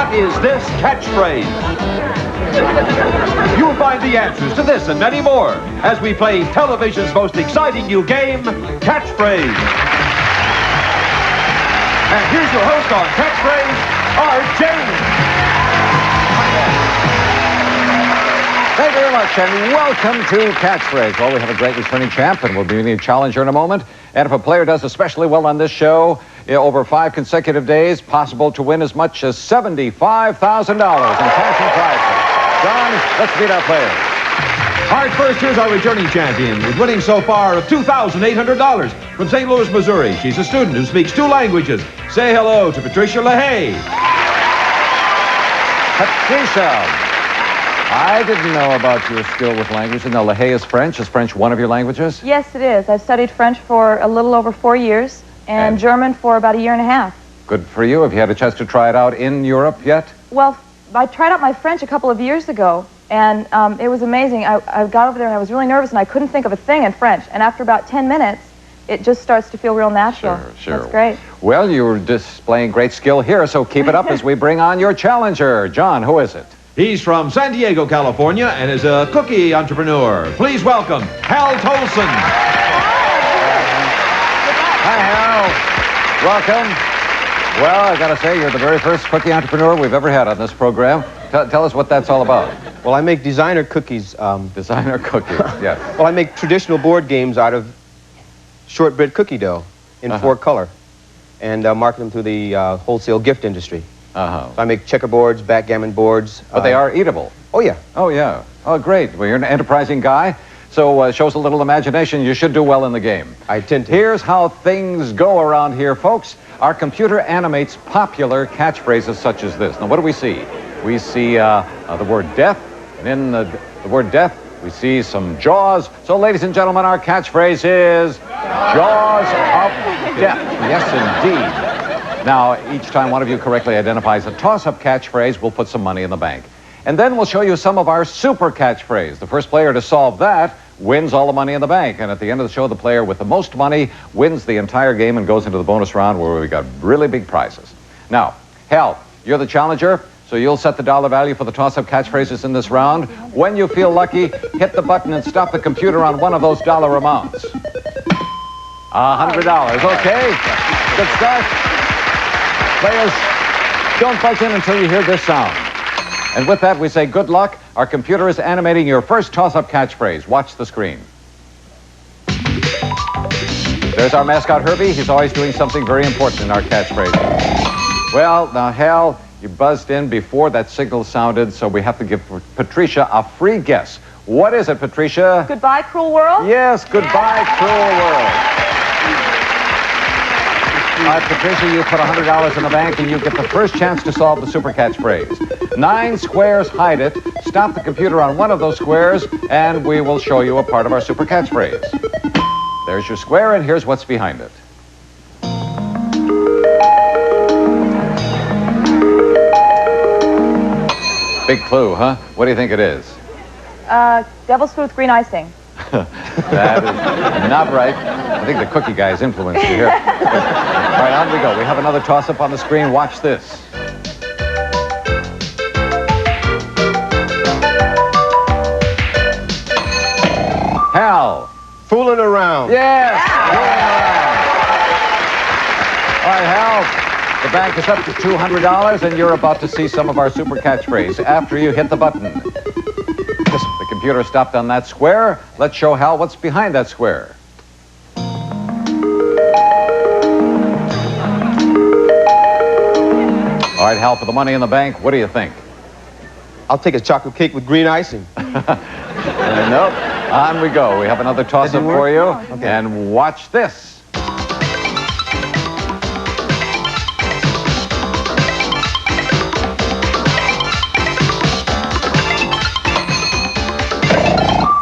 What is this catchphrase? You'll find the answers to this and many more as we play television's most exciting new game, Catchphrase. And here's your host on Catchphrase, Art James. Thank you very much, and welcome to Catchphrase. Well, we have a great returning champ, and we'll be meeting a challenger in a moment. And if a player does especially well on this show, over 5 consecutive days, possible to win as much as $75,000 in cash and prizes. John, let's meet our players. All right, first, here's our returning champion, who's winning so far of $2,800 from St. Louis, Missouri. She's a student who speaks 2 languages. Say hello to Patricia LaHaye. Patricia, I didn't know about your skill with languages. Now, LaHaye is French. Is French one of your languages? Yes, it is. I've studied French for a little over 4 years and German for about a year and a half. Good for you. Have you had a chance to try it out in Europe yet? Well, I tried out my French a couple of years ago, and it was amazing. I got over there and I was really nervous, and I couldn't think of a thing in French. And after about 10 minutes, it just starts to feel real natural. Sure. That's great. Well, you're displaying great skill here, so keep it up as we bring on your challenger. John, who is it? He's from San Diego, California, and is a cookie entrepreneur. Please welcome Hal Tolson. Hi, Hal. Welcome. Well, I got to say, you're the very first cookie entrepreneur we've ever had on this program. Tell us what that's all about. Well, I make designer cookies. Designer cookies, yeah. Well, I make traditional board games out of shortbread cookie dough in 4-color and market them through the wholesale gift industry. So I make checkerboards, backgammon boards. But they are eatable. Oh, yeah. Oh, yeah. Oh, great. Well, you're an enterprising guy, so show us a little imagination. You should do well in the game. I tend to. Here's how things go around here, folks. Our computer animates popular catchphrases such as this. Now, what do we see? We see the word death, and in the word death, we see some jaws. So, ladies and gentlemen, our catchphrase is Jaws of Death. Yes, indeed. Now, each time one of you correctly identifies a toss-up catchphrase, we'll put some money in the bank. And then we'll show you some of our super catchphrase. The first player to solve that wins all the money in the bank. And at the end of the show, the player with the most money wins the entire game and goes into the bonus round where we got really big prizes. Now, Hal, you're the challenger, so you'll set the dollar value for the toss-up catchphrases in this round. When you feel lucky, hit the button and stop the computer on one of those dollar amounts. $100. Okay, good start. Players, don't buzz in until you hear this sound. And with that, we say good luck. Our computer is animating your first toss-up catchphrase. Watch the screen. There's our mascot, Herbie. He's always doing something very important in our catchphrase. Well, now, Hal, you buzzed in before that signal sounded, so we have to give Patricia a free guess. What is it, Patricia? Goodbye, cruel world? Yes, goodbye, cruel world. Patricia, you put $100 in the bank and you get the first chance to solve the super catchphrase. 9 squares hide it. Stop the computer on one of those squares and we will show you a part of our super catchphrase. There's your square and here's what's behind it. Big clue, huh? What do you think it is? Devil's food with green icing. That is not right. I think the cookie guy's influenced you here. All right, on we go. We have another toss-up on the screen. Watch this. Hal. Fooling around. Yes. Fooling around. All right, Hal. The bank is up to $200, and you're about to see some of our super catchphrase after you hit the button. The computer stopped on that square. Let's show Hal what's behind that square. All right, Hal, for the money in the bank, what do you think? I'll take a chocolate cake with green icing. Nope. On we go. We have another toss-up for you. Okay. And watch this.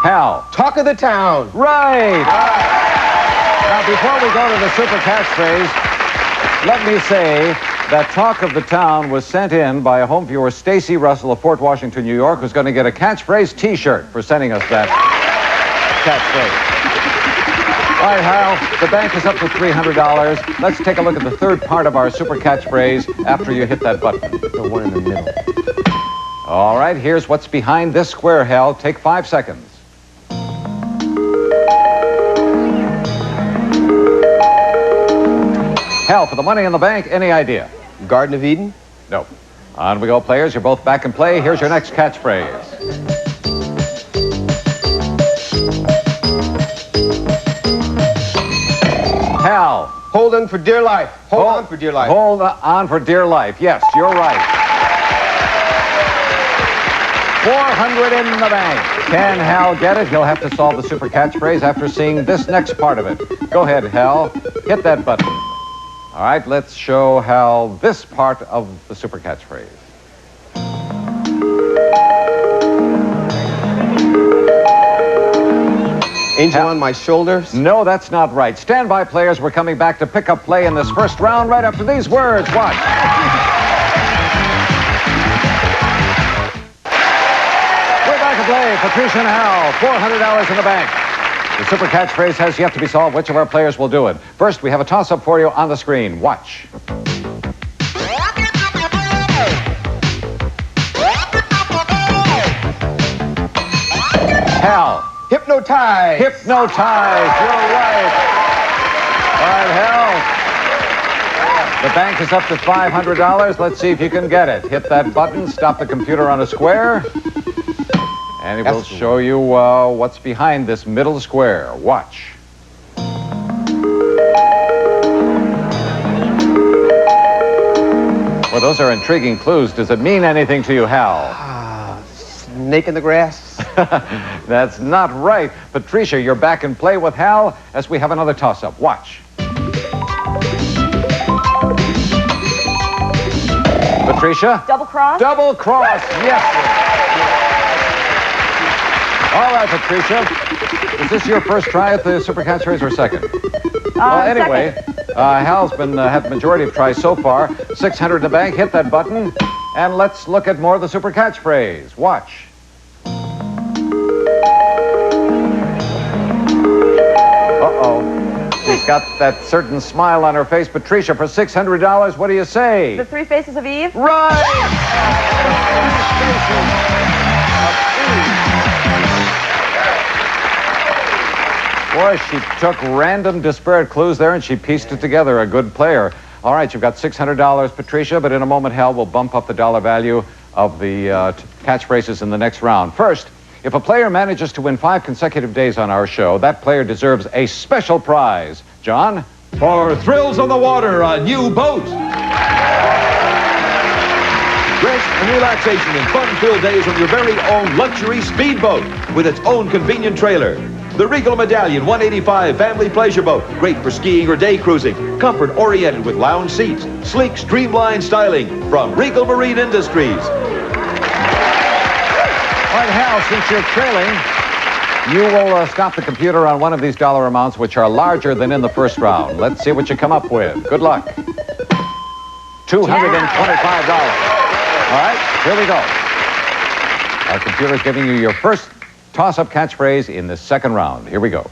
Hal. Talk of the town. Right. Now, before we go to the super catchphrase, let me say that Talk of the Town was sent in by a home viewer, Stacy Russell of Fort Washington, New York, who's going to get a catchphrase T-shirt for sending us that catchphrase. All right, Hal, the bank is up to $300. Let's take a look at the third part of our super catchphrase after you hit that button. The one in the middle. All right, here's what's behind this square, Hal. Take 5 seconds. Hal, for the money in the bank, any idea? Garden of Eden? No. On we go, players. You're both back in play. Here's your next catchphrase. Hal. Hold on for dear life. Hold on for dear life. Hold on for dear life. Yes, you're right. 400 in the bank. Can Hal get it? He'll have to solve the super catchphrase after seeing this next part of it. Go ahead, Hal. Hit that button. All right, let's show Hal this part of the super catchphrase. Angel on my shoulders? No, that's not right. Stand by, players. We're coming back to pick up play in this first round right after these words. Watch. We're back to play. Patricia and Hal, $400 in the bank. The super catchphrase has yet to be solved. Which of our players will do it? First, we have a toss-up for you on the screen. Watch. Hal. Hypnotize. Hypnotize. You're right. All right, Hal. The bank is up to $500. Let's see if you can get it. Hit that button. Stop the computer on a square. And it will show you what's behind this middle square. Watch. Well, those are intriguing clues. Does it mean anything to you, Hal? Snake in the grass? That's not right. Patricia, you're back in play with Hal as we have another toss-up. Watch. Patricia? Double cross? Double cross, yes. All right, Patricia. Is this your first try at the super catchphrase or second? Well, anyway, Hal's had the majority of tries so far. 600 in the bank. Hit that button. And let's look at more of the super catchphrase. Watch. Uh-oh. She's got that certain smile on her face. Patricia, for $600, what do you say? The Three Faces of Eve? Boy, she took random disparate clues there and she pieced it together. A good player. All right, you've got $600, Patricia, but in a moment, Hal will bump up the dollar value of the catchphrases in the next round. First, if a player manages to win 5 consecutive days on our show, that player deserves a special prize. John? For thrills on the water, a new boat. Rest and relaxation in fun-filled days on your very own luxury speedboat with its own convenient trailer. The Regal Medallion 185 Family Pleasure Boat. Great for skiing or day cruising. Comfort-oriented with lounge seats. Sleek, streamlined styling from Regal Marine Industries. All right, Hal, since you're trailing, you will stop the computer on one of these dollar amounts, which are larger than in the first round. Let's see what you come up with. Good luck. $225. All right, here we go. Our computer's giving you your first toss-up catchphrase in the second round. Here we go.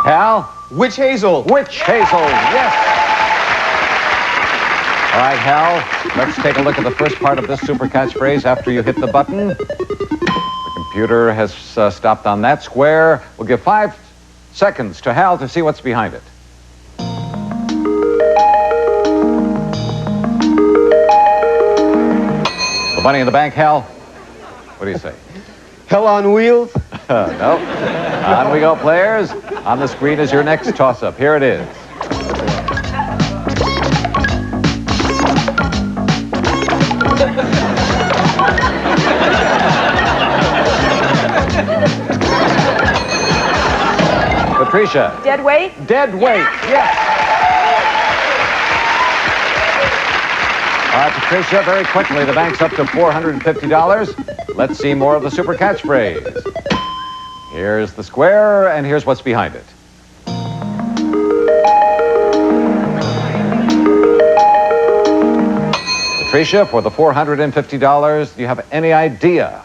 Hal? Witch hazel. Witch hazel, yes. All right, Hal, let's take a look at the first part of this super catchphrase after you hit the button. The computer has stopped on that square. We'll give 5 seconds to Hal to see what's behind it. The money in the bank, Hal? What do you say? Hell on wheels? No. On we go, players. On the screen is your next toss-up. Here it is. Patricia. Dead weight? Dead weight, yes. All right, Patricia, very quickly, the bank's up to $450. Let's see more of the super catchphrase. Here's the square, and here's what's behind it. Patricia, for the $450, do you have any idea?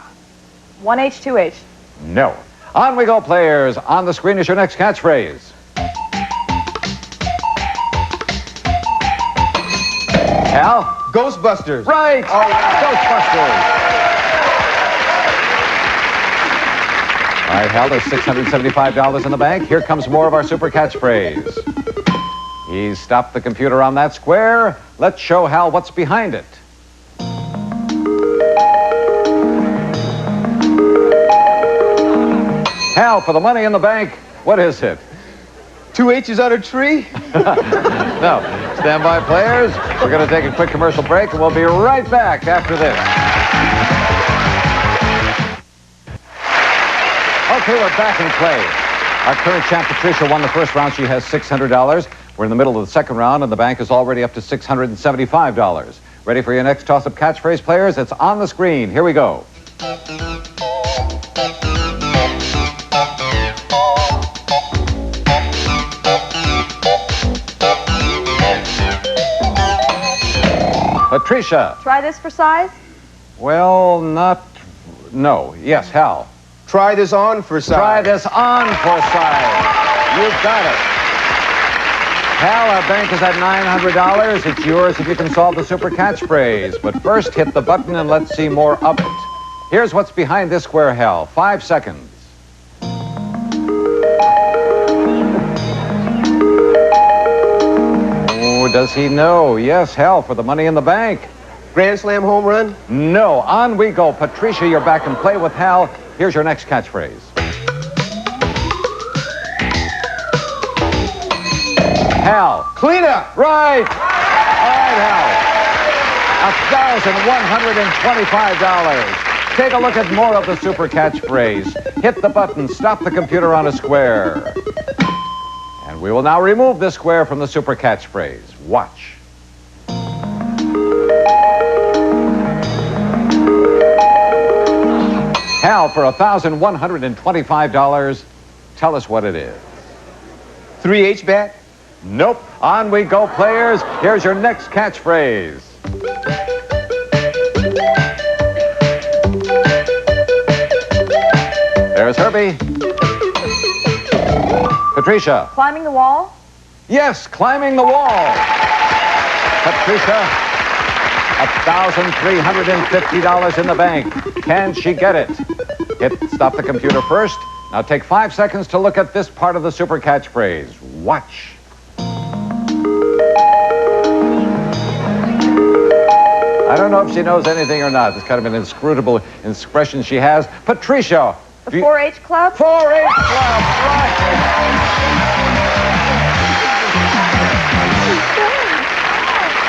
1H, 2H. No. On we go, players. On the screen is your next catchphrase. Hal? Ghostbusters. Right. All right. Ghostbusters. All right, Hal, there's $675 in the bank. Here comes more of our super catchphrase. He's stopped the computer on that square. Let's show Hal what's behind it. Hal, for the money in the bank, what is it? 2 H's on a tree? No. Stand by, players. We're going to take a quick commercial break, and we'll be right back after this. Okay, we're back in play. Our current champ, Patricia, won the first round. She has $600. We're in the middle of the second round, and the bank is already up to $675. Ready for your next toss-up catchphrase, players? It's on the screen. Here we go. Patricia. Try this for size? Well, no. Yes, Hal. Try this on for size. Try this on for size. You've got it. Hal, our bank is at $900. It's yours if you can solve the super catchphrase. But first, hit the button and let's see more of it. Here's what's behind this square, Hal. 5 seconds. Oh, does he know? Yes, Hal, for the money in the bank. Grand Slam home run? No. On we go. Patricia, you're back in play with Hal. Here's your next catchphrase. Hal. Clean up. Right. All right, Hal. $1,125. Take a look at more of the super catchphrase. Hit the button. Stop the computer on a square. And we will now remove this square from the super catchphrase. Watch. Hal, for $1,125, tell us what it is. 3H bat? Nope. On we go, players. Here's your next catchphrase. There's Herbie. Patricia. Climbing the wall? Yes, climbing the wall. Patricia, $1,350 in the bank. Can she get it? Stop the computer first. Now take 5 seconds to look at this part of the super catchphrase. Watch. I don't know if she knows anything or not. It's kind of an inscrutable expression she has. Patricia. The 4-H club? 4-H club, right.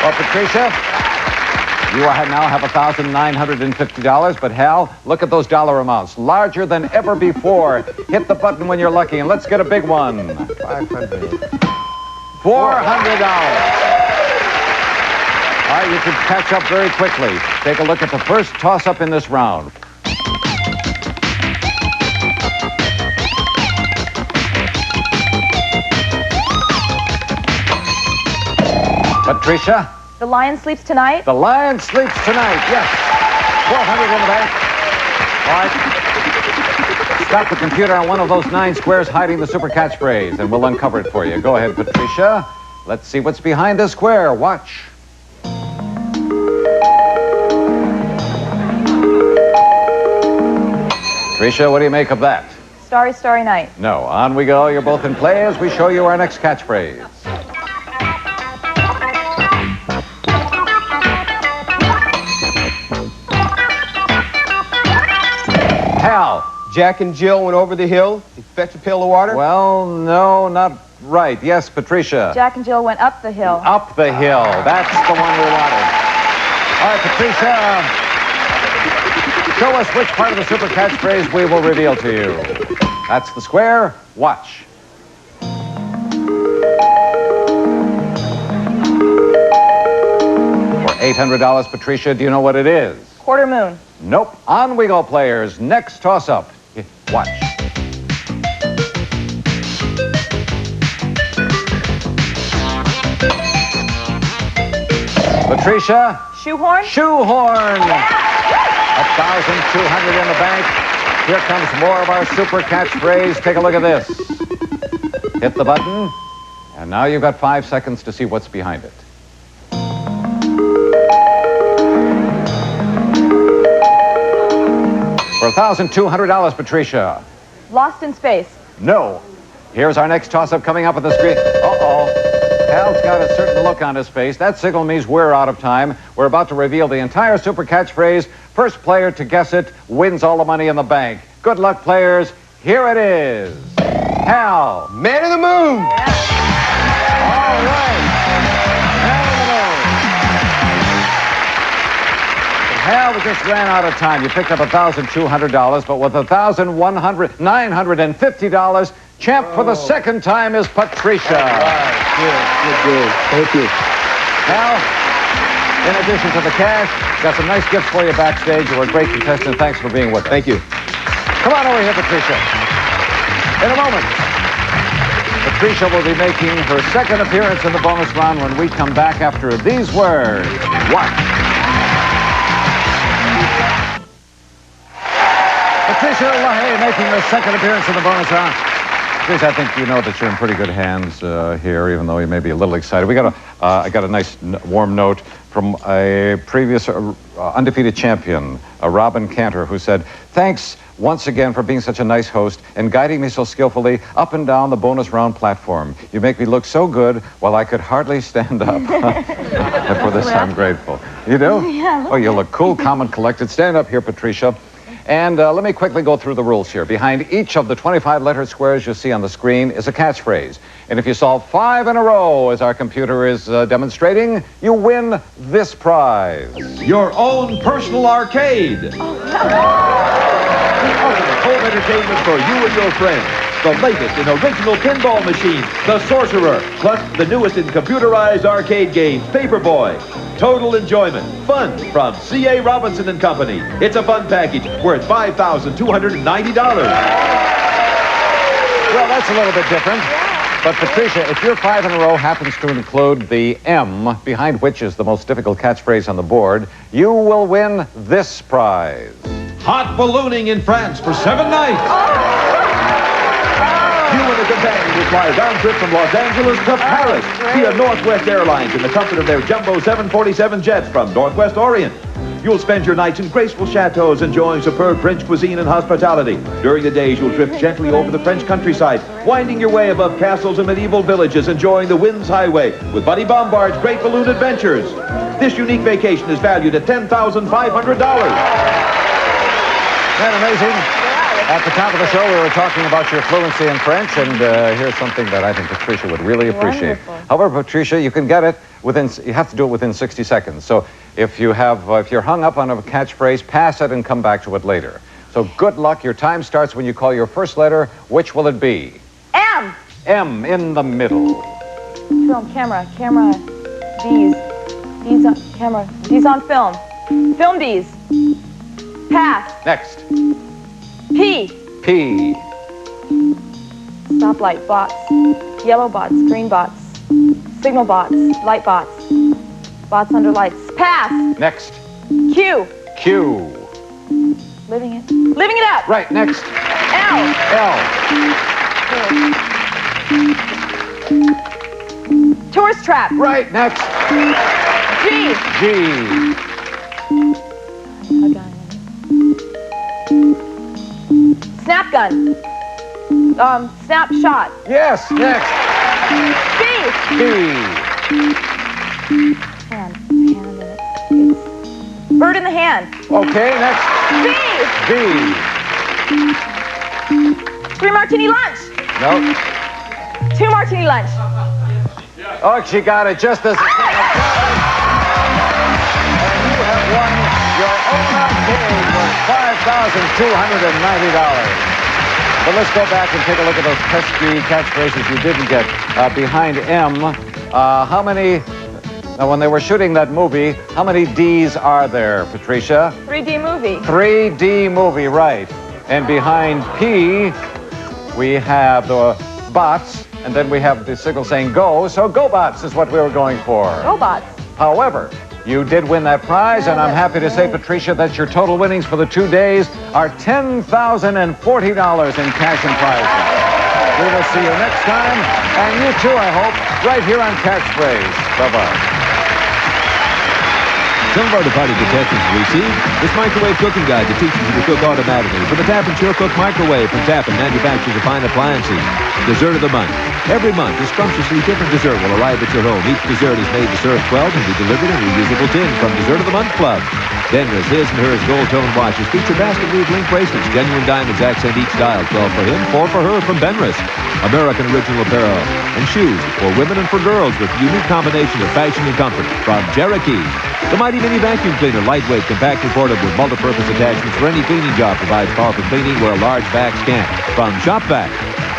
Well, Patricia, you now have $1,950, but Hal, look at those dollar amounts. Larger than ever before. Hit the button when you're lucky, and let's get a big one. $500. $400. All right, you can catch up very quickly. Take a look at the first toss-up in this round. Patricia? The lion sleeps tonight? The lion sleeps tonight, yes. $400 in the bank. All right. Stop the computer on one of those 9 squares hiding the super catchphrase, and we'll uncover it for you. Go ahead, Patricia. Let's see what's behind this square. Watch. Patricia, what do you make of that? Starry, starry night. No. On we go. You're both in play as we show you our next catchphrase. Hal. Jack and Jill went over the hill to fetch a pail of water? Well, no, not right. Yes, Patricia. Jack and Jill went up the hill. Up the hill. That's the one we wanted. All right, Patricia, show us which part of the super catchphrase we will reveal to you. That's the square. Watch. For $800, Patricia, do you know what it is? Quarter moon. Nope. On we go, players. Next toss-up. Watch. Patricia? Shoehorn? Shoehorn. $1,200 in the bank. Here comes more of our super catchphrase. Take a look at this. Hit the button, and now you've got 5 seconds to see what's behind it. For $1,200, Patricia. Lost in space. No. Here's our next toss-up coming up on the screen. Uh-oh. Hal's got a certain look on his face. That signal means we're out of time. We're about to reveal the entire super catchphrase. First player to guess it wins all the money in the bank. Good luck, players. Here it is. Hal. Man of the Moon! All right. Man of the moon. Hal, we just ran out of time. You picked up $1,200, but with $950, champ for the second time is Patricia. Good. Thank you. Hal, in addition to the cash, got some nice gifts for you backstage. You were a great contestant. Thanks for being with us. Thank you. Come on over here, Patricia. In a moment, Patricia will be making her second appearance in the bonus round when we come back after these words. Watch. Patricia LaHaye making her second appearance in the bonus round. Patricia, I think you know that you're in pretty good hands here, even though you may be a little excited. I got a nice warm note from a previous undefeated champion, Robin Cantor, who said, "Thanks once again for being such a nice host and guiding me so skillfully up and down the bonus round platform. You make me look so good while I could hardly stand up." And for this, I'm grateful. You do? Yeah. Oh, you look cool, calm, and collected. Stand up here, Patricia. And let me quickly go through the rules here. Behind each of the 25-lettered squares you see on the screen is a catchphrase. And if you solve 5 in a row, as our computer is demonstrating, you win this prize. Your own personal arcade. The ultimate home entertainment for you and your friends. The latest in original pinball machines, the Sorcerer, plus the newest in computerized arcade games, Paperboy. Total enjoyment, fun from C.A. Robinson and Company. It's a fun package worth $5,290. Well, that's a little bit different. But Patricia, if your 5 in a row happens to include the M, behind which is the most difficult catchphrase on the board, you will win this prize. Hot ballooning in France for 7 nights. You and a companion will fly round trip from Los Angeles to Paris via Northwest Airlines in the comfort of their jumbo 747 jets from Northwest Orient. You'll spend your nights in graceful chateaus enjoying superb French cuisine and hospitality. During the days, you'll drift gently over the French countryside, winding your way above castles and medieval villages, enjoying the Wind's Highway with Buddy Bombard's Great Balloon Adventures. This unique vacation is valued at $10,500. Isn't that amazing? At the top of the show, we were talking about your fluency in French, and here's something that I think Patricia would really appreciate. Wonderful. However, Patricia, you can get it you have to do it within 60 seconds. So if you're hung up on a catchphrase, pass it and come back to it later. So good luck. Your time starts when you call your first letter. Which will it be? M. M in the middle. Film, camera, D's. D's on camera. D's on film. Film D's. Pass. Next. P. P. Stoplight, bots. Yellow bots, green bots. Signal bots, light bots. Bots under lights. Pass. Next. Q. Q. Living it up. Right, next. L. L. Tourist trap. Right, next. G. G. Snap gun. Snapshot. Yes, next. B. B. Hand. It's bird in the hand. Okay, next. B. B. 3 martini lunch. No. 2 martini lunch. Oh, she got it just as... And you have won your own arcade worth $5,290. But let's go back and take a look at those pesky catchphrases you didn't get. Behind M, how many... Now, when they were shooting that movie, how many D's are there, Patricia? 3D movie. 3D movie, right. And behind P, we have the bots, and then we have the signal saying go, so go bots is what we were going for. Robots. However, You did win that prize, and I'm happy to say, Patricia, that your total winnings for the 2 days are $10,040 in cash and prizes. We will see you next time, and you too, I hope, right here on Catchphrase. Bye-bye. Some of our departing contestants will receive this microwave cooking guide that teaches you to cook automatically for the Tappan Sure Cook Microwave from Tappan, manufacturers of fine appliances. Dessert of the month. Every month, a scrumptiously different dessert will arrive at your home. Each dessert is made to serve 12 and be delivered in reusable tin from Dessert of the Month Club. Denra's His and Hers Gold Tone Watches feature basket weave link bracelets. Genuine diamonds accent each dial. 12 for him, 4 for her from Benris. American Original Apparel and shoes for women and for girls with unique combination of fashion and comfort from Cherokee. The Mighty Mini Vacuum Cleaner, lightweight, compact, and portable with multi-purpose attachments for any cleaning job, provides powerful cleaning where large bags can't. From Shopvac.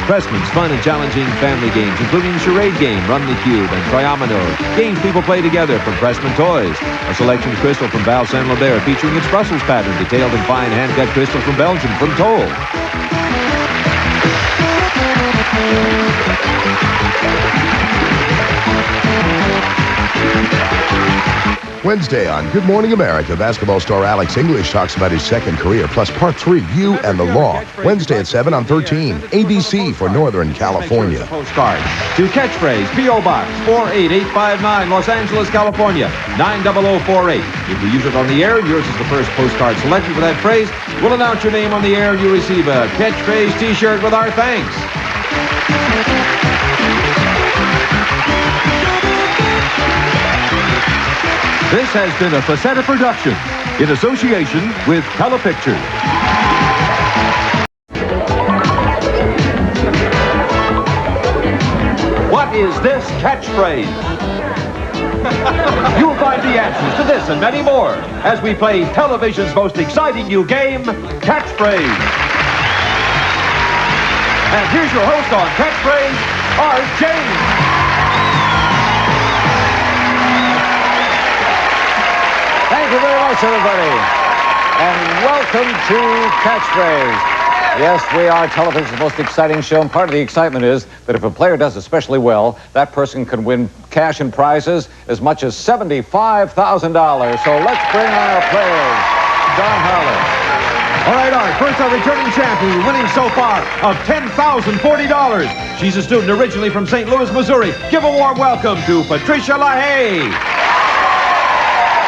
Pressman's fun and challenging family games, including the charade game, Run the Cube, and Triomino. Games people play together from Pressman Toys. A selection of crystal from Val Saint-Lambert featuring its Brussels pattern, detailed in fine hand-cut crystal from Belgium from Toll. Wednesday on Good Morning America, basketball star Alex English talks about his second career, plus part 3, You and the Law. Wednesday at 7 on 13, ABC for Northern California. Postcard to Catchphrase, P.O. Box 48859, Los Angeles, California, 90048. If we use it on the air, yours is the first postcard selected for that phrase. We'll announce your name on the air and you receive a Catchphrase t-shirt with our thanks. This has been a Facetta production in association with Telepictures. What is this catchphrase? You'll find the answers to this and many more as we play television's most exciting new game, Catchphrase. And here's your host on Catchphrase, Art James. Thank you very much, everybody. And welcome to Catchphrase. Yes, we are television's most exciting show, and part of the excitement is that if a player does especially well, that person can win cash and prizes as much as $75,000. So let's bring on our players. Don Harlan. All right, Art, first our returning champion, winning so far of $10,040. She's a student originally from St. Louis, Missouri. Give a warm welcome to Patricia LaHaye.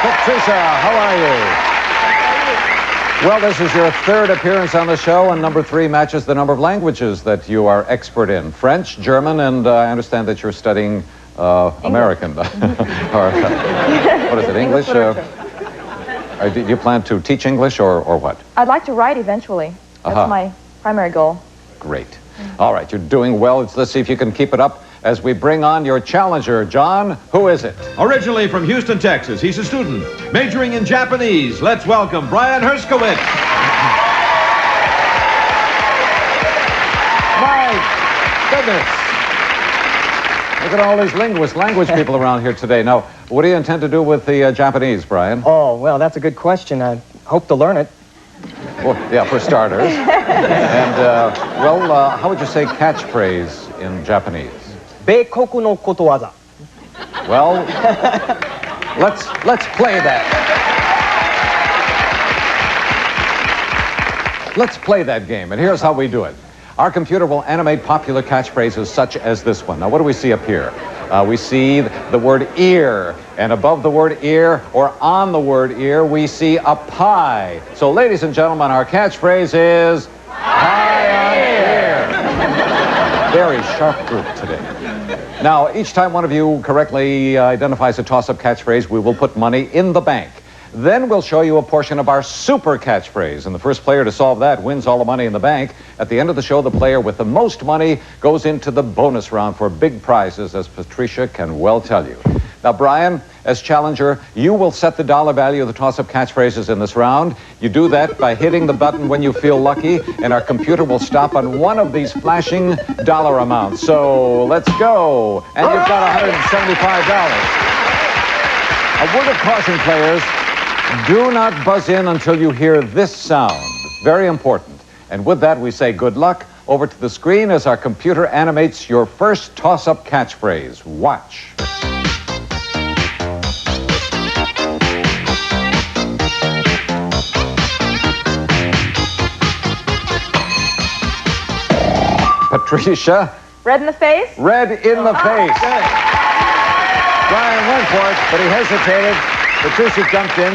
Patricia, how are you? Well, this is your third appearance on the show, and number 3 matches the number of languages that you are expert in. French, German, and I understand that you're studying American. Or, what is it, English? Do you plan to teach English or what? I'd like to write eventually. That's my primary goal. Great. All right, you're doing well. Let's see if you can keep it up as we bring on your challenger. John, who is it? Originally from Houston, Texas, he's a student majoring in Japanese. Let's welcome Brian Herskowitz. My goodness. Look at all these linguists, language people around here today. Now, what do you intend to do with the Japanese, Brian? Oh, well, that's a good question. I hope to learn it. Well, yeah, for starters. And, how would you say catchphrase in Japanese? 米国のことわざ. Well, let's play that. Let's play that game, and here's how we do it. Our computer will animate popular catchphrases such as this one. Now, what do we see up here? We see the word ear, and above the word ear, or on the word ear, we see a pie. So, ladies and gentlemen, our catchphrase is pie on ear. Very sharp group today. Now, each time one of you correctly identifies a toss-up catchphrase, we will put money in the bank. Then we'll show you a portion of our super catchphrase, and the first player to solve that wins all the money in the bank. At the end of the show, the player with the most money goes into the bonus round for big prizes, as Patricia can well tell you. Now, Brian, as challenger, you will set the dollar value of the toss-up catchphrases in this round. You do that by hitting the button when you feel lucky, and our computer will stop on one of these flashing dollar amounts. So let's go. And you've got $175. A word of caution, players. Do not buzz in until you hear this sound. Very important. And with that, we say good luck. Over to the screen as our computer animates your first toss-up catchphrase. Watch. Patricia. Red in the face? Red in the face. Brian went for it, but he hesitated. Patricia jumped in.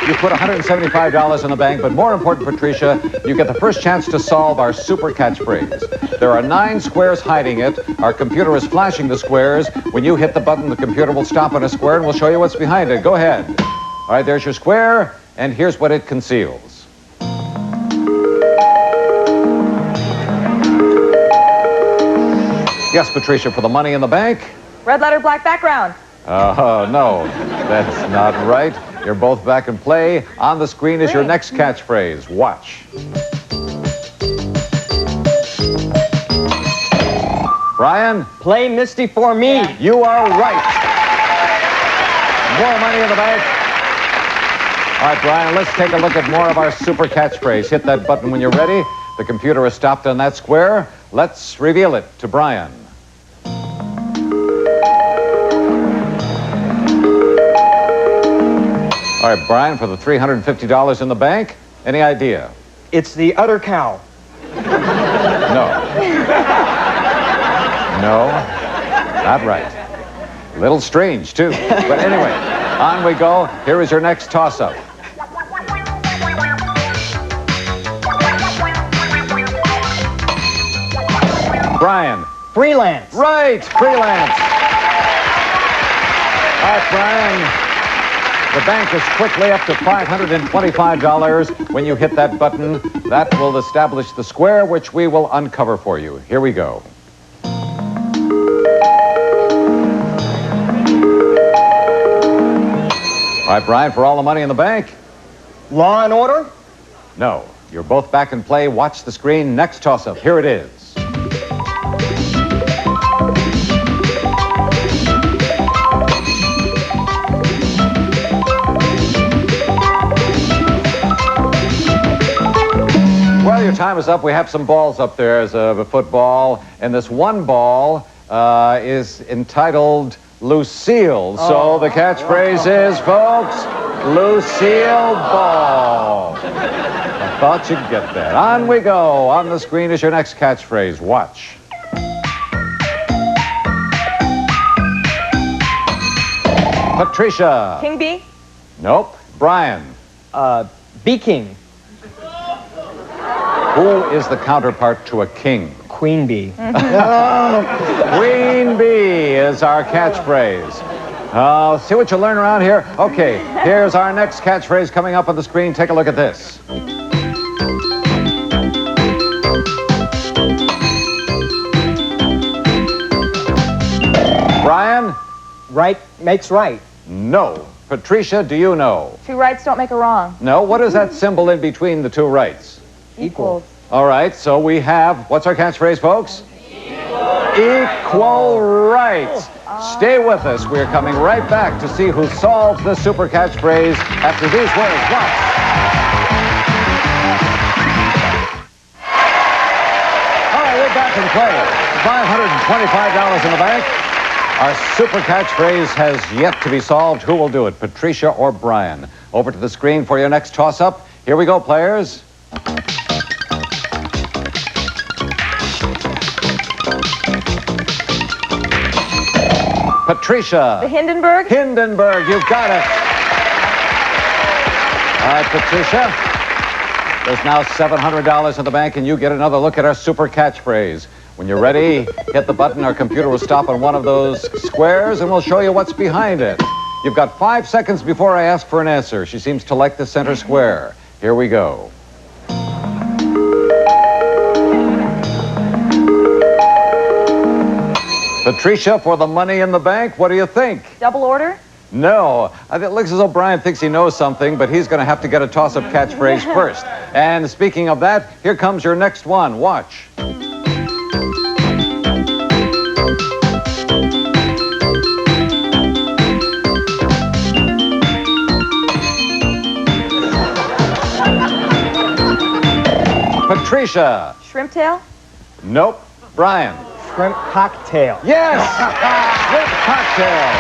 You put $175 in the bank, but more important, Patricia, you get the first chance to solve our super catchphrase. There are 9 squares hiding it. Our computer is flashing the squares. When you hit the button, the computer will stop on a square and we'll show you what's behind it. Go ahead. All right, there's your square, and here's what it conceals. Yes, Patricia, for the money in the bank? Red letter, black background. No, that's not right. You're both back in play. On the screen is your next catchphrase. Watch. Brian? Play Misty for me. Yeah. You are right. More money in the bank. All right, Brian, let's take a look at more of our super catchphrase. Hit that button when you're ready. The computer is stopped on that square. Let's reveal it to Brian. All right, Brian, for the $350 in the bank, any idea? It's the udder cow. No. No, not right. A little strange, too. But anyway, on we go. Here is your next toss-up. Brian. Freelance. Right, freelance. All right, Brian. The bank is quickly up to $525. When you hit that button, that will establish the square, which we will uncover for you. Here we go. All right, Brian, for all the money in the bank? Law and Order. No. You're both back in play. Watch the screen. Next toss-up. Here it is. Well, your time is up. We have some balls up there as a football, and this one ball is entitled Lucille. So the catchphrase is, folks, Lucille Ball. I thought you'd get that. On we go. On the screen is your next catchphrase. Watch. Patricia. King bee? Nope. Brian. Bee King. Who is the counterpart to a king? Queen bee. Queen bee is our catchphrase. See what you learn around here? Okay, here's our next catchphrase coming up on the screen. Take a look at this. Brian? Right makes right. No. Patricia, do you know? 2 rights don't make a wrong. No. What is that symbol in between the 2 rights? Equals. All right, so we have, what's our catchphrase, folks? Equal rights. Stay with us. We're coming right back to see who solves the super catchphrase after these words. Watch. All right, we're back in play. $525 in the bank. Our super catchphrase has yet to be solved. Who will do it, Patricia or Brian? Over to the screen for your next toss-up. Here we go, players. Patricia. The Hindenburg? Hindenburg, you've got it. All right, Patricia. There's now $700 in the bank, and you get another look at our super catchphrase. When you're ready, hit the button. Our computer will stop on one of those squares, and we'll show you what's behind it. You've got 5 seconds before I ask for an answer. She seems to like the center square. Here we go. Patricia, for the money in the bank, what do you think? Double order? No. It looks as though Brian thinks he knows something, but he's going to have to get a toss-up catchphrase first. And speaking of that, here comes your next one. Watch. Patricia. Shrimp tail? Nope. Brian. Shrimp cocktail. Yes! Shrimp cocktail.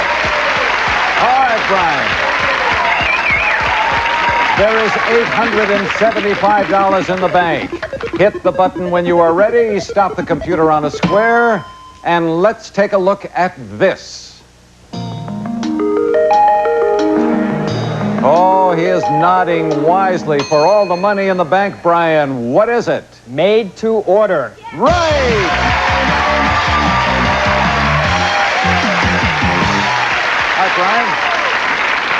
All right, Brian. There is $875 in the bank. Hit the button when you are ready. Stop the computer on a square. And let's take a look at this. Oh, he is nodding wisely. For all the money in the bank, Brian, what is it? Made to order. Right! All right, Brian.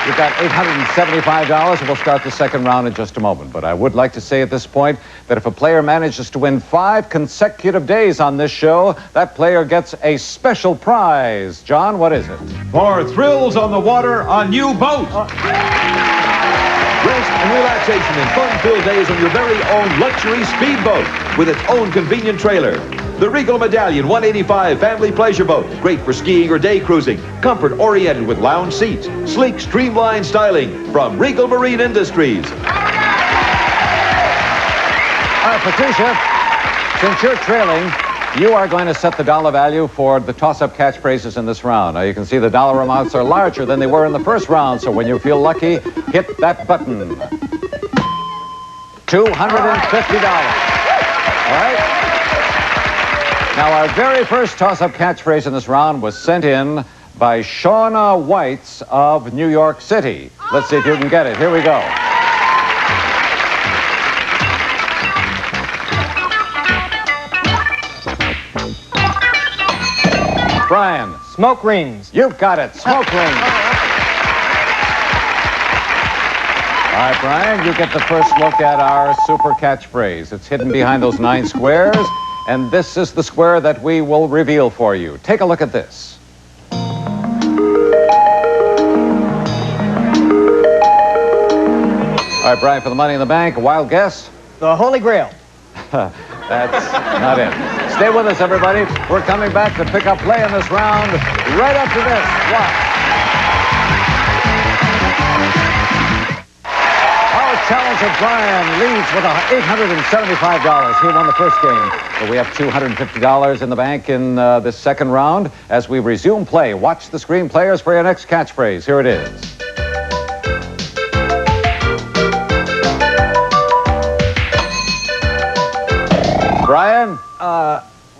You've got $875, and we'll start the second round in just a moment. But I would like to say at this point that if a player manages to win 5 consecutive days on this show, that player gets a special prize. John, what is it? For thrills on the water, a new boat. Rest and relaxation in fun-filled days on your very own luxury speedboat with its own convenient trailer. The Regal Medallion 185 Family Pleasure Boat. Great for skiing or day cruising. Comfort-oriented with lounge seats. Sleek, streamlined styling from Regal Marine Industries. All right, Patricia, since you're trailing, you are going to set the dollar value for the toss-up catchphrases in this round. Now, you can see the dollar amounts are larger than they were in the first round, so when you feel lucky, hit that button. $250. All right? Now, our very first toss-up catchphrase in this round was sent in by Shauna Whites of New York City. Let's see if you can get it. Here we go. Brian. Smoke rings. You've got it. Smoke rings. All right, Brian, you get the first look at our super catchphrase. It's hidden behind those 9 squares, and this is the square that we will reveal for you. Take a look at this. All right, Brian, for the money in the bank, a wild guess? The Holy Grail. That's not it. Stay with us, everybody. We're coming back to pick up play in this round right after this. Watch. Our challenger, Brian, leads with $875. He won the first game. But we have $250 in the bank in this second round. As we resume play, watch the screen, players, for your next catchphrase. Here it is. Brian?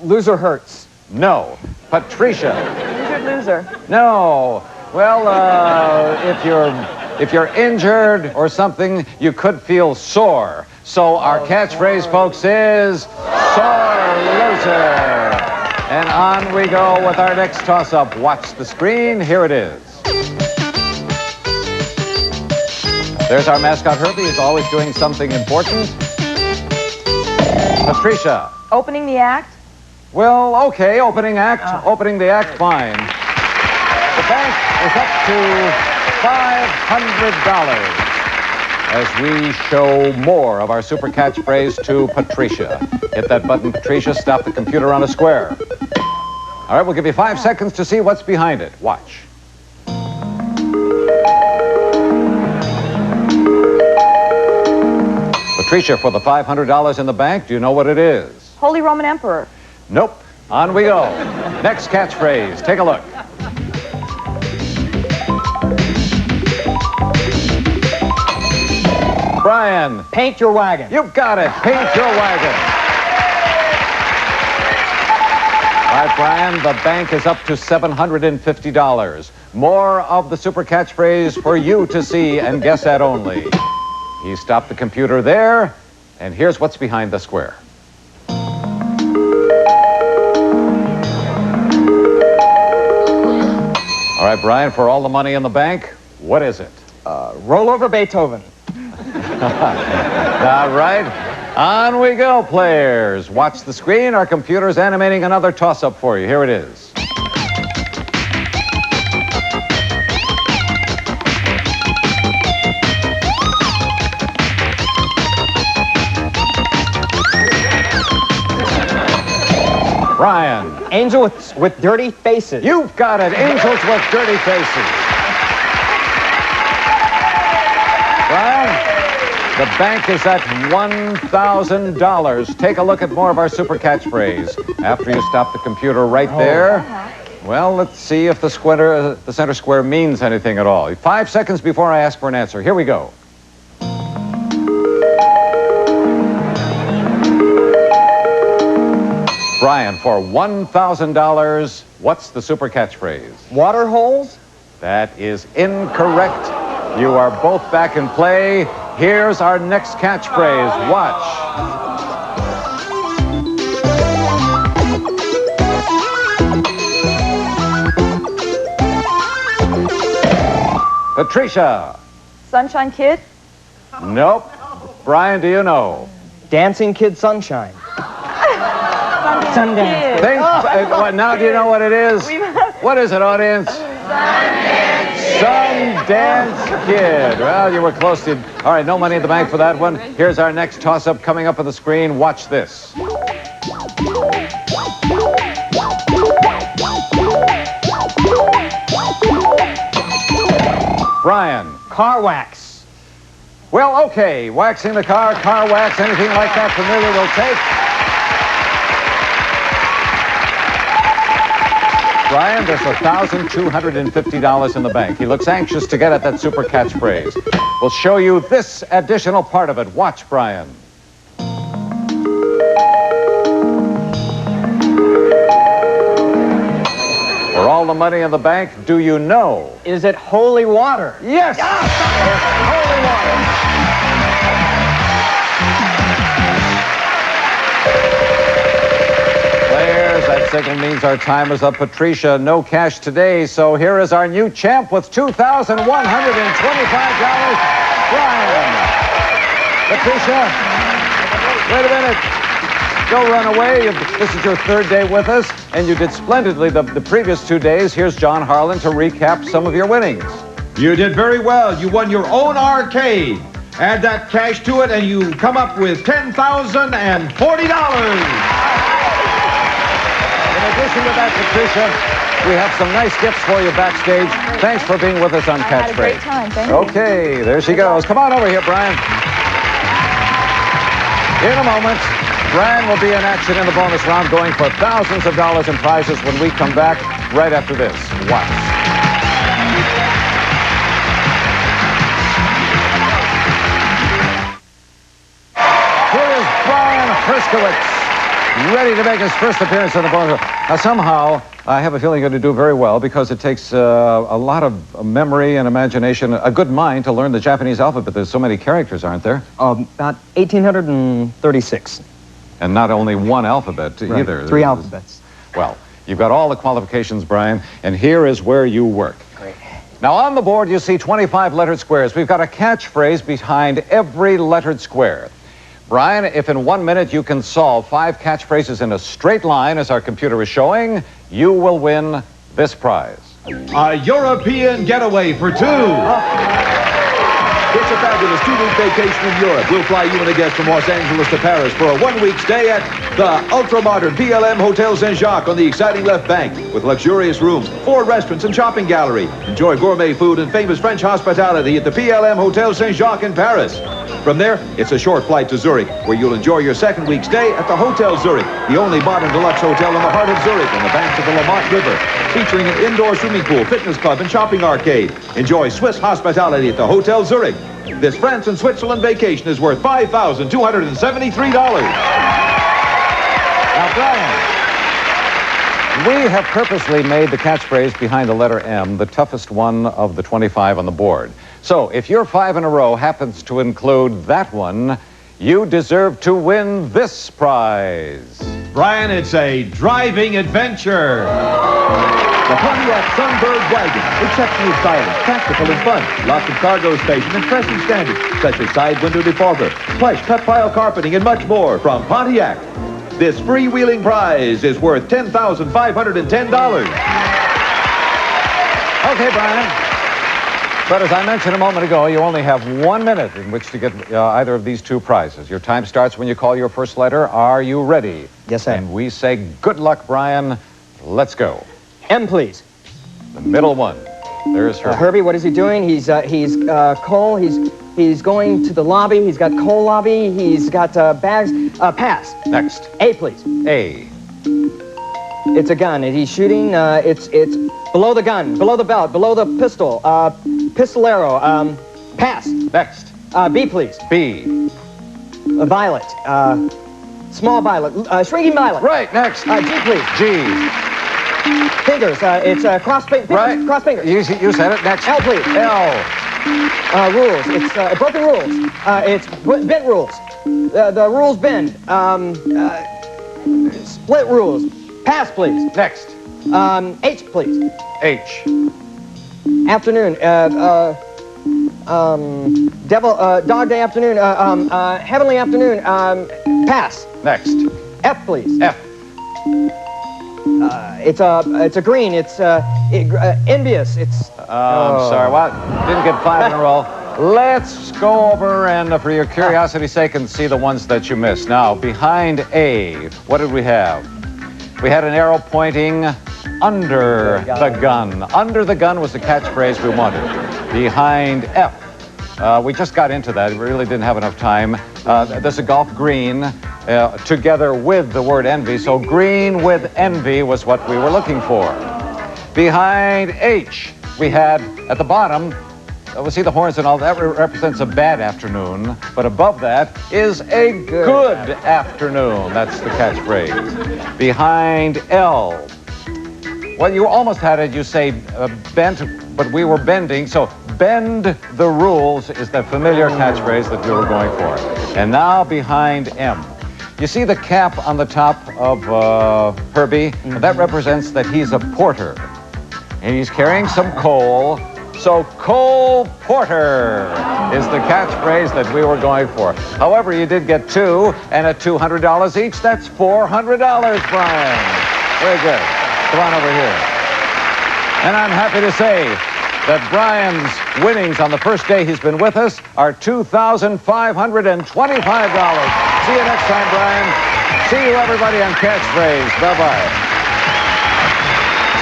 Loser hurts. No. Patricia? Injured loser. No. Well, if you're injured or something, you could feel sore. So our catchphrase, folks, is sore loser. And on we go with our next toss-up. Watch the screen. Here it is. There's our mascot, Herbie. He's always doing something important. Patricia? Opening the act. Well, okay, opening act. Opening the act, fine. The bank is up to $500 as we show more of our super catchphrase to Patricia. Hit that button, Patricia. Stop the computer on a square. All right, we'll give you 5 seconds to see what's behind it. Watch. Patricia, for the $500 in the bank, do you know what it is? Holy Roman Emperor. Nope. On we go. Next catchphrase. Take a look. Brian. Paint your wagon. You've got it. Paint your wagon. All right, Brian, the bank is up to $750. More of the super catchphrase for you to see and guess at only. He stopped the computer there, and here's what's behind the square. All right, Brian, for all the money in the bank, what is it? Roll over Beethoven. All right. On we go, players. Watch the screen. Our computer's animating another toss-up for you. Here it is. Brian. Angel with dirty faces. You've got it. Angels with dirty faces. Brian, the bank is at $1,000. Take a look at more of our super catchphrase. After you stop the computer right there. Well, let's see if the center square means anything at all. 5 seconds before I ask for an answer. Here we go. Brian, for $1,000, what's the super catchphrase? Water holes? That is incorrect. You are both back in play. Here's our next catchphrase. Watch. Patricia. Sunshine Kid? Nope. Brian, do you know? Dancing Kid Sunshine. Sundance. Think, now do you know what it is? What is it, audience? Sundance Kid. Well, you were close to... All right, no money in the bank for that one. Here's our next toss-up coming up on the screen. Watch this. Brian. Car wax. Well, okay. Waxing the car wax, anything like that familiar will take. Brian, there's $1,250 in the bank. He looks anxious to get at that super catchphrase. We'll show you this additional part of it. Watch, Brian. For all the money in the bank, do you know? Is it holy water? Yes! Holy water! Players, that signal means our time is up. Patricia, no cash today, so here is our new champ with $2,125. Brian! Patricia, wait a minute. Don't run away. This is your third day with us, and you did splendidly the previous 2 days. Here's John Harlan to recap some of your winnings. You did very well. You won your own arcade. Add that cash to it, and you come up with $10,040. In addition to that, Patricia, we have some nice gifts for you backstage. Thanks for being with us on I had a great Catchphrase. time. Thank you. Okay, there she goes. Come on over here, Brian. In a moment, Brian will be in action in the bonus round, going for thousands of dollars in prizes when we come back right after this. Watch. Here is Brian Herskowitz, ready to make his first appearance in the bonus round. Now, somehow, I have a feeling you're going to do very well because it takes a lot of memory and imagination, a good mind to learn the Japanese alphabet. There's so many characters, aren't there? About 1,836. And not only one alphabet either. 3 alphabets. Well, you've got all the qualifications, Brian, and here is where you work. Great. Now, on the board, you see 25 lettered squares. We've got a catchphrase behind every lettered square. Brian, if in 1 minute you can solve 5 catchphrases in a straight line, as our computer is showing, you will win this prize. A European getaway for 2. It's a fabulous 2-week vacation in Europe. We'll fly you and a guest from Los Angeles to Paris for a 1-week stay at the ultra-modern PLM Hotel Saint-Jacques on the exciting left bank with luxurious rooms, 4 restaurants and shopping gallery. Enjoy gourmet food and famous French hospitality at the PLM Hotel Saint-Jacques in Paris. From there, it's a short flight to Zurich, where you'll enjoy your 2nd-week stay at the Hotel Zurich, the only modern deluxe hotel in the heart of Zurich on the banks of the Lamont River, featuring an indoor swimming pool, fitness club, and shopping arcade. Enjoy Swiss hospitality at the Hotel Zurich. This France and Switzerland vacation is worth $5,273. Now, Brian, we have purposely made the catchphrase behind the letter M the toughest one of the 25 on the board. So, if your 5 in a row happens to include that one, you deserve to win this prize. Brian, it's a driving adventure. The Pontiac Sunbird Wagon. Exceptionally stylish, practical and fun. Lots of cargo space and impressive standards, such as side window defogger, plush cut pile carpeting, and much more from Pontiac. This freewheeling prize is worth $10,510. Okay, Brian. But as I mentioned a moment ago, you only have 1 minute in which to get either of these 2 prizes. Your time starts when you call your first letter. Are you ready? Yes, sir. And we say good luck, Brian. Let's go. M, please. The middle one. There's her. Herbie, what is he doing? He's Cole. He's going to the lobby. He's got Cole lobby. He's got bags. Pass. Next. A, please. A. It's a gun. He's shooting. It's below the gun, below the belt, below the pistol. Pistolero. Pass. Next. B, please. B. Violet. Small violet. Shrinking violet. Right, next. G, please. G. Fingers. It's cross fingers. Right. Cross fingers. You said it. Next. L, please. L. Rules. It's broken rules. It's bent rules. The rules bend. Split rules. Pass, please. Next. H, please. H. Afternoon. Dog day afternoon. Heavenly afternoon. Pass. Next. F, please. F. It's a green. It's envious. It's. I'm sorry. What? Didn't get 5 in a row. Let's go over and, for your curiosity's sake, and see the ones that you missed. Now, behind A, what did we have? We had an arrow pointing under the gun. Under the gun was the catchphrase we wanted. Behind F. We just got into that. We really didn't have enough time. There's a golf green together with the word envy. So green with envy was what we were looking for. Behind H, we had at the bottom, we see the horns and all that represents a bad afternoon. But above that is a good afternoon. That's the catchphrase. Behind L. Well, you almost had it. You say bent, but we were bending. So bend the rules is the familiar catchphrase that we were going for. And now behind M. You see the cap on the top of Herbie? Mm-hmm. That represents that he's a porter. And he's carrying some coal. So coal porter is the catchphrase that we were going for. However, you did get 2, and at $200 each, that's $400, Brian. Very good. Come on over here. And I'm happy to say that Brian's winnings on the first day he's been with us are $2,525. See you next time, Brian. See you, everybody, on Catchphrase. Bye-bye.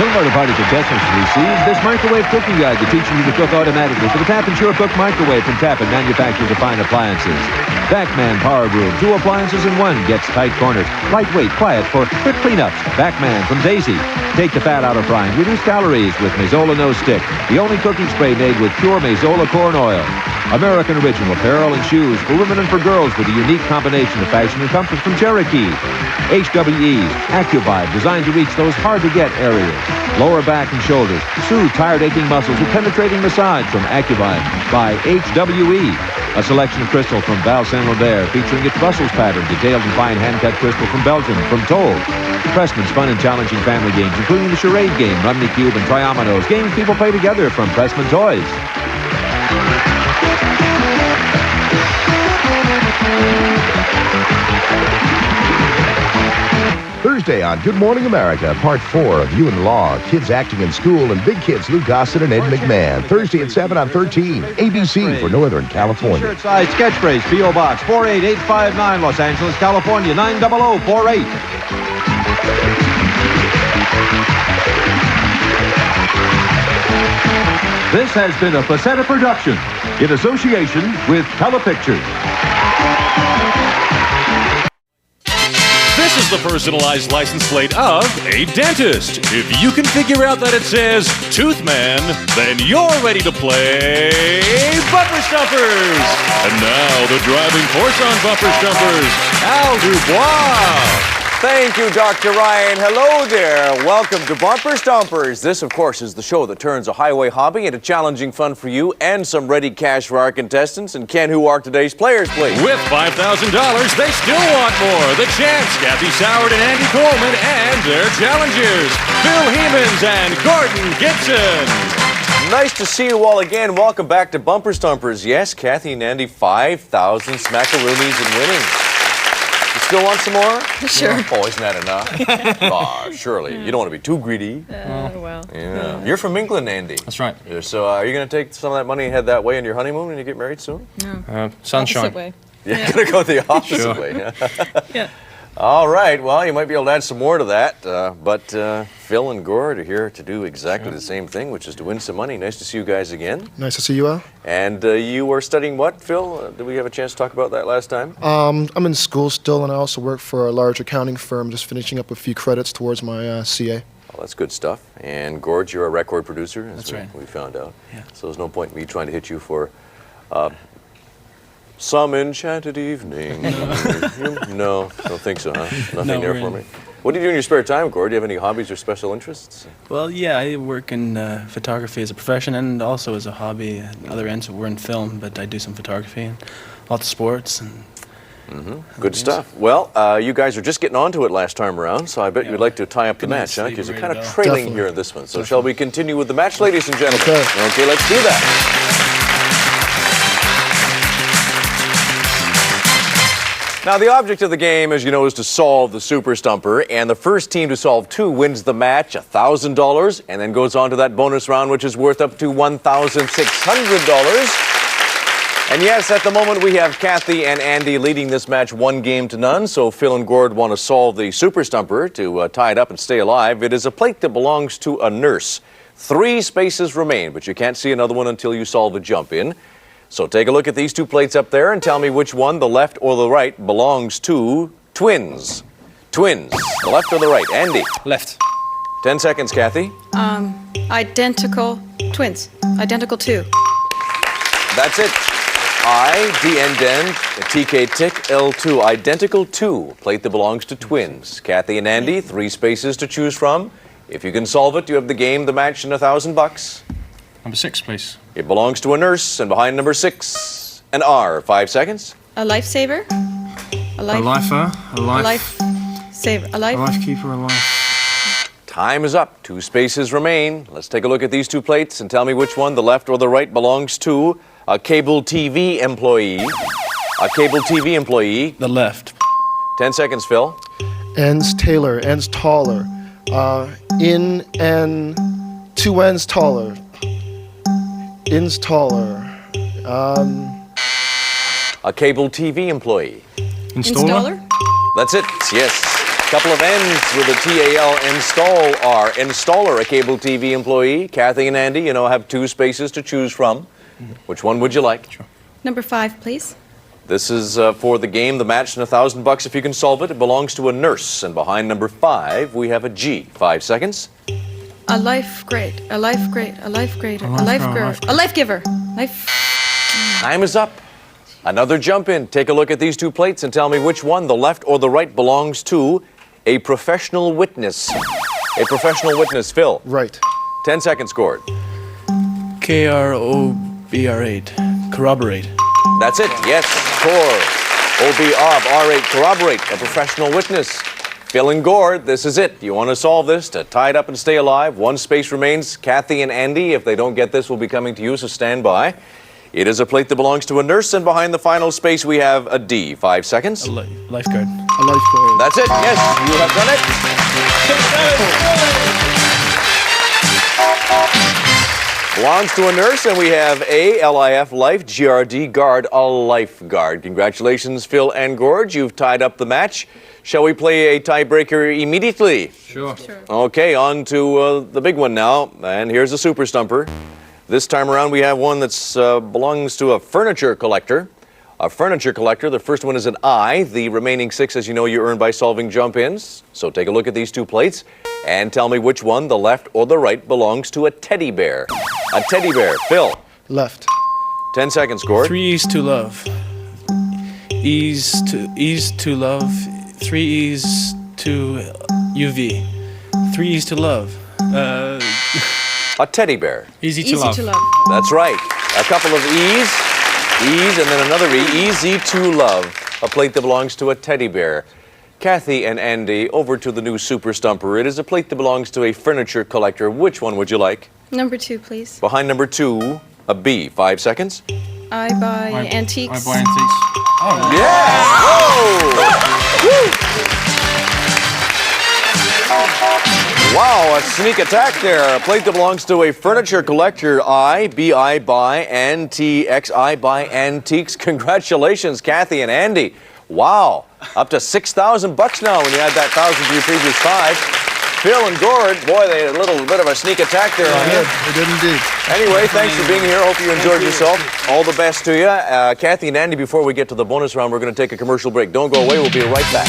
Some of our party contestants receive this microwave cooking guide that teaches you to cook automatically for the Tappan Sure Cook microwave from Tappan, manufacturers of fine appliances. Backman Power Broom, 2 appliances in 1, gets tight corners. Lightweight, quiet for quick cleanups. Backman from Daisy. Take the fat out of frying. Reduce calories with Mazola No Stick, the only cooking spray made with pure Mazola corn oil. American Original apparel and shoes for women and for girls with a unique combination of fashion and comfort from Cherokee. HWE's AccuVibe, designed to reach those hard-to-get areas. Lower back and shoulders. Soothe tired, aching muscles with penetrating massage from AccuVibe by HWE. A selection of crystal from Val Saint-Lambert featuring its Brussels pattern, detailed and fine hand-cut crystal from Belgium from Toll. Pressman's fun and challenging family games, including the charade game, Rumney Cube, and Triominoes, games people play together from Pressman Toys. Thursday on Good Morning America, Part 4 of You and the Law, Kids Acting in School, and Big Kids, Lou Gossett and Ed McMahon. Thursday at 7 on 13, ABC for Northern California. T-shirt size catchphrase, P.O. Box 48859, Los Angeles, California, 90048. This has been a Facetta production in association with Telepictures. This is the personalized license plate of a dentist. If you can figure out that it says Toothman, then you're ready to play Bumper Stumpers. And now the driving force on Bumper Stumpers, Al Dubois. Thank you, Dr. Ryan. Hello there. Welcome to Bumper Stompers. This, of course, is the show that turns a highway hobby into challenging fun for you and some ready cash for our contestants. And Ken, who are today's players, please? With $5,000, they still want more. The Champs, Kathy Soward and Andy Coleman, and their challengers, Phil Hemans and Gordon Gibson. Nice to see you all again. Welcome back to Bumper Stompers. Yes, Kathy and Andy, 5,000 smackaroonies and winning. You still want some more? Sure. Oh, isn't that enough? Oh, surely. You don't want to be too greedy. Well. Yeah. You're from England, Andy. That's right. So are you going to take some of that money and head that way on your honeymoon when you get married soon? No. Sunshine. Opposite way. You're going to go the opposite way. Yeah. All right. Well, you might be able to add some more to that. But Phil and Gord are here to do exactly the same thing, which is to win some money. Nice to see you guys again. Nice to see you, Al. And you were studying what, Phil? Did we have a chance to talk about that last time? I'm in school still, and I also work for a large accounting firm, just finishing up a few credits towards my CA. Well, that's good stuff. And Gord, you're a record producer, as That's right. we found out. Yeah. So there's no point in me trying to hit you for Some enchanted evening. No, don't think so, huh? Nothing there for me. What do you do in your spare time, Gord? Do you have any hobbies or special interests? Well, yeah, I work in photography as a profession and also as a hobby. At other ends, we're in film, but I do some photography and lots of sports. And Good stuff. Well, you guys are just getting onto it last time around, so I bet you'd like to tie up the match, huh? Because you're kind of trailing here in this one. So shall we continue with the match, ladies and gentlemen? Okay, let's do that. Now, the object of the game, as you know, is to solve the Super Stumper, and the first team to solve 2 wins the match, $1,000, and then goes on to that bonus round, which is worth up to $1,600. And yes, at the moment, we have Kathy and Andy leading this match 1-0. So Phil and Gord want to solve the Super Stumper to tie it up and stay alive. It is a plate that belongs to a nurse. 3 spaces remain, but you can't see another one until you solve a jump in. So take a look at these 2 plates up there and tell me which one, the left or the right, belongs to twins. Twins, the left or the right? Andy? Left. 10 seconds, Kathy. Identical twins. Identical 2. That's it. I, D, N, Den, TK, Tick, L2. Identical 2. Plate that belongs to twins. Kathy and Andy, 3 spaces to choose from. If you can solve it, you have the game, the match, and $1,000. Number 6, please. It belongs to a nurse, and behind number 6, an R. 5 seconds. A lifesaver. A lifer. A lifesaver. A lifekeeper. A life. Time is up. 2 spaces remain. Let's take a look at these 2 plates and tell me which one, the left or the right, belongs to a cable TV employee. A cable TV employee. The left. 10 seconds, Phil. Ends tailor, ends taller. In and 2 ends taller. Ends taller. A cable TV employee. Installer? That's it, yes. Couple of N's with a T-A-L, install R. Installer, a cable TV employee. Kathy and Andy, you know, have 2 spaces to choose from. Which one would you like? Sure. Number 5, please. This is for the game, the match, and $1,000 if you can solve it. It belongs to a nurse. And behind number 5, we have a G. 5 seconds. A life great. A life great. A life greater. A life girl. A life giver. Life. Time is up. Another jump in. Take a look at these 2 plates and tell me which one, the left or the right, belongs to a professional witness. A professional witness, Phil. Right. 10 seconds, Gord. K-R-O-B-R-8. Corroborate. That's it, yes. R8, corroborate, a professional witness. Phil and Gord, this is it. You want to solve this to tie it up and stay alive. 1 space remains. Kathy and Andy, if they don't get this, will be coming to you, so stand by. It is a plate that belongs to a nurse, and behind the final space, we have a D. 5 seconds. A lifeguard. A lifeguard. That's it, yes, you have done it. Belongs to a nurse, and we have A, L-I-F, life, G-R-D, guard, a lifeguard. Congratulations, Phil and Gord. You've tied up the match. Shall we play a tiebreaker immediately? Sure. Okay, on to the big one now, and here's the Super Stumper. This time around, we have one that belongs to a furniture collector. A furniture collector. The first one is an I. The remaining 6, as you know, you earn by solving jump-ins. So take a look at these 2 plates and tell me which one, the left or the right, belongs to a teddy bear. A teddy bear. Phil. Left. 10 seconds, Gord. 3 E's to love. E's to love. 3 E's to UV. 3 E's to love. A teddy bear. Easy to love. That's right. A couple of E's, and then another E. Easy to love. A plate that belongs to a teddy bear. Kathy and Andy, over to the new Super Stumper. It is a plate that belongs to a furniture collector. Which one would you like? Number 2, please. Behind number 2, a B. 5 seconds. I buy antiques. I buy antiques. Oh, yeah! Whoa! Wow, a sneak attack there. A plate that belongs to a furniture collector. I buy antiques. I buy antiques. Congratulations, Kathy and Andy. Wow, up to $6,000 now when you add that 1,000 to your previous 5. Phil and Gord, boy, they had a little bit of a sneak attack there on you. They did indeed. Anyway, thanks for being here. Hope you enjoyed yourself. All the best to you. Kathy and Andy, before we get to the bonus round, we're going to take a commercial break. Don't go away. We'll be right back.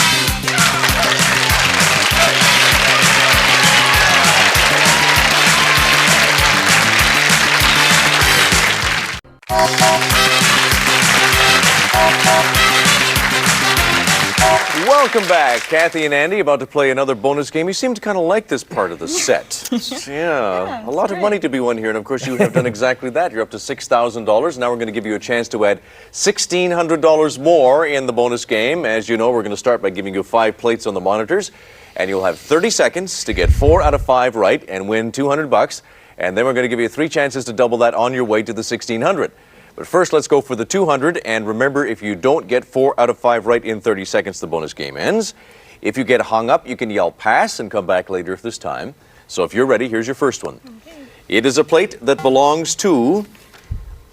Welcome back. Kathy and Andy about to play another bonus game. You seem to kind of like this part of the set. Yeah, a lot of money to be won here, and of course you have done exactly that. You're up to $6,000. Now we're going to give you a chance to add $1,600 more in the bonus game. As you know, we're going to start by giving you 5 plates on the monitors, and you'll have 30 seconds to get 4 out of 5 right and win $200. And then we're going to give you 3 chances to double that on your way to the $1,600. But first, let's go for the 200, and remember, if you don't get 4 out of 5 right in 30 seconds, the bonus game ends. If you get hung up, you can yell pass and come back later if there's time. So if you're ready, here's your first one. Okay. It is a plate that belongs to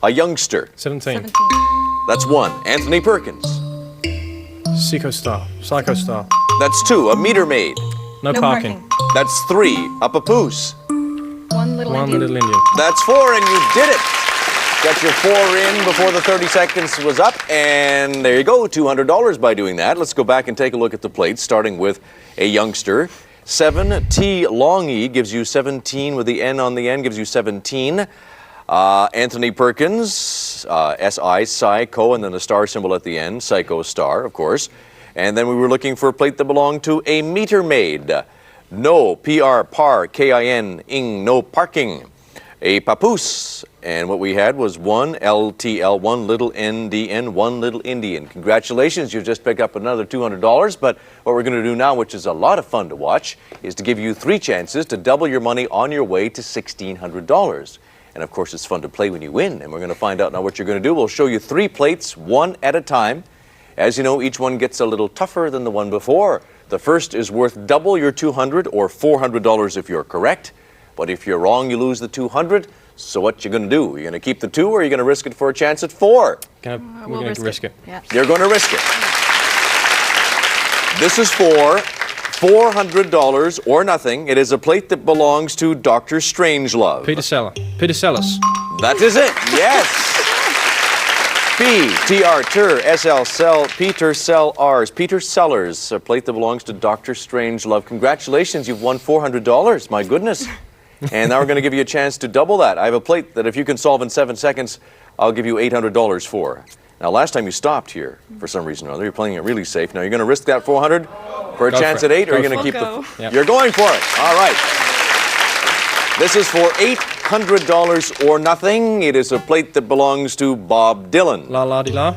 a youngster. 17. That's 1. Anthony Perkins. Psycho Star. That's 2. A meter maid. No parking. That's 3. A papoose. One little Indian. That's 4, and you did it. Got your 4 in before the 30 seconds was up, and there you go, $200 by doing that. Let's go back and take a look at the plates, starting with a youngster. 7, T long E gives you 17 with the N on the end, gives you 17. Anthony Perkins, S-I, Psycho, and then the star symbol at the end, Psycho Star, of course. And then we were looking for a plate that belonged to a meter maid. No, P-R, par, K-I-N, ing, no parking. A papoose, and what we had was 1 LTL, 1 little NDN, 1 little Indian. Congratulations, you just picked up another $200, but what we're going to do now, which is a lot of fun to watch, is to give you 3 chances to double your money on your way to $1,600. And of course, it's fun to play when you win, and we're going to find out now what you're going to do. We'll show you 3 plates, 1 at a time. As you know, each one gets a little tougher than the one before. The first is worth double your $200 or $400 if you're correct. But if you're wrong, you lose the $200. So what you going to do? You're going to keep the 2, or are you going to risk it for a chance at 4? We're going to risk it. Yeah. You're going to risk it. This is for $400 or nothing. It is a plate that belongs to Dr. Strangelove. Peter Sellers. That is it. Yes. P, T-R, Ter, S-L, Sell, Peter, Sell, R's. Peter Sellers, a plate that belongs to Dr. Strangelove. Congratulations, you've won $400. My goodness. And now we're going to give you a chance to double that. I have a plate that if you can solve in 7 seconds, I'll give you $800 for. Now, last time you stopped here, for some reason or other, you're playing it really safe. Now, you're going to risk that $400 for a chance at 8, or you're going to keep the... Yep. You're going for it. All right. This is for $800 or nothing. It is a plate that belongs to Bob Dylan. La la di la.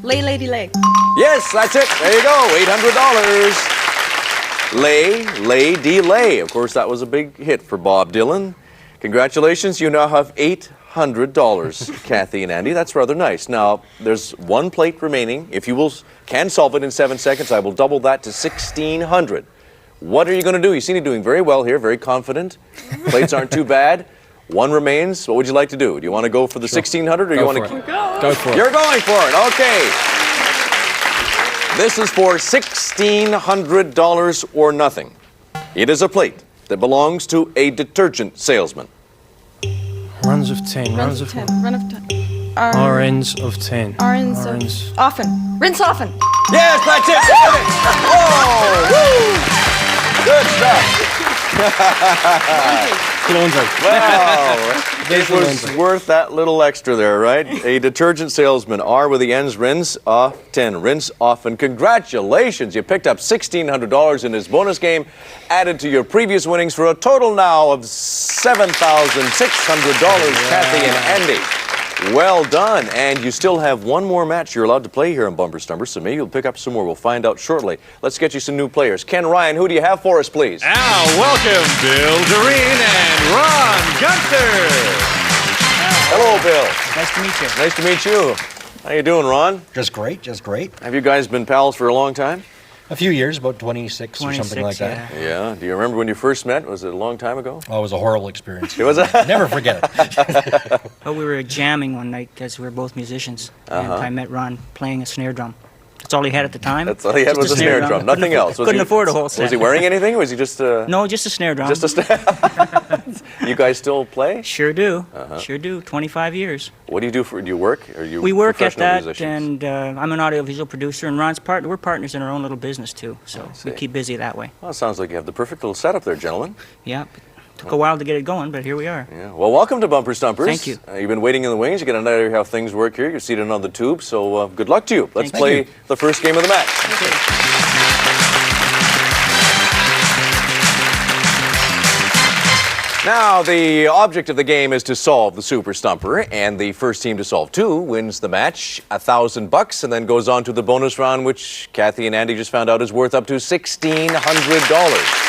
Lay lady lay. Yes, that's it. There you go. $800. Lay. Of course, that was a big hit for Bob Dylan. Congratulations. You now have $800, Kathy and Andy. That's rather nice. Now, there's 1 plate remaining. If you can solve it in 7 seconds, I will double that to $1,600. What are you going to do? You seem to be doing very well here, very confident. Plates aren't too bad. 1 remains. What would you like to do? Do you want to go for the $1,600, or you want to keep... Go for it. You're going for it. Okay. This is for $1,600 or nothing. It is a plate that belongs to a detergent salesman. Runs of 10. Run of 10. RNs of 10. RNs of often. Rinse often. Yes, that's it. Whoa! Woo! Good stuff. Wow. It was worth that little extra there, right? A detergent salesman. R with the ends, rinse off 10. Rinse often. Congratulations. You picked up $1,600 in this bonus game, added to your previous winnings for a total now of $7,600, Kathy and Andy. Well done. And you still have 1 more match you're allowed to play here on Bumper Stumpers, so maybe you'll pick up some more. We'll find out shortly. Let's get you some new players. Ken, Ryan, who do you have for us, please? Now, welcome Bill Doreen and Ron Gunther. Hello, Bill. Nice to meet you. Nice to meet you. How you doing, Ron? Just great. Have you guys been pals for a long time? A few years, about 26 or something like that. Yeah. Do you remember when you first met? Was it a long time ago? Oh, it was a horrible experience. It was a... Never forget it. Oh, we were jamming one night because we were both musicians. And I met Ron playing a snare drum. That's all he had at the time. That's all he had, was a snare drum. Nothing else. Couldn't afford a whole set. Was he wearing anything, or was he just... No, just a snare drum. Just a snare... You guys still play? Sure do. Sure do. 25 years. What do you do do you work? Or are you we work at that, musicians? and I'm an audiovisual producer, and Ron's partner. We're partners in our own little business, too. So we keep busy that way. Well, it sounds like you have the perfect little setup there, gentlemen. Yeah. Took a while to get it going, but here we are. Yeah. Well, welcome to Bumper Stumpers. Thank you. You've been waiting in the wings. You get an idea how things work here. You're seated on the tube, so good luck to you. Let's play the first game of the match. Now, the object of the game is to solve the Super Stumper, and the first team to solve 2 wins the match, $1,000, and then goes on to the bonus round, which Kathy and Andy just found out is worth up to $1,600.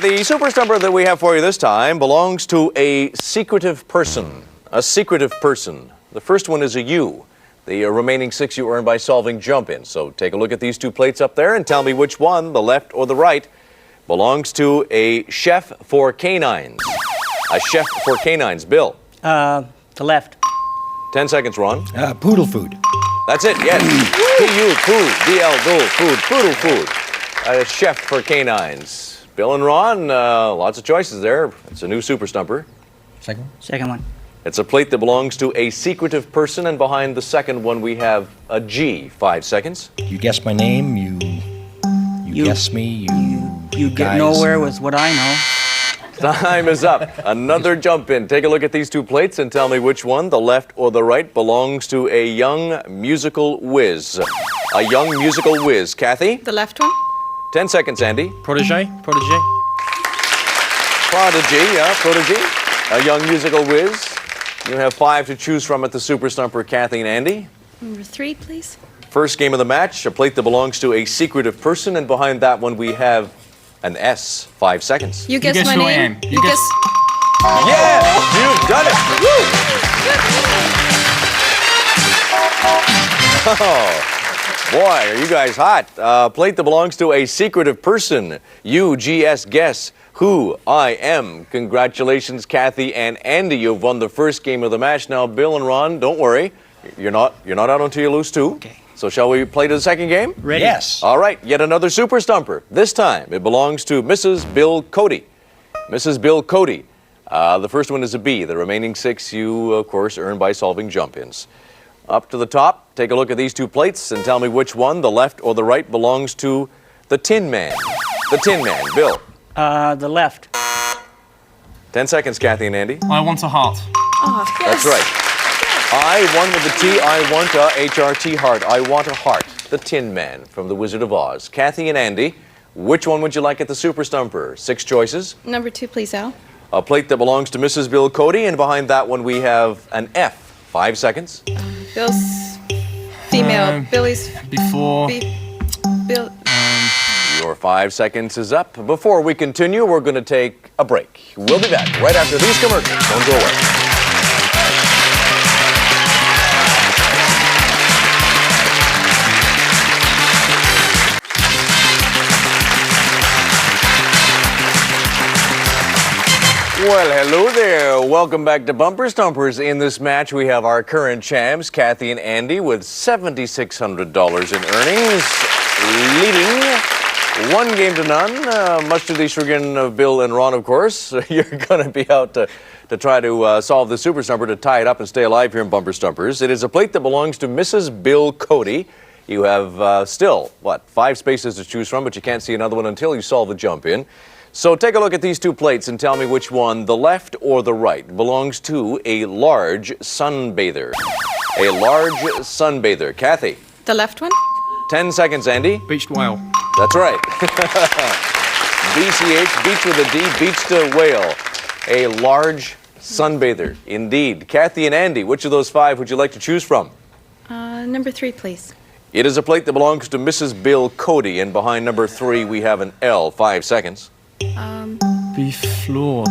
The Super Stumper that we have for you this time belongs to a secretive person. A secretive person. The first one is a U. The remaining 6 you earn by solving jump-in. So take a look at these 2 plates up there and tell me which one, the left or the right, belongs to a chef for canines. A chef for canines. Bill? The left. 10 seconds, Ron. Poodle food. That's it, yes. P-U, poo, D-L, food, poodle food. A chef for canines. Bill and Ron, lots of choices there. It's a new Super Stumper. Second? Second one. It's a plate that belongs to a secretive person, and behind the second one we have a G. 5 seconds. You guess my name, you guess me, you get guys. nowhere with what I know. Time is up. Another jump in. Take a look at these 2 plates and tell me which one, the left or the right, belongs to a young musical whiz. A young musical whiz. Kathy? The left one. 10 seconds, Andy. Protege. Prodigy, yeah, prodigy. A young musical whiz. You have 5 to choose from at the Super Stumper, Kathy and Andy. Number 3, please. First game of the match, a plate that belongs to a secretive person, and behind that one we have an S. 5 seconds. You guess my name. You guess. Yeah, you've done it. Woo! Oh, boy, are you guys hot. Plate that belongs to a secretive person. U-G-S, guess who I am. Congratulations, Kathy and Andy. You've won the first game of the match. Now, Bill and Ron, don't worry. You're not out until you lose 2. Okay. So shall we play to the second game? Ready. Yes. All right, yet another Super Stumper. This time, it belongs to Mrs. Bill Cody. Mrs. Bill Cody. The first one is a B. The remaining 6 you, of course, earn by solving jump-ins. Up to the top, take a look at these 2 plates and tell me which one, the left or the right, belongs to the Tin Man. The Tin Man. Bill? The left. 10 seconds, Kathy and Andy. I want a heart. Oh, yes. That's right. I, one with the T, I want a H-R-T, heart. I want a heart. The Tin Man from The Wizard of Oz. Kathy and Andy, which one would you like at the Super Stumper? 6 choices. Number 2, please, Al. A plate that belongs to Mrs. Bill Cody, and behind that one we have an F. 5 seconds. Bill's female. Billy's Before. Bill. Your 5 seconds is up. Before we continue, we're going to take a break. We'll be back right after these commercials. Don't go away. Well, hello there. Welcome back to Bumper Stumpers. In this match, we have our current champs, Kathy and Andy, with $7,600 in earnings, leading 1 game to none. Much to the chagrin of Bill and Ron, of course. You're going to be out to try to solve the Super Stumper to tie it up and stay alive here in Bumper Stumpers. It is a plate that belongs to Mrs. Bill Cody. You have still, 5 spaces to choose from, but you can't see another one until you solve the jump-in. So take a look at these 2 plates and tell me which one, the left or the right, belongs to a large sunbather. A large sunbather. Kathy? The left one. 10 seconds, Andy. Beached whale. That's right. BCH, beach with a D, beached whale. A large sunbather, indeed. Kathy and Andy, which of those 5 would you like to choose from? Number 3, please. It is a plate that belongs to Mrs. Bill Cody, and behind number 3 we have an L. 5 seconds. Beflored.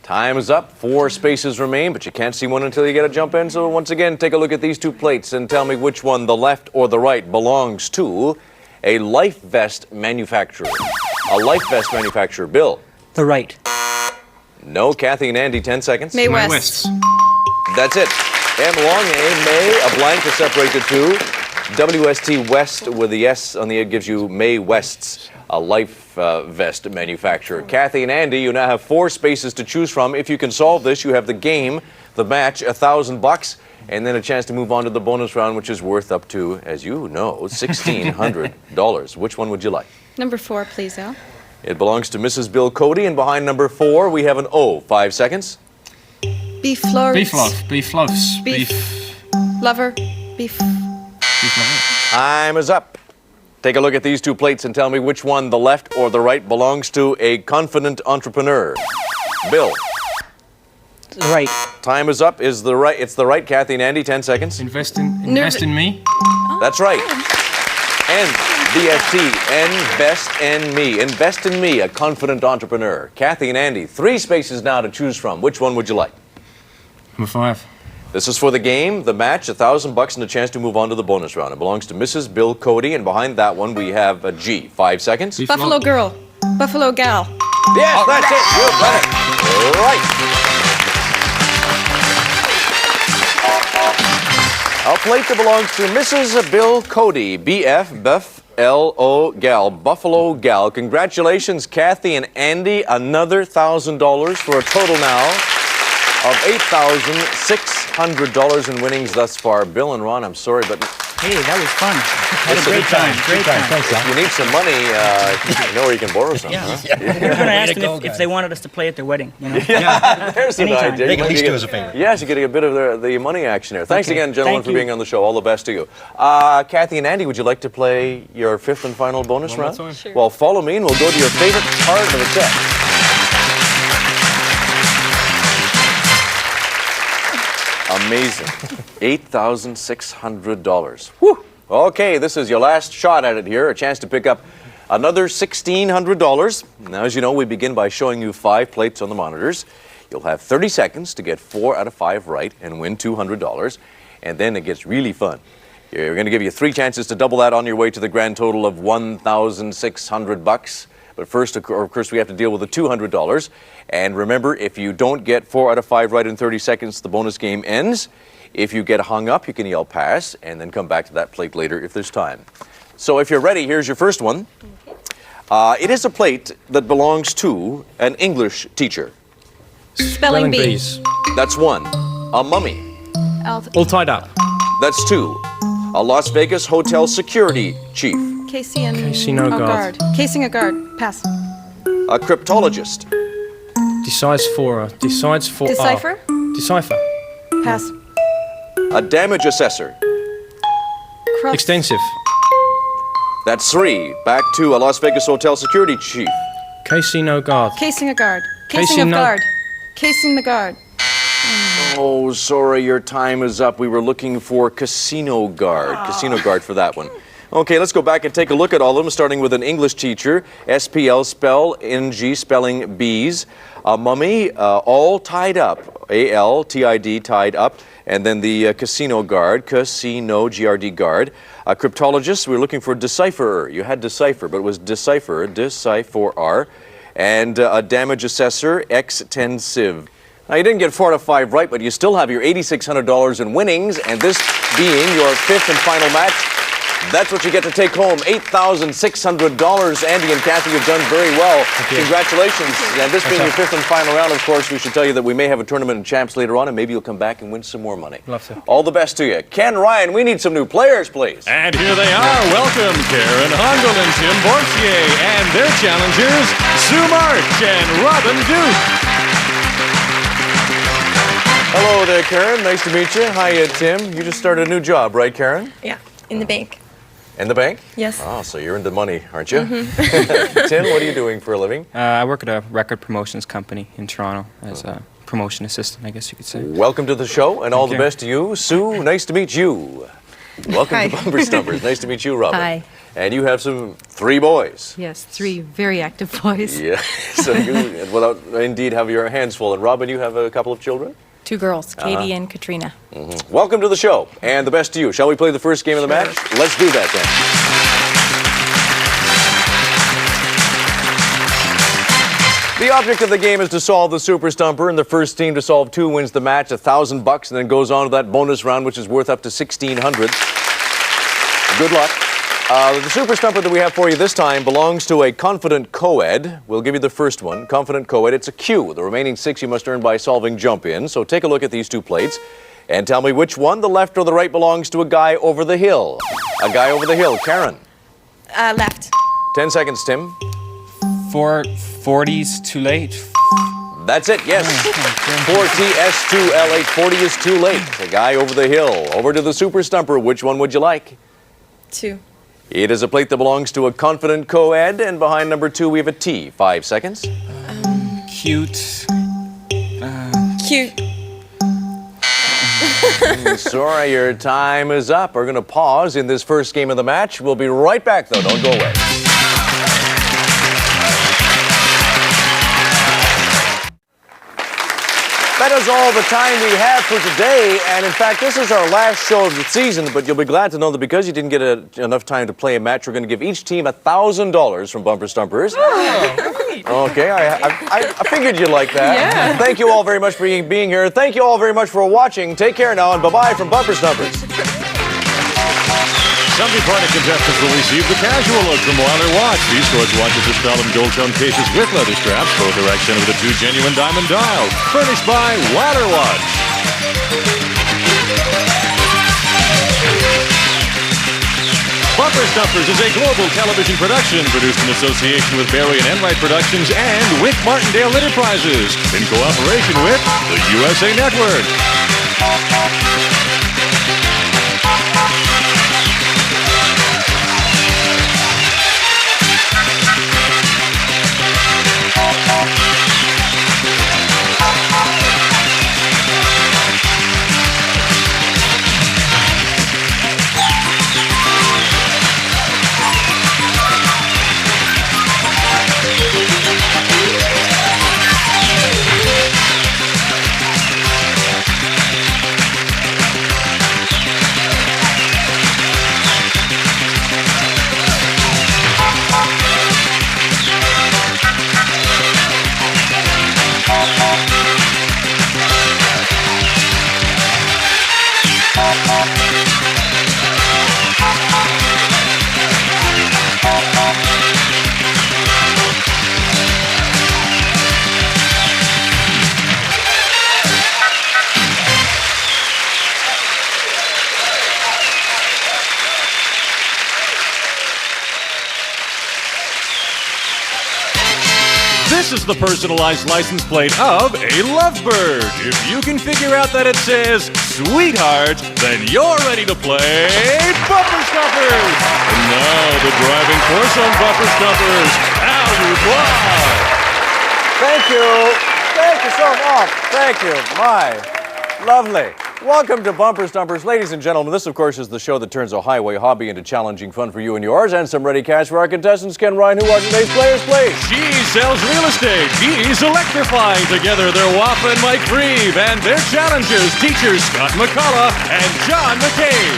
Time is up. 4 spaces remain, but you can't see one until you get a jump in. So once again, take a look at these 2 plates and tell me which one, the left or the right, belongs to a life vest manufacturer. A life vest manufacturer. Bill? The right. No. Kathy and Andy, 10 seconds. May West. That's it. M long, A, May, a blank to separate the 2. WST West with the S on the end gives you May West's, a life vest manufacturer. Kathy and Andy, you now have 4 spaces to choose from. If you can solve this, you have the game, the match, $1,000, and then a chance to move on to the bonus round, which is worth up to, as you know, $1,600. Which one would you like? Number 4, please, Al. It belongs to Mrs. Bill Cody, and behind number 4, we have an O. 5 seconds. Beef loaves. Beef loaf. Beef loaves. Beef. Lover. Beef. Beef loaf. Time is up. Take a look at these two plates and tell me which one, the left or the right, belongs to a confident entrepreneur. Bill. Right. Time is up. Is the right? It's the right. Kathy and Andy, 10 seconds. Invest in me. That's right. And BST, invest in me. Invest in me, a confident entrepreneur. Kathy and Andy, 3 spaces now to choose from. Which one would you like? Number 5. This is for the game, the match, $1,000 and a chance to move on to the bonus round. It belongs to Mrs. Bill Cody, and behind that one we have a G. 5 seconds. Buffalo girl. Buffalo gal. Yes, that's it. You got it. Right. A plate that belongs to Mrs. Bill Cody, BF, Buff, L-O, Gal, Buffalo Gal. Congratulations, Kathy and Andy. Another $1,000 for a total now of $8,600 in winnings thus far. Bill and Ron, I'm sorry, but... Hey, that was fun. Had a great time. Great time. Thanks, if you need some money, you know where you can borrow some. Yeah. Huh? We were going to ask them if they wanted us to play at their wedding. You know? Yeah, there's an Anytime. idea. They can at least do us a favor. Yes, you get a bit of the money action there. Thanks again, gentlemen, for being on the show. All the best to you. Kathy and Andy, would you like to play your 5th and final bonus round? Sure. Well, follow me and we'll go to your favorite part of the set. Amazing. $8,600. Whew. Okay, this is your last shot at it here. A chance to pick up another $1,600. Now, as you know, we begin by showing you 5 plates on the monitors. You'll have 30 seconds to get 4 out of 5 right and win $200. And then it gets really fun. We're going to give you 3 chances to double that on your way to the grand total of $1,600. But first, of course, we have to deal with the $200. And remember, if you don't get 4 out of 5 right in 30 seconds, the bonus game ends. If you get hung up, you can yell pass and then come back to that plate later if there's time. So if you're ready, here's your first one. It is a plate that belongs to an English teacher. Spelling bee. bees. That's 1. A mummy. All tied up. That's 2. A Las Vegas hotel security chief. Casino guard. Casing a guard. Pass. A cryptologist. Decipher. Decipher. Decipher. Pass. A damage assessor. Extensive. That's 3. Back to a Las Vegas hotel security chief. Casino guard. Casing a guard. Casing of guard. Casing the guard. Oh, sorry, your time is up. We were looking for casino guard. Casino guard for that one. Okay, let's go back and take a look at all of them, starting with an English teacher. SPL spell, NG spelling bees. A mummy, all tied up. ALTID, tied up. And then the casino guard, casino, GRD guard. A cryptologist, we were looking for decipherer. You had decipher, but it was decipher, decipher. And a damage assessor, extensive. Now, you didn't get 4 out of 5 right, but you still have your $8,600 in winnings, and this being your 5th and final match, that's what you get to take home, $8,600. Andy and Kathy, you've done very well. Congratulations. And this being your 5th and final round, of course, we should tell you that we may have a tournament of champs later on, and maybe you'll come back and win some more money. Love to. All the best to you. Ken, Ryan, we need some new players, please. And here they are. Welcome, Karen Hongel and Tim Bortier, and their challengers, Sue March and Robin Duke. Hello there, Karen. Nice to meet you. Hi, Tim. You just started a new job, right, Karen? Yeah, in the bank. In the bank? Yes. Oh, so you're into money, aren't you? Tim, what are you doing for a living? I work at a record promotions company in Toronto as a promotion assistant, I guess you could say. Welcome to the show, and all the best to you. Sue, nice to meet you. Welcome Hi. to Bumper Stumpers. Nice to meet you, Robin. Hi. And you have 3 boys. Yes, 3 very active boys. Yeah, so you indeed have your hands full. And Robin, you have a couple of children? 2 girls, Katie and Katrina. Welcome to the show, and the best to you. Shall we play the first game of the match? Let's do that then. The object of the game is to solve the Super Stumper, and the first team to solve 2 wins the match, $1,000, and then goes on to that bonus round, which is worth up to $1,600. Good luck. The Super Stumper that we have for you this time belongs to a confident co-ed. We'll give you the first one, confident co-ed. It's a Q. The remaining 6 you must earn by solving jump-in. So take a look at these 2 plates. And tell me which one, the left or the right, belongs to a guy over the hill. A guy over the hill. Karen. Left. 10 seconds, Tim. 40's too late. That's it, yes. 4TS2L8, 40 is too late. A guy over the hill. Over to the Super Stumper. Which one would you like? 2. It is a plate that belongs to a confident co-ed, and behind number 2 we have a T. 5 seconds. Cute. Cute. Sorry, your time is up. We're going to pause in this first game of the match. We'll be right back, though. Don't go away. That is all the time we have for today, and in fact, this is our last show of the season, but you'll be glad to know that because you didn't get enough time to play a match, we're going to give each team $1,000 from Bumper Stumpers. Okay, I figured you'd like that. Yeah. Thank you all very much for being here. Thank you all very much for watching. Take care now, and bye-bye from Bumper Stumpers. Some departing contestants will receive the casual look from Wilder Watch. These sports watches are style in gold tone cases with leather straps. Both are accented with a 2 genuine diamond dials. Furnished by Wilder Watch. Bumper Stumpers is a global television production produced in association with Barry and Enright Productions and Wick Martindale Enterprises in cooperation with the USA Network. This is the personalized license plate of a lovebird. If you can figure out that it says sweetheart, then you're ready to play Bumper Stumpers. And now the driving force on Bumper Stumpers, Al Dubois. Thank you. Thank you so much. Thank you. My, lovely. Welcome to Bumper Stumpers. Ladies and gentlemen, this, of course, is the show that turns a highway hobby into challenging fun for you and yours, and some ready cash for our contestants. Ken Ryan, who are today's players, please. She sells real estate. He's electrifying. Together, they're Waffa and Mike Reeve, and their challengers, teachers Scott McCullough and John McCabe.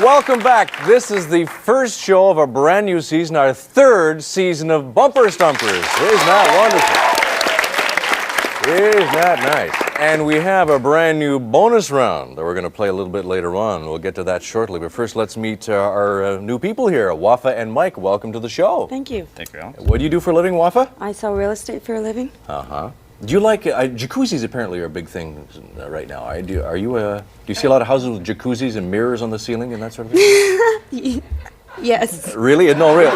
Welcome back. This is the first show of a brand new season, our 3rd season of Bumper Stumpers. Isn't that wonderful? Isn't that nice? And we have a brand new bonus round that we're going to play a little bit later on. We'll get to that shortly. But first, let's meet our new people here. Waffa and Mike, welcome to the show. Thank you. Thank you, Al. What do you do for a living, Waffa? I sell real estate for a living. Uh-huh. Do you like jacuzzis? Apparently, are a big thing right now. Do you see a lot of houses with jacuzzis and mirrors on the ceiling and that sort of thing? Yes. Really? No, really.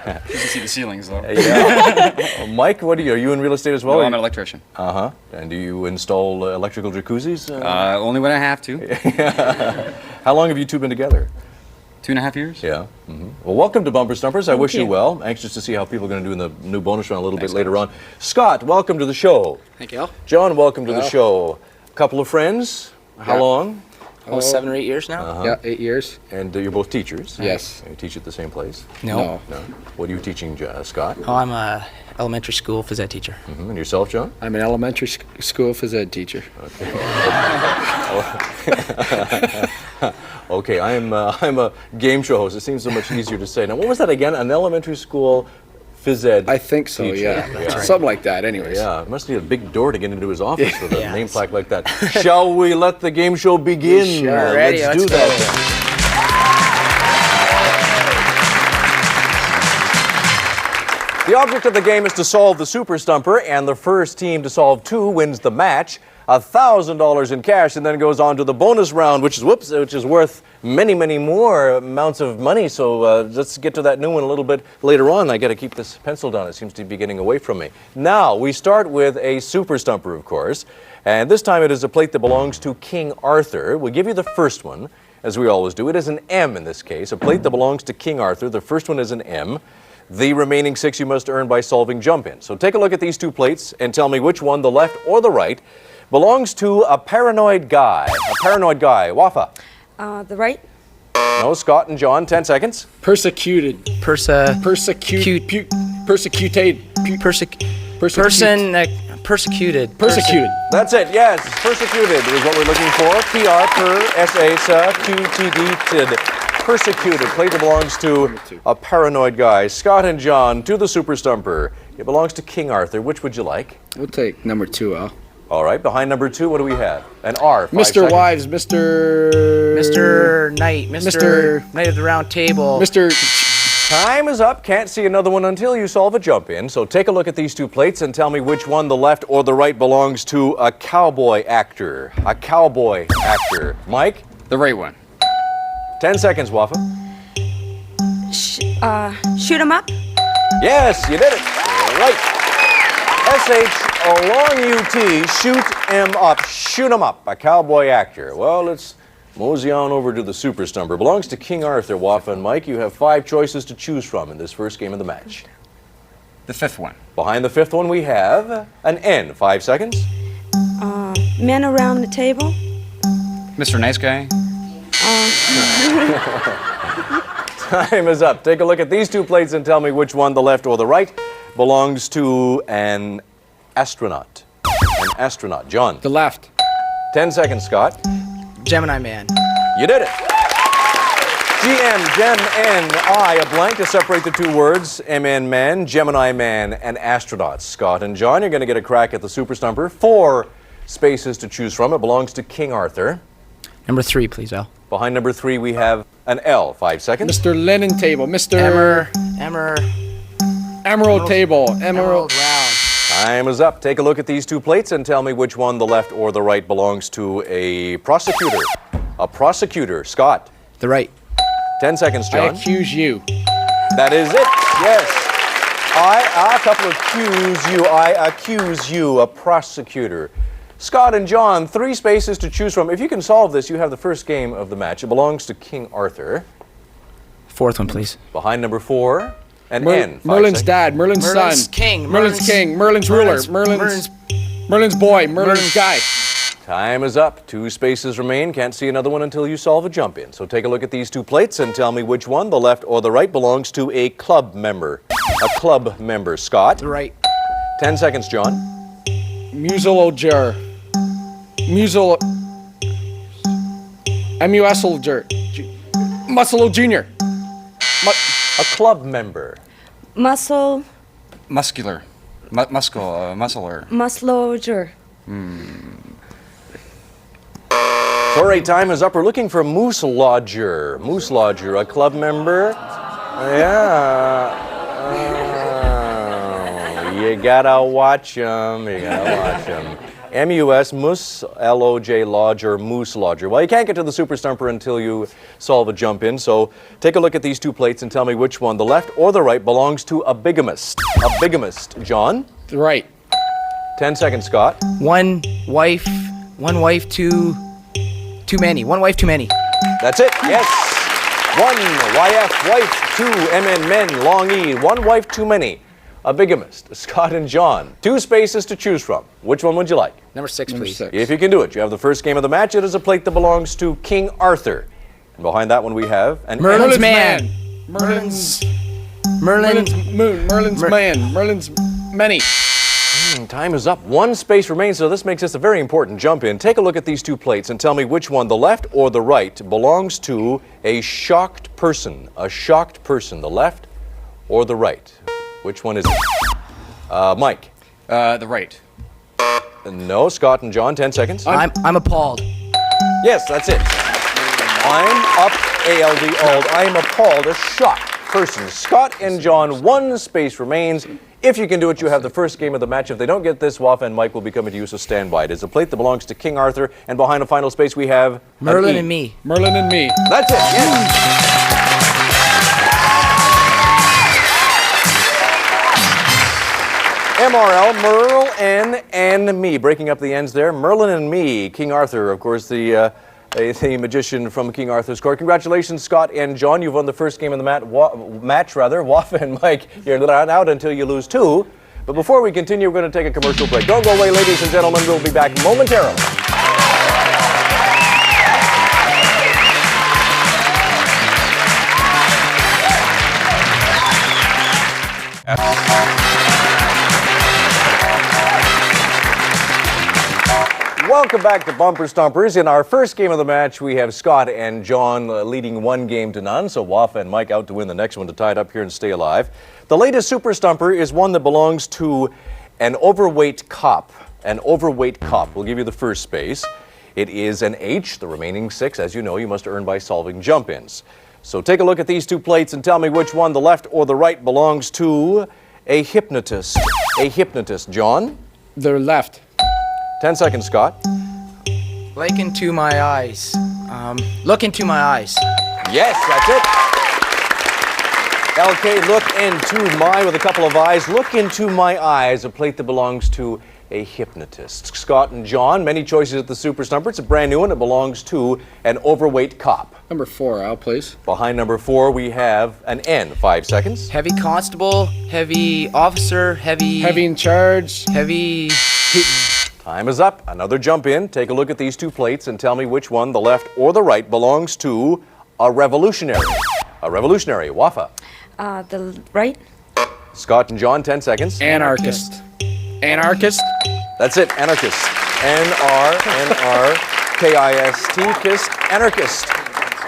You can see the ceilings, though. Yeah. Mike, what are you? Are you in real estate as well? No, I'm an electrician. Uh-huh. And do you install electrical jacuzzis? Only when I have to. How long have you two been together? 2.5 years. Yeah. Mm-hmm. Well, welcome to Bumper Stumpers. I wish you well. Anxious to see how people are going to do in the new bonus round a little bit later on. Scott, welcome to the show. Thank you, Al. John, welcome to the show. A couple of friends. How long? Almost 7 or 8 years now. Uh-huh. Yeah, 8 years. And you're both teachers? Yes. You teach at the same place? No. What are you teaching, Scott? Oh, I'm a elementary school phys ed teacher. Mm-hmm. And yourself, John? I'm an elementary school phys ed teacher. Okay. Okay, I'm a game show host. It seems so much easier to say. Now, what was that again? An elementary school phys ed I think so, teacher. yeah. Something like that, anyways. Yeah, it must need a big door to get into his office with a name plaque like that. Shall we let the game show begin? Sure, ready. Let's do that then. The object of the game is to solve the Super Stumper, and the first team to solve 2 wins the match. $1,000 in cash, and then goes on to the bonus round, which is worth many, many more amounts of money. So let's get to that new one a little bit later on. I got to keep this pencil down. It seems to be getting away from me. Now, we start with a Super Stumper, of course, and this time it is a plate that belongs to King Arthur. We'll give you the first one, as we always do. It is an M in this case, a plate that belongs to King Arthur. The first one is an M. The remaining 6 you must earn by solving jump-in. So take a look at these 2 plates and tell me which one, the left or the right, belongs to a paranoid guy. A paranoid guy. Wafa. The right. No, Scott and John, 10 seconds. Persecuted. Persecuted. Person persecuted. Persecuted. That's it, yes. Persecuted is what we're looking for. P-R-per-S-A-S-A-Q-T-D-tid. Persecuted. Plate that belongs to a paranoid guy. Scott and John, to the Super Stumper. It belongs to King Arthur. Which would you like? We'll take number 2, Al. All right, behind number 2, what do we have? An R. 5 Mr. seconds. Wives, Mr. Knight, Mr. Knight of the Round Table. Mr. Time is up. Can't see another one until you solve a jump-in. So take a look at these 2 plates and tell me which one, the left or the right, belongs to a cowboy actor. A cowboy actor. Mike? The right one. 10 seconds, Wafa. Shoot 'em up. Yes, you did it. Right. S-H-O-Long-U-T, shoot 'em up. Shoot 'em up. A cowboy actor. Well, let's mosey on over to the Super Stumper. Belongs to King Arthur, Wafa and Mike. You have 5 choices to choose from in this first game of the match. The 5th one. Behind the 5th one, we have an N. 5 seconds. Men around the table. Mr. Nice Guy. Time is up. Take a look at these 2 plates and tell me which one, the left or the right, belongs to an astronaut. An astronaut. John. The left. 10 seconds, Scott. Gemini Man. You did it. G-M-Gem-N-I, a blank to separate the 2 words. M-N man, Gemini man, and astronaut. Scott and John, you're going to get a crack at the Super Stumper. 4 spaces to choose from. It belongs to King Arthur. Number 3, please, Al. Behind number 3, we have an L. 5 seconds. Mr. Lennon Table. Mr. Emerald Table. Emerald Round. Time is up. Take a look at these 2 plates and tell me which one, the left or the right, belongs to a prosecutor. A prosecutor. Scott. The right. 10 seconds, John. I accuse you. That is it. Yes. A couple of Q's you. I accuse you. A prosecutor. Scott and John, 3 spaces to choose from. If you can solve this, you have the first game of the match. It belongs to King Arthur. 4th one, please. Behind number 4, an N. 5 Merlin's seconds. dad. Merlin's son. King. Merlin's king. Merlin's ruler. Merlin's boy. Merlin's guy. Time is up. 2 spaces remain. Can't see another one until you solve a jump-in. So take a look at these 2 plates and tell me which one, the left or the right, belongs to a club member. A club member. Scott. The right. 10 seconds, John. Museologer. M-U-S-L-Ger. Muscle Jr. A club member. Muscle. Muscular. Muscular. Muscloger. Sorry, time is up. We're looking for Moose Lodger. Moose Lodger, a club member. Yeah. You gotta watch them. You gotta watch them. M-U-S, Moose, L-O-J, Lodger, Moose Lodger. Well, you can't get to the Super Stumper until you solve a jump-in, so take a look at these 2 plates and tell me which one, the left or the right, belongs to a bigamist. A bigamist. John? The right. 10 seconds, Scott. One wife too many. One wife too many. That's it, yes. 1, Y-F, wife, 2, M-N, men, long E, 1 wife too many. A bigamist, Scott and John. 2 spaces to choose from. Which one would you like? Number 6, please. 6. If you can do it, you have the first game of the match. It is a plate that belongs to King Arthur. And behind that one we have an Merlin's man. Merlin's moon. Merlin's man. Merlin's many. Time is up. 1 space remains, so this makes this a very important jump in. Take a look at these 2 plates and tell me which one, the left or the right, belongs to a shocked person. A shocked person, the left or the right. Which one is it? Mike. The right. No, Scott and John, 10 seconds. I'm appalled. Yes, that's it. I'm up, A-L-D, old. I am appalled, shocked. person. Scott and John, 1 space remains. If you can do it, you have the first game of the match. If they don't get this, Wafa and Mike will be coming to you, so stand by. It is a plate that belongs to King Arthur, and behind the final space we have Merlin and me. Merlin and me. That's it, yes. MRL, Merle and me. Breaking up the ends there. Merlin and me. King Arthur, of course, the magician from King Arthur's court. Congratulations, Scott and John. You've won the first game of the match. Wafa and Mike, you're not out until you lose 2. But before we continue, we're going to take a commercial break. Don't go away, ladies and gentlemen. We'll be back momentarily. Welcome back to Bumper Stompers. In our first game of the match, we have Scott and John leading 1 game to none, so Wafa and Mike out to win the next one to tie it up here and stay alive. The latest Super Stumper is one that belongs to an overweight cop. An overweight cop. We'll give you the first space. It is an H. The remaining 6, as you know, you must earn by solving jump-ins. So take a look at these 2 plates and tell me which one, the left or the right, belongs to a hypnotist. A hypnotist. John? The left. 10 seconds, Scott. Look into my eyes. Look into my eyes. Yes, that's it. LK, look into my, with a couple of eyes. Look into my eyes, a plate that belongs to a hypnotist. Scott and John, many choices at the Super Stumper. It's a brand new one. It belongs to an overweight cop. Number 4, Al, please. Behind number 4, we have an N. 5 seconds. Heavy constable, heavy officer, heavy in charge, heavy. Time is up. Another jump in. Take a look at these 2 plates and tell me which one, the left or the right, belongs to a revolutionary. A revolutionary. Wafa. The right. Scott and John, 10 seconds. Anarchist. Anarchist. That's it. Anarchist. N-R-N-R-K-I-S-T. Kist. Anarchist.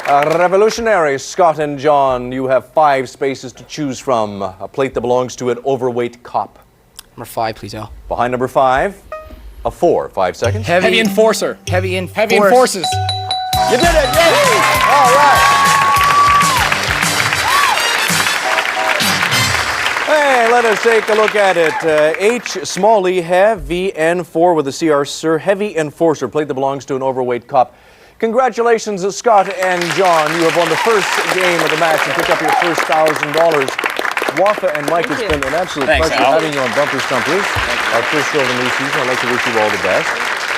Revolutionary. Scott and John, you have 5 spaces to choose from. A plate that belongs to an overweight cop. Number 5, please, Al. Behind number 5, a 4. 5 seconds. Heavy enforcer. Heavy enforces. You did it! Yay! All right. Hey, let us take a look at it. H. Smalley, heavy N4 with a CR, sir. Heavy enforcer, plate that belongs to an overweight cop. Congratulations, Scott and John. You have won the first game of the match and picked up your first $1,000. Wafa and Mike, it's been an absolute pleasure having you on Bumper Stumpers. Our first show of the new season. I'd like to wish you all the best.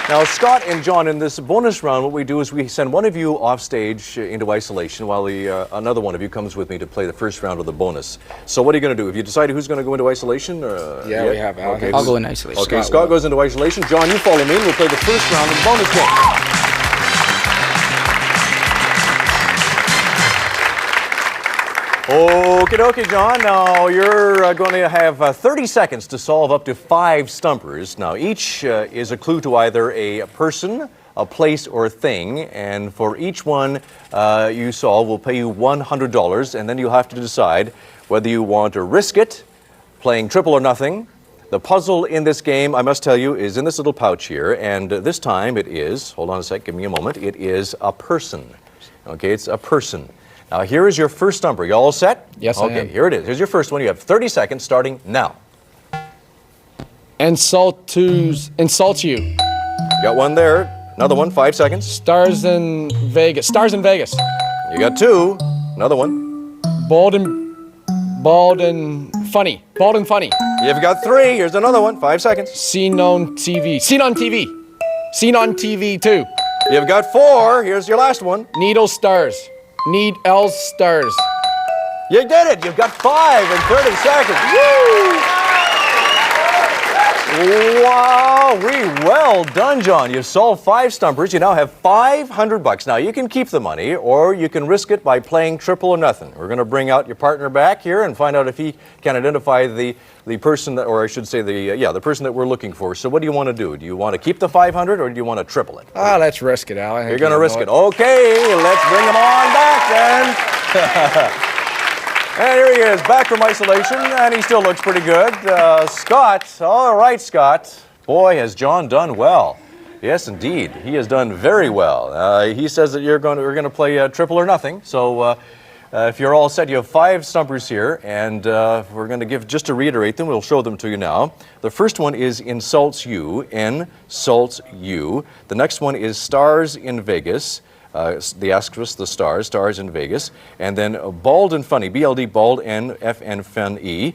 Now, Scott and John, in this bonus round, what we do is we send one of you off stage into isolation while another one of you comes with me to play the first round of the bonus. So what are you going to do? Have you decided who's going to go into isolation? Yeah, we have. Okay, I'll go in isolation. Okay, Scott goes into isolation. John, you follow me and we'll play the first round of the bonus game. Okie dokie, John. Now you're going to have 30 seconds to solve up to 5 stumpers. Now each is a clue to either a person, a place, or a thing. And for each one you solve, we'll pay you $100. And then you'll have to decide whether you want to risk it, playing triple or nothing. The puzzle in this game, I must tell you, is in this little pouch here. And this time it is, hold on a sec, give me a moment. It is a person. Okay, it's a person. Now, here is your first stumper. You all set? Yes, I am. Okay, here it is. Here's your first one. You have 30 seconds starting now. Insult you. Got one there. Another one, 5 seconds. Stars in Vegas. You got 2. Another one. Bald and funny. You've got 3. Here's another one, 5 seconds. Seen on TV. Seen on TV too. You've got 4. Here's your last one. Needle stars. Need L stars. You did it. You've got 5 in 30 seconds. Woo! Wow, well done, John. You've solved 5 stumpers. You now have $500. Now, you can keep the money, or you can risk it by playing triple or nothing. We're going to bring out your partner back here and find out if he can identify the person that, or I should say the person that we're looking for. So what do you want to do? Do you want to keep the 500 or do you want to triple it? Let's risk it, Al. You're going to risk it. Okay, let's bring him on back then. And here he is, back from isolation, and he still looks pretty good. Scott, all right, Scott. Boy, has John done well. Yes, indeed, he has done very well. He says that we're going to play triple or nothing. So If you're all set, you have 5 stumpers here, and we're going to give, just to reiterate them, we'll show them to you now. The first one is Insults You, Insults You. The next one is Stars in Vegas. The asterisk, the stars in Vegas. And then Bald and Funny, BLD, Bald, and FN, Fun-E.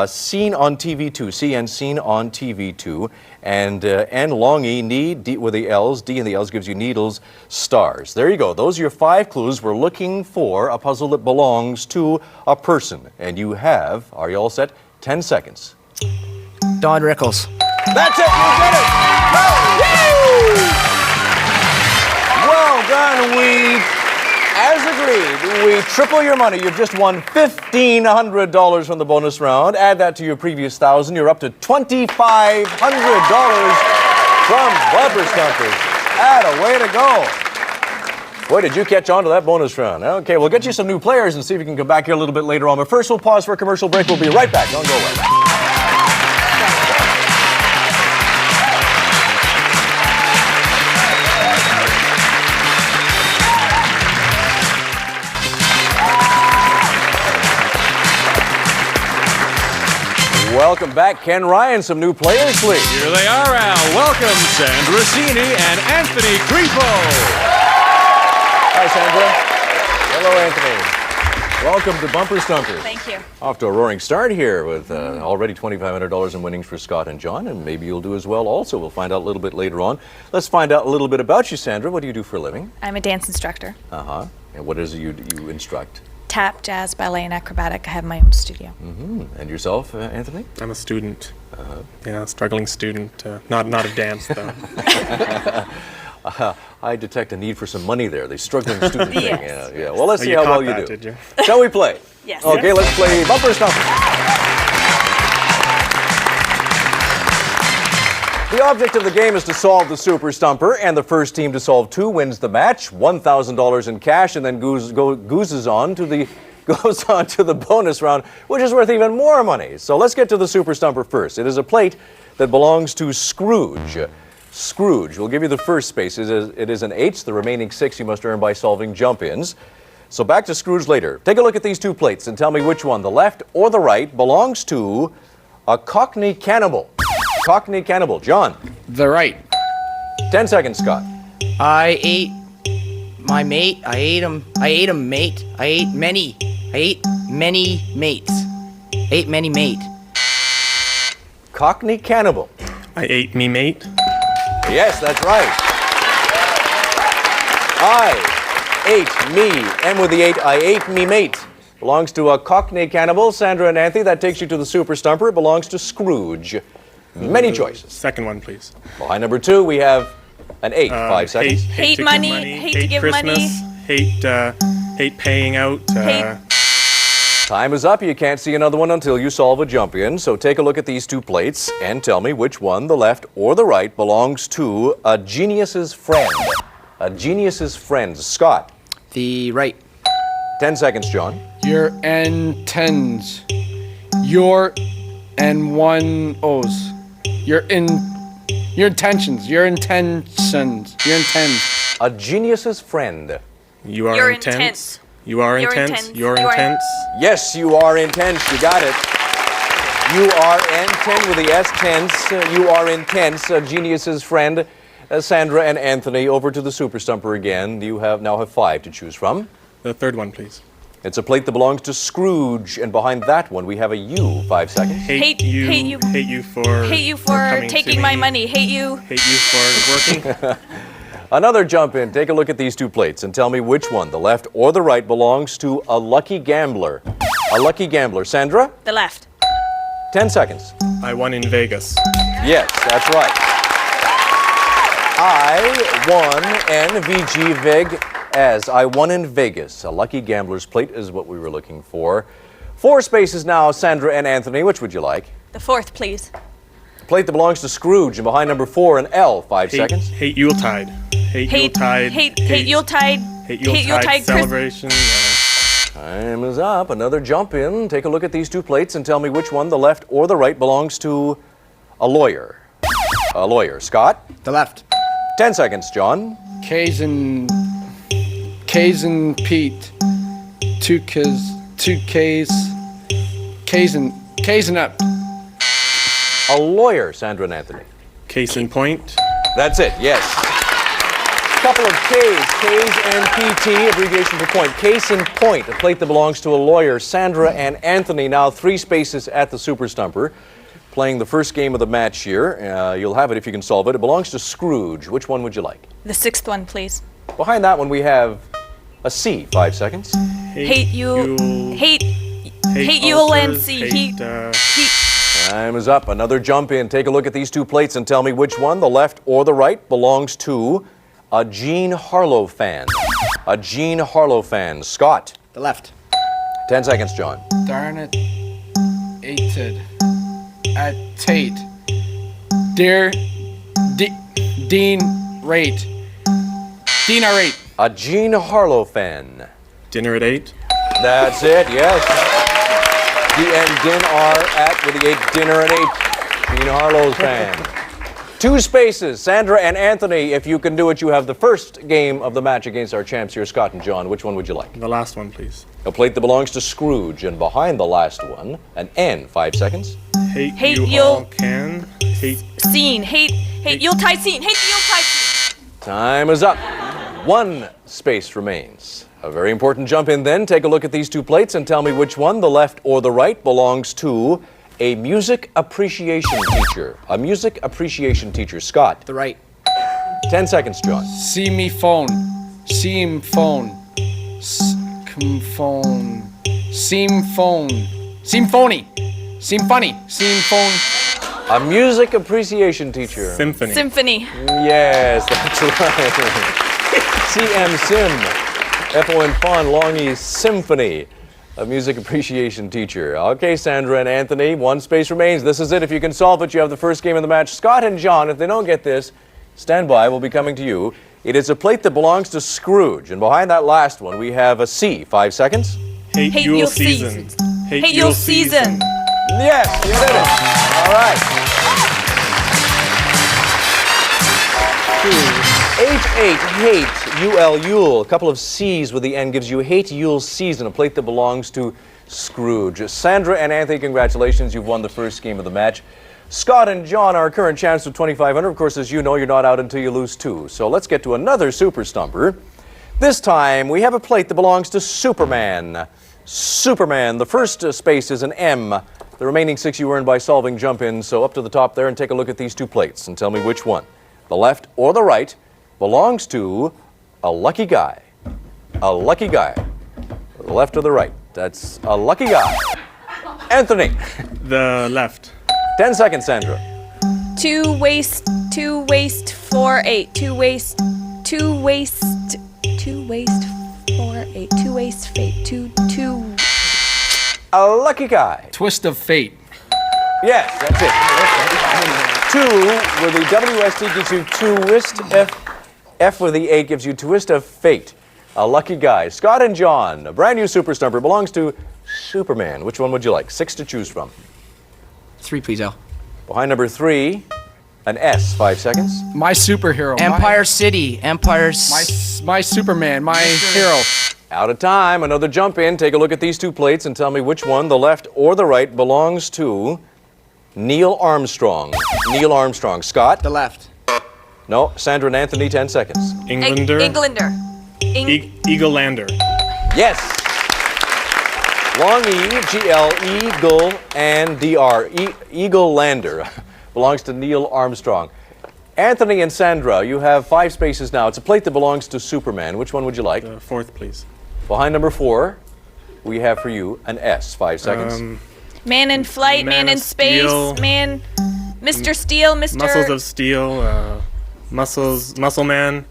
Seen on TV 2, CN, Seen on TV 2. And N, Long E, Need, D with the L's, D and the L's gives you Needles, Stars. There you go. Those are your 5 clues. We're looking for a puzzle that belongs to a person. And you have, are you all set? 10 seconds. Don Rickles. That's it, you did it! Woo! Well done. As agreed, we triple your money. You've just won $1,500 from the bonus round. Add that to your previous $1,000. You're up to $2,500 from Bumper Stumpers. Way to go. Boy, did you catch on to that bonus round. Okay, we'll get you some new players and see if we can come back here a little bit later on. But first, we'll pause for a commercial break. We'll be right back. Don't go away. Welcome back, Ken Ryan. Some new players, please. Here they are, Al. Welcome, Sandra Rossini and Anthony Grifo. Hi, Sandra. Hello, Anthony. Welcome to Bumper Stumpers. Thank you. Off to a roaring start here with already $2,500 in winnings for Scott and John, and maybe you'll do as well also. We'll find out a little bit later on. Let's find out a little bit about you, Sandra. What do you do for a living? I'm a dance instructor. Uh-huh. And what is it you instruct? Tap, jazz, ballet, and acrobatic. I have my own studio. Mm-hmm. And yourself, Anthony? I'm a student. Yeah, struggling student. Not a dance, though. I detect a need for some money there. The struggling student thing. Yes. Yeah. Well, let's Oh, see you how caught well you that, do. did you? Shall we play? Yes. Okay, let's play Bumper Stumpers. The object of the game is to solve the Super Stumper, and the first team to solve 2 wins the match, $1,000 in cash, and then goes on to the bonus round, which is worth even more money. So let's get to the Super Stumper first. It is a plate that belongs to Scrooge. Scrooge. We'll give you the first space. It is an H. The remaining 6 you must earn by solving jump-ins. So back to Scrooge later. Take a look at these 2 plates and tell me which one, the left or the right, belongs to a Cockney cannibal. Cockney cannibal. John. The right. 10 seconds, Scott. I ate my mate. I ate him, mate. I ate many mates. Ate many mate. Cockney cannibal. I ate me mate. Yes, that's right. I ate me. M with the 8. I ate me mate. Belongs to a Cockney cannibal. Sandra and Anthony, that takes you to the Super Stumper. It belongs to Scrooge. Many choices. Second one, please. Behind number 2, we have an 8. 5 seconds. Hate to money, give money. hate to give Christmas, money. Hate paying out. Time is up. You can't see another one until you solve a jump-in. So take a look at these 2 plates and tell me which one, the left or the right, belongs to a genius's friend. A genius's friend. Scott. The right. 10 seconds, John. Your N10s. Your N1 O's. Your intentions. Your intentions. Your intents. A genius's friend. You are You're intense. intense. You are You're intense. intense. You're You are intense. Yes, you are intense. You got it. You are N10 with the S tense. You are intense. A genius's friend. Sandra and Anthony, over to the Super Stumper again. You now have 5 to choose from. The third one, please. It's a plate that belongs to Scrooge, and behind that one we have a U. 5 seconds. Hate you. Hate you for coming to taking me. my money. Hate you. Hate you for working. Another jump in. Take a look at these 2 plates and tell me which one, the left or the right, belongs to a lucky gambler. A lucky gambler. Sandra? The left. 10 seconds. I won in Vegas. Yes, that's right. I won NVG Vig as I won in Vegas. A lucky gambler's plate is what we were looking for. 4 spaces now, Sandra and Anthony. Which would you like? The 4th, please. Plate that belongs to Scrooge, and behind number 4, an L. 5 seconds. Hate Yuletide. Hate Yuletide. Hate Yuletide. Hate Yuletide celebration. Time is up. Another jump in. Take a look at these 2 plates and tell me which one, the left or the right, belongs to a lawyer. A lawyer. Scott? The left. 10 seconds, John. K's and Pete. Two K's and up. A lawyer, Sandra and Anthony. Case in point. That's it, yes. Couple of K's and PT, abbreviation for point. Case in point, a plate that belongs to a lawyer, Sandra and Anthony. Now 3 spaces at the Super Stumper. Playing the first game of the match here. You'll have it if you can solve it. It belongs to Scrooge. Which one would you like? The 6th one, please. Behind that one we have a C. 5 seconds. Hate you and see. Heat. Time is up. Another jump in. Take a look at these 2 plates and tell me which one, the left or the right, belongs to a Jean Harlow fan. A Jean Harlow fan. Scott. The left. 10 seconds, John. Darn it. Ated. At Tate. Dear Dean Rate. Dean R8. A Jean Harlow fan. Dinner at 8. That's it, yes. Din R at with the 8, dinner at 8. Jean Harlow's fan. 2 spaces. Sandra and Anthony, if you can do it, you have the first game of the match against our champs here, Scott and John. Which one would you like? The last one, please. A plate that belongs to Scrooge, and behind the last one, an N. 5 seconds. Hate you all can. Hate. Scene. Hate Yuletide scene. Hate the Yuletide scene. Time is up. 1 space remains. A very important jump in then. Take a look at these 2 plates and tell me which one, the left or the right, belongs to a music appreciation teacher. A music appreciation teacher. Scott. The right. 10 seconds, John. See me phone. Seem phone. Phone. Seem phone. Seem phony. Seem funny. Seem phone. A music appreciation teacher. Symphony. Symphony. Yes, that's right. CM Sim. FON Fun, long E Symphony. A music appreciation teacher. Okay, Sandra and Anthony, 1 space remains. This is it. If you can solve it, you have the first game of the match. Scott and John, if they don't get this, stand by. We'll be coming to you. It is a plate that belongs to Scrooge. And behind that last one, we have a C. 5 seconds. Hate Yule season. Hate Yule season. Yes, you did it. All right. Hate, Yule. A couple of C's with the N gives you Hate Yule season, a plate that belongs to Scrooge. Sandra and Anthony, congratulations. You've won the first game of the match. Scott and John, our current champs with $2,500. Of course, as you know, you're not out until you lose 2. So let's get to another Super Stumper. This time, we have a plate that belongs to Superman. Superman. The first space is an M. The remaining 6 you earned by solving jump-ins. So up to the top there and take a look at these 2 plates and tell me which one, the left or the right, belongs to a lucky guy. A lucky guy. The left or the right. That's a lucky guy. Anthony. The left. 10 seconds, Sandra. 2 waist 4 8. 2 waist 4 8. 2 waist fate. 2. A lucky guy. Twist of fate. Yes, that's it. 2 with the WST gives you twist. F with the 8 gives you twist of fate. A lucky guy. Scott and John, a brand new Super Stumper, belongs to Superman. Which one would you like? 6 to choose from. 3, please, Al. Behind number 3, an S. 5 seconds. My superhero. Empire City. Empire's. My Superman. My hero. Out of time. Another jump in. Take a look at these 2 plates and tell me which one, the left or the right, belongs to Neil Armstrong. Neil Armstrong. Scott? The left. No. Sandra and Anthony, 10 seconds. Englander. Eagle-lander. Yes. Long E, G-L, Eagle, and D-R. Eagle-lander. Belongs to Neil Armstrong. Anthony and Sandra, you have 5 spaces now. It's a plate that belongs to Superman. Which one would you like? The 4th, please. Behind number 4, we have for you an S. 5 seconds. Man in flight, man in space, Steel. man, Mr. Steel, Mr. Muscles of Steel, Muscle Man.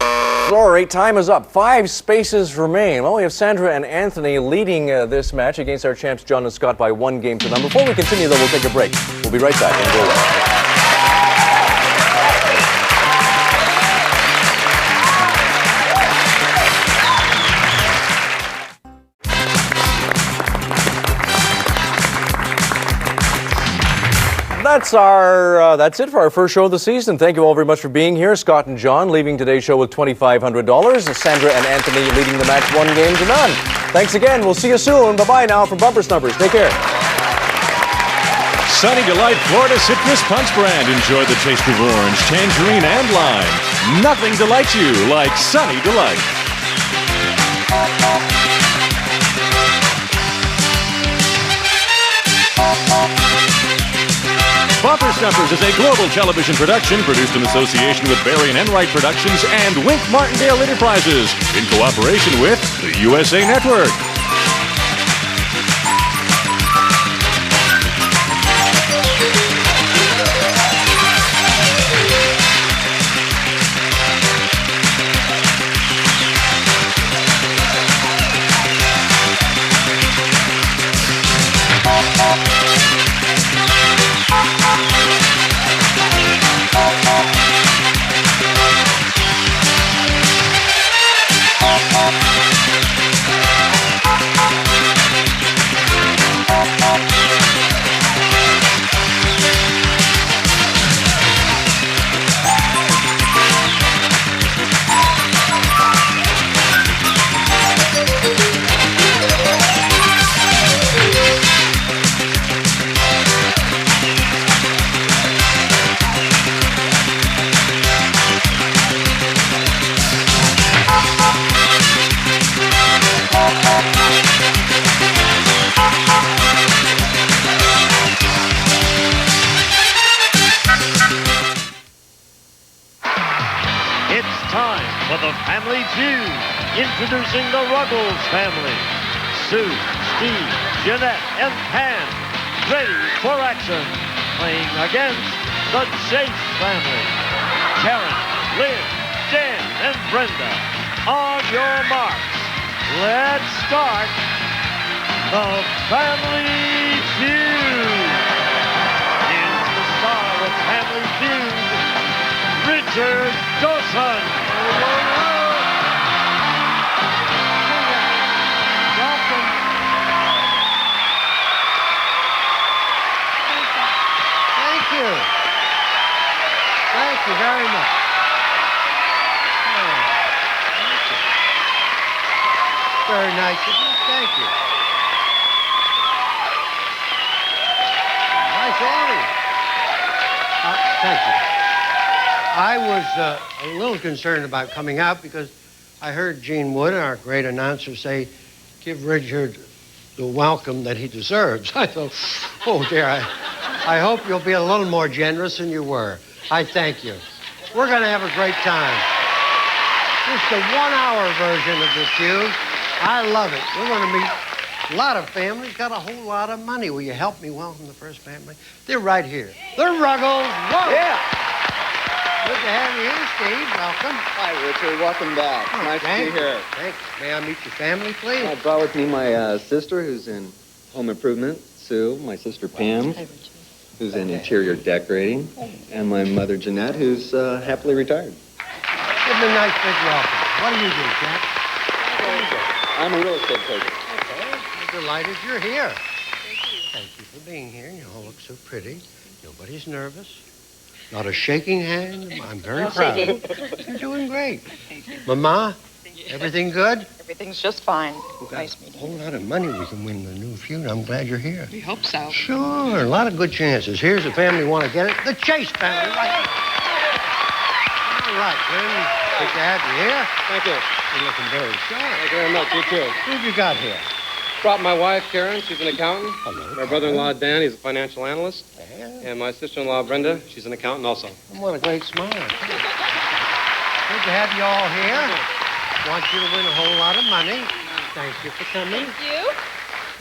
Sorry, time is up. 5 spaces remain. Well, we have Sandra and Anthony leading this match against our champs John and Scott by 1 game to none. Before we continue, though, we'll take a break. We'll be right back. And go away. That's it for our first show of the season. Thank you all very much for being here. Scott and John leaving today's show with $2,500. Sandra and Anthony leading the match 1 game to none. Thanks again. We'll see you soon. Bye-bye now from Bumper Stumpers. Take care. Sunny Delight Florida Citrus Punch brand. Enjoy the taste of orange, tangerine, and lime. Nothing delights you like Sunny Delight. Bumper Stumpers is a global television production produced in association with Barry and Enright Productions and Wink Martindale Enterprises in cooperation with the USA Network. Introducing the Ruggles family. Sue, Steve, Jeanette, and Pam, ready for action. Playing against the Chase family. Karen, Lynn, Dan, and Brenda. On your marks. Let's start the Family Feud. Here's the star of Family Feud, Richard Dawson. Thank you very much. Oh, thank you. Very nice of you. Thank you. Nice order. Thank you. I was a little concerned about coming out because I heard Gene Wood, our great announcer, say, give Richard the welcome that he deserves. I thought, oh dear, I hope you'll be a little more generous than you were. I thank you. We're going to have a great time. This is the 1-hour version of the feud. I love it. We're going to meet a lot of families, got a whole lot of money. Will you help me welcome the first family? They're right here. The Ruggles. Whoa. Yeah. Good to have you here, Steve. Welcome. Hi, Richard. Welcome back. Nice to be here. Thanks. May I meet your family, please? I brought with me my sister, who's in home improvement, Sue, my sister Pam, who's in interior decorating, and my mother, Jeanette, who's happily retired. Give them a nice big welcome. What do you do, Jack? I'm a real estate agent. Okay. We're delighted you're here. Thank you for being here. You all look so pretty. Nobody's nervous. Not a shaking hand. I'm very proud. You're doing great. Mama, everything good? Everything's just fine. Nice meeting you. A whole lot of money we can win the new feud. I'm glad you're here. We hope so. Sure, a lot of good chances. Here's the family want to get it. The Chase family. Right. All right, Lynn. Good to have you here. Thank you. You're looking very sharp. Thank you very much. You too. Who've you got here? Brought my wife, Karen. She's an accountant. Hello. My brother-in-law, Dan. He's a financial analyst. Yeah. And my sister-in-law, Brenda. She's an accountant also. What a great smile. Good to have you all here. Want you to win a whole lot of money. Thank you for coming. Thank you.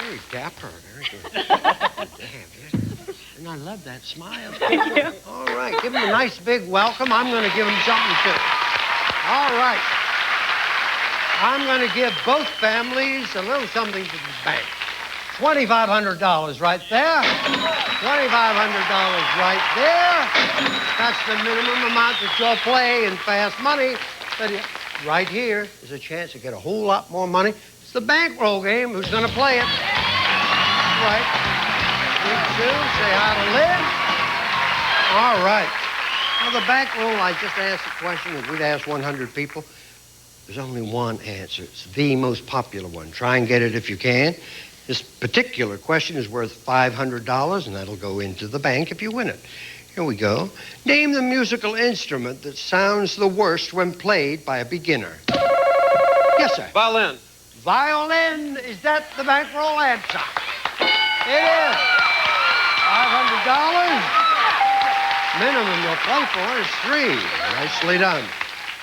Very dapper. Very good. Damn, and I love that smile. Thank you. All right, give them a nice big welcome. I'm going to give them something too. All right. I'm going to give both families a little something to the bank. $2,500 right there. $2,500 right there. That's the minimum amount that you'll play in fast money. But right here is a chance to get a whole lot more money. It's the bankroll game. Who's going to play it? Right. Big Sue, say hi to Lynn. All right. Now, the bankroll, I just asked the question, if we'd asked 100 people, There's only one answer. It's the most popular one. Try and get it if you can. This particular question is worth $500, and that'll go into the bank if you win it. Here we go. Name the musical instrument that sounds the worst when played by a beginner. Yes, sir. Violin. Violin. Is that the bankroll answer? It is. $500. Minimum you'll play for is $3. Nicely done.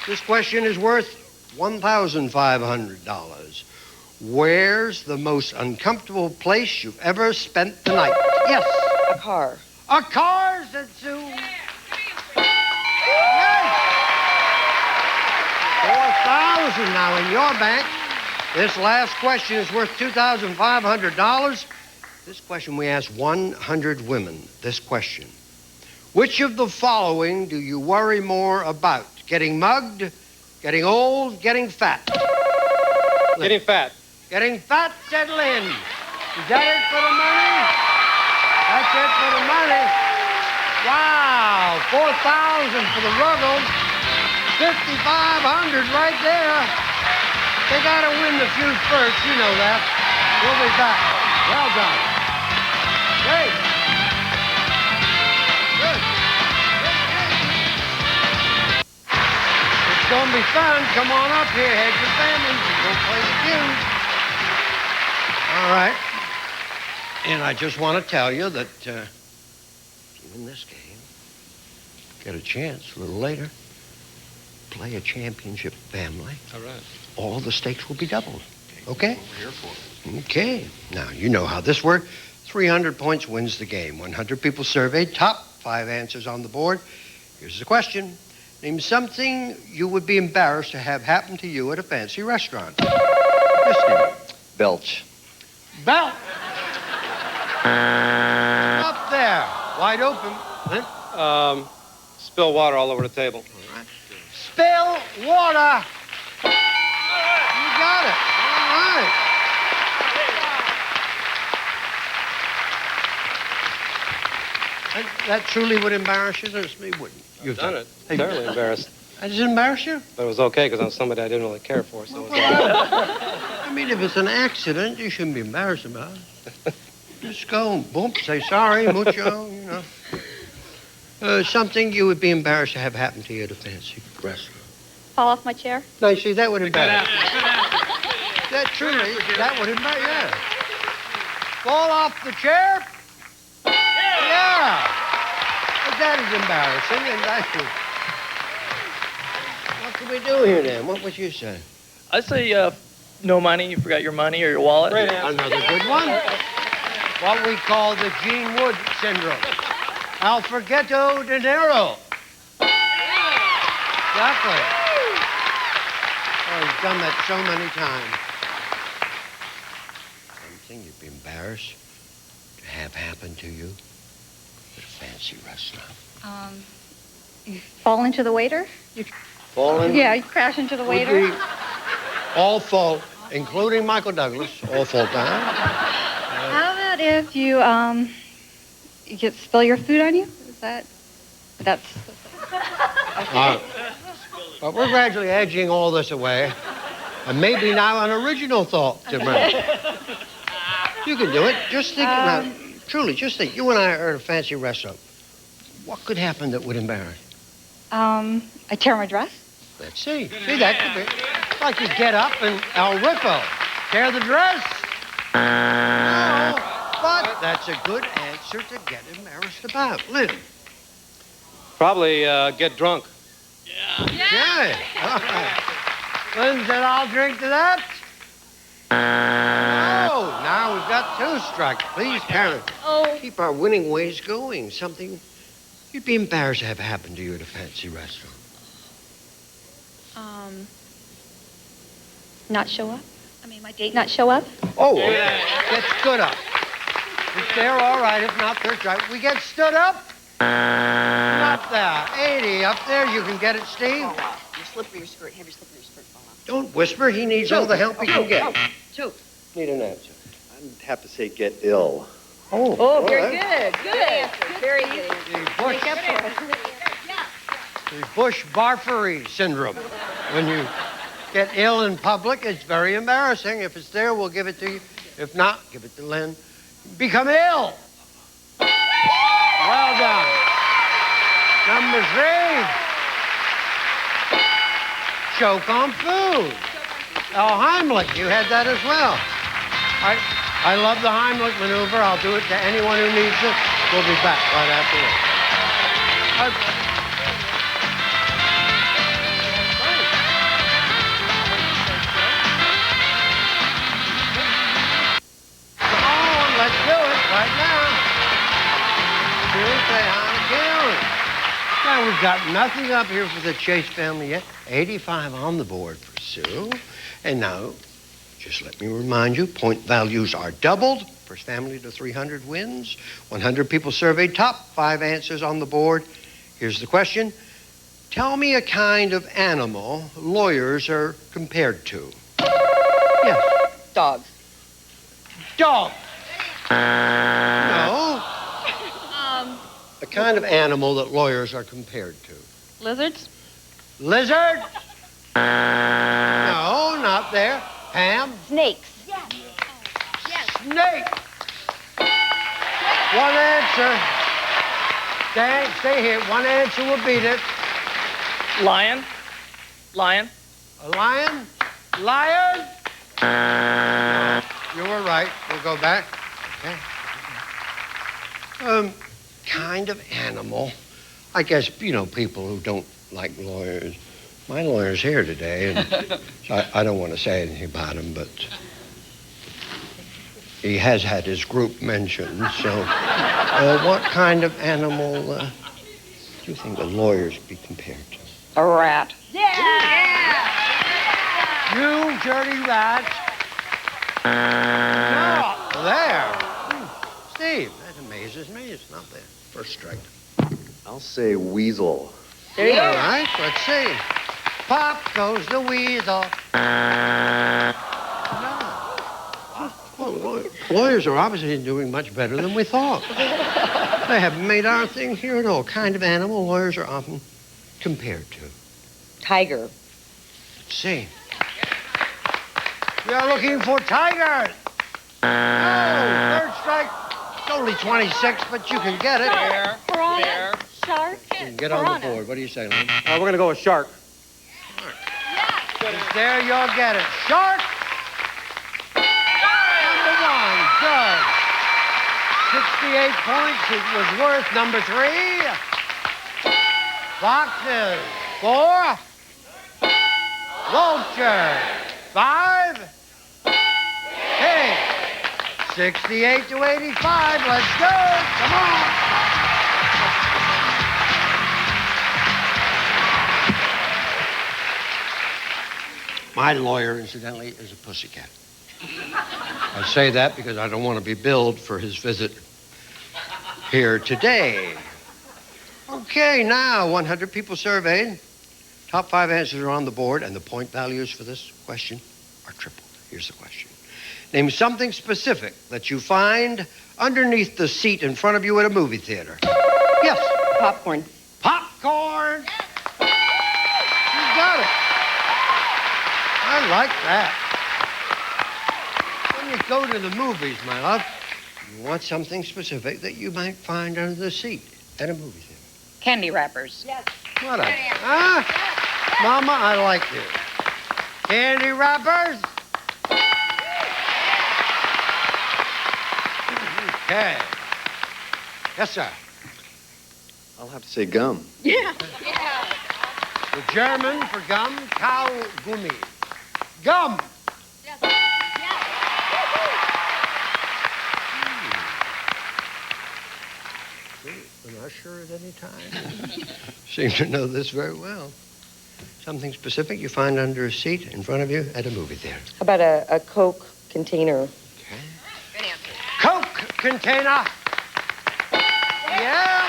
This question is worth $1,500. Where's the most uncomfortable place you've ever spent the night? Yes. A car. A car, said Sue. Yes. $4,000 now in your bank. This last question is worth $2,500. This question we asked 100 women. This question. Which of the following do you worry more about? Getting mugged, getting old, getting fat? Getting fat. Getting fat, said Lynn. Is that it for the money? That's it for the money. Wow, $4,000 for the Ruggles. $5,500 right there. They gotta win the feud first, you know that. We'll be back. Well done. Great. Good. It's gonna be fun. Come on up here, head your families, and go play the feud. All right. And I just want to tell you that if you win this game, get a chance a little later, play a championship family. All right. All the stakes will be doubled. Okay? We're here for it. Okay. Now, you know how this works. 300 points wins the game. 100 people surveyed. Top 5 answers on the board. Here's the question. Name something you would be embarrassed to have happen to you at a fancy restaurant. Listening. Belch. Belt. Up there. Wide open. Spill water all over the table. Spill water. You got it. All right. That truly would embarrass you? There's me wouldn't. You've done it. Hey, Thoroughly embarrassed. Does it embarrass you? But it was okay because I'm somebody I didn't really care for. So it was I mean, if it's an accident, you shouldn't be embarrassed about it. Just go, boom, say sorry, mucho, you know. Something you would be embarrassed to have happen to you at a fancy restaurant. Fall off my chair? No, you see, that would embarrass you. That truly, that would embarrass you. Yeah. Fall off the chair? Yeah. But that is embarrassing, and that is... What can we do here, then? What would you say? I say no money. You forgot your money or your wallet. Another good one. What we call the Gene Wood syndrome. Alfregetto de Niro. Exactly. Oh, he's done that so many times. Something you'd be embarrassed to have happen to you at a fancy restaurant. You fall into the waiter? Falling? Yeah, you crash into the waiter. Would we all fall, including Michael Douglas, all fall down. How about if you spill your food on you? Is that's okay. But we're gradually edging all this away. And maybe now an original thought to bring. You can do it. Just think now. Truly, just think. You and I are at a fancy restaurant. What could happen that would embarrass you? I tear my dress. Let's see. See, that could be. Like you get up and El Rippo, tear the dress. No, but that's a good answer to get embarrassed about. Lynn. Probably get drunk. Okay. All right. Lynn said, I'll drink to that. Oh, now we've got 2 strikes. Please, Karen. Keep our winning ways going. Something you'd be embarrassed to have happen to you at a fancy restaurant. Not show up? I mean, my date not show up? Oh, get stood up. If they're all right, if not, they're right. We get stood up? Not there. 80 up there. You can get it, Steve. Oh, wow. Your slippery your skirt. Have your slippery skirt fall off. Don't whisper. He needs all the help he can get. Need an answer. I'd have to say get ill. Oh, very good. Good answer. Very good. The Bush Barferi syndrome. When you get ill in public. It's very embarrassing. If it's there, we'll give it to you. If not, give it to Lynn. Become ill. Well done. Number 3. Choke on food. Oh, Heimlich, you had that as well. I love the Heimlich maneuver. I'll do it to anyone who needs it. We'll be back right after this. Come on, let's do it right now. Say hi to Karen. Now, we've got nothing up here for the Chase family yet. 85 on the board for Sue. And now, just let me remind you, point values are doubled. First family to 300 wins. 100 people surveyed. Top 5 answers on the board. Here's the question. Tell me a kind of animal lawyers are compared to. Yes. Dog. Dog. No. A kind of animal that lawyers are compared to. Lizards? Lizard? No, not there. Pam? Snakes. Snake. One answer. Dan, stay here. One answer will beat it. Lion? Lion? A lion? Lion? No, you were right. We'll go back. Okay. Kind of animal. I guess, you know, people who don't like lawyers. My lawyer's here today, and I don't want to say anything about him, but he has had his group mentioned. So, what kind of animal do you think the lawyers be compared to? A rat. You dirty rat. No, there. Steve, that amazes me. It's not there. First strike. I'll say weasel. There you go. All right, let's see. Pop goes the weasel. No. Well, lawyers are obviously doing much better than we thought. They haven't made our thing here at all. Kind of animal lawyers are often compared to. Tiger. Let's see. We are looking for tigers. No, third strike. It's only 26, but you can get it. Bear. Shark. You can get on the board. What do you say, Lynn? We're going to go with shark. It's there, you'll get it. Shark. Number 1, good. 68 points it was worth. Number 3. Foxes. 4. Vulture. 5. Pig. 68 to 85. Let's go. Come on. My lawyer, incidentally, is a pussycat. I say that because I don't want to be billed for his visit here today. Okay, now 100 people surveyed. Top 5 answers are on the board, and the point values for this question are tripled. Here's the question. Name something specific that you find underneath the seat in front of you at a movie theater. Yes. Popcorn. Popcorn. You got it. I like that. When you go to the movies, my love, you want something specific that you might find under the seat at a movie theater. Candy wrappers. Yes. What a... Mama, I like you. Candy wrappers? Okay. Yes, sir. I'll have to say gum. Yeah. The German for gum, Kaugummi. Gum. Yes. I'm not sure at any time. Seem to know this very well. Something specific you find under a seat in front of you at a movie theater. How about a Coke container? Coke container. Yeah.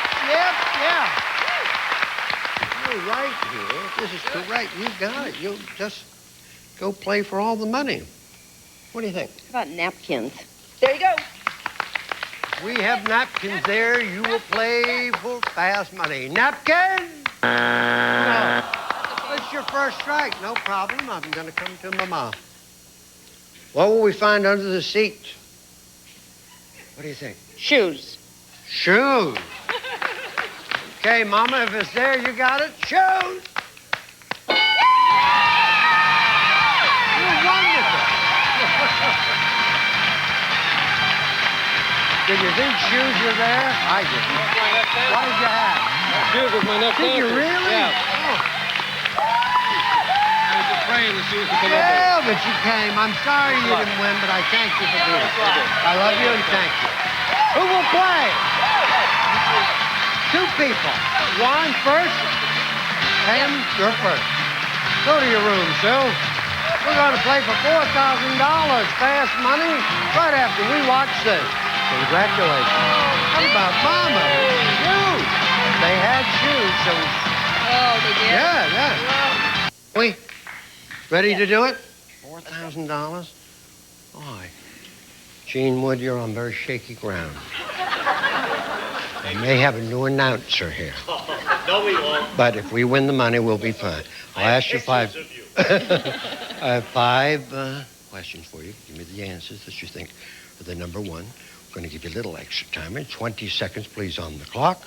You're right here. This is correct. You got it. You'll just go play for all the money. What do you think? How about napkins? There you go. We have napkins there. You will play for fast money. Napkin? No. Let's That's your first strike. No problem. I'm going to come to Mama. What will we find under the seat? What do you think? Shoes. Shoes. Okay, Mama, if it's there, you got it. Shoes. You're wonderful. Did you think shoes were there? I didn't. What did you have? Shoes was my next Did you answer. really? Yeah. Oh. I was just praying the shoes would come up there. Yeah, but you came. I'm sorry you didn't win, but I thank you for being here. I love you and thank you. Who will play? Two people. One first. And you're first. Go to your room, Sue. We're going to play for $4,000 fast money right after we watch this. Congratulations. What about Mama? Shoes. They had shoes, so... Oh, they did? Yeah. We ready to do it? $4,000? Boy. Gene Wood, you're on very shaky ground. I may have a new announcer here. No, we won't. But if we win the money, we'll be fine. I'll ask you five... I have five questions for you. Give me the answers that you think are the number one. I'm going to give you a little extra time. 20 seconds, please, on the clock.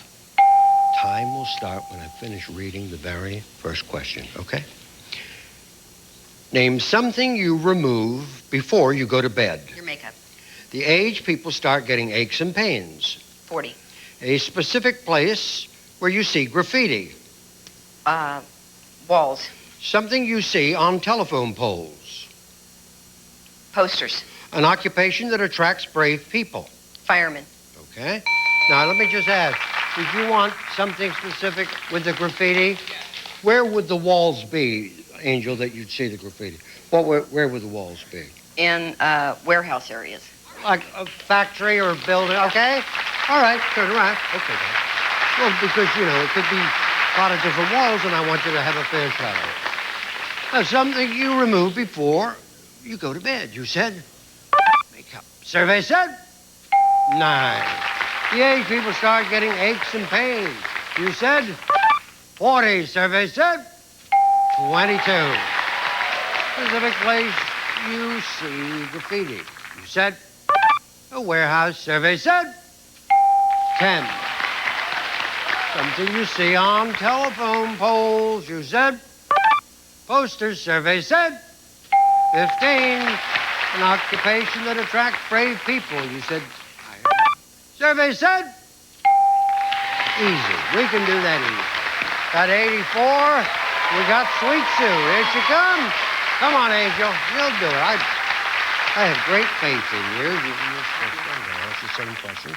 Time will start when I finish reading the very first question, okay? Name something you remove before you go to bed. Your makeup. The age people start getting aches and pains. 40. A specific place where you see graffiti. Walls. Something you see on telephone poles. Posters. An occupation that attracts brave people. Firemen. Okay. Now, let me just ask, did you want something specific with the graffiti? Where would the walls be, Angel, that you'd see the graffiti? Where would the walls be? In warehouse areas. Like a factory or a building, okay? All right, turn around. Okay, then. Well, because, you know, it could be a lot of different walls, and I want you to have a fair shot at it. Now, something you remove before you go to bed, you said? Makeup. Survey said? 9. The age people start getting aches and pains. You said? 40. Survey said? 22. Specific place you see graffiti. You said? A warehouse. Survey said? 10. Something you see on telephone poles. You said? Posters. Survey said? 15. An occupation that attracts brave people. You said? Survey said? Easy. We can do that easy. Got 84. We got Sweet Sue. Here she comes. Come on, Angel. You'll do it. I have great faith in you. I'm going to ask you 7 questions.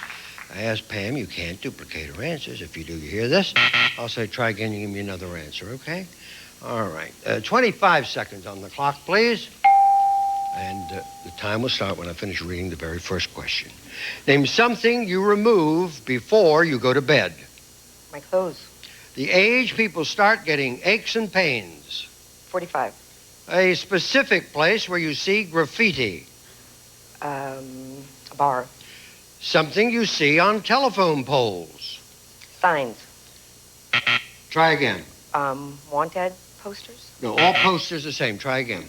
I asked Pam, you can't duplicate her answers. If you do, you hear this? I'll say, try again, you give me another answer, okay? All right. 25 seconds on the clock, please. And the time will start when I finish reading the very first question. Name something you remove before you go to bed. My clothes. The age people start getting aches and pains. 45. A specific place where you see graffiti. A bar. Something you see on telephone poles. Signs. Try again. Wanted posters. No, all posters the same. Try again.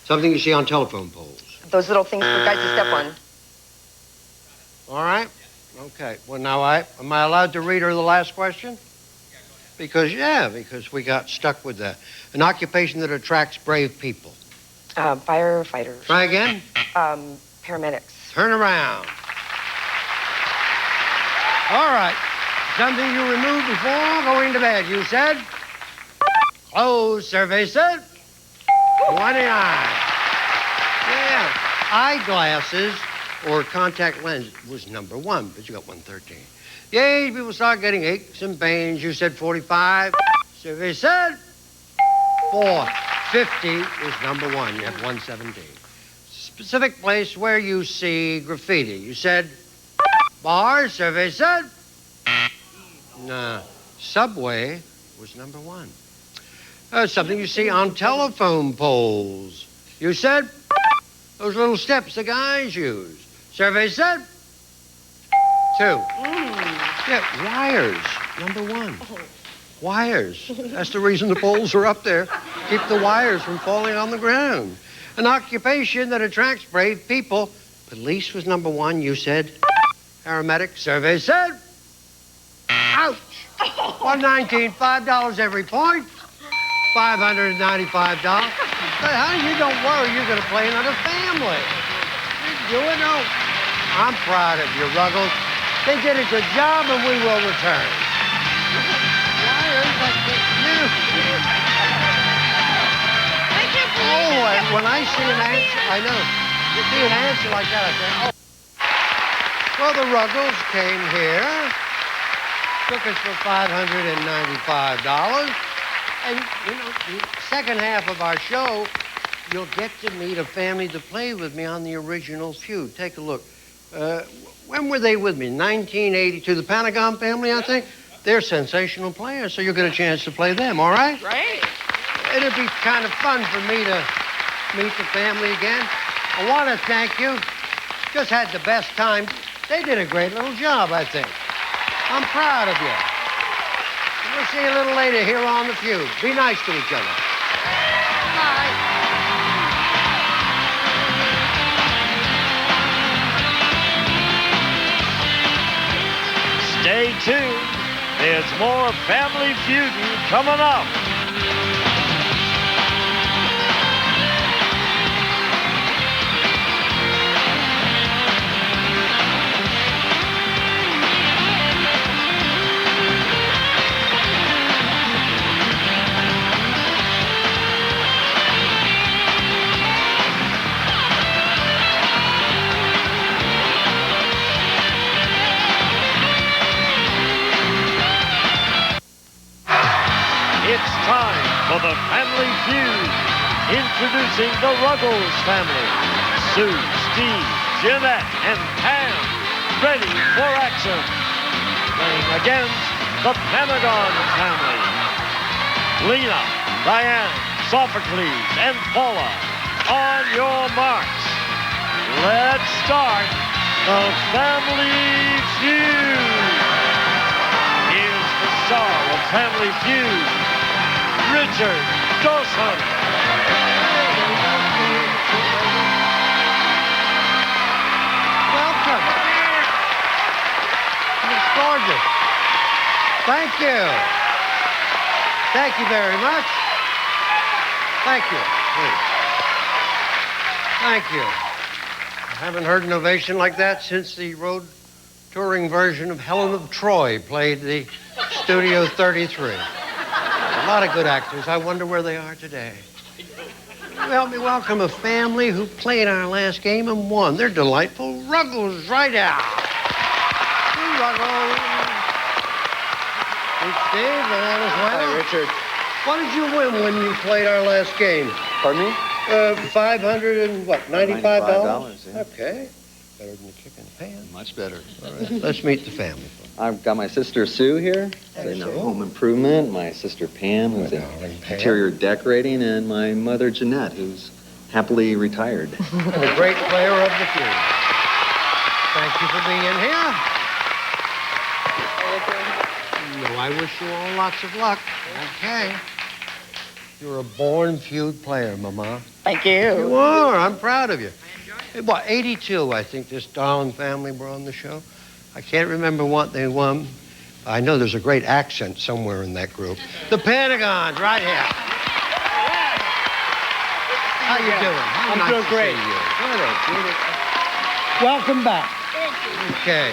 Something you see on telephone poles. Those little things for guys to step on. All right? Okay. Well, now am I allowed to read her the last question? Because we got stuck with that. An occupation that attracts brave people. Firefighters. Try again. Paramedics. Turn around. All right. Something you remove before going to bed. You said? Clothes. Survey said? 29. Yeah. Eyeglasses or contact lens was number 1, but you got 113. The age people start getting aches and pains. You said 45. Survey said 4. 50 is number 1. You have 117. Specific place where you see graffiti. You said bar. Survey said no. Subway was number 1. Something you see on telephone poles. You said those little steps the guys use. Survey said 2. Yeah, wires, number 1. Wires. That's the reason the poles are up there. Keep the wires from falling on the ground. An occupation that attracts brave people. Police was number one, you said. Paramedic, survey said. Ouch! $119, $5 every point. $595. Honey, you don't worry, you're going to play another family. You do it, no. I'm proud of you, Ruggles. They did a good job, and we will return. Oh, and when I see an answer, I know. You see an answer like that, I say, oh. Well, the Ruggles came here, took us for $595. And, you know, the second half of our show, you'll get to meet a family to play with me on the original feud. Take a look. When were they with me? 1982. The Pentagon family, I think? They're sensational players, so you'll get a chance to play them, all right? Right. It'd be kind of fun for me to meet the family again. I want to thank you. Just had the best time. They did a great little job, I think. I'm proud of you. We'll see you a little later here on The Feud. Be nice to each other. Bye. Stay tuned. There's more Family Feuding coming up. It's time for the Family Feud. Introducing the Ruggles family. Sue, Steve, Jeanette, and Pam. Ready for action. Playing against the Pentagon family. Lena, Diane, Sophocles, and Paula. On your marks. Let's start the Family Feud. Here's the star of Family Feud, Richard Dawson. Welcome. It's gorgeous. Thank you. Thank you very much. Thank you. Please. Thank you. I haven't heard an ovation like that since the road touring version of Helen of Troy played the Studio 33. A lot of good actors. I wonder where they are today. Help me welcome a family who played our last game and won. They're delightful. Ruggles right out. Hey, Ruggles. Hey, Steve, and as well. Hi, Richard. What did you win when you played our last game? Pardon me? $500 and what, $95? Yeah. Okay. Better than the chicken pan. Much better. All right. Let's meet the family. I've got my sister Sue here, in home improvement, my sister Pam, who's in interior decorating, and my mother Jeanette, who's happily retired. And a great player of the feud. Thank you for being here. No, I wish you all lots of luck. Okay. You're a born feud player, Mama. Thank you. You are. I'm proud of you. What, 82, I think this darling family were on the show. I can't remember what they won. I know there's a great accent somewhere in that group. The Pentagon's right here. How you doing? I'm doing great. Welcome back. Okay.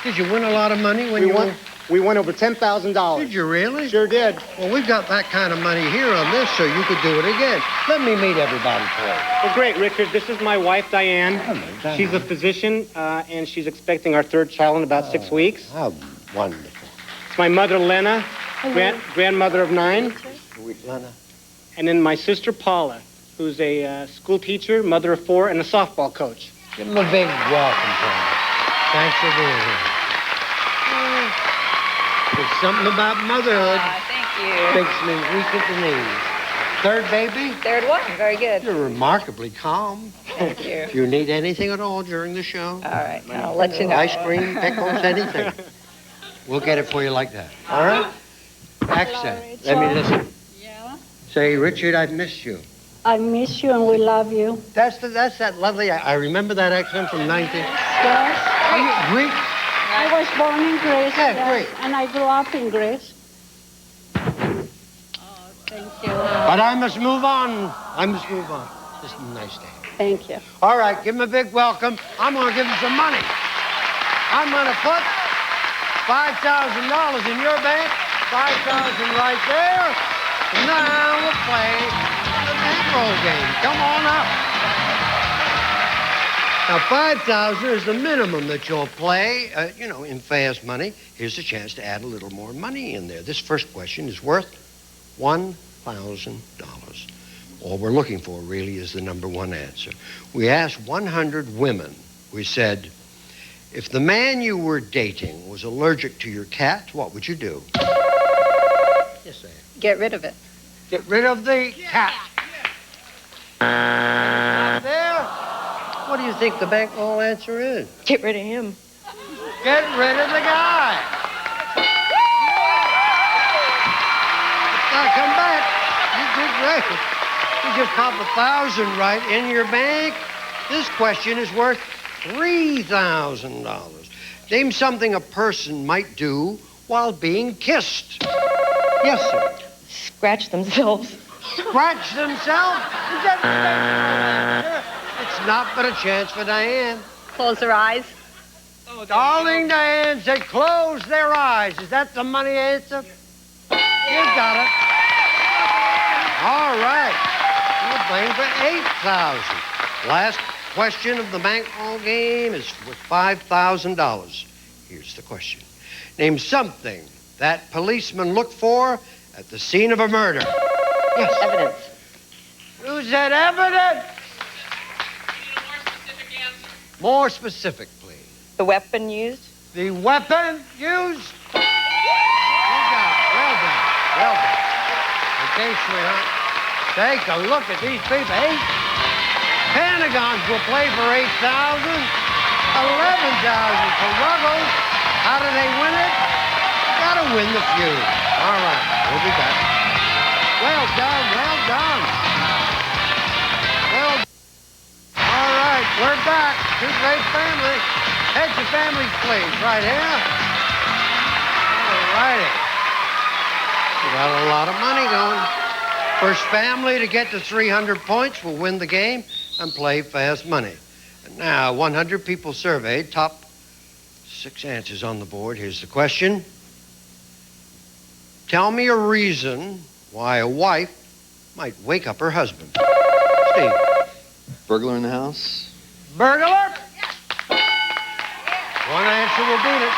Did you win a lot of money when you won? We won over $10,000. Did you really? Sure did. Well, we've got that kind of money here on this, so you could do it again. Let me meet everybody, please. Well, great, Richard. This is my wife, Diane. Hello, Diane. She's a physician, and she's expecting our third child in about 6 weeks. How wonderful. It's my mother, Lena, grandmother of 9. Sweet Lena. And then my sister, Paula, who's a school teacher, mother of 4, and a softball coach. Give them a big welcome, Paula. Thanks for being here. There's something about motherhood. Thank you. Makes me weak at the knees. Third baby? Third one. Very good. You're remarkably calm. Thank you. If you need anything at all during the show. All right. I'll let you know. Ice cream, pickles, anything. We'll get it for you like that. All right? Accent. Let me listen. Yeah. Say, Richard, I've missed you. I miss you and we love you. That's that lovely. I remember that accent from 19. Yes. Are you Greek? I was born in Greece. Yeah, yes, Greek. And I grew up in Greece. Oh, thank you. But I must move on. I must move on. This is a nice day. Thank you. All right, give him a big welcome. I'm going to give him some money. I'm going to put $5,000 in your bank, $5,000 right there. And now we'll play the bankroll game. Come on up. Now, $5,000 is the minimum that you'll play, in fast money. Here's a chance to add a little more money in there. This first question is worth $1,000. All we're looking for, really, is the number one answer. We asked 100 women. We said, if the man you were dating was allergic to your cat, what would you do? Yes, sir. Get rid of it. Get rid of the cat. Up there. What do you think the bankroll answer is? Get rid of him. Get rid of the guy. Now come back. You did great. You just pop $1,000 right in your bank. This question is worth $3,000. Name something a person might do while being kissed. Yes, sir. Scratch themselves. Scratch themselves? Is that It's not but a chance for Diane. Close their eyes. Oh, darling Diane said close their eyes. Is that the money answer? You got it. All right. You're playing for $8,000. Last question of the bankroll game is worth $5,000. Here's the question. Name something that policemen look for at the scene of a murder. Yes. Evidence. Who said evidence? More specific, please. The weapon used? The weapon used? You got it. Well done. Well done. Okay, sweetheart. Take a look at these people. 8 Pentagons will play for $8,000. 11,000 for Ruggles. How do they win it? Gotta win the feud. All right. We'll be back. Well done. Well done. Well done. All right, we're back. Two great families. Heads of families, please, right here. All righty. We got a lot of money going. First family to get to 300 points will win the game and play fast money. And now, 100 people surveyed, top 6 answers on the board. Here's the question. Tell me a reason why a wife might wake up her husband. Steve. Burglar in the house? Burglar? One answer will beat it.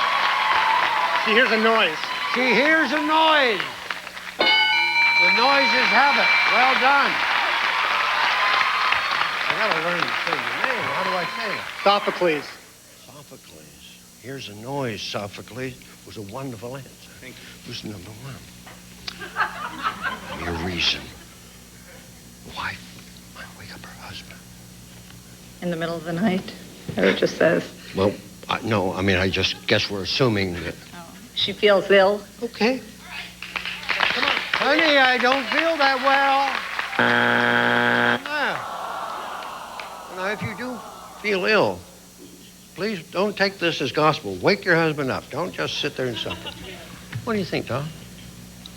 She hears a noise. She hears a noise. The noises have it. Well done. I gotta learn to say your name. How do I say it? Sophocles. Sophocles. Here's a noise, Sophocles. Was a wonderful answer. Thank you. Who's number one? Your reason. Wife might wake up her husband. In the middle of the night? Or it just says? Well, no, I just guess we're assuming that. She feels ill. Okay. Come on. Honey, I don't feel that well. Now, if you do feel ill, please don't take this as gospel. Wake your husband up. Don't just sit there and suffer. What do you think, Tom?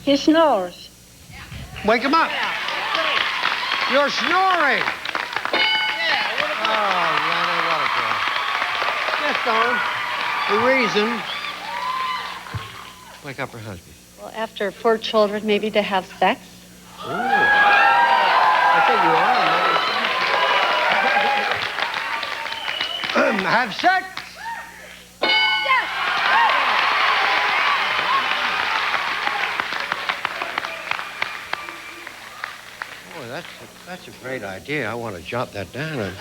He snores. Wake him up. You're snoring. Oh, Lenny, what a girl. Yes, Dawn. The reason. Wake up her husband. Well, after 4 children, maybe to have sex. Ooh. I think you are. Have sex. Boy, that's a great idea. I want to jot that down.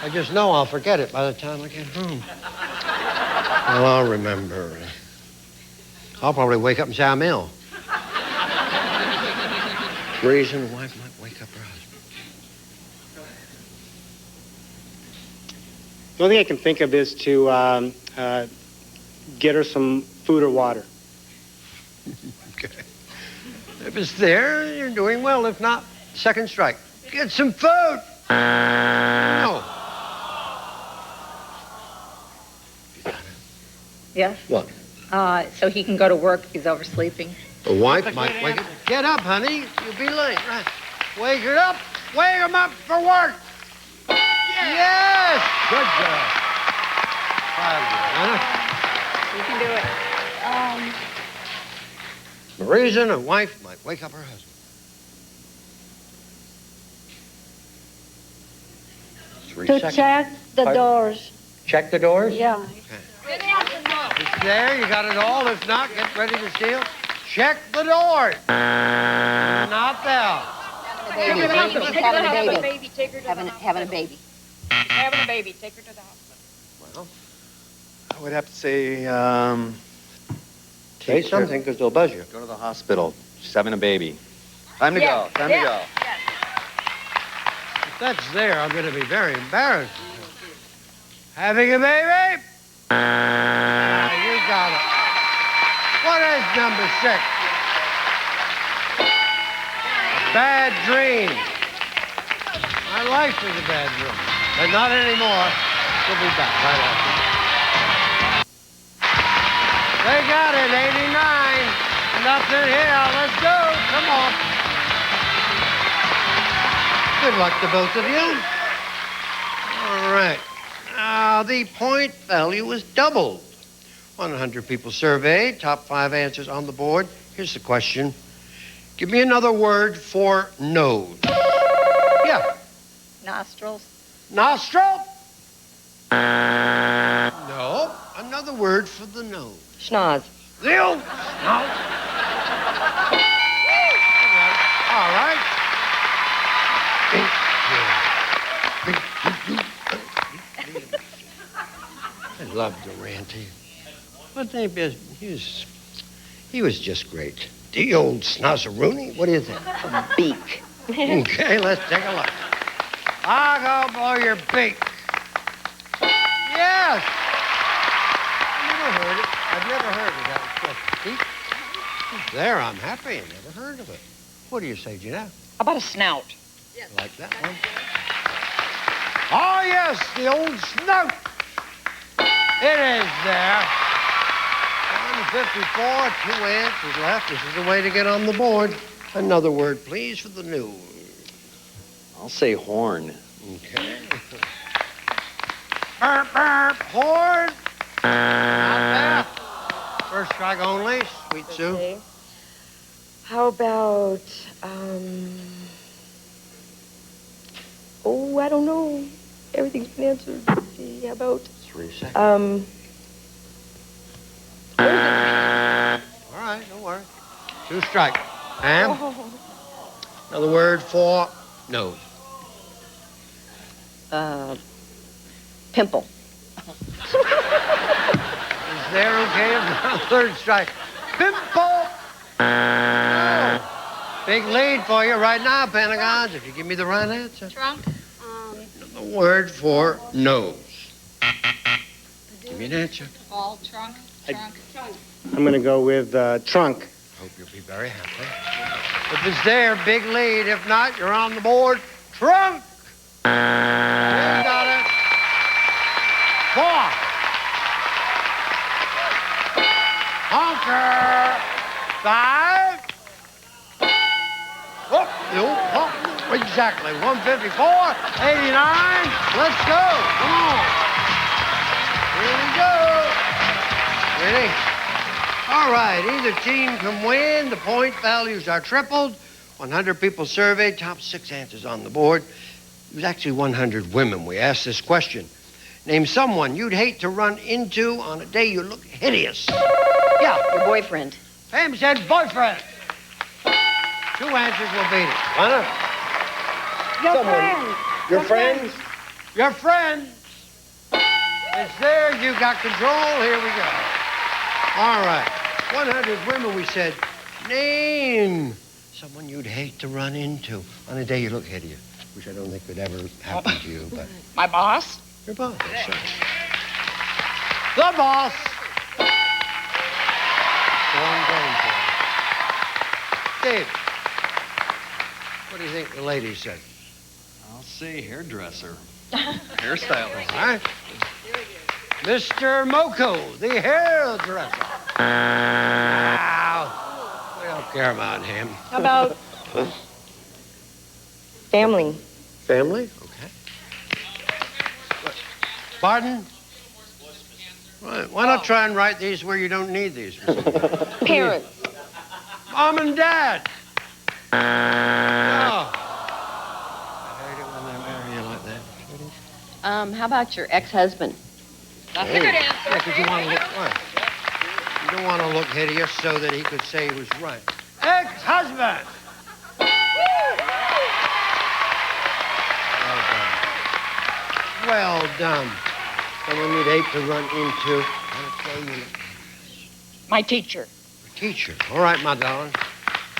I just know I'll forget it by the time I get home. Well, I'll remember. I'll probably wake up and say I'm ill. Reason a wife might wake up her husband. The only thing I can think of is to get her some food or water. Okay. If it's there, you're doing well. If not, second strike. Get some food. No. Yes? What? So he can go to work if he's oversleeping. The wife might wake him. Get up, honey. You'll be late. Right. Wake her up. Wake him up for work. Yes. Good job. You can do it. The reason a wife might wake up her husband. 3 To seconds. check the Pardon? doors. Check the doors? Yeah. It's there. You got it all. If not, get ready to steal. Check the doors. Not there. Take her to the hospital. Take her to the hospital. Baby, take her to Having a baby. Having a baby. Take her to the hospital. Well, I would have to say, say something because they'll buzz you. Go to the hospital. She's having a baby. Time to go. Time to go. If that's there, I'm going to be very embarrassed. Having a baby? You got it. What is number 6? Bad dream. My life was a bad dream, but not anymore. We'll be back right after. They got it, 89. Nothing here. Let's go. Come on. Good luck to both of you. All right. Now, the point value was doubled. 100 people surveyed, top 5 answers on the board. Here's the question. Give me another word for nose. Yeah. Nostrils. Nostril? No. Another word for the nose. Schnoz. The old snout. All right. I love Durante. But he was just great. The old snozzeroony. What is it? A beak. Okay, let's take a look. I'll go blow your beak. Yes. I've never heard it. That was just beak. There, I'm happy. I never heard of it. What do you say, Jeanette? How about a snout? Like that one? Oh, yes, the old snout. It is there. 154, 2 answers left. This is the way to get on the board. Another word, please, for the news. I'll say horn. Okay. Burp, burp, horn. Not bad. First strike only, Sweet Sue. Okay. How about, oh, I don't know. Everything's been answered. Let's see, how about, 3 seconds. What is it? All right, don't worry. 2 strike. Pam? Oh. Another word for nose. Pimple. Is there okay? 3rd strike. Pimple! No. Big lead for you right now, Pentagons, if you give me the right answer. Trunk. The word for nose. Give me an answer. Ball. Trunk. Trunk. I'm going to go with trunk. Hope you'll be very happy. If it's there, big lead. If not, you're on the board. Trunk! You got it. 4. Honker. 5. Oh, exactly. 154, 89. Let's go. Come on. Here we go. Ready? All right. Either team can win. The point values are tripled. 100 people surveyed. Top 6 answers on the board. It was actually 100 women. We asked this question. Name someone you'd hate to run into on a day you look hideous. Yeah. Your boyfriend. Pam said boyfriend. 2 answers will beat it. Anna? Your friends. Your friends? Your friends. It's there. You got control. Here we go. All right. 100 women, we said, name someone you'd hate to run into on a day you look hideous. Which I don't think could ever happen to you, but... My boss? Your boss, that's right. The boss. Long game for you. Steve. What do you think the lady said? I'll say hairdresser. Hairstylist. All right. Mr. Moko, the hairdresser. Wow. We don't care about him. How about family? Family? Okay. Pardon? Why not try and write these where you don't need these? Parents. Mom and Dad. Oh. I hate it when they marry you like that. How about your ex-husband? That's a good answer. Yeah, because you want to look what? You don't want to look hideous so that he could say he was right. Ex-husband. Well done. Someone you'd hate to run into. My teacher. Teacher. All right, my darling.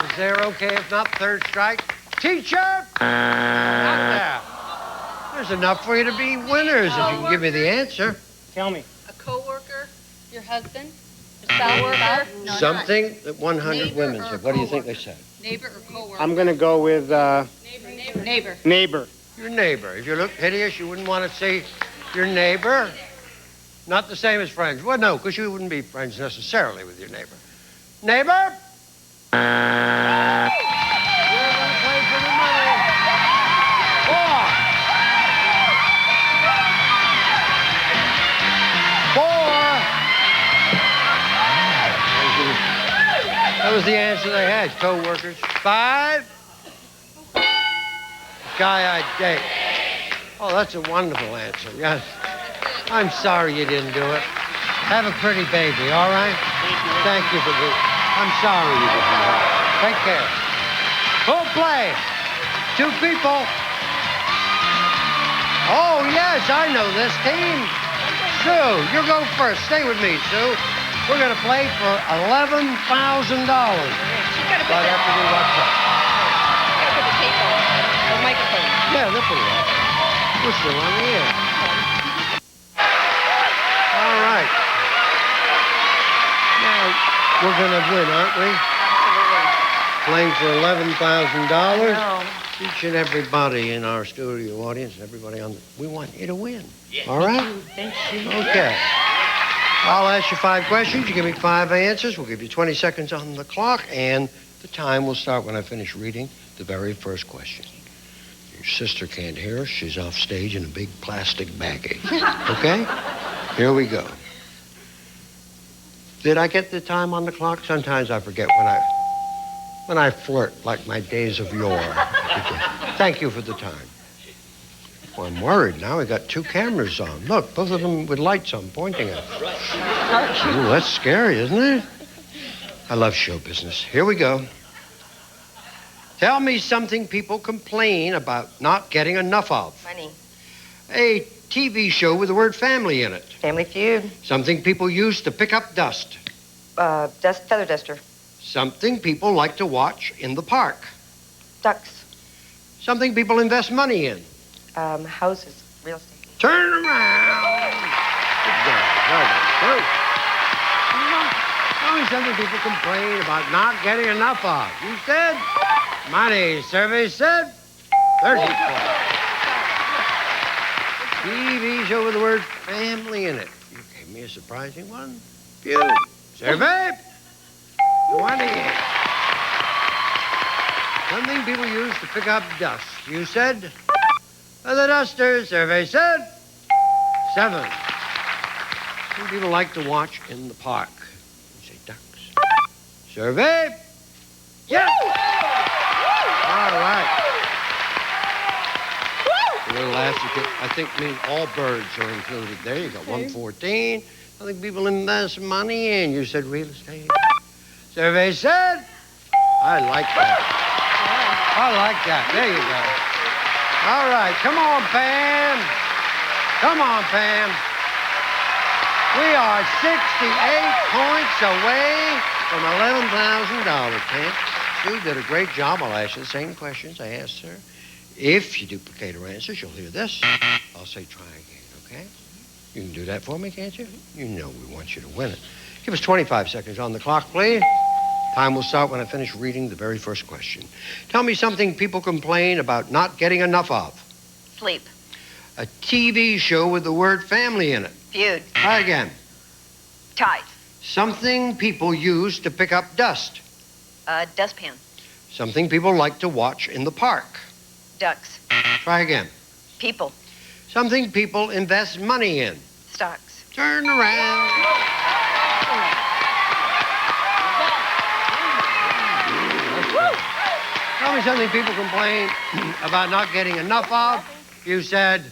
Is there okay if not third strike? Teacher! Not there. There's enough for you to be winners if you can give me the answer. Tell me. A coworker? Your husband? A spouse? No, Something that 100 women said. What do you think they said? Neighbor or coworker? I'm going to go with Neighbor. neighbor. Your neighbor. If you look hideous, you wouldn't want to see your neighbor. Not the same as friends. Well, no, because you wouldn't be friends necessarily with your neighbor. Neighbor? You're going to play for the money. 4. That was the answer they had, co-workers. 5. Guy I'd date. Oh, that's a wonderful answer, yes. I'm sorry you didn't do it. Have a pretty baby, all right? Thank you for the... I'm sorry you didn't do it. Take care. Full play. 2 people. Oh, yes, I know this team. Sue, you go first. Stay with me, Sue. We're going to play for $11,000. But after we watch that. Yeah, they'll put it on. We're still on the air. All right. Now, we're going to win, aren't we? Playing for $11,000. Each and everybody in our studio audience, everybody on the... We want you to win. Yeah. All right? Thank you. Okay. I'll ask you 5 questions. You give me 5 answers. We'll give you 20 seconds on the clock, and the time will start when I finish reading the very first question. Your sister can't hear us. She's off stage in a big plastic baggie. Okay? Here we go. Did I get the time on the clock? Sometimes I forget when I flirt like my days of yore. Thank you for the time. Well, I'm worried now. We got 2 cameras on. Look, both of them with lights on pointing at us. Ooh, that's scary, isn't it? I love show business. Here we go. Tell me something people complain about not getting enough of. Money. A TV show with the word family in it. Family Feud. Something people use to pick up dust. Feather duster. Something people like to watch in the park. Ducks. Something people invest money in. Houses. Real estate. Turn around. Good girl. Well done. Tell me something people complain about not getting enough of. You said money. Survey said 34. TV show with the word family in it. You gave me a surprising one. Few. Survey 28. Something people use to pick up dust. You said the duster. Survey said 7. Some people like to watch in the park. You say ducks. Survey. Yes. All right. A little adjective, I think, means all birds are included there. You got 114. I think people invest money in. You said real estate. Survey said, I like that. I like that. There you go. All right, come on, Pam. Come on, Pam. We are 68 points away from $11,000, Pam. Sue did a great job. I'll ask you the same questions I asked her. If you duplicate her answers, you'll hear this. I'll say try again, okay? You can do that for me, can't you? You know we want you to win it. Give us 25 seconds on the clock, please. Time will start when I finish reading the very first question. Tell me something people complain about not getting enough of. Sleep. A TV show with the word family in it. Feud. Try again. Ties. Something people use to pick up dust. Dustpan. Something people like to watch in the park. Ducks. Try again. People. Something people invest money in. Stocks. Turn around. Tell me something people complain about not getting enough of. You said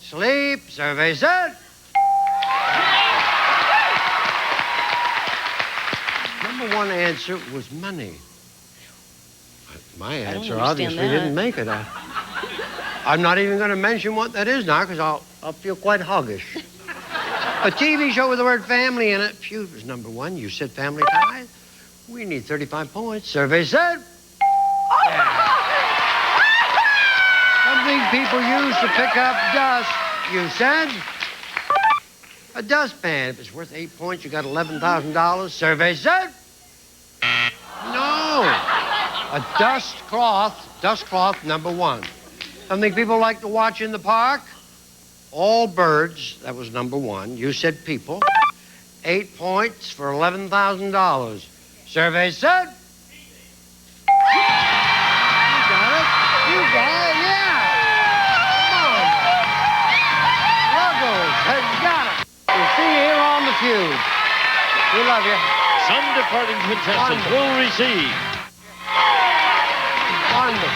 sleep. Survey said. Number one answer was money. My answer obviously didn't make it. I'm not even going to mention what that is now because I'll feel quite hoggish. A TV show with the word family in it. Feud was number one. You said family ties. We need 35 points. Survey said. Something people use to pick up dust. You said. A dustpan. If it's worth 8 points, you got $11,000. Survey said. No. A dust cloth, number one. Something people like to watch in the park. All birds, that was number one. You said people. 8 points for $11,000. Survey said. You got it. You got it, yeah. Come on. Ruggles has got it. We'll see you here on the Feud. We love you. Some departing contestants will receive. Wonderful.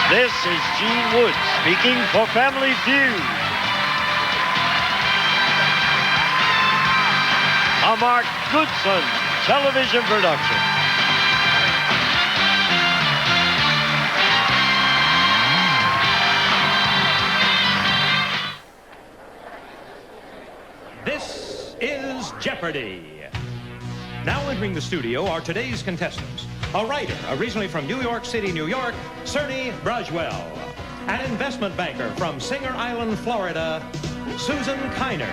This is Gene Wood speaking for Family Feud. A Mark Goodson television production. This is Jeopardy! Now entering the studio are today's contestants. A writer, originally from New York City, New York, Cerny Braswell. An investment banker from Singer Island, Florida, Susan Kiner.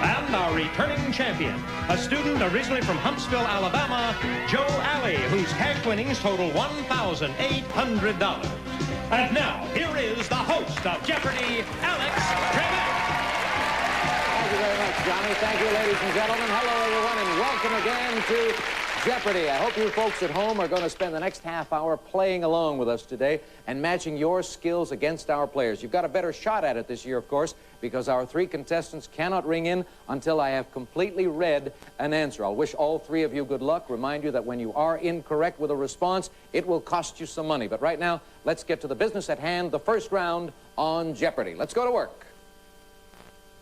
And our returning champion, a student originally from Huntsville, Alabama, Joe Alley, whose cash winnings total $1,800. And now, here is the host of Jeopardy, Alex Trebek. Thank you very much, Johnny. Thank you, ladies and gentlemen. Hello, everyone, and welcome again to Jeopardy! I hope you folks at home are going to spend the next half hour playing along with us today and matching your skills against our players. You've got a better shot at it this year, of course, because our three contestants cannot ring in until I have completely read an answer. I'll wish all three of you good luck. Remind you that when you are incorrect with a response, it will cost you some money. But right now, let's get to the business at hand, the first round on Jeopardy! Let's go to work.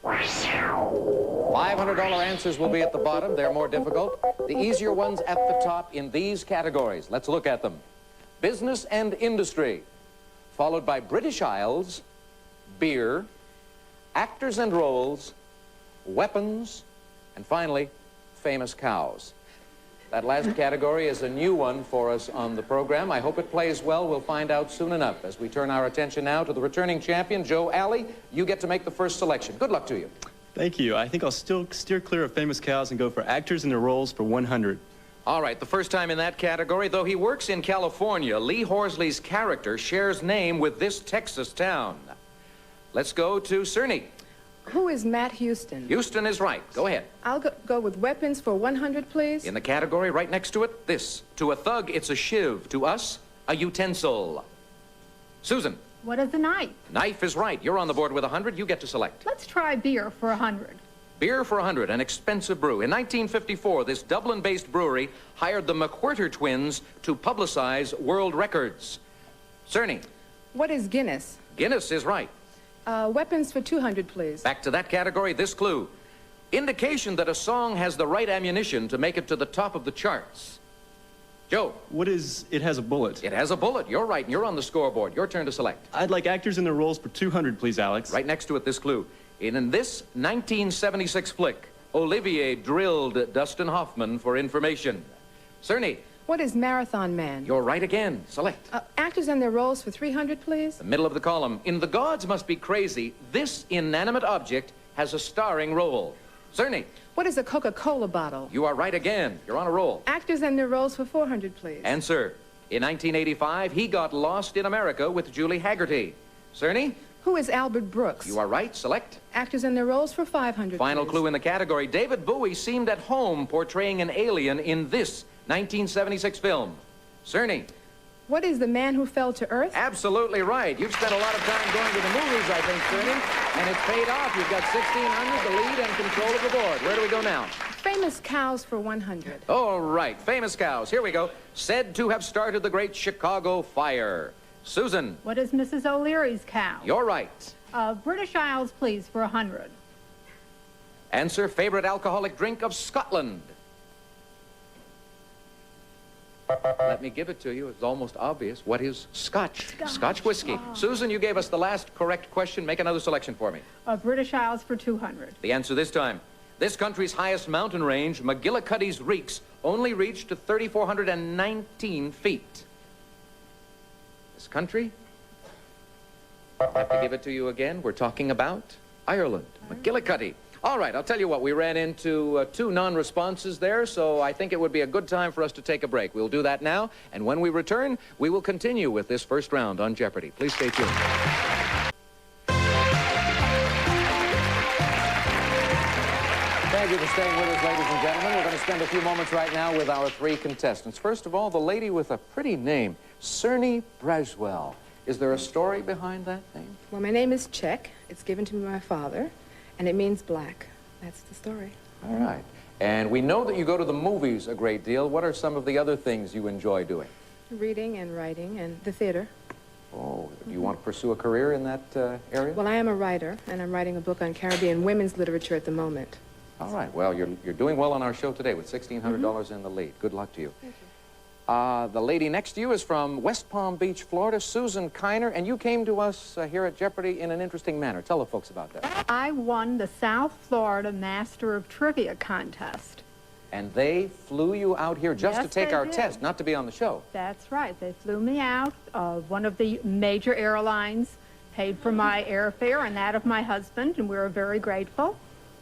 $500 answers will be at the bottom. They're more difficult. The easier ones at the top in these categories. Let's look at them. Business and industry, followed by British Isles, beer, actors and roles, weapons, and finally, famous cows. That last category is a new one for us on the program. I hope it plays well. We'll find out soon enough. As we turn our attention now to the returning champion, Joe Alley, you get to make the first selection. Good luck to you. Thank you. I think I'll still steer clear of famous cows and go for actors in their roles for 100. All right, the first time in that category, though he works in California, Lee Horsley's character shares name with this Texas town. Let's go to Cerny. Who is Matt Houston? Houston is right. Go ahead. I'll go with weapons for 100, please. In the category right next to it, this. To a thug, it's a shiv. To us, a utensil. Susan. What is a knife? Knife is right. You're on the board with 100. You get to select. Let's try beer for 100. Beer for 100, an expensive brew. In 1954, this Dublin-based brewery hired the McWhirter twins to publicize world records. Cerny. What is Guinness? Guinness is right. Weapons for 200, please. Back to that category, this clue. Indication that a song has the right ammunition to make it to the top of the charts. Joe. What is It Has a Bullet? It has a bullet. You're right, and you're on the scoreboard. Your turn to select. I'd like actors in their roles for 200, please, Alex. Right next to it, this clue. In this 1976 flick, Olivier drilled Dustin Hoffman for information. Cerny. What is Marathon Man? You're right again. Select. Actors in their roles for 300, please. The middle of the column. In The Gods Must Be Crazy, this inanimate object has a starring role. Cerny. What is a Coca-Cola bottle? You are right again. You're on a roll. Actors and their roles for 400, please. Answer. In 1985, he got lost in America with Julie Haggerty. Cerny? Who is Albert Brooks? You are right. Select. Actors and their roles for 500, Final please. clue in the category. David Bowie seemed at home portraying an alien in this 1976 film. Cerny? What is The Man Who Fell to Earth? Absolutely right. You've spent a lot of time going to the movies, I think, Cerny, and it's paid off. You've got 1,600, the lead, and control of the board. Where do we go now? Famous cows for 100. All right, famous cows. Here we go. Said to have started the Great Chicago Fire. Susan. What is Mrs. O'Leary's cow? You're right. British Isles, please, for 100. Answer. Favorite alcoholic drink of Scotland. Let me give it to you. It's almost obvious. What is Scotch? Scotch whiskey. Susan, you gave us the last correct question. Make another selection for me. British Isles for 200. The answer this time. This country's highest mountain range, McGillicuddy's Reeks, only reached to 3,419 feet. This country? I have to give it to you again. We're talking about Ireland. McGillicuddy. All right, I'll tell you what. We ran into two non-responses there, so I think it would be a good time for us to take a break. We'll do that now, and when we return, we will continue with this first round on Jeopardy. Please stay tuned. Thank you for staying with us, ladies and gentlemen. We're going to spend a few moments right now with our three contestants. First of all, the lady with a pretty name, Cerny Braswell. Is there a story behind that name? Well, my name is Czech. It's given to me by my father, and it means black. That's the story. All right. And we know that you go to the movies a great deal. What are some of the other things you enjoy doing? Reading and writing and the theater. Oh, do you want to pursue a career in that area? Well, I am a writer, and I'm writing a book on Caribbean women's literature at the moment. All right. Well, you're doing well on our show today with $1,600 in the lead. Good luck to you. Thank you. The lady next to you is from West Palm Beach, Florida, Susan Kiner, and you came to us here at Jeopardy in an interesting manner. Tell the folks about that. I won the South Florida Master of Trivia contest. And they flew you out here just to take our test, not to be on the show. That's right. They flew me out. One of the major airlines paid for my airfare and that of my husband, and we were very grateful.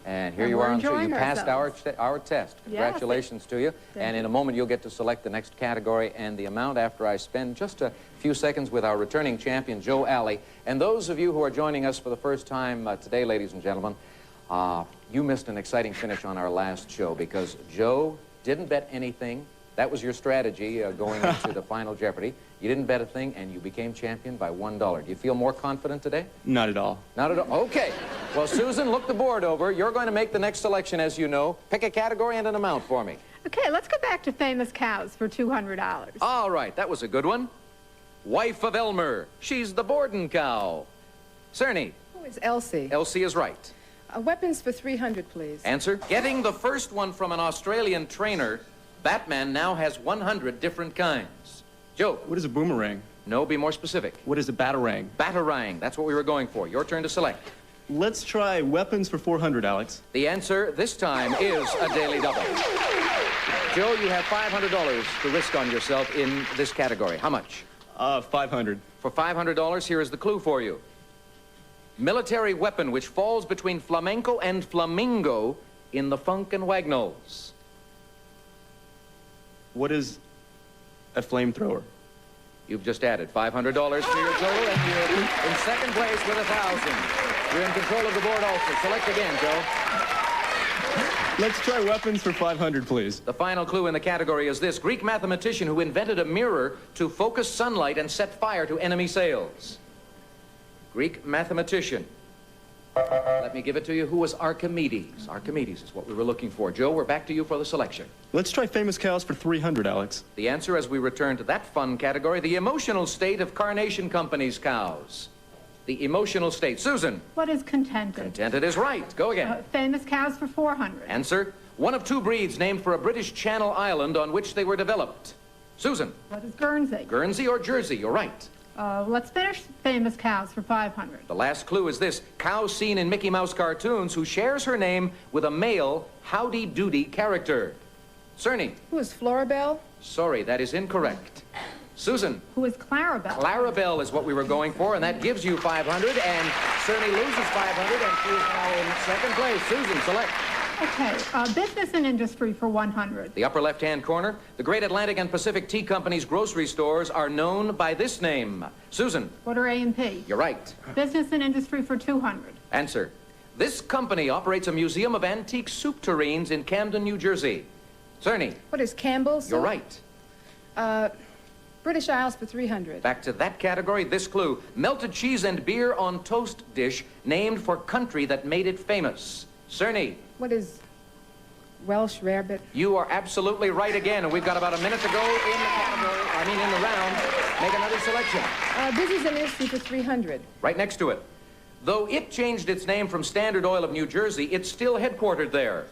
And here you are on show. You passed our test. Congratulations to you. And in a moment, you'll get to select the next category and the amount after I spend just a few seconds with our returning champion, Joe Alley. And those of you who are joining us for the first time today, ladies and gentlemen, you missed an exciting finish on our last show because Joe didn't bet anything. That was your strategy going into the final Jeopardy. You didn't bet a thing, and you became champion by $1. Do you feel more confident today? Not at all. Not at all? Okay. Well, Susan, look the board over. You're going to make the next selection, as you know. Pick a category and an amount for me. Okay, let's go back to famous cows for $200. All right, that was a good one. Wife of Elmer. She's the Borden cow. Cerny. Who is Elsie? Elsie is right. Weapons for 300, please. Answer. Getting the first one from an Australian trainer, Batman now has 100 different kinds. Joe. What is a boomerang? No, be more specific. What is a batarang? Batarang. That's what we were going for. Your turn to select. Let's try weapons for 400, Alex. The answer this time is a daily double. Joe, you have $500 to risk on yourself in this category. How much? 500. For $500, here is the clue for you. Military weapon which falls between flamenco and flamingo in the Funk and Wagnalls. What is a flamethrower? You've just added $500 to your total, and you're in second place with 1,000. You're in control of the board also. Select again, Joe. Let's try weapons for 500, please. The final clue in the category is this. Greek mathematician who invented a mirror to focus sunlight and set fire to enemy sails. Greek mathematician. Let me give it to you. Who was Archimedes? Archimedes is what we were looking for. Joe, we're back to you for the selection. Let's try famous cows for 300, Alex. The answer, as we return to that fun category, the emotional state of Carnation Company's cows. The emotional state. Susan. What is contented? Contented is right. Go again. Famous cows for 400. Answer. One of two breeds named for a British Channel island on which they were developed. Susan. What is Guernsey? Guernsey or Jersey? You're right. Let's finish famous cows for 500. The last clue is this. Cow seen in Mickey Mouse cartoons who shares her name with a male Howdy Doody character. Cerny. Who is Florabelle? Sorry, that is incorrect. Susan. Who is Clarabelle? Clarabelle is what we were going for, and that gives you 500, and Cerny loses 500, and she is now in second place. Susan, select. Okay, business and industry for 100. The upper left-hand corner, the Great Atlantic and Pacific Tea Company's grocery stores are known by this name. Susan. What are A&P? You're right. Business and industry for 200. Answer. This company operates a museum of antique soup tureens in Camden, New Jersey. Cerny. What is Campbell's? You're right. British Isles for 300. Back to that category, this clue. Melted cheese and beer on toast dish named for country that made it famous. Cerny. What is Welsh rarebit? You are absolutely right again, and we've got about a minute to go in the category, in the round. Make another selection. Business and industry for 300. Right next to it. Though it changed its name from Standard Oil of New Jersey, it's still headquartered there.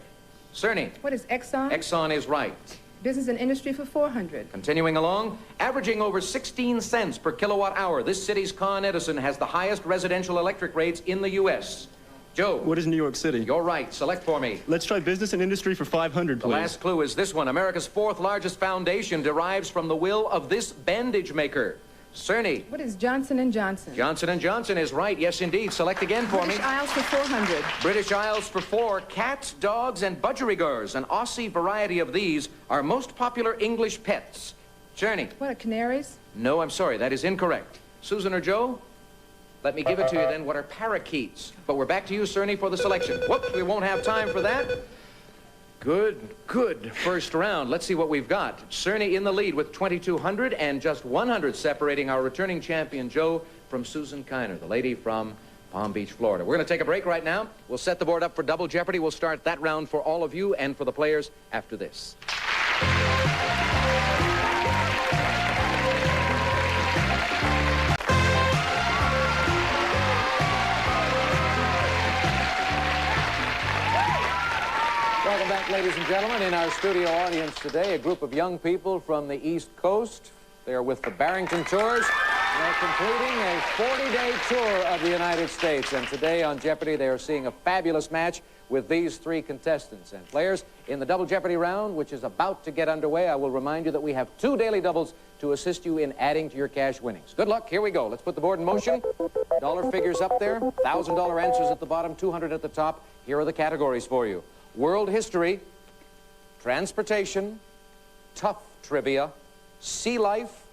Cerny. What is Exxon? Exxon is right. Business and industry for 400. Continuing along, averaging over 16 cents per kilowatt hour, this city's Con Edison has the highest residential electric rates in the U.S. Joe. What is New York City? You're right. Select for me. Let's try business and industry for 500, please. The last clue is this one. America's fourth largest foundation derives from the will of this bandage maker. Cerny. What is Johnson & Johnson? Johnson & Johnson is right. Yes, indeed. Select again for me. British Isles for 400. British Isles for 4. Cats, dogs, and budgerigars, an Aussie variety of these, are most popular English pets. Cerny. What are canaries? No, I'm sorry. That is incorrect. Susan or Joe? Let me give it to you then. What are parakeets? But we're back to you, Cerny, for the selection. Whoops, we won't have time for that. Good first round. Let's see what we've got. Cerny in the lead with 2,200 and just 100 separating our returning champion, Joe, from Susan Kiner, the lady from Palm Beach, Florida. We're going to take a break right now. We'll set the board up for Double Jeopardy. We'll start that round for all of you and for the players after this. Welcome back, ladies and gentlemen. In our studio audience today, a group of young people from the East Coast. They are with the Barrington Tours. They're completing a 40-day tour of the United States. And today on Jeopardy, they are seeing a fabulous match with these three contestants. And players, in the Double Jeopardy round, which is about to get underway, I will remind you that we have 2 daily doubles to assist you in adding to your cash winnings. Good luck. Here we go. Let's put the board in motion. Dollar figures up there. $1,000 answers at the bottom, 200 at the top. Here are the categories for you. World history, transportation, tough trivia, sea life,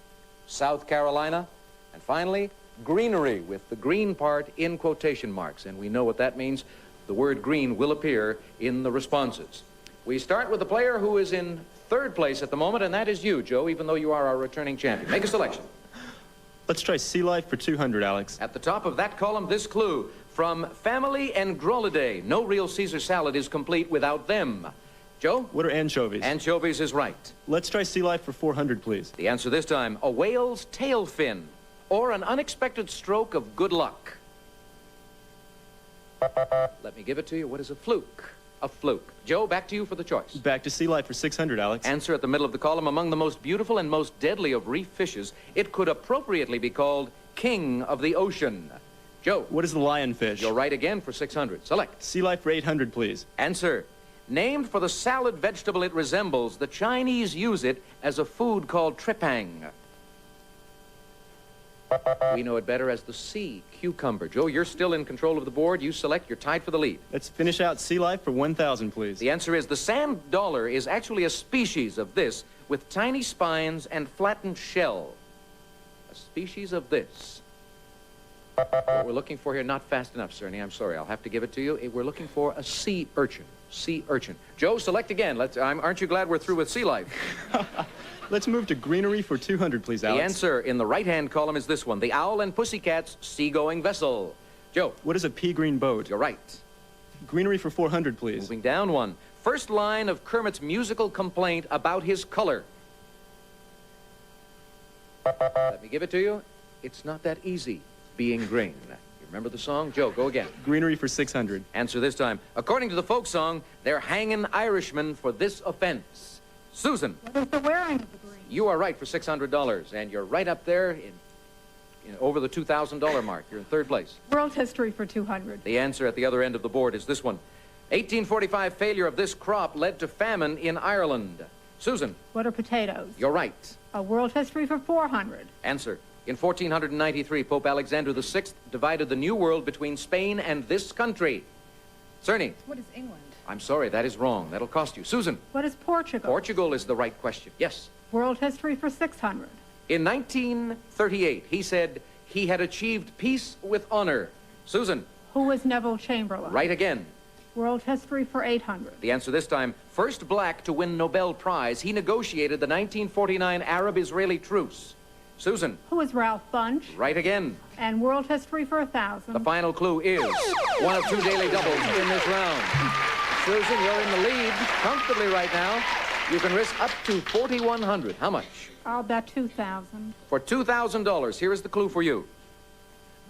South Carolina, and finally, greenery, with the green part in quotation marks. And we know what that means. The word green will appear in the responses. We start with the player who is in third place at the moment, and that is you, Joe, even though you are our returning champion. Make a selection. Let's try sea life for 200, Alex. At the top of that column, this clue. From Family and Grolidae, no real Caesar salad is complete without them. Joe? What are anchovies? Anchovies is right. Let's try sea life for 400, please. The answer this time, a whale's tail fin, or an unexpected stroke of good luck. Let me give it to you. What is a fluke? A fluke. Joe, back to you for the choice. Back to sea life for 600, Alex. Answer at the middle of the column. Among the most beautiful and most deadly of reef fishes, it could appropriately be called king of the ocean. Joe. What is the lionfish? You're right again for 600. Select. Sea life for 800, please. Answer. Named for the salad vegetable it resembles, the Chinese use it as a food called tripang. We know it better as the sea cucumber. Joe, you're still in control of the board. You select. You're tied for the lead. Let's finish out sea life for 1,000, please. The answer is the sand dollar is actually a species of this with tiny spines and flattened shell. A species of this. What we're looking for here, not fast enough, Cerny. I'm sorry. I'll have to give it to you. We're looking for a sea urchin. Sea urchin. Joe, select again. Aren't you glad we're through with sea life? Let's move to greenery for 200, please, Alex. The answer in the right-hand column is this one. The Owl and Pussycat's seagoing vessel. Joe. What is a pea green boat? You're right. Greenery for 400, please. Moving down one. First line of Kermit's musical complaint about his color. Let me give it to you. It's not that easy. Being green. You remember the song? Joe, go again. Greenery for 600. Answer this time. According to the folk song, they're hanging Irishmen for this offense. Susan. What is the wearing of the green? You are right for $600, and you're right up there in over the $2,000 mark. You're in third place. World history for 200. The answer at the other end of the board is this one. 1845 failure of this crop led to famine in Ireland. Susan. What are potatoes? You're right. World history for 400. Answer. In 1493, Pope Alexander VI divided the New World between Spain and this country. Cerny. What is England? I'm sorry, that is wrong. That'll cost you. Susan. What is Portugal? Portugal is the right question. Yes. World history for 600. In 1938, he said he had achieved peace with honor. Susan. Who was Neville Chamberlain? Right again. World history for 800. The answer this time, first black to win Nobel Prize. He negotiated the 1949 Arab-Israeli truce. Susan. Who was Ralph Bunche? Right again. And world history for 1,000. The final clue is one of 2 daily doubles in this round. Susan, you're in the lead comfortably right now. You can risk up to $4,100. How much? I'll bet 2,000. For $2,000, here is the clue for you.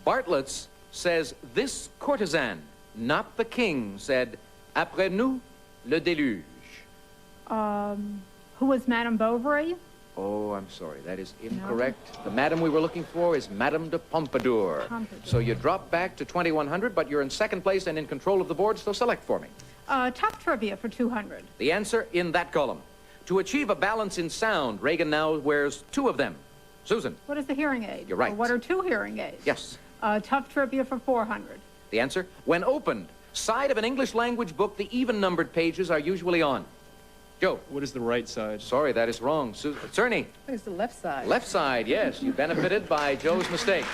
Bartlett's says this courtesan, not the king, said, "Après nous, le déluge." Who was Madame Bovary? Oh, I'm sorry. That is incorrect. No. The madam we were looking for is Madame de Pompadour. So you drop back to 2,100, but you're in second place and in control of the board, so select for me. Top trivia for 200. The answer in that column. To achieve a balance in sound, Reagan now wears 2 of them. Susan. What is the hearing aid? You're right. Or what are 2 hearing aids? Yes. Tough trivia for 400. The answer? When opened, side of an English language book, the even-numbered pages are usually on. Joe. What is the right side? Sorry, that is wrong. Cerny. What is the left side? Left side, yes. You benefited by Joe's mistake.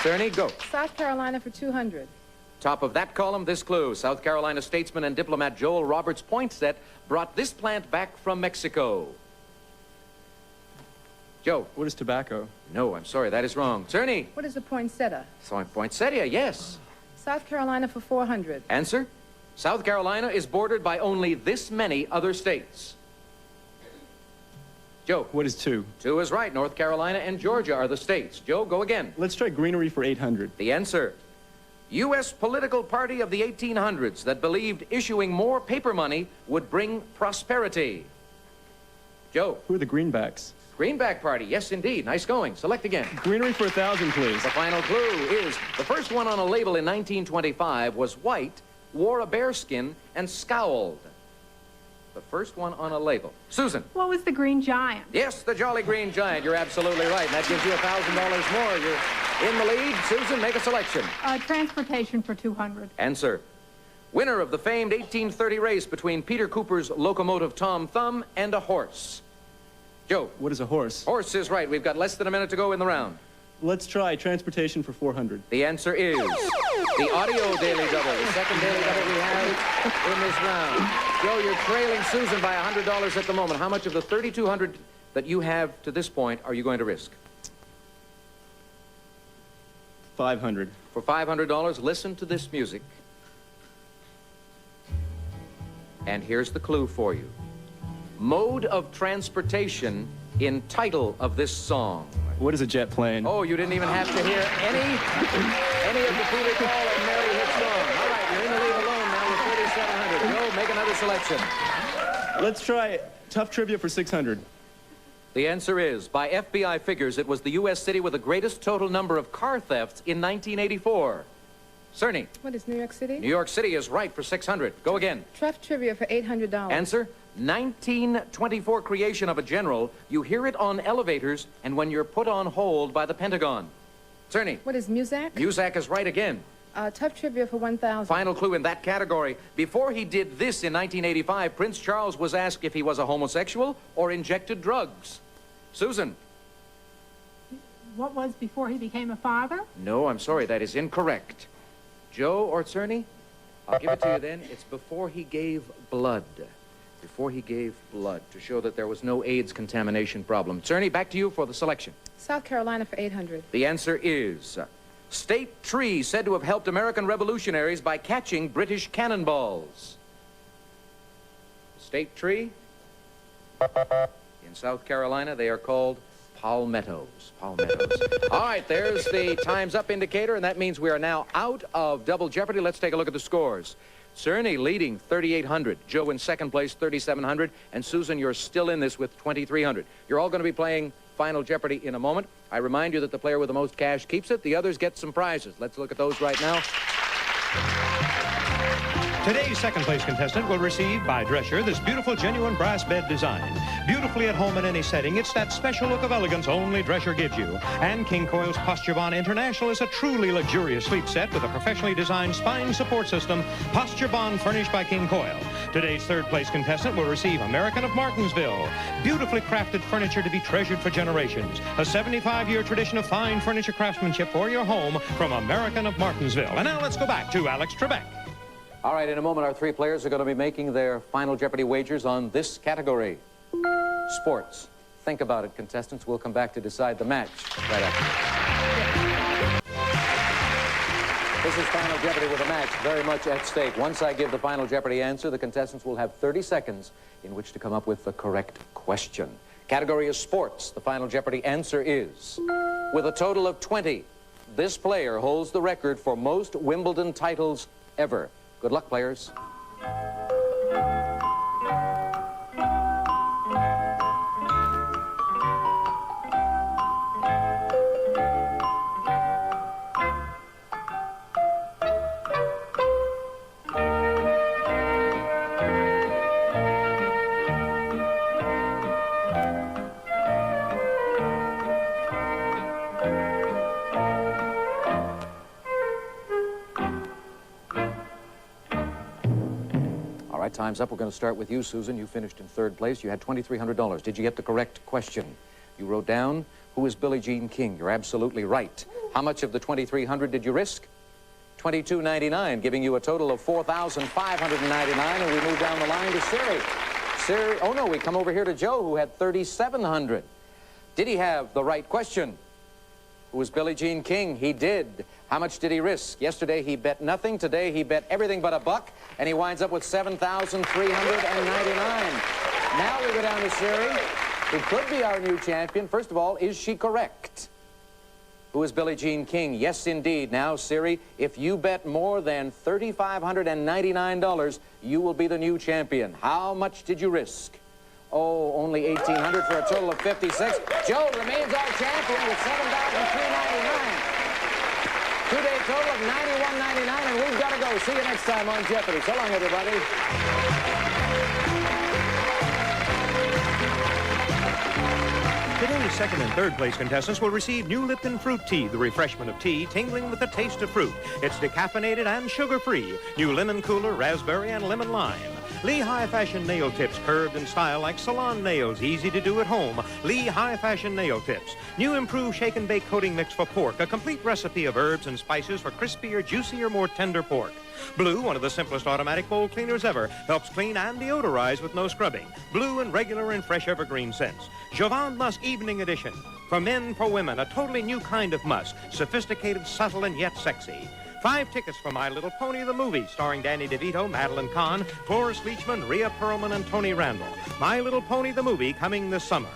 Cerny, go. South Carolina for 200. Top of that column, this clue. South Carolina statesman and diplomat Joel Roberts Poinsett brought this plant back from Mexico. Joe. What is tobacco? No, I'm sorry, that is wrong. Cerny. What is a poinsettia? So poinsettia, yes. South Carolina for 400. Answer? South Carolina is bordered by only this many other states. Joe. What is 2? 2 is right. North Carolina and Georgia are the states. Joe, go again. Let's try greenery for 800. The answer. U.S. political party of the 1800s that believed issuing more paper money would bring prosperity. Joe. Who are the Greenbacks? Greenback Party, yes indeed. Nice going. Select again. Greenery for 1,000, please. The final clue is the first one on a label in 1925 was white, wore a bearskin, and scowled. The first one on a label. Susan. What was the Green Giant? Yes, the Jolly Green Giant. You're absolutely right. And that gives you $1,000 more. You're in the lead. Susan, make a selection. Transportation for 200. Answer. Winner of the famed 1830 race between Peter Cooper's locomotive Tom Thumb and a horse. Joe. What is a horse? Horse is right. We've got less than a minute to go in the round. Let's try transportation for 400. The answer is the audio daily double, the second daily double we have in this round. Joe, you're trailing Susan by $100 at the moment. How much of the $3,200 that you have to this point are you going to risk? 500. For $500, listen to this music. And here's the clue for you. Mode of transportation in title of this song. What is a jet plane? Oh, you didn't even have to hear any of the Peter Paul and Mary hit song. All right, you're in the lead alone now with 3,700. Go, make another selection. Let's try tough trivia for 600. The answer is, by FBI figures, it was the U.S. city with the greatest total number of car thefts in 1984. Cerny. What is New York City? New York City is right for 600. Go again. Tough trivia for $800. Answer. 1924 creation of a general. You hear it on elevators and when you're put on hold by the Pentagon. Cerny. What is Muzak? Muzak is right again. Tough trivia for 1,000. Final clue in that category. Before he did this in 1985, Prince Charles was asked if he was a homosexual or injected drugs. Susan. What was before he became a father? No, I'm sorry, that is incorrect. Joe or Cerny? I'll give it to you then. It's before he gave blood. Before he gave blood, to show that there was no AIDS contamination problem. Cerny, back to you for the selection. South Carolina for 800. The answer is state tree said to have helped American revolutionaries by catching British cannonballs. State tree? In South Carolina, they are called palmettos. Palmettos. All right, there's the time's up indicator, and that means we are now out of Double Jeopardy. Let's take a look at the scores. Cerny leading 3,800. Joe in second place, 3,700. And Susan, you're still in this with 2,300. You're all going to be playing Final Jeopardy in a moment. I remind you that the player with the most cash keeps it. The others get some prizes. Let's look at those right now. Today's second place contestant will receive by Drescher this beautiful genuine brass bed design. Beautifully at home in any setting, it's that special look of elegance only Drescher gives you. And King Coil's Posture Bond International is a truly luxurious sleep set with a professionally designed spine support system, Posture Bond furnished by King Coil. Today's third place contestant will receive American of Martinsville. Beautifully crafted furniture to be treasured for generations. A 75-year tradition of fine furniture craftsmanship for your home from American of Martinsville. And now let's go back to Alex Trebek. All right, in a moment, our three players are going to be making their Final Jeopardy wagers on this category. Sports. Think about it, contestants. We'll come back to decide the match right after. This is Final Jeopardy with a match very much at stake. Once I give the Final Jeopardy answer, the contestants will have 30 seconds in which to come up with the correct question. Category is sports. The Final Jeopardy answer is, with a total of 20, this player holds the record for most Wimbledon titles ever. Good luck, players. Time's up. We're going to start with you, Susan. You finished in third place. You had $2,300. Did you get the correct question? You wrote down, who is Billie Jean King? You're absolutely right. How much of the $2,300 did you risk? $22.99, giving you a total of $4,599. And we move down the line to Siri. Siri, oh no, we come over here to Joe, who had $3,700. Did he have the right question? Who was Billie Jean King? He did. How much did he risk? Yesterday he bet nothing. Today he bet everything but a buck, and he winds up with $7,399. Now we go down to Siri, who could be our new champion. First of all, is she correct? Who is Billie Jean King? Yes, indeed. Now, Siri, if you bet more than $3,599, you will be the new champion. How much did you risk? Oh, only $1,800 for a total of $56. Joe remains our champion with $7,399. Two-day total of $91.99, and we've got to go. See you next time on Jeopardy. So long, everybody. Today's second and third place contestants will receive new Lipton Fruit Tea, the refreshment of tea tingling with the taste of fruit. It's decaffeinated and sugar-free. New lemon cooler, raspberry, and lemon lime. Lee High Fashion Nail Tips, curved in style like salon nails, easy to do at home. Lee High Fashion Nail Tips. New improved shake and bake coating mix for pork, a complete recipe of herbs and spices for crispier, juicier, more tender pork. Blue, one of the simplest automatic bowl cleaners ever, helps clean and deodorize with no scrubbing. Blue and regular and fresh evergreen scents. Jovan Musk Evening Edition. For men, for women, a totally new kind of musk. Sophisticated, subtle, and yet sexy. 5 tickets for My Little Pony, the movie, starring Danny DeVito, Madeline Kahn, Cloris Leachman, Rhea Perlman, and Tony Randall. My Little Pony, the movie, coming this summer.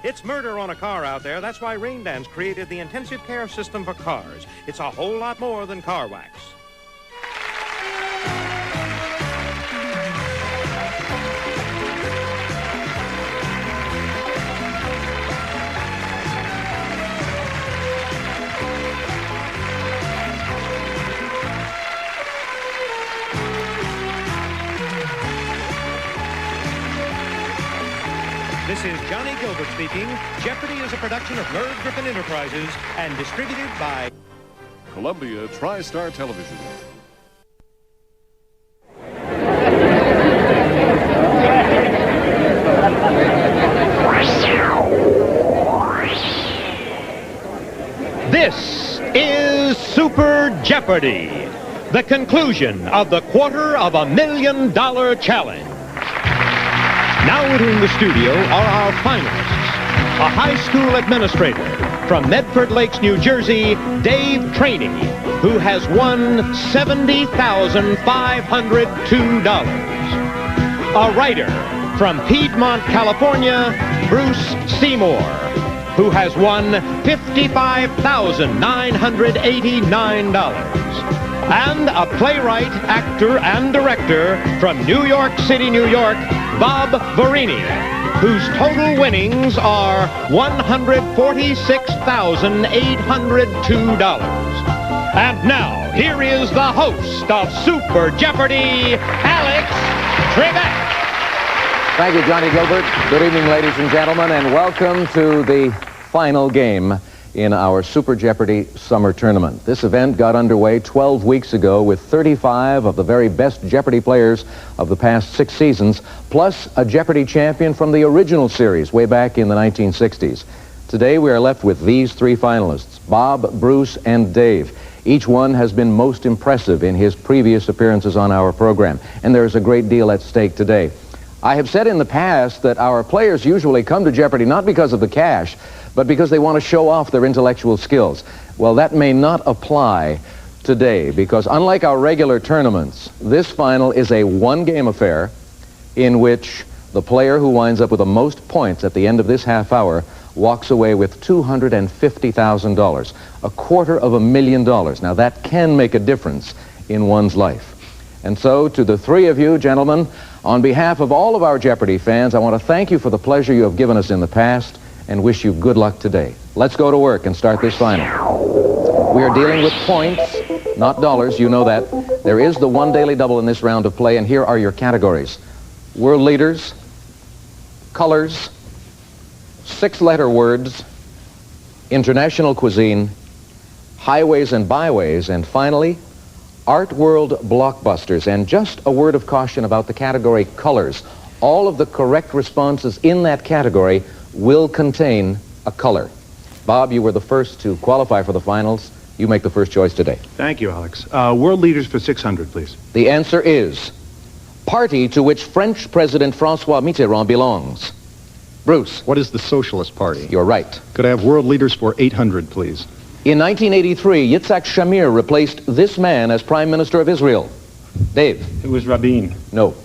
It's murder on a car out there. That's why Rain Dance created the intensive care system for cars. It's a whole lot more than car wax. This is Johnny Gilbert speaking. Jeopardy is a production of Merv Griffin Enterprises and distributed by Columbia TriStar Television. This is Super Jeopardy, the conclusion of the $250,000 challenge. Now entering the studio are our finalists. A high school administrator from Medford Lakes, New Jersey, Dave Traney, who has won $70,502. A writer from Piedmont, California, Bruce Seymour, who has won $55,989. And a playwright, actor, and director from New York City, New York, Bob Varini, whose total winnings are $146,802. And now, here is the host of Super Jeopardy, Alex Trebek. Thank you, Johnny Gilbert. Good evening, ladies and gentlemen, and welcome to the final game in our Super Jeopardy Summer Tournament. This event got underway 12 weeks ago with 35 of the very best Jeopardy players of the past 6 seasons, plus a Jeopardy champion from the original series way back in the 1960s. Today, we are left with these 3 finalists, Bob, Bruce, and Dave. Each one has been most impressive in his previous appearances on our program, and there is a great deal at stake today. I have said in the past that our players usually come to Jeopardy not because of the cash, but because they want to show off their intellectual skills. Well, that may not apply today, because unlike our regular tournaments, this final is a one-game affair in which the player who winds up with the most points at the end of this half hour walks away with $250,000, $250,000. Now, that can make a difference in one's life. And so, to the 3 of you, gentlemen, on behalf of all of our Jeopardy fans, I want to thank you for the pleasure you have given us in the past and wish you good luck today. Let's go to work and start this final. We are dealing with points, not dollars, you know that. There is the 1 daily double in this round of play, and here are your categories. World leaders, colors, 6-letter words, international cuisine, highways and byways, and finally, art world blockbusters. And just a word of caution about the category colors. All of the correct responses in that category will contain a color. Bob, you were the first to qualify for the finals. You make the first choice today. Thank you, Alex. World leaders for 600, please. The answer is party to which French President Francois Mitterrand belongs. Bruce. What is the Socialist Party? You're right. Could I have world leaders for 800, please? In 1983, Yitzhak Shamir replaced this man as Prime Minister of Israel. Dave. It was Rabin. No.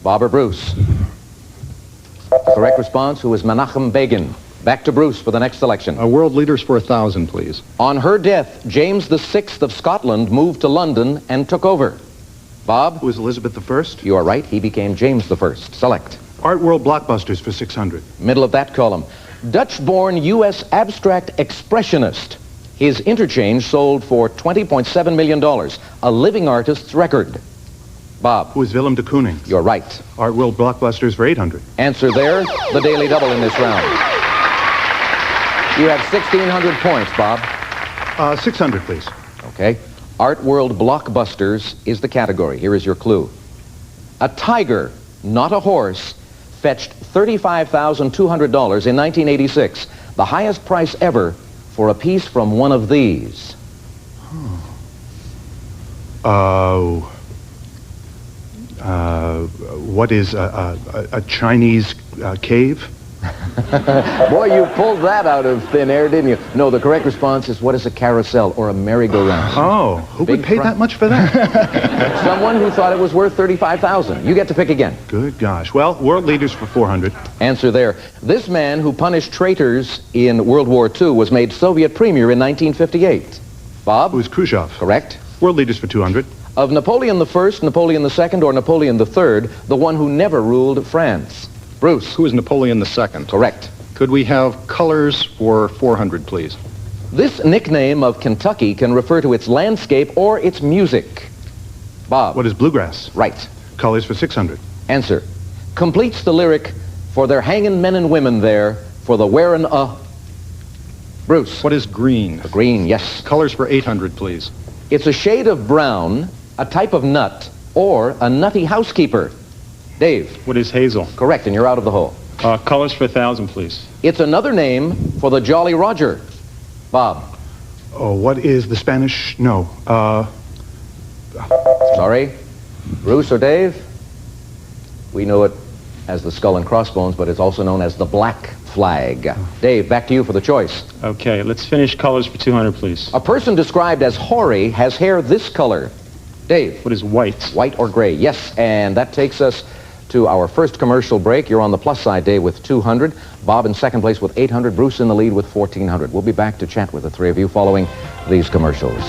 Bob or Bruce? The correct response, who is Menachem Begin. Back to Bruce for the next selection. World leaders for 1,000, please. On her death, James VI of Scotland moved to London and took over. Bob? Who was Elizabeth I? You are right. He became James I. Select. Art world blockbusters for 600. Middle of that column. Dutch-born U.S. abstract expressionist. His interchange sold for $20.7 million, a living artist's record. Bob. Who is Willem de Kooning? You're right. Art world blockbusters for 800. Answer there, the daily double in this round. You have 1,600 points, Bob. 600, please. Okay. Art world blockbusters is the category. Here is your clue. A tiger, not a horse, fetched $35,200 in 1986, the highest price ever for a piece from one of these. What is a Chinese cave? Boy, you pulled that out of thin air, didn't you? No, the correct response is, what is a carousel or a merry-go-round? Oh, who would pay that much for that? Someone who thought it was worth $35,000. You get to pick again. Good gosh. Well, world leaders for 400. Answer there. This man who punished traitors in World War II was made Soviet premier in 1958. Bob? Who was Khrushchev? Correct. World leaders for 200. Of Napoleon I, Napoleon II, or Napoleon III, the one who never ruled France. Bruce. Who is Napoleon II? Correct. Could we have colors for 400, please? This nickname of Kentucky can refer to its landscape or its music. Bob. What is bluegrass? Right. Colors for 600. Answer. Completes the lyric, for they're hanging men and women there, for the wearing a... Bruce. What is green? Green, yes. Colors for 800, please. It's a shade of brown, a type of nut, or a nutty housekeeper. Dave. What is hazel? Correct, and you're out of the hole. Colors for 1,000, please. It's another name for the Jolly Roger. Bob. Oh, what is the Spanish? No. Sorry. Bruce or Dave? We know it as the skull and crossbones, but it's also known as the black flag. Dave, back to you for the choice. Okay, let's finish colors for 200, please. A person described as hoary has hair this color. Dave. What is white? White or gray, yes. And that takes us to our first commercial break. You're on the plus side, Dave, with 200. Bob in second place with 800. Bruce in the lead with 1,400. We'll be back to chat with the 3 of you following these commercials.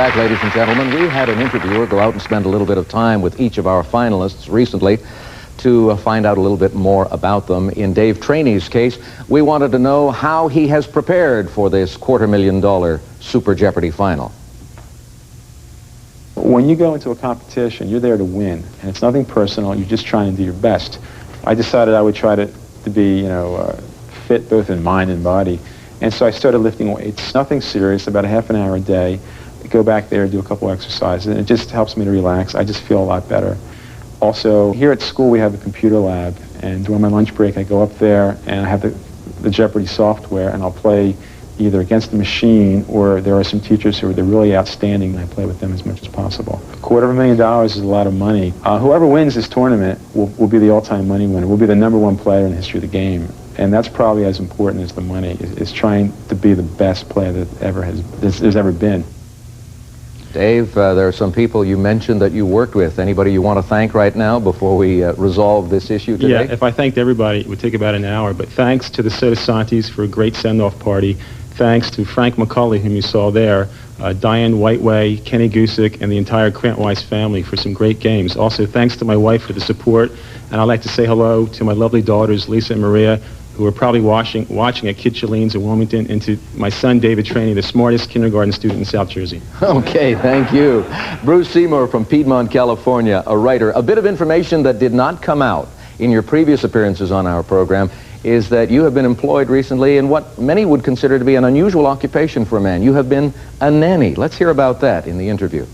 back, ladies and gentlemen. We had an interviewer go out and spend a little bit of time with each of our finalists recently to find out a little bit more about them. In Dave Traney's case, we wanted to know how he has prepared for this $250,000 Super Jeopardy final. When you go into a competition, you're there to win, and it's nothing personal. You're just trying to do your best. I decided I would try to be, fit both in mind and body, and so I started lifting weights. Nothing serious, about a half an hour a day. I go back there, do a couple exercises, and it just helps me to relax. I just feel a lot better. Also, here at school we have a computer lab, and during my lunch break I go up there and I have the Jeopardy software, and I'll play either against the machine, or there are some teachers who are really outstanding, and I play with them as much as possible. $250,000 is a lot of money. Whoever wins this tournament will be the all-time money winner, will be the #1 player in the history of the game. And that's probably as important as the money, is trying to be the best player that there's ever been. Dave, there are some people you mentioned that you worked with. Anybody you want to thank right now before we resolve this issue today? Yeah, if I thanked everybody, it would take about an hour. But thanks to the Soda Santis for a great send-off party. Thanks to Frank McCulley, whom you saw there, Diane Whiteway, Kenny Gusick, and the entire Krantweiss family for some great games. Also, thanks to my wife for the support. And I'd like to say hello to my lovely daughters, Lisa and Maria, who are probably watching at Kid Chalene's in Wilmington, and to my son, David Traney, the smartest kindergarten student in South Jersey. Okay, thank you. Bruce Seymour from Piedmont, California, a writer. A bit of information that did not come out in your previous appearances on our program is that you have been employed recently in what many would consider to be an unusual occupation for a man. You have been a nanny. Let's hear about that in the interview.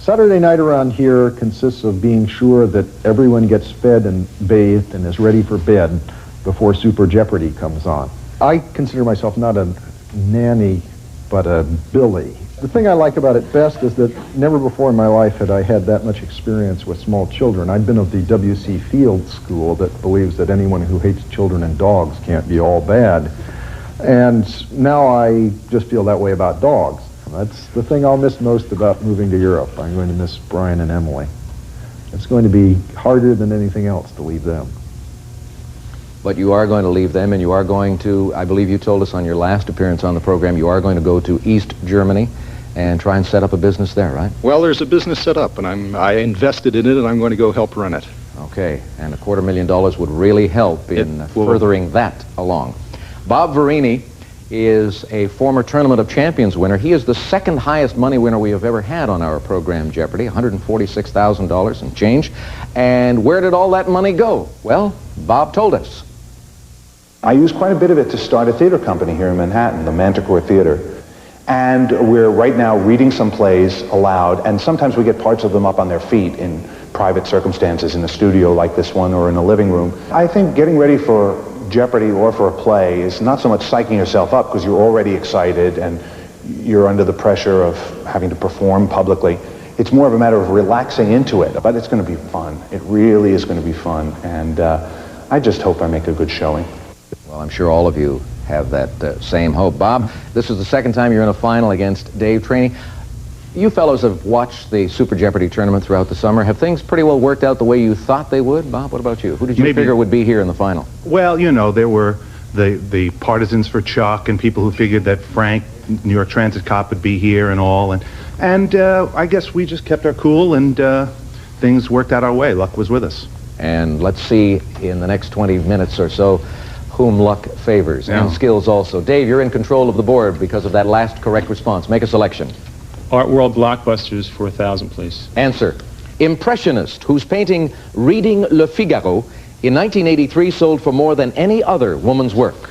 Saturday night around here consists of being sure that everyone gets fed and bathed and is ready for bed before Super Jeopardy comes on. I consider myself not a nanny, but a Billy. The thing I like about it best is that never before in my life had I had that much experience with small children. I'd been of the W.C. Field school that believes that anyone who hates children and dogs can't be all bad. And now I just feel that way about dogs. That's the thing I'll miss most about moving to Europe. I'm going to miss Brian and Emily. It's going to be harder than anything else to leave them. But you are going to leave them, and you are going to, I believe you told us on your last appearance on the program, you are going to go to East Germany and try and set up a business there, right? Well, there's a business set up, and I invested in it, and I'm going to go help run it. Okay, and $250,000 would really help in furthering that along. Bob Verini is a former Tournament of Champions winner. He is the second highest money winner we have ever had on our program, Jeopardy, $146,000 and change. And where did all that money go? Well, Bob told us. I used quite a bit of it to start a theater company here in Manhattan, the Manticore Theater. And we're right now reading some plays aloud, and sometimes we get parts of them up on their feet in private circumstances in a studio like this one or in a living room. I think getting ready for Jeopardy or for a play is not so much psyching yourself up because you're already excited and you're under the pressure of having to perform publicly. It's more of a matter of relaxing into it, but it's going to be fun. It really is going to be fun, and I just hope I make a good showing. Well, I'm sure all of you have that same hope. Bob, this is the second time you're in a final against Dave Traney. You fellows have watched the Super Jeopardy tournament throughout the summer. Have things pretty well worked out the way you thought they would? Bob, what about you? Who did you figure would be here in the final? Well, there were the partisans for Chuck and people who figured that Frank, New York Transit cop, would be here and all. And I guess we just kept our cool, and things worked out our way. Luck was with us. And let's see in the next 20 minutes or so whom luck favors, and skills also. Dave, you're in control of the board because of that last correct response. Make a selection. Art World Blockbusters for 1,000, please. Answer. Impressionist, whose painting Reading Le Figaro in 1983 sold for more than any other woman's work.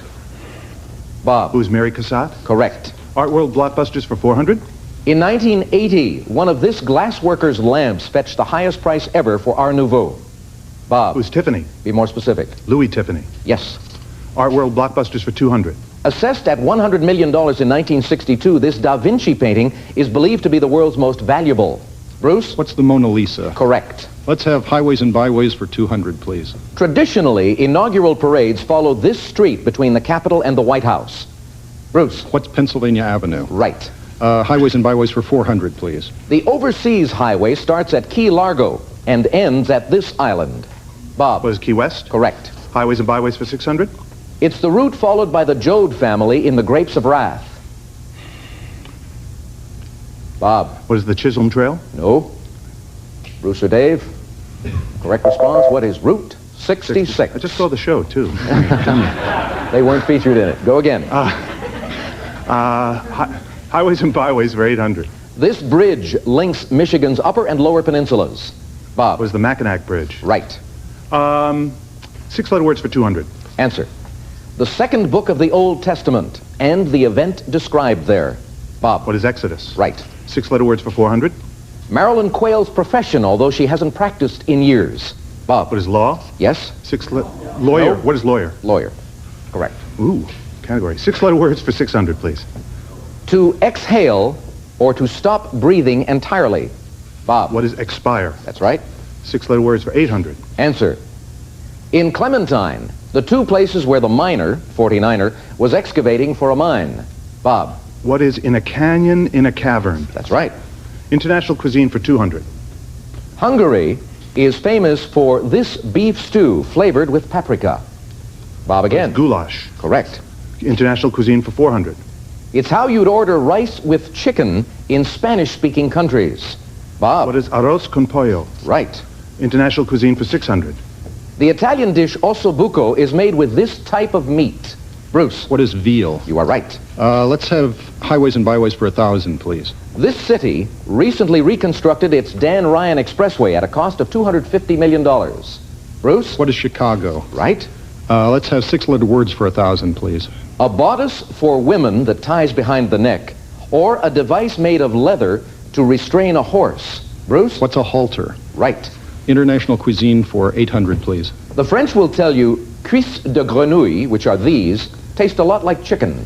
Bob. Who's Mary Cassatt? Correct. Art World Blockbusters for 400? In 1980, one of this glassworker's lamps fetched the highest price ever for Art Nouveau. Bob. Who's Tiffany? Be more specific. Louis Tiffany. Yes. Art World Blockbusters for 200. Assessed at $100 million in 1962, this Da Vinci painting is believed to be the world's most valuable. Bruce? What's the Mona Lisa? Correct. Let's have Highways and Byways for 200, please. Traditionally, inaugural parades follow this street between the Capitol and the White House. Bruce? What's Pennsylvania Avenue? Right. Highways and Byways for 400, please. The overseas highway starts at Key Largo and ends at this island. Bob? Was Key West? Correct. Highways and Byways for 600? It's the route followed by the Joad family in The Grapes of Wrath. Bob. What is the Chisholm Trail? No. Bruce or Dave? Correct response. What is Route 66? I just saw the show, too. They weren't featured in it. Go again. Highways and byways for 800. This bridge links Michigan's upper and lower peninsulas. Bob. Was the Mackinac Bridge? Right. 6-letter words for 200. Answer. The second book of the Old Testament and the event described there. Bob. What is Exodus? Right. 6-letter words for 400. Marilyn Quayle's profession, although she hasn't practiced in years. Bob. What is law? Yes. Lawyer. No. What is lawyer? Lawyer. Correct. Ooh, category. 6-letter words for 600, please. To exhale or to stop breathing entirely. Bob. What is expire? That's right. 6-letter words for 800. Answer. In Clementine, the two places where the miner, 49er, was excavating for a mine. Bob. What is in a canyon in a cavern? That's right. International cuisine for 200. Hungary is famous for this beef stew flavored with paprika. Bob again. Goulash. Correct. International cuisine for 400. It's how you'd order rice with chicken in Spanish-speaking countries. Bob. What is arroz con pollo? Right. International cuisine for 600. The Italian dish ossobuco is made with this type of meat. Bruce. What is veal? You are right. Let's have highways and byways for 1,000, please. This city recently reconstructed its Dan Ryan Expressway at a cost of $250 million. Bruce? What is Chicago? Right. Let's have 6-letter words for 1,000, please. A bodice for women that ties behind the neck, or a device made of leather to restrain a horse. Bruce? What's a halter? Right. International cuisine for 800, please. The French will tell you cuisses de grenouille, which are these, taste a lot like chicken.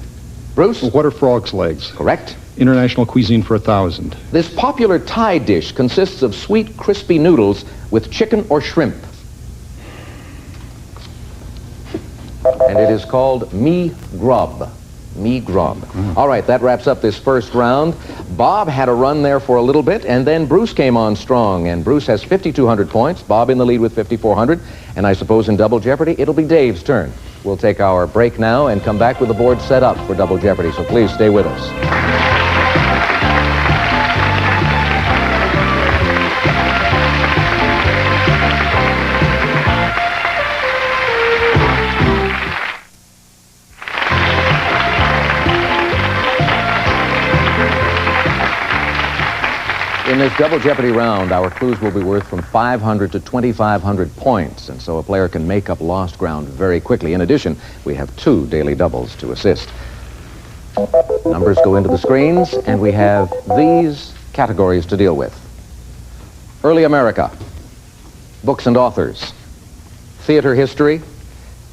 Bruce? What are frog's legs? Correct. International cuisine for 1,000. This popular Thai dish consists of sweet, crispy noodles with chicken or shrimp. And it is called mee grub. Mee grub. All right, that wraps up this first round. Bob had a run there for a little bit, and then Bruce came on strong, and Bruce has 5,200 points. Bob in the lead with 5,400, and I suppose in Double Jeopardy, it'll be Dave's turn. We'll take our break now and come back with the board set up for Double Jeopardy, so please stay with us. In this Double Jeopardy round, our clues will be worth from 500 to 2,500 points, and so a player can make up lost ground very quickly. In addition, we have 2 daily doubles to assist. Numbers go into the screens, and we have these categories to deal with. Early America, books and authors, theater history,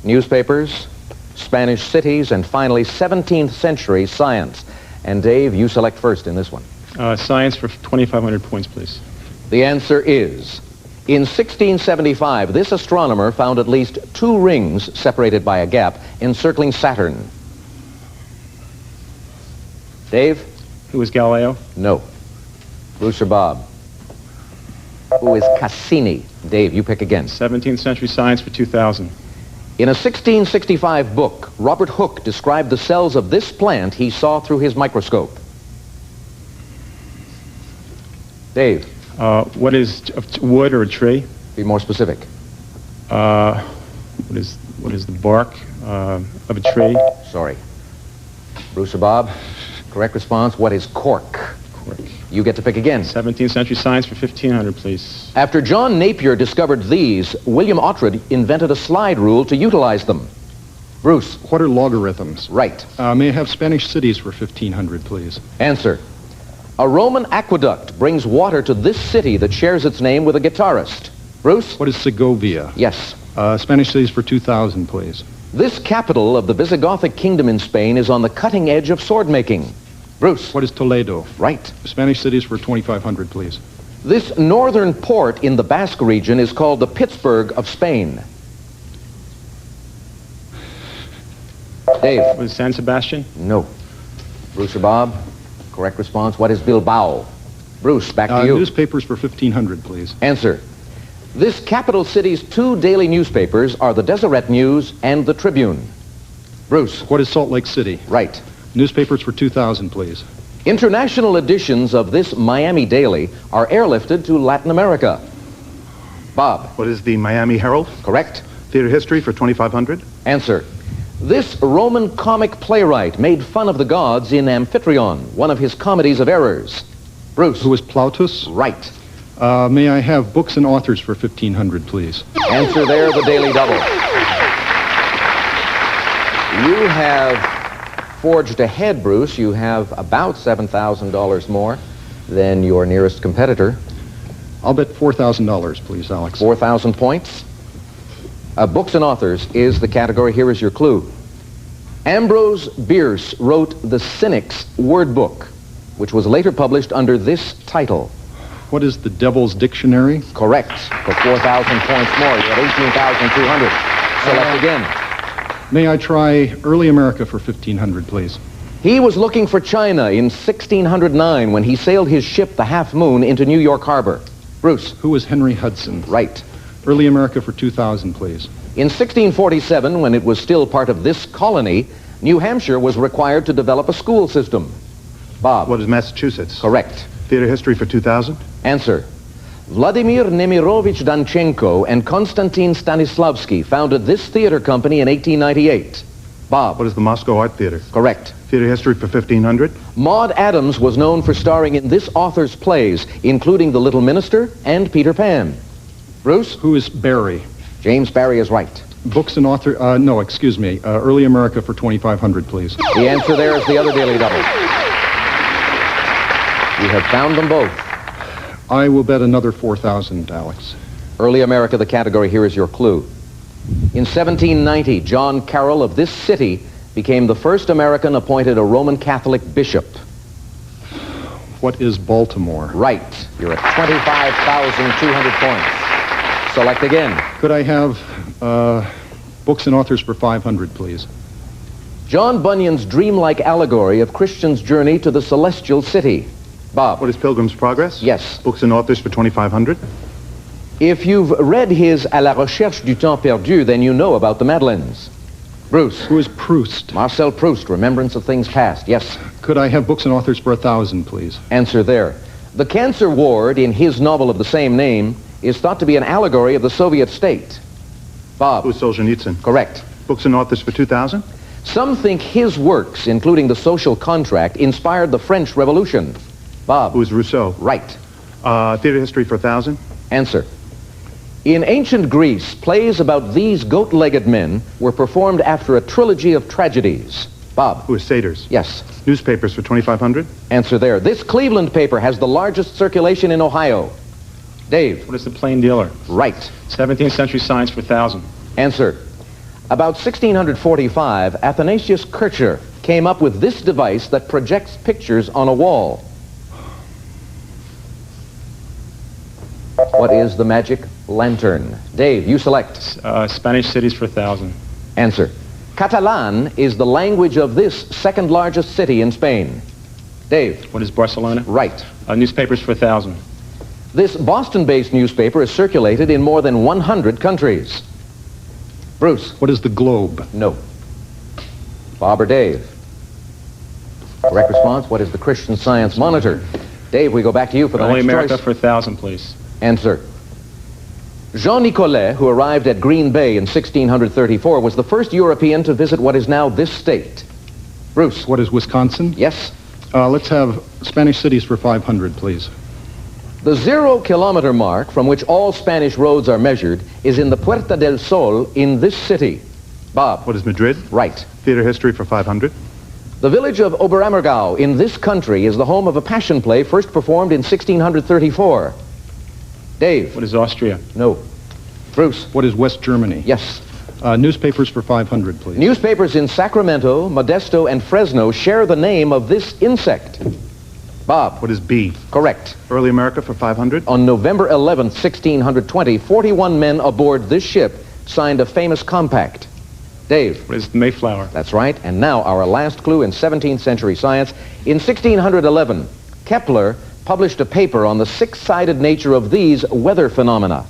newspapers, Spanish cities, and finally 17th century science. And Dave, you select first in this one. Science for 2,500 points, please. The answer is, in 1675, this astronomer found at least 2 rings separated by a gap encircling Saturn. Dave? Who was Galileo? No. Bruce or Bob? Who is Cassini? Dave, you pick again. 17th century science for 2,000. In a 1665 book, Robert Hooke described the cells of this plant he saw through his microscope. Dave. What is wood or a tree? Be more specific. What is the bark of a tree? Sorry. Bruce or Bob? Correct response. What is cork? Cork. You get to pick again. 17th century science for 1,500, please. After John Napier discovered these, William Oughtred invented a slide rule to utilize them. Bruce. What are logarithms? Right. May I have Spanish cities for 1,500, please? Answer. A Roman aqueduct brings water to this city that shares its name with a guitarist. Bruce? What is Segovia? Yes. Spanish cities for 2,000, please. This capital of the Visigothic kingdom in Spain is on the cutting edge of sword making. Bruce? What is Toledo? Right. Spanish cities for 2,500, please. This northern port in the Basque region is called the Pittsburgh of Spain. Dave? Was San Sebastian? No. Bruce or Bob? Correct response. What is Bilbao? Bruce, back to you. Newspapers for 1,500, please. Answer. This capital city's 2 daily newspapers are the Deseret News and the Tribune. Bruce. What is Salt Lake City? Right. Newspapers for 2,000, please. International editions of this Miami Daily are airlifted to Latin America. Bob. What is the Miami Herald? Correct. Theater history for 2,500. Answer. This Roman comic playwright made fun of the gods in Amphitryon, one of his comedies of errors. Bruce. Who is Plautus? Right. May I have books and authors for 1,500, please? Answer there, the Daily Double. You have forged ahead, Bruce. You have about $7,000 more than your nearest competitor. I'll bet $4,000, please, Alex. 4,000 points. Books and authors is the category. Here is your clue. Ambrose Bierce wrote The Cynic's Word Book, which was later published under this title. What is the Devil's Dictionary? Correct. For 4,000 points more, you're at 18,200. Select again. May I try Early America for 1,500, please? He was looking for China in 1609 when he sailed his ship, the Half Moon, into New York Harbor. Bruce. Who was Henry Hudson? Right. Early America for 2,000, please. In 1647, when it was still part of this colony, New Hampshire was required to develop a school system. Bob. What is Massachusetts? Correct. Theater history for 2,000. Answer. Vladimir Nemirovich Danchenko and Konstantin Stanislavski founded this theater company in 1898. Bob. What is the Moscow Art Theater? Correct. Theater history for 1,500. Maude Adams was known for starring in this author's plays, including The Little Minister and Peter Pan. Bruce? Who is Barry? James Barry is right. Books and author, Early America for 2,500, please. The answer there is the other Daily Double. You have found them both. I will bet another 4,000, Alex. Early America, the category. Here is your clue. In 1790, John Carroll of this city became the first American appointed a Roman Catholic bishop. What is Baltimore? Right. You're at 25,200 points. Select again. Could I have books and authors for 500, please? John Bunyan's dreamlike allegory of Christian's journey to the celestial city. Bob. What is Pilgrim's Progress? Yes. Books and authors for 2,500. If you've read his À la recherche du temps perdu, then you know about the Madeleines. Bruce. Who is Proust? Marcel Proust, Remembrance of Things Past. Yes. Could I have books and authors for 1,000, please? Answer there. The cancer ward in his novel of the same name is thought to be an allegory of the Soviet state. Bob. Who is Solzhenitsyn? Correct. Books and authors for 2,000. Some think his works, including The Social Contract, inspired the French Revolution. Bob. Who is Rousseau? Right. Theater history for 1,000. Answer. In ancient Greece, plays about these goat-legged men were performed after a trilogy of tragedies. Bob. Who is Satyrs? Yes. Newspapers for 2,500. Answer there. This Cleveland paper has the largest circulation in Ohio. Dave. What is the Plain Dealer? Right. 17th century science for 1,000. Answer. About 1645, Athanasius Kircher came up with this device that projects pictures on a wall. What is the magic lantern? Dave, you select. Spanish cities for 1,000. Answer. Catalan is the language of this second largest city in Spain. Dave. What is Barcelona? Right. Newspapers for 1,000. This Boston-based newspaper is circulated in more than 100 countries. Bruce. What is the Globe? No. Bob or Dave? Correct response. What is the Christian Science Monitor? Dave, we go back to you for the Early next America choice. for 1,000, please. Answer. Jean Nicolet, who arrived at Green Bay in 1634, was the first European to visit what is now this state. Bruce. What is Wisconsin? Yes. Let's have Spanish cities for 500, please. The 0-kilometer mark from which all Spanish roads are measured is in the Puerta del Sol in this city. Bob. What is Madrid? Right. Theater history for 500. The village of Oberammergau in this country is the home of a passion play first performed in 1634. Dave. What is Austria? No. Bruce. What is West Germany? Yes. Newspapers for 500, please. Newspapers in Sacramento, Modesto, and Fresno share the name of this insect. Bob. What is bee? Correct. Early America for 500. On November 11th, 1620, 41 men aboard this ship signed a famous compact. Dave. What is the Mayflower? That's right. And now our last clue in 17th century science. In 1611, Kepler published a paper on the six-sided nature of these weather phenomena.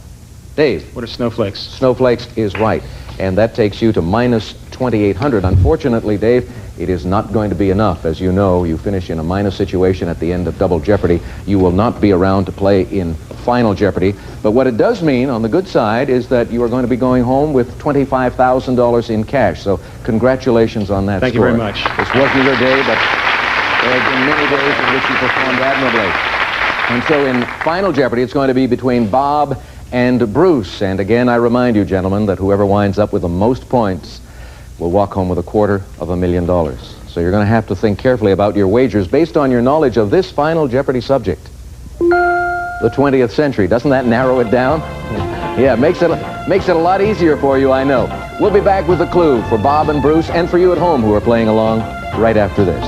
Dave. What are snowflakes? Snowflakes is right. and that takes you to minus 2,800. Unfortunately, Dave, it is not going to be enough. As you know, you finish in a minus situation at the end of Double Jeopardy. You will not be around to play in Final Jeopardy. But what it does mean, on the good side, is that you are going to be going home with $25,000 in cash. So congratulations on that Thank you score. very much. This wasn't your day, but there have been many days in which you performed admirably. And so in Final Jeopardy, it's going to be between Bob and Bruce. And again, I remind you, gentlemen, that whoever winds up with the most points will walk home with $250,000. So you're going to have to think carefully about your wagers based on your knowledge of this Final Jeopardy subject. The 20th century. Doesn't that narrow it down? Yeah, makes it a lot easier for you, I know. We'll be back with a clue for Bob and Bruce and for you at home who are playing along right after this.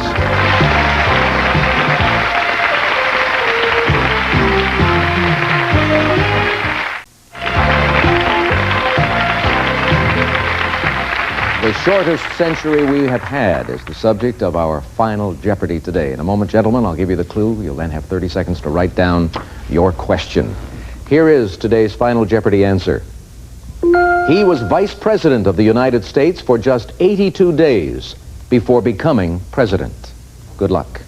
The shortest century we have had is the subject of our Final Jeopardy today. In a moment, gentlemen, I'll give you the clue. You'll then have 30 seconds to write down your question. Here is today's Final Jeopardy answer. He was Vice President of the United States for just 82 days before becoming President. Good luck.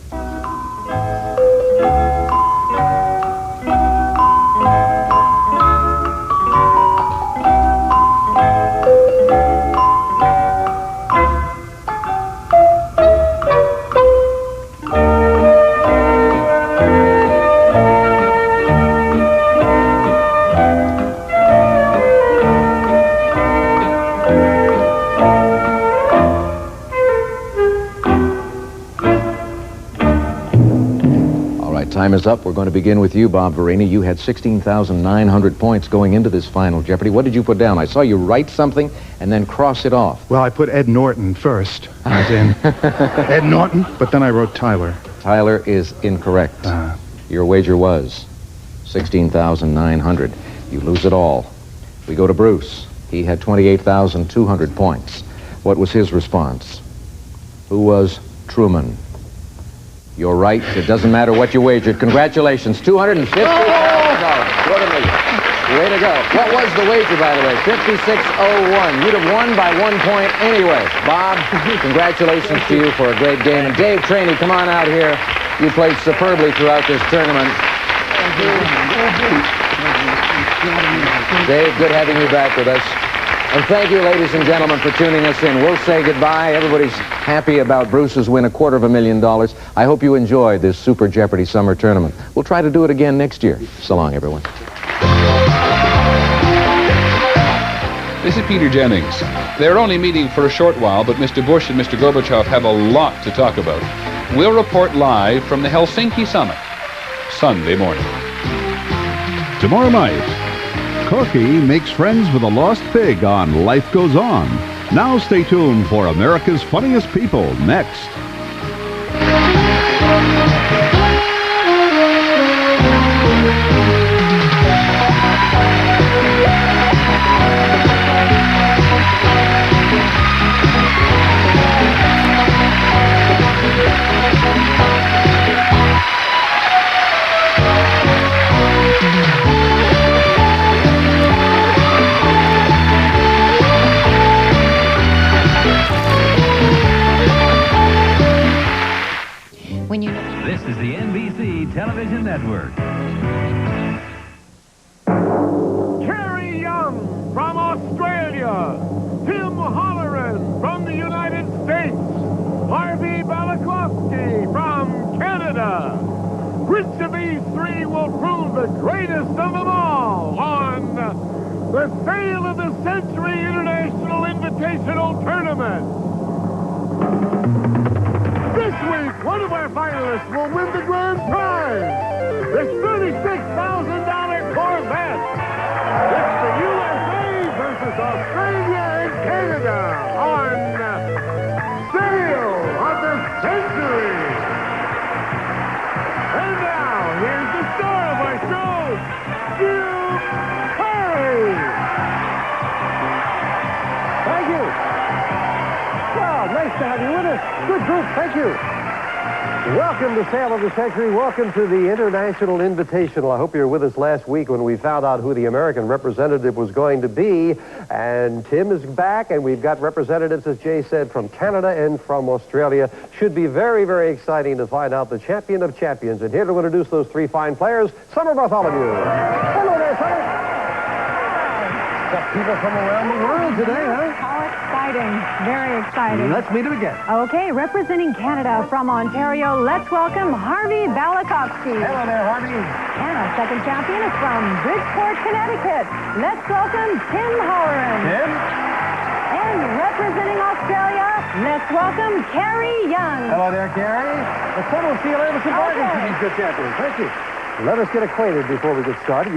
Time is up. We're going to begin with you, Bob Verini. You had 16,900 points going into this Final Jeopardy. What did you put down? I saw you write something and then cross it off. Well, I put Ed Norton first, as in Ed Norton, but then I wrote Tyler. Tyler is incorrect. Your wager was 16,900. You lose it all. We go to Bruce. He had 28,200 points. What was his response? Who was Truman? You're right. It doesn't matter what you wagered. Congratulations. $250,000. Way to go. What was the wager, by the way? 56.01. You'd have won by 1 point anyway. Bob, congratulations to you for a great game. And Dave Traney, come on out here. You played superbly throughout this tournament. Dave, good having you back with us. And thank you, ladies and gentlemen, for tuning us in. We'll say goodbye. Everybody's happy about Bruce's win, $250,000. I hope you enjoyed this Super Jeopardy summer tournament. We'll try to do it again next year. So long, everyone. This is Peter Jennings. They're only meeting for a short while, but Mr. Bush and Mr. Gorbachev have a lot to talk about. We'll report live from the Helsinki summit, Sunday morning. Tomorrow night, Cookie makes friends with a lost pig on Life Goes On. Now stay tuned for America's Funniest People next. This is the NBC Television Network. Carrie Young from Australia. Tim Holleran from the United States. Harvey Balaklowski from Canada. Which of these three will prove the greatest of them all on the Sale of the Century International Invitational Tournament? This week, one of our finalists will win the grand prize, this $36,000 Corvette. It's the USA versus Australia and Canada on Sale of the Century. And now, here's the star of our show, Jim Perry. Thank you. Well, nice to have you with us. Good group, thank you. Welcome to Sale of the Century. Welcome to the International Invitational. I hope you were with us last week when we found out who the American representative was going to be. And Tim is back, and we've got representatives, as Jay said, from Canada and from Australia. Should be very, very exciting to find out the champion of champions. And here to introduce those three fine players, Summer Bartholomew. Hello there, Summer. Got people from around the world today, huh? How exciting. Very exciting. Let's meet him again. Okay, representing Canada from Ontario, let's welcome Harvey Balakovsky. Hello there, Harvey. And our second champion is from Bridgeport, Connecticut. Let's welcome Tim Halloran. Tim. And representing Australia, let's welcome Carrie Young. Hello there, Carrie. Let's settle see you later with some bargains for these good champions. Thank you. Let us get acquainted before we get started.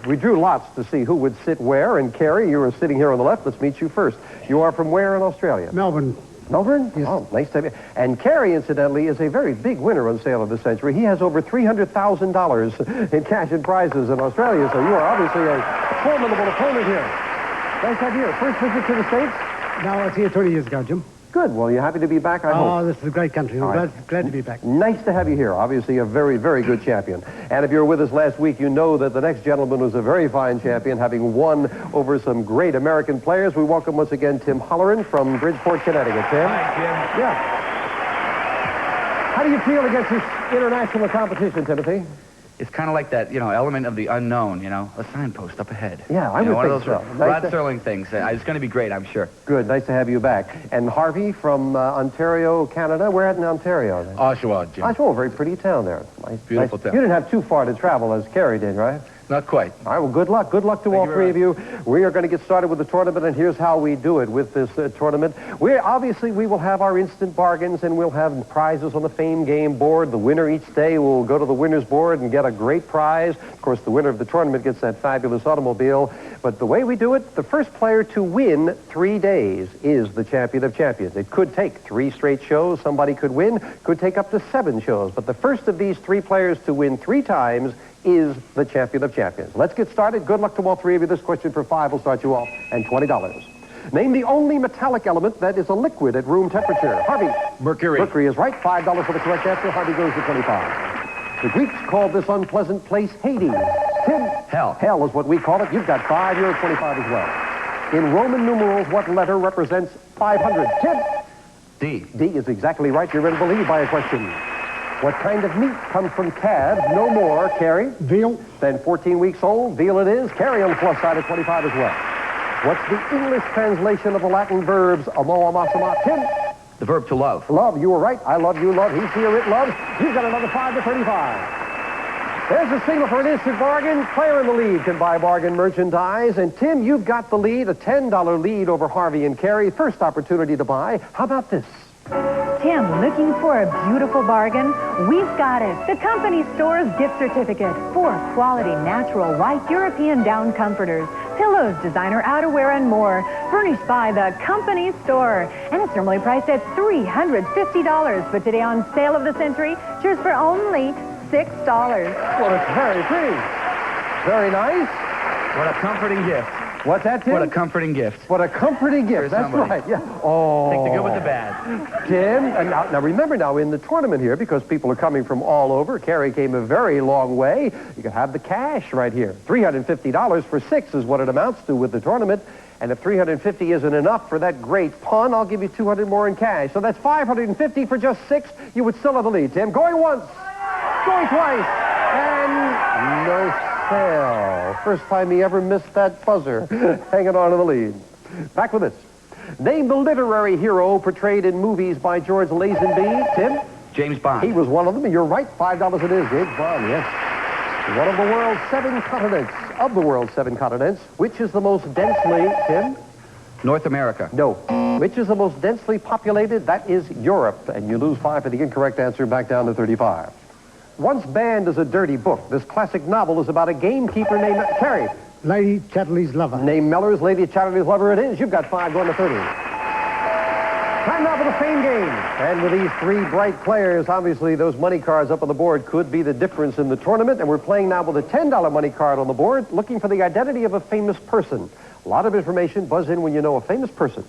We drew lots to see who would sit where, and Carrie, you are sitting here on the left. Let's meet you first. You are from where in Australia? Melbourne. Melbourne? Yes. Oh, nice to have you. And Carrie, incidentally, is a very big winner on Sale of the Century. He has over $300,000 in cash and prizes in Australia, so you are obviously a formidable opponent here. Nice to have you here. First visit to the States? No, I was here 20 years ago, Jim. Good. Well, you're happy to be back, I hope. Oh, this is a great country. I'm glad to be back. Nice to have you here. Obviously, a very, very good champion. And if you were with us last week, you know that the next gentleman was a very fine champion, having won over some great American players. We welcome once again Tim Halloran from Bridgeport, Connecticut. Tim? Hi, Jim. Yeah. How do you feel against this international competition, Timothy? It's kind of like that, element of the unknown, a signpost up ahead. Yeah, I would one think of those so. Rod Serling things. It's going to be great, I'm sure. Good. Nice to have you back. And Harvey from Ontario, Canada. Where at in Ontario? Oshawa, Jim. Oshawa, very pretty town there. Nice, Beautiful town. You didn't have too far to travel as Carrie did, right? Not quite. All right, well, good luck. Good luck to all three of you. We are going to get started with the tournament, and here's how we do it with this tournament. Obviously, we will have our instant bargains, and we'll have prizes on the Fame Game board. The winner each day will go to the winner's board and get a great prize. Of course, the winner of the tournament gets that fabulous automobile. But the way we do it, the first player to win 3 days is the champion of champions. It could take 3 straight shows. Somebody could win. Could take up to 7 shows. But the first of these 3 players to win 3 times is the champion of champions. Let's get started. Good luck to all 3 of you. This question for 5 will start you off, and $20. Name the only metallic element that is a liquid at room temperature. Harvey. Mercury. Mercury is right. $5 for the correct answer. Harvey goes to 25. The Greeks called this unpleasant place Hades. Tim. Hell. Hell is what we call it. You've got 5. You're at 25 as well. In Roman numerals, what letter represents 500? Tim. D. D is exactly right. You're in the lead by a question. What kind of meat comes from calves? No more. Carrie? Veal. Then 14 weeks old. Veal it is. Carrie on the plus side at 25 as well. What's the English translation of the Latin verbs amo, amasama? Tim? The verb to love. Love. You were right. I love, you love. He's here, it loves. You've got another 5 to 35. There's a signal for an instant bargain. Player in the lead can buy bargain merchandise. And Tim, you've got the lead, a $10 lead over Harvey and Carrie. First opportunity to buy. How about this? Tim, looking for a beautiful bargain? We've got it. The company store's gift certificate. 4 quality, natural, white European down comforters, pillows, designer outerwear, and more. Furnished by the company store. And it's normally priced at $350. But today on Sale of the Century, yours for only $6. Well, it's very pretty. Very nice. What a comforting gift. What's that, Tim? What a comforting gift. What a comforting gift. That's somebody. right. Yeah. Oh. Take the good with the bad. Tim, and now remember now in the tournament here, because people are coming from all over, Carrie came a very long way. You can have the cash right here. $350 for 6 is what it amounts to with the tournament. And if $350 isn't enough for that great pun, I'll give you $200 more in cash. So that's $550 for just 6. You would still have the lead, Tim. Going once, going twice, and no sale. First time he ever missed that buzzer. Hanging on to the lead. Back with this. Name the literary hero portrayed in movies by George Lazenby. Tim? James Bond. He was one of them. You're right. $5 it is. James Bond, yes. One of the world's 7 continents. Of the world's 7 continents, which is the most densely, Tim? North America. No. Which is the most densely populated? That is Europe. And you lose 5 for the incorrect answer, back down to 35. Once banned as a dirty book, this classic novel is about a gamekeeper named Carrie. Lady Chatterley's Lover. Name Mellors, Lady Chatterley's Lover it is. You've got 5 going to 30. Time now for the Fame Game. And with these 3 bright players, obviously those money cards up on the board could be the difference in the tournament. And we're playing now with a $10 money card on the board, looking for the identity of a famous person. A lot of information. Buzz in when you know a famous person.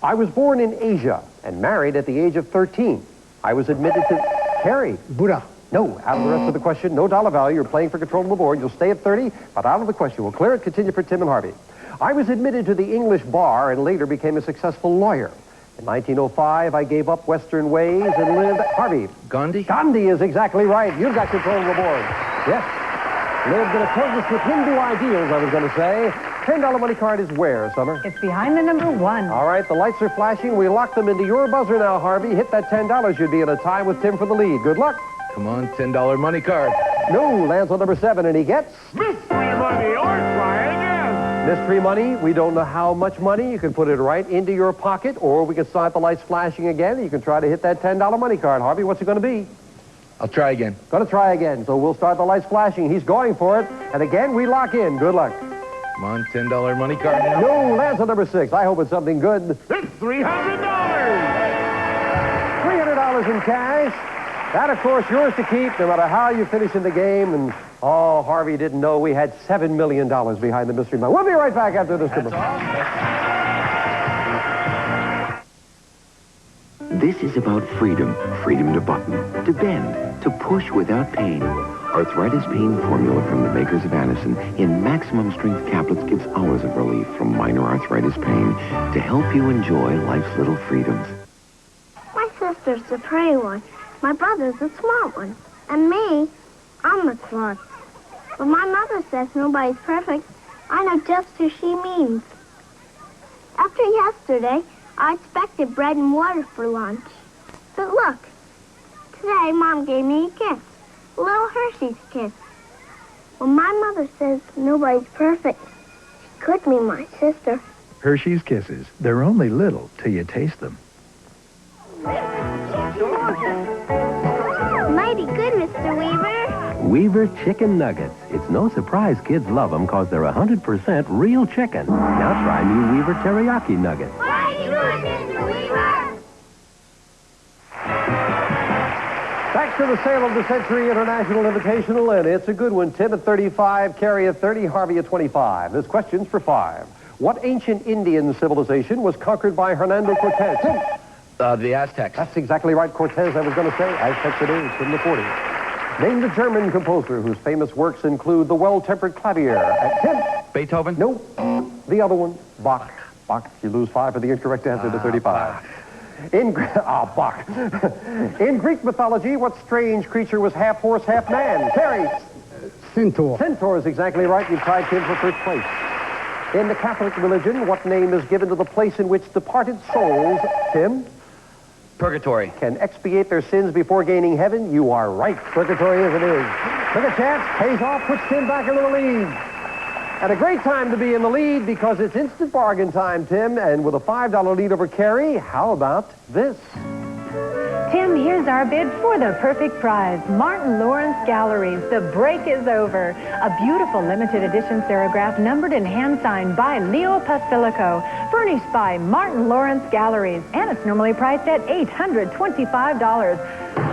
I was born in Asia and married at the age of 13. I was admitted to... Carrie. Buddha. No, out of the rest of the question. No dollar value. You're playing for control of the board. You'll stay at 30, but out of the question. We'll clear it. Continue for Tim and Harvey. I was admitted to the English bar and later became a successful lawyer. In 1905, I gave up Western ways and lived... Harvey. Gandhi? Gandhi is exactly right. You've got control of the board. Yes. Lived in accordance with Hindu ideals, I was going to say. $10 money card is where, Summer? It's behind the number 1. All right, the lights are flashing. We lock them into your buzzer now, Harvey. Hit that $10. You'd be in a tie with Tim for the lead. Good luck. Come on, $10 money card. No, lands on number 7, and he gets... Mystery money, or try again. Mystery money. We don't know how much money. You can put it right into your pocket, or we can start the lights flashing again. You can try to hit that $10 money card. Harvey, what's it going to be? I'll try again. Going to try again. So we'll start the lights flashing. He's going for it. And again, we lock in. Good luck. Come on, $10 money card now. No, lands on number 6. I hope it's something good. It's $300. $300 in cash. That, of course, yours to keep no matter how you finish in the game. And, oh, Harvey didn't know we had $7 million behind the mystery money. We'll be right back after this commercial. This is about freedom. Freedom to button, to bend, to push without pain. Arthritis pain formula from the makers of Anacin in maximum strength tablets gives hours of relief from minor arthritis pain to help you enjoy life's little freedoms. My sister's the pretty one. My brother's the smart one. And me, I'm the clown. But my mother says nobody's perfect. I know just who she means. After yesterday, I expected bread and water for lunch. But look, today Mom gave me a kiss. A little Hershey's kiss. Well, my mother says nobody's perfect. She could be my sister. Hershey's Kisses. They're only little till you taste them. Mighty good, Mr. Weaver. Weaver Chicken Nuggets. It's no surprise kids love them because they're 100% real chicken. Now try new Weaver Teriyaki Nuggets. Mighty good, Mr. Weaver. Back to the sale of the Century International Invitational, and it's a good one. Tim at 35, Carrie at 30, Harvey at 25. This question's for 5. What ancient Indian civilization was conquered by Hernando Cortez? Tim? The Aztecs. That's exactly right, Cortez, I was going to say. Aztecs it is, from the 40s. Name the German composer whose famous works include the Well-Tempered Clavier. Tim? Beethoven? No. The other one, Bach. Bach. You lose 5 for the incorrect answer to 35. Bach. Bach. In Greek mythology, what strange creature was half horse, half man? Carrie. Centaur. Centaur is exactly right. You've tied Tim for first place. In the Catholic religion, what name is given to the place in which departed souls, Tim? Purgatory. Can expiate their sins before gaining heaven? You are right. Purgatory as it is. Took a chance, pays off, puts Tim back into the lead. And a great time to be in the lead because it's instant bargain time, Tim. And with a $5 lead over Carrie, how about this? Tim, here's our bid for the perfect prize. Martin Lawrence Galleries. The break is over. A beautiful limited edition serograph numbered and hand-signed by Leo Pasilico. Furnished by Martin Lawrence Galleries. And it's normally priced at $825.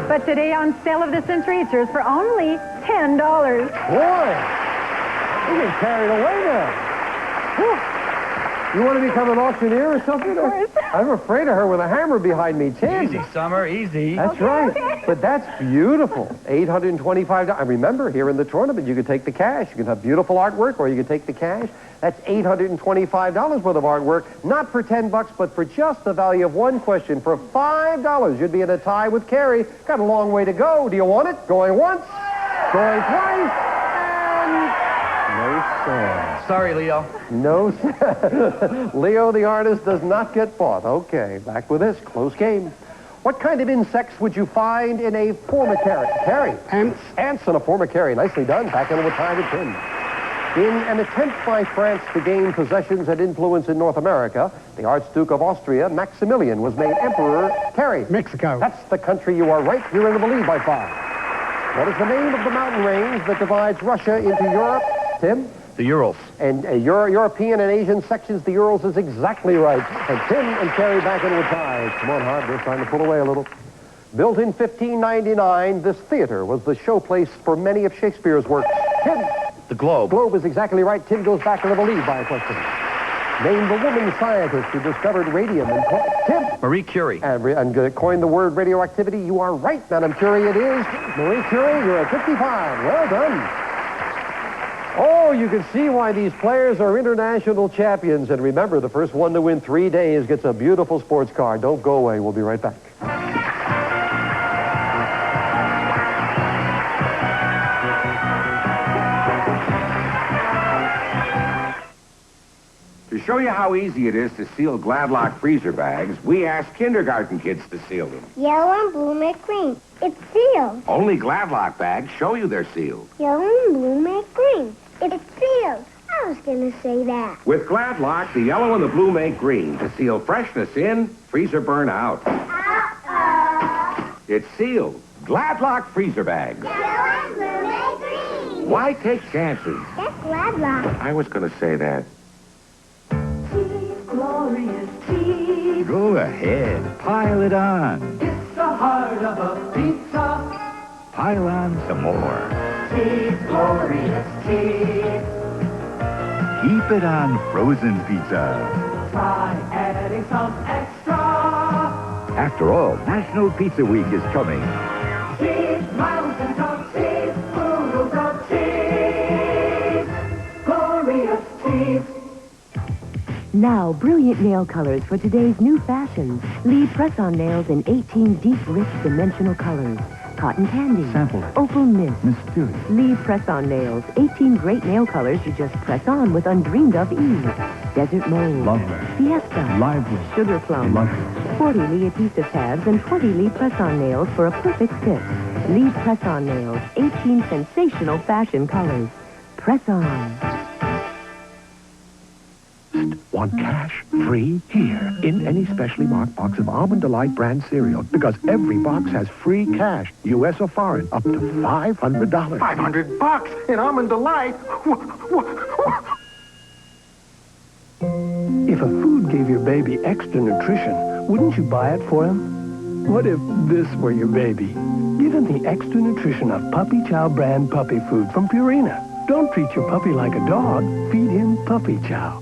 But today on Sale of the Century, it's yours for only $10. Boy! You get carried away now. Whew. You want to become an auctioneer or something? Of course. I'm afraid of her with a hammer behind me. Tim. Easy, Summer, easy. That's right. But that's beautiful. $825. I remember here in the tournament, you could take the cash. You can have beautiful artwork, or you could take the cash. That's $825 worth of artwork, not for $10, but for just the value of one question. For $5, you'd be in a tie with Carrie. Got a long way to go. Do you want it? Going once, going twice. No, sir. Sorry, Leo. No, sir. Leo, the artist, does not get bought. Okay, back with this. Close game. What kind of insects would you find in a formicary? Carrie. Ants. Ants in a formicary. Nicely done. Back into a tie with Tim. In an attempt by France to gain possessions and influence in North America, the Archduke of Austria, Maximilian, was made emperor. Carrie. Mexico. That's the country. You are right. You're into the lead by 5. What is the name of the mountain range that divides Russia into Europe? Tim? The Urals. And European and Asian sections, the Urals is exactly right. And Tim and Carrie back into a tie. Come on, Hart, they're trying to pull away a little. Built in 1599, this theater was the showplace for many of Shakespeare's works. Tim? The Globe. Globe is exactly right. Tim goes back into the lead by a question. Name the woman scientist who discovered radium and Tim. Marie Curie. And coined the word radioactivity. You are right, Madame Curie. It is Marie Curie. You're at 55. Well done. Oh, you can see why these players are international champions. And remember, the first one to win 3 days gets a beautiful sports car. Don't go away. We'll be right back. To show you how easy it is to seal Gladlock freezer bags, we asked kindergarten kids to seal them. Yellow and blue make green. It's sealed. Only Gladlock bags show you they're sealed. Yellow and blue make green. It's sealed. I was going to say that. With Gladlock, the yellow and the blue make green. To seal freshness in, freezer burn out. It's sealed. Gladlock freezer bags. Yellow and blue make green. Why take chances? That's Gladlock. I was going to say that. Glorious cheese. Go ahead, pile it on. It's the heart of a pizza. Pile on some more. Cheese, glorious cheese. Keep it on frozen pizza. Try adding some extra. After all, National Pizza Week is coming. Cheese, mountains of cheese, oodles of cheese. Glorious cheese. Now, brilliant nail colors for today's new fashions. Lee press-on nails in 18 deep, rich, dimensional colors. Cotton candy. Sample. Opal mist. Mysterious. Lee press-on nails. 18 great nail colors you just press on with undreamed-of ease. Desert mold. Lovely. Fiesta. Lively. Sugar plum. Luscious. 40 Lee adhesive tabs and 20 Lee press-on nails for a perfect fit. Lee press-on nails. 18 sensational fashion colors. Press on. Want cash? Free? Here, in any specially marked box of Almond Delight brand cereal. Because every box has free cash, U.S. or foreign, up to $500. $500 in Almond Delight? If a food gave your baby extra nutrition, wouldn't you buy it for him? What if this were your baby? Give him the extra nutrition of Puppy Chow brand puppy food from Purina. Don't treat your puppy like a dog. Feed him Puppy Chow.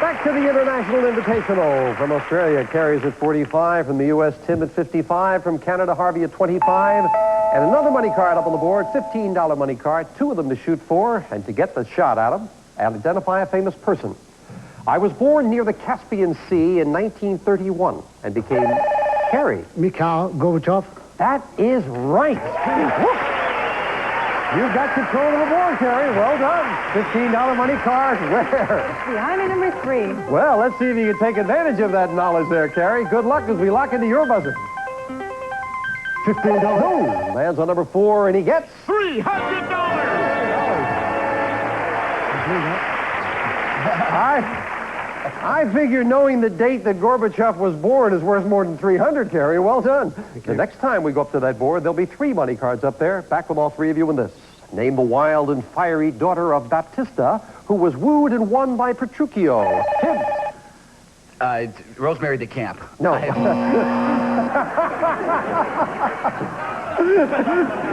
Back to the International Invitational. From Australia, Carrie's at 45. From the U.S., Tim at 55. From Canada, Harvey at 25. And another money card up on the board, $15 money card. 2 of them to shoot for. And to get the shot at them, identify a famous person. I was born near the Caspian Sea in 1931 and became Carrie. Mikhail Gorbachev. That is right. You've got control of the board, Carrie. Well done. $15 money card. Where? Behind number 3. Well, let's see if you can take advantage of that knowledge there, Carrie. Good luck as we lock into your buzzer. $15. No. Lands on number 4, and he gets $300. I figure knowing the date that Gorbachev was born is worth more than $300, Carrie. Well done. The next time we go up to that board, there'll be 3 money cards up there. Back with all 3 of you in this. Name the wild and fiery daughter of Baptista, who was wooed and won by Petruchio. Tim. Rosemary DeCamp. No.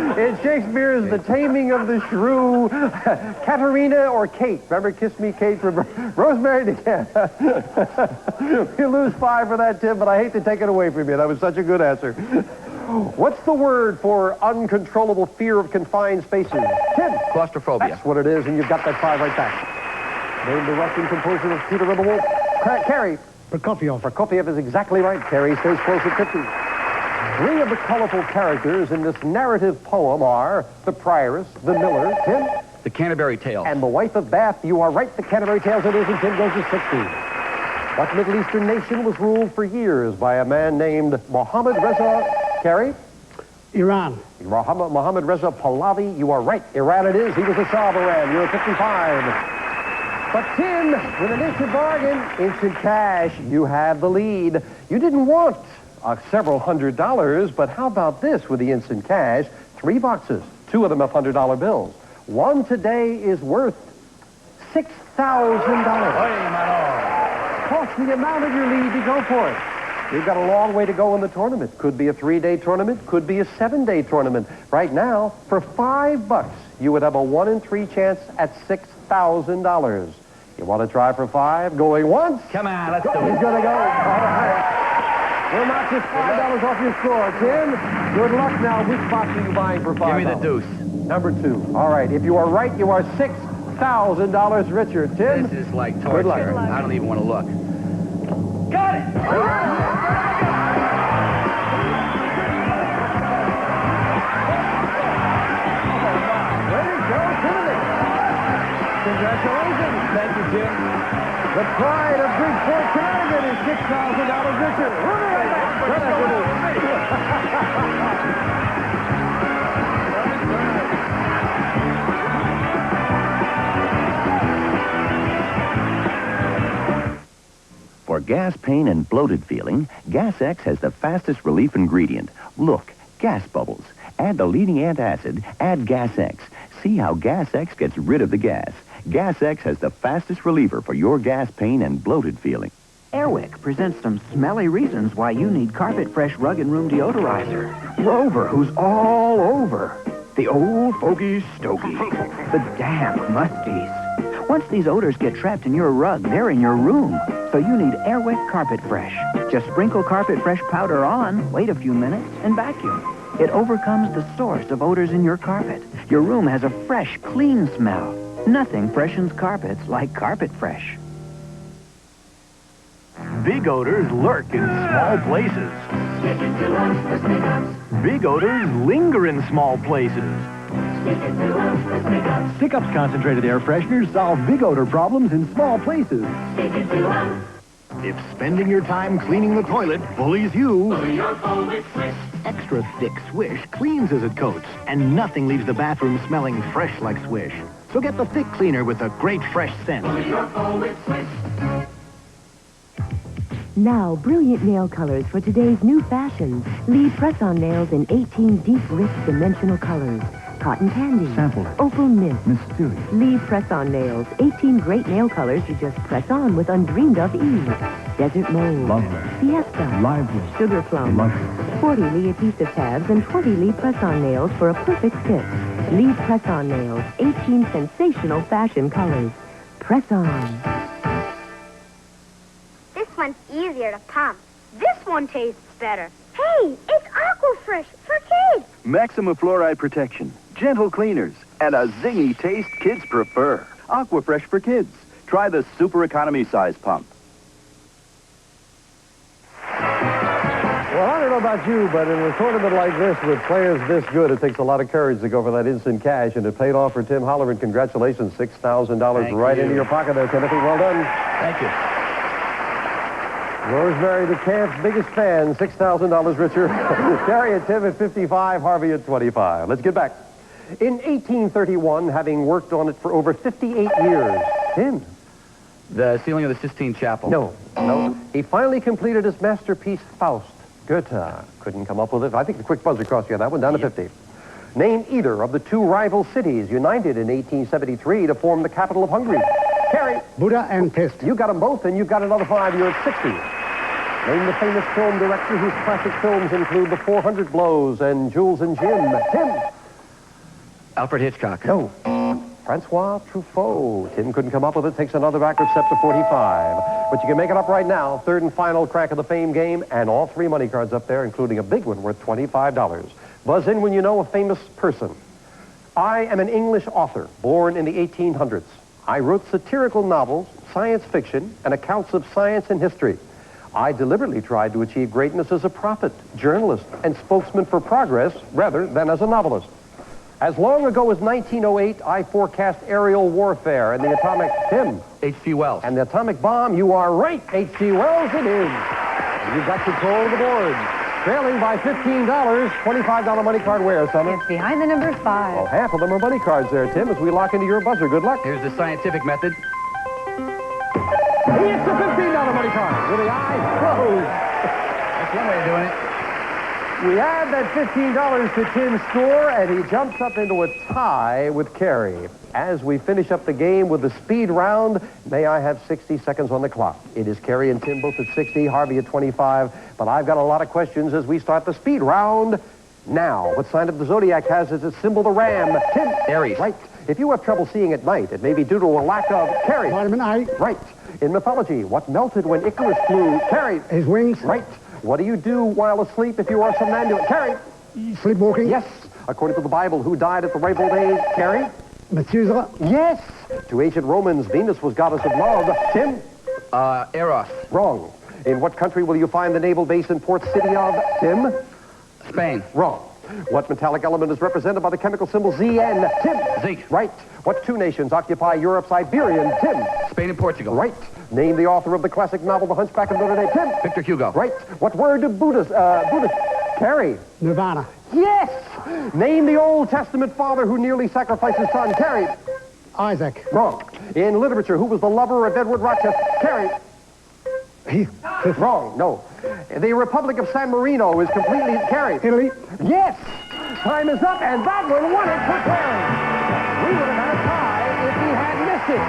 In Shakespeare's The Taming of the Shrew, Katerina or Kate. Remember Kiss Me, Kate from Rosemary DeCamp. You lose 5 for that, Tim, but I hate to take it away from you. That was such a good answer. What's the word for uncontrollable fear of confined spaces? Tim. Claustrophobia. That's what it is, and you've got that 5 right back. Name the Russian composer of Peter and the Wolf. Carrie. Prokofiev. Prokofiev is exactly right. Carrie stays close at 50. 3 of the colorful characters in this narrative poem are the prioress, the miller, Tim. The Canterbury Tales. And the wife of Bath. You are right. The Canterbury Tales it is, and Tim goes to 60. What Middle Eastern nation was ruled for years by a man named Mohammad Reza? Carrie? Iran. Mohammad Reza Pahlavi. You are right. Iran it is. He was the Shah of Iran. You're at 55. But Tim, with an instant bargain, instant cash, you have the lead. You didn't want several $100s, but how about this with the instant cash? 3 boxes, 2 of them of $100 bills. One today is worth $6,000. Plus the amount of your lead to go for it. We've got a long way to go in the tournament. Could be a 3-day tournament, could be a 7-day tournament. Right now, for $5, you would have a 1 in 3 chance at $6,000. You want to try for 5? Going once? Come on, let's do it. He's going to go. All right. We'll knock this $5 off your score. Tim, good luck now. Which box are you buying for $5? Give me the deuce. Number 2. All right. If you are right, you are $6,000 richer. Tim? This is like Good luck. torture. I don't even want to look. Got it! There you go, Timothy. Congratulations. Thank you, Jim. The pride of Bridgeport, Connecticut is $6,000 richer. We'll be right back. Right after this. For gas pain and bloated feeling, Gas X has the fastest relief ingredient. Look, gas bubbles. Add the leading antacid, add Gas X. See how Gas X gets rid of the gas. Gas X has the fastest reliever for your gas pain and bloated feeling. Airwick presents some smelly reasons why you need Carpet Fresh Rug and Room Deodorizer. Rover, who's all over. The old fogey stogie. The damp musties. Once these odors get trapped in your rug, they're in your room. So you need Airwick Carpet Fresh. Just sprinkle Carpet Fresh powder on, wait a few minutes, and vacuum. It overcomes the source of odors in your carpet. Your room has a fresh, clean smell. Nothing freshens carpets like Carpet Fresh. Big odors lurk in small places. Big odors linger in small places. Stick-Up's concentrated air fresheners solve big odor problems in small places. If spending your time cleaning the toilet bullies you, extra thick Swish cleans as it coats, and nothing leaves the bathroom smelling fresh like Swish. So get the thick cleaner with a great fresh scent. Now, brilliant nail colors for today's new fashions. Leave press-on nails in 18 deep, rich, dimensional colors. Cotton candy. Sample. Opal mist. Mysterious. Leave press-on nails. 18 great nail colors you just press on with undreamed-of ease. Desert mold. Lovely. Fiesta. Lively. Sugar plum. Luscious. 40 Lee adhesive tabs and 20 Lee press-on nails for a perfect fit. Lee press-on nails. 18 sensational fashion colors. Press on. This one's easier to pump. This one tastes better. Hey, it's Aquafresh for kids. Maximum fluoride protection, gentle cleaners, and a zingy taste kids prefer. Aquafresh for kids. Try the super economy size pump. Well, I don't know about you, but in a tournament like this with players this good, it takes a lot of courage to go for that instant cash, and it paid off for Tim Holleran. Congratulations, $6,000 right into your pocket there, Timothy. Well done. Thank you. Rosemary, the camp's biggest fan, $6,000 richer. Terry and Tim at 55, Harvey at 25. Let's get back. In 1831, having worked on it for over 58 years, Tim. The ceiling of the Sistine Chapel. No. He finally completed his masterpiece, Faust. Goethe couldn't come up with it. I think a quick buzzer crossed you on that one, down to 50. Name either of the two rival cities united in 1873 to form the capital of Hungary. Terry. Buddha and Pest. You got them both, and you've got another 5. You're at 60. Name the famous film director whose classic films include The 400 Blows and Jules and Jim. Tim. Alfred Hitchcock. No. Francois Truffaut. Tim couldn't come up with it. Takes another backward step to 45. But you can make it up right now. Third and final crack of the fame game, and all 3 money cards up there, including a big one worth $25. Buzz in when you know a famous person. I am an English author, born in the 1800s. I wrote satirical novels, science fiction, and accounts of science and history. I deliberately tried to achieve greatness as a prophet, journalist, and spokesman for progress rather than as a novelist. As long ago as 1908, I forecast aerial warfare and the atomic... Tim. H.G. Wells. And the atomic bomb, you are right, H.G. Wells it is. And you've got control of the board. Trailing by $15, $25 money card where, Summer? It's behind the number 5. Well, half of them are money cards there, Tim, as we lock into your buzzer. Good luck. Here's the scientific method. He hits the $15 money card with the eyes closed. That's one way of doing it. We add that $15 to Tim's score, and he jumps up into a tie with Carrie. As we finish up the game with the speed round, may I have 60 seconds on the clock? It is Carrie and Tim both at 60, Harvey at 25, but I've got a lot of questions as we start the speed round now. What sign of the zodiac has as its symbol the ram? Tim. Aries. Right. If you have trouble seeing at night, it may be due to a lack of... Carrie. Vitamin A. Right. In mythology, what melted when Icarus flew? Carrie. His wings. Right. What do you do while asleep if you are somnambulate? Carrie. Sleepwalking. Yes. According to the Bible, who died at the ripe old age? Carrie. Methuselah. Yes. To ancient Romans, Venus was goddess of love. Tim. Eros. Wrong. In what country will you find the naval base and port city of? Tim. Spain. Wrong. What metallic element is represented by the chemical symbol Zn? Tim. Zinc. Right. What two nations occupy Europe's Iberian? Tim. Spain and Portugal. Right. Name the author of the classic novel The Hunchback of Notre Dame. Tim. Victor Hugo. Right. What word do Buddhists... Carrie. Nirvana. Yes. Name the Old Testament father who nearly sacrificed his son. Carrie. Isaac. Wrong. In literature, who was the lover of Edward Rochester? Carrie. Heathcliff. Wrong. No. The Republic of San Marino is completely... Carrie. Italy. Yes. Time is up, and that one won it for Carrie. We would have had a tie if he had missed it.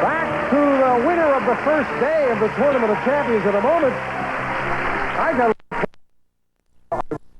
Back to the winner of the first day of the Tournament of Champions in a moment.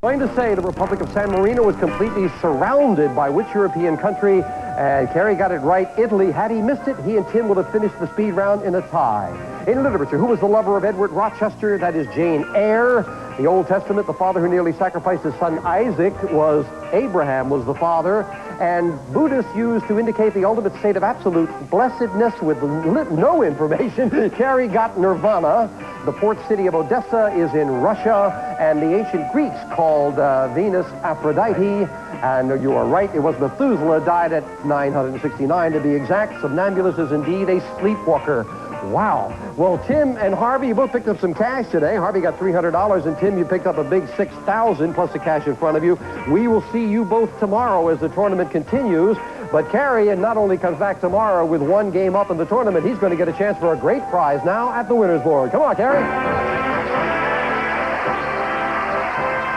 I'm going to say the Republic of San Marino was completely surrounded by which European country? And Carrie got it right. Italy. Had he missed it, he and Tim would have finished the speed round in a tie. In literature, who was the lover of Edward Rochester? That is Jane Eyre. The Old Testament, the father who nearly sacrificed his son Isaac was Abraham was the father. And Buddhists used to indicate the ultimate state of absolute blessedness with no information. Carrie got Nirvana. The port city of Odessa is in Russia. And the ancient Greeks called Venus Aphrodite. And you are right, it was Methuselah, died at 969 to be exact. Somnambulist is indeed a sleepwalker. Wow. Well, Tim and Harvey, you both picked up some cash today. Harvey got $300, and Tim, you picked up a big $6,000 plus the cash in front of you. We will see you both tomorrow as the tournament continues. But Carrie not only comes back tomorrow with one game up in the tournament, he's going to get a chance for a great prize now at the winner's board. Come on, Carrie.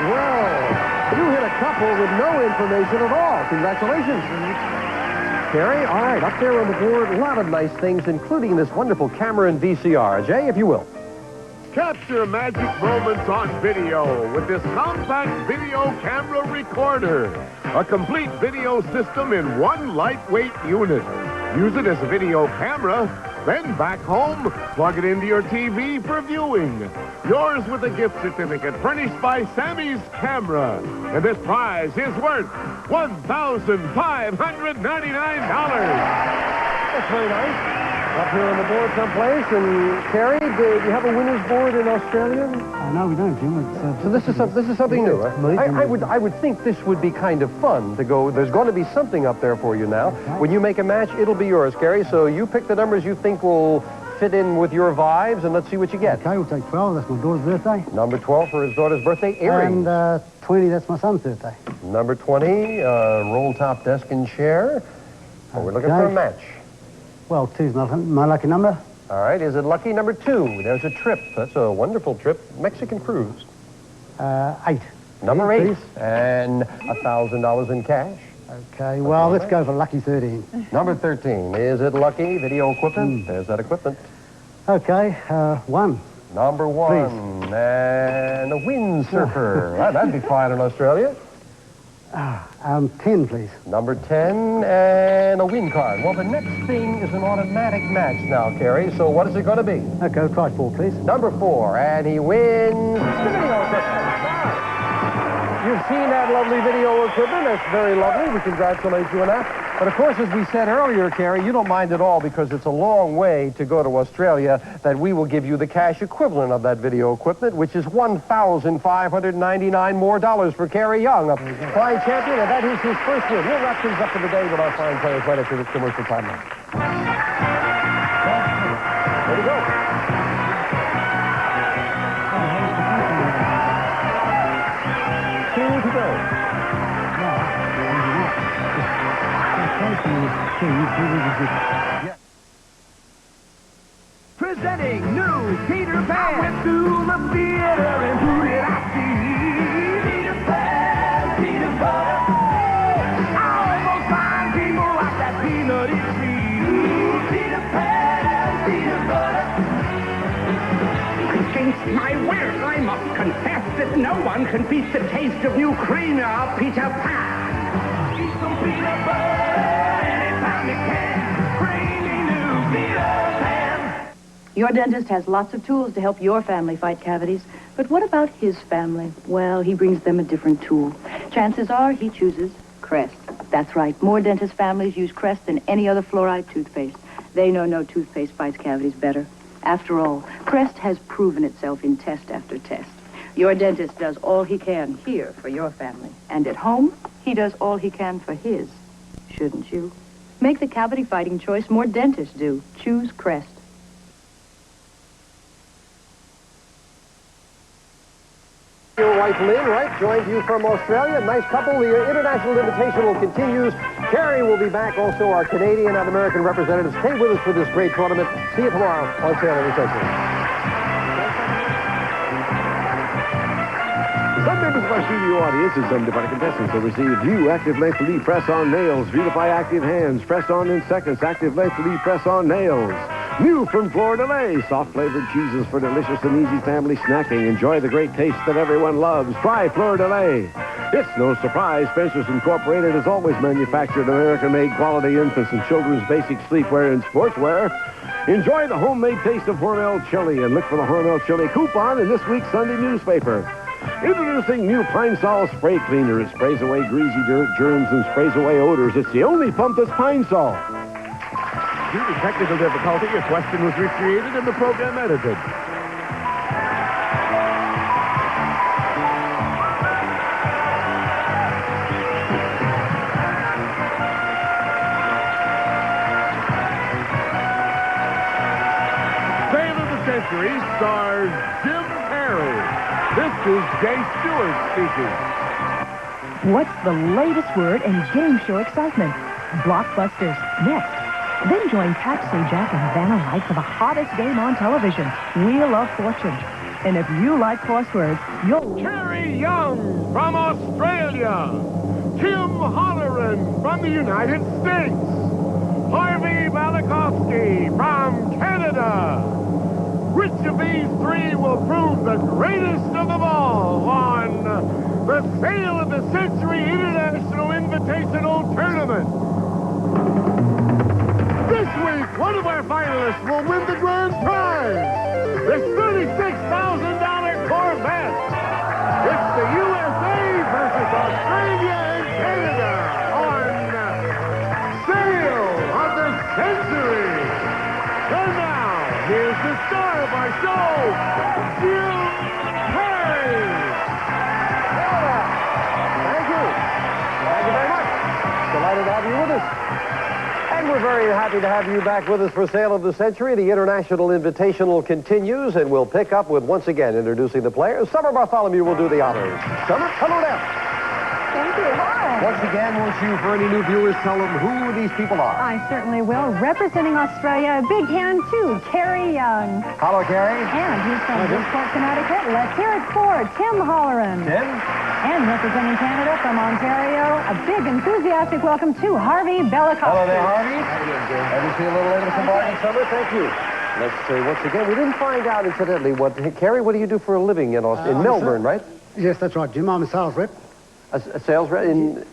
Well, you hit a couple with no information at all. Congratulations. Carrie, all right, up there on the board, a lot of nice things, including this wonderful Cameron VCR. Jay, if you will. Capture magic moments on video with this compact video camera recorder. A complete video system in one lightweight unit. Use it as a video camera, then back home, plug it into your TV for viewing. Yours with a gift certificate furnished by Sammy's Camera. And this prize is worth $1,599. That's very nice. Up here on the board someplace. And Carrie, do you have a winner's board in Australia? No, we don't, Jim. So this is something new. I would think this would be kind of fun to go. There's going to be something up there for you now. When you make a match, it'll be yours, Carrie. So you pick the numbers you think will fit in with your vibes, and let's see what you get. Okay, we'll take 12. That's my daughter's birthday. Number 12 for his daughter's birthday. Earrings. And 20, that's my son's birthday. Number 20, roll top desk and chair. We're looking for a match. Well, 2's my lucky number. All right, is it lucky? Number 2. There's a trip. That's a wonderful trip. Mexican cruise. 8. Number 8. Please. And $1,000 in cash. Okay, well, let's go for lucky 13. Number 13. Is it lucky? Video equipment? There's that equipment. Okay, 1. Number 1. Please. And a windsurfer. That'd be fine in Australia. 10, please. Number 10 and a win card. Well, the next thing is an automatic match now, Carrie. So what is it going to be? Okay, we'll try 4, please. Number 4, and he wins the video equipment. You've seen that lovely video equipment. That's very lovely. We congratulate you on that. But, of course, as we said earlier, Carrie, you don't mind at all because it's a long way to go to Australia that we will give you the cash equivalent of that video equipment, which is $1,599 more for Carrie Young, a fine champion, and that is his first win. We'll wrap things up for the day with our fine players right after this commercial time now. There we go. Two to go. Presenting new Peter Pan. I went to the theater and who did I that peanutty treat. Ooh, Peter Pan and peanut butter. Against my will, I must confess that no one can beat the taste of new creamer Peter Pan. Eat some peanut butter anytime you can. Creamy new Peter Pan. Your dentist has lots of tools to help your family fight cavities. But what about his family? Well, he brings them a different tool. Chances are he chooses Crest. That's right. More dentist families use Crest than any other fluoride toothpaste. They know no toothpaste fights cavities better. After all, Crest has proven itself in test after test. Your dentist does all he can here for your family. And at home, he does all he can for his. Shouldn't you? Make the cavity-fighting choice more dentists do. Choose Crest. Your wife Lynn, right, joined you from Australia. Nice couple. The International Invitational continues. Carrie will be back, also our Canadian and American representatives. Stay with us for this great tournament. See you tomorrow on Sail of the Century. Some members of our studio audience and some departed contestants will receive new Active Length Lead Press-On Nails. Beautify active hands. Press on in seconds. Active Length Lead Press-On Nails. New from Fleur de Lys. Soft-flavored cheeses for delicious and easy family snacking. Enjoy the great taste that everyone loves. Try Fleur de Lys. It's no surprise Spencer's Incorporated has always manufactured American-made quality infants and children's basic sleepwear and sportswear. Enjoy the homemade taste of Hormel chili and look for the Hormel chili coupon in this week's Sunday newspaper. Introducing new Pine Sol Spray Cleaner. It sprays away greasy dirt, germs, and sprays away odors. It's the only pump that's Pine Sol. Due to technical difficulty, a question was recreated and the program edited. Sail of the Century stars Jim Perry. This is Jay Stewart speaking. What's the latest word in game show excitement? Blockbusters. Next. Then join Pat Sajak and Vanna White for the hottest game on television, Wheel of Fortune. And if you like crosswords, you'll... Carrie Young from Australia. Tim Holleran from the United States. Harvey Malakovsky from Canada. Which of these three will prove the greatest of them all on the Sail of the Century International Invitational Tournament? This week, one of our finalists will win the grand prize. This $36,000 Corvette. It's the USA versus Australia and Canada on Sail of the Century. And now, here's the star of our show, Jim Perry. Thank you. Thank you very much. Delighted to have you with us. And we're very happy to have you back with us for Sail of the Century. The International Invitational continues, and we'll pick up with, once again, introducing the players. Summer Bartholomew will do the honors. Summer, hello there. Thank you. Hi. Once again, won't you, for any new viewers, tell them who these people are? I certainly will. Representing Australia, a big hand, too, Carrie Young. Hello, Carrie. And he's from Bridgeport, Connecticut. Let's hear it for Tim Holleran. Tim. And representing Canada from Ontario, a big, enthusiastic welcome to Harvey Bellicott. Hello there, Harvey. Have you seen a little later some bargain, Summer? Thank you. Let's say once again, we didn't find out, incidentally, Carrie, what do you do for a living in Melbourne, right? Yes, that's right, Jim. I'm a sales rep. A sales rep in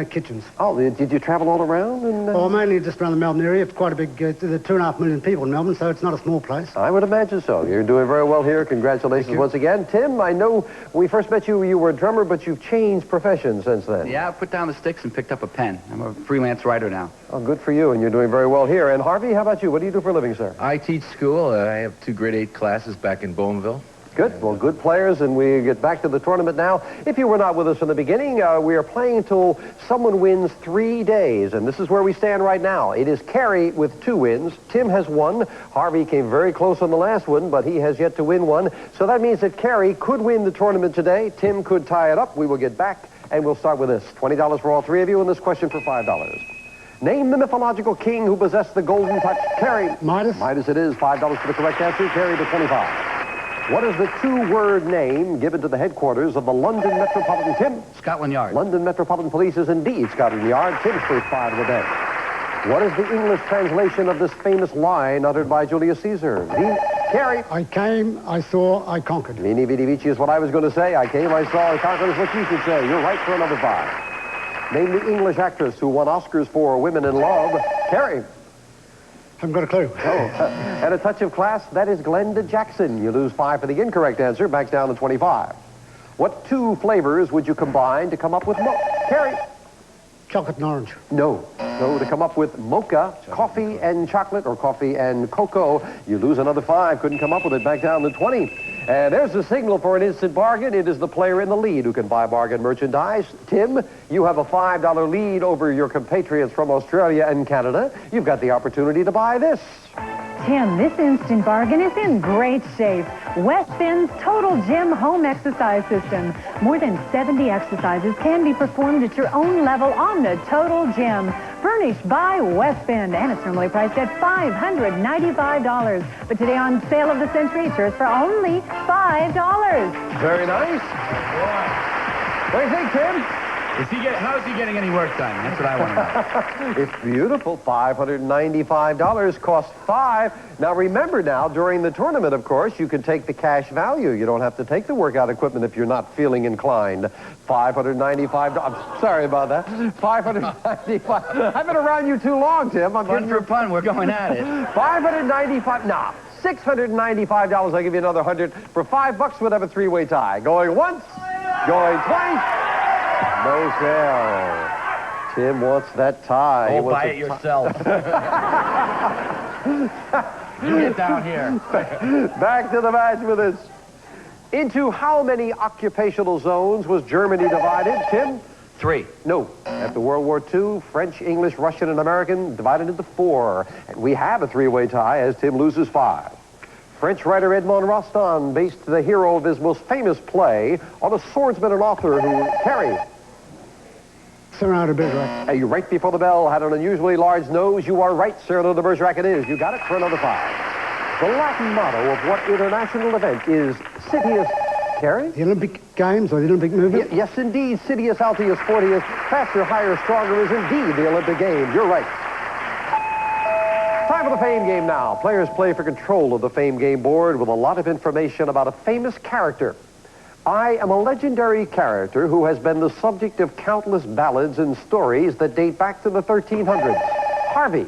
kitchens. Oh, did you travel all around? Well, mainly just around the Melbourne area. It's quite a big, there are 2.5 million people in Melbourne, so it's not a small place. I would imagine so. You're doing very well here. Congratulations once again. Tim, I know when we first met you, you were a drummer, but you've changed professions since then. Yeah, I put down the sticks and picked up a pen. I'm a freelance writer now. Oh, good for you, and you're doing very well here. And Harvey, how about you? What do you do for a living, sir? I teach school. I have 2 grade 8 classes back in Bowmanville. Good. Well, good players, and we get back to the tournament now. If you were not with us from the beginning, we are playing until someone wins 3 days, and this is where we stand right now. It is Carrie with 2 wins. Tim has 1. Harvey came very close on the last one, but he has yet to win 1. So that means that Carrie could win the tournament today. Tim could tie it up. We will get back, and we'll start with this. $20 for all 3 of you, and this question for $5. Name the mythological king who possessed the golden touch. Carrie. Midas. Midas it is. $5 for the correct answer. Carrie to 25. What is the 2-word name given to the headquarters of the London Metropolitan... Tim? Scotland Yard. London Metropolitan Police is indeed Scotland Yard. Tim's first 5 of the day. What is the English translation of this famous line uttered by Julius Caesar? Carrie. I came, I saw, I conquered. Vini Vidi Vici is what I was going to say. I came, I saw, I conquered is what you should say. You're right for number 5. Name the English actress who won Oscars for Women in Love. Carrie. Haven't got a clue. Oh, and a touch of class, that is Glenda Jackson. You lose 5 for the incorrect answer, backs down to 25. What 2 flavors would you combine to come up with Carrie? Chocolate and orange. No, to come up with mocha, coffee and chocolate, or coffee and cocoa. You lose another 5, couldn't come up with it, back down to 20. And there's the signal for an instant bargain. It is the player in the lead who can buy bargain merchandise. Tim, you have a $5 lead over your compatriots from Australia and Canada. You've got the opportunity to buy this. Tim, this instant bargain is in great shape. West Bend's Total Gym Home Exercise System. More than 70 exercises can be performed at your own level on the Total Gym. Furnished by West Bend, and it's normally priced at $595. But today on Sale of the Century, it's yours for only $5. Very nice. What do you think, Tim? How's he getting any work done? That's what I want to know. It's beautiful. $595 cost 5. Now remember during the tournament, of course, you can take the cash value. You don't have to take the workout equipment if you're not feeling inclined. $595. I'm sorry about that. $595. I've been around you too long, Tim. I'm Fun for fun. We're going at it. $595. Nah. $695. I'll give you another 100 for $5. We'll have a 3-way tie. Going once, going twice. No sale. Tim wants that tie. Oh, buy it yourself. You get down here. Back to the match with us. Into how many occupational zones was Germany divided, Tim? 3. No. After World War II, French, English, Russian, and American divided into 4. And we have a 3-way tie as Tim loses 5. French writer Edmond Rostand based the hero of his most famous play on a swordsman and author who carried. Cyrano de Bergerac. Hey, you right before the bell had an unusually large nose. You are right, Cyrano de Bergerac it is. You got it for another 5. The Latin motto of what international event is Citius, Carrie? The Olympic Games or the Olympic movement? Yes, indeed. Citius, Altius, Fortius, faster, higher, stronger is indeed the Olympic Games. You're right. Time for the Fame Game now. Players play for control of the Fame Game board with a lot of information about a famous character. I am a legendary character who has been the subject of countless ballads and stories that date back to the 1300s. Harvey.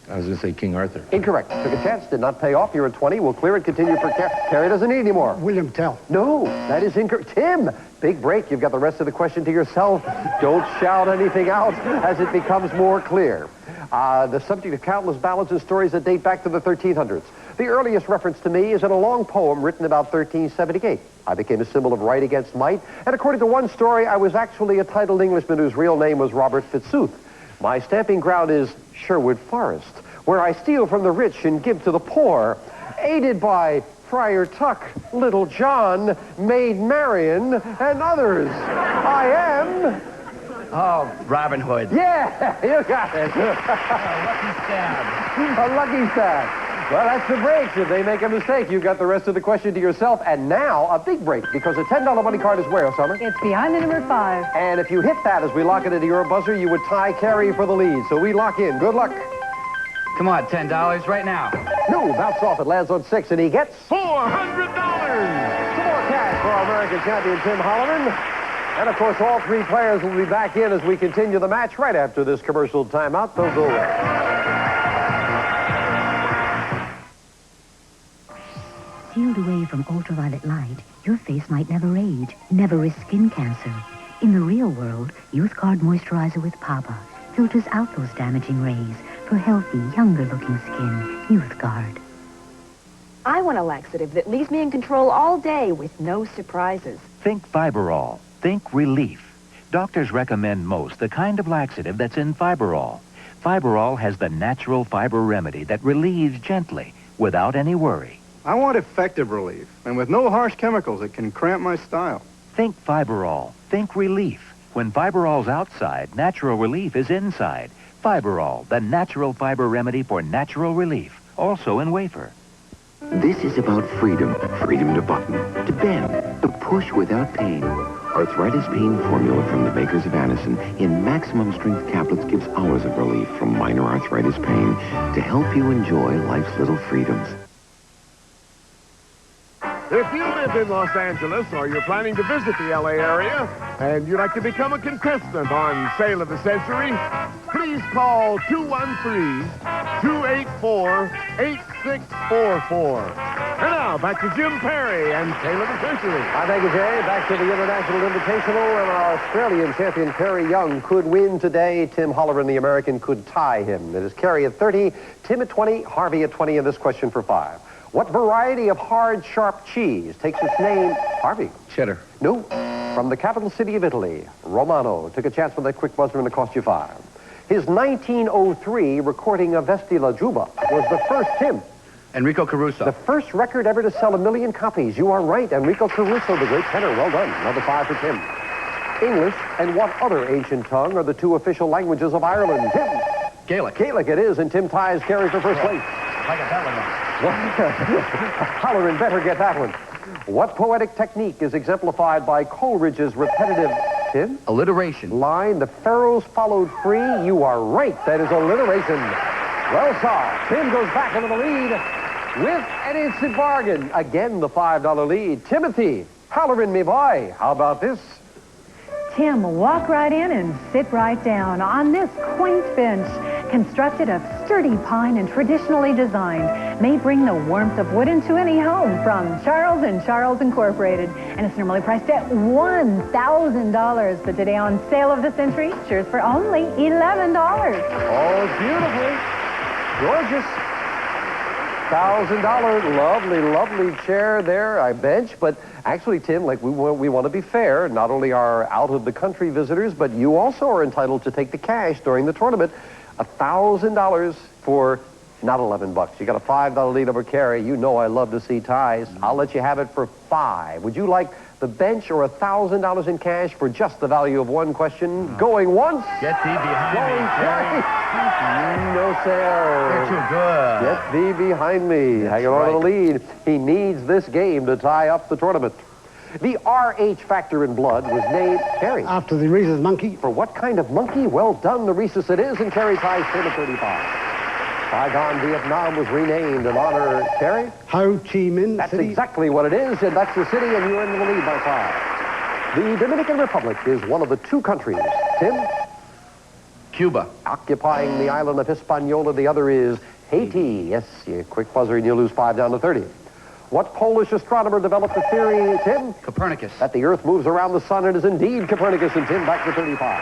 I was going to say King Arthur. Incorrect. Took a chance, did not pay off. You're at 20. We'll clear it. Continue for Carrie doesn't need any more. William Tell. No, that is incorrect. Tim, big break. You've got the rest of the question to yourself. Don't shout anything out as it becomes more clear. The subject of countless ballads and stories that date back to the 1300s. The earliest reference to me is in a long poem written about 1378. I became a symbol of right against might, and according to one story, I was actually a titled Englishman whose real name was Robert Fitzooth. My stamping ground is Sherwood Forest, where I steal from the rich and give to the poor, aided by Friar Tuck, Little John, Maid Marian, and others. I am... Oh, Robin Hood. Yeah, you got it. Lucky stab. A lucky stab. Well, that's the breaks. If they make a mistake, you got the rest of the question to yourself. And now, a big break, because a $10 money card is where, Summer? It's behind the number 5. And if you hit that as we lock it into your buzzer, you would tie Carrie for the lead. So we lock in. Good luck. Come on, $10 right now. No, bounce off. It lands on 6, and he gets... $400! Some more cash for our American champion, Tim Holloman. And, of course, all 3 players will be back in as we continue the match right after this commercial timeout. Don't go away. Sealed away from ultraviolet light, your face might never age, never risk skin cancer. In the real world, Youth Guard Moisturizer with Papa filters out those damaging rays for healthy, younger-looking skin. Youth Guard. I want a laxative that leaves me in control all day with no surprises. Think Fiberall. Think relief. Doctors recommend most the kind of laxative that's in Fiberall. Fiberall has the natural fiber remedy that relieves gently, without any worry. I want effective relief, and with no harsh chemicals that can cramp my style. Think Fiberall. Think relief. When Fiberall's outside, natural relief is inside. Fiberall, the natural fiber remedy for natural relief, also in wafer. This is about freedom. Freedom to button, to bend, to push without pain. Arthritis pain formula from the makers of Anacin in maximum strength tablets gives hours of relief from minor arthritis pain to help you enjoy life's little freedoms. If you live in Los Angeles or you're planning to visit the L.A. area and you'd like to become a contestant on Sale of the Century, please call 213-284-8644. And now, back to Jim Perry and Sale of the Century. Thank you, Jay. Back to the International Invitational, and our Australian champion, Kerry Young, could win today. Tim Holleran, the American, could tie him. It is Kerry at 30, Tim at 20, Harvey at 20, and this question for 5. What variety of hard, sharp cheese takes its name? Harvey. Cheddar. No. From the capital city of Italy, Romano. Took a chance with that quick buzzer and it cost you 5. His 1903 recording of Vesti la Juba was the first, Tim. Enrico Caruso. The first record ever to sell 1 million copies. You are right. Enrico Caruso, the great tenor. Well done. Another 5 for Tim. English and what other ancient tongue are the 2 official languages of Ireland? Tim. Gaelic. Gaelic it is, and Tim ties Kerry for first place. I got that one wrong. Holleran better get that one. What poetic technique is exemplified by Coleridge's repetitive, Tim? Alliteration. Line, the pharaohs followed free. You are right. That is alliteration. Well solved. Tim goes back into the lead with an instant bargain. Again, the $5 lead. Timothy, Holleran, me boy. How about this? Tim, walk right in and sit right down on this quaint bench. Constructed of sturdy pine and traditionally designed, may bring the warmth of wood into any home from Charles & Charles Incorporated. And it's normally priced at $1,000, but today on Sale of the Century, shares for only $11. Oh, it's beautiful. Gorgeous. $1,000. Lovely, lovely chair there, a bench. But actually, Tim, like we want to be fair. Not only our out-of-the-country visitors, but you also are entitled to take the cash during the tournament. $1,000 for not $11. You got a $5 lead over Kerry. You know I love to see ties. I'll let you have it for 5. Would you like the bench or $1,000 in cash for just the value of one question? Going once. Get thee behind Going me, Kerry. No, sir. They're too good. Get thee behind me. Hanging on to the lead. He needs this game to tie up the tournament. The RH factor in blood was named Kerry. After the rhesus monkey. For what kind of monkey? Well done, the rhesus it is, and Kerry ties 10 to 35. Saigon, Vietnam was renamed in honor, Kerry? Ho Chi Minh That's City. exactly what it is, and that's the city, and you're in the lead by 5. The Dominican Republic is one of the 2 countries. Tim? Cuba. Occupying the island of Hispaniola, the other is Haiti. Yes, you quick buzzer, and you lose 5 down to 30. What Polish astronomer developed the theory, Tim? Copernicus. That the Earth moves around the sun. It is indeed Copernicus, and Tim back to 35.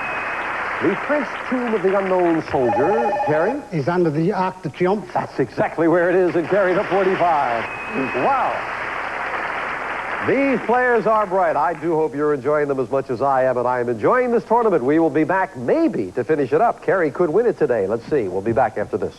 The French tomb of the unknown soldier, Kerry? Is under the Arc de Triomphe. That's exactly where it is, and Kerry to 45. Wow. These players are bright. I do hope you're enjoying them as much as I am, and I am enjoying this tournament. We will be back maybe to finish it up. Kerry could win it today. Let's see. We'll be back after this.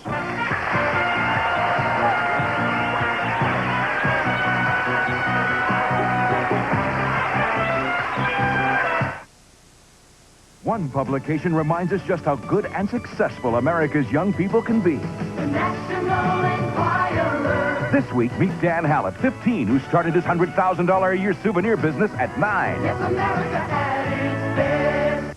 One publication reminds us just how good and successful America's young people can be. The National Enquirer. This week, meet Dan Hallett, 15, who started his $100,000 a year souvenir business at 9. Yes, America at its best.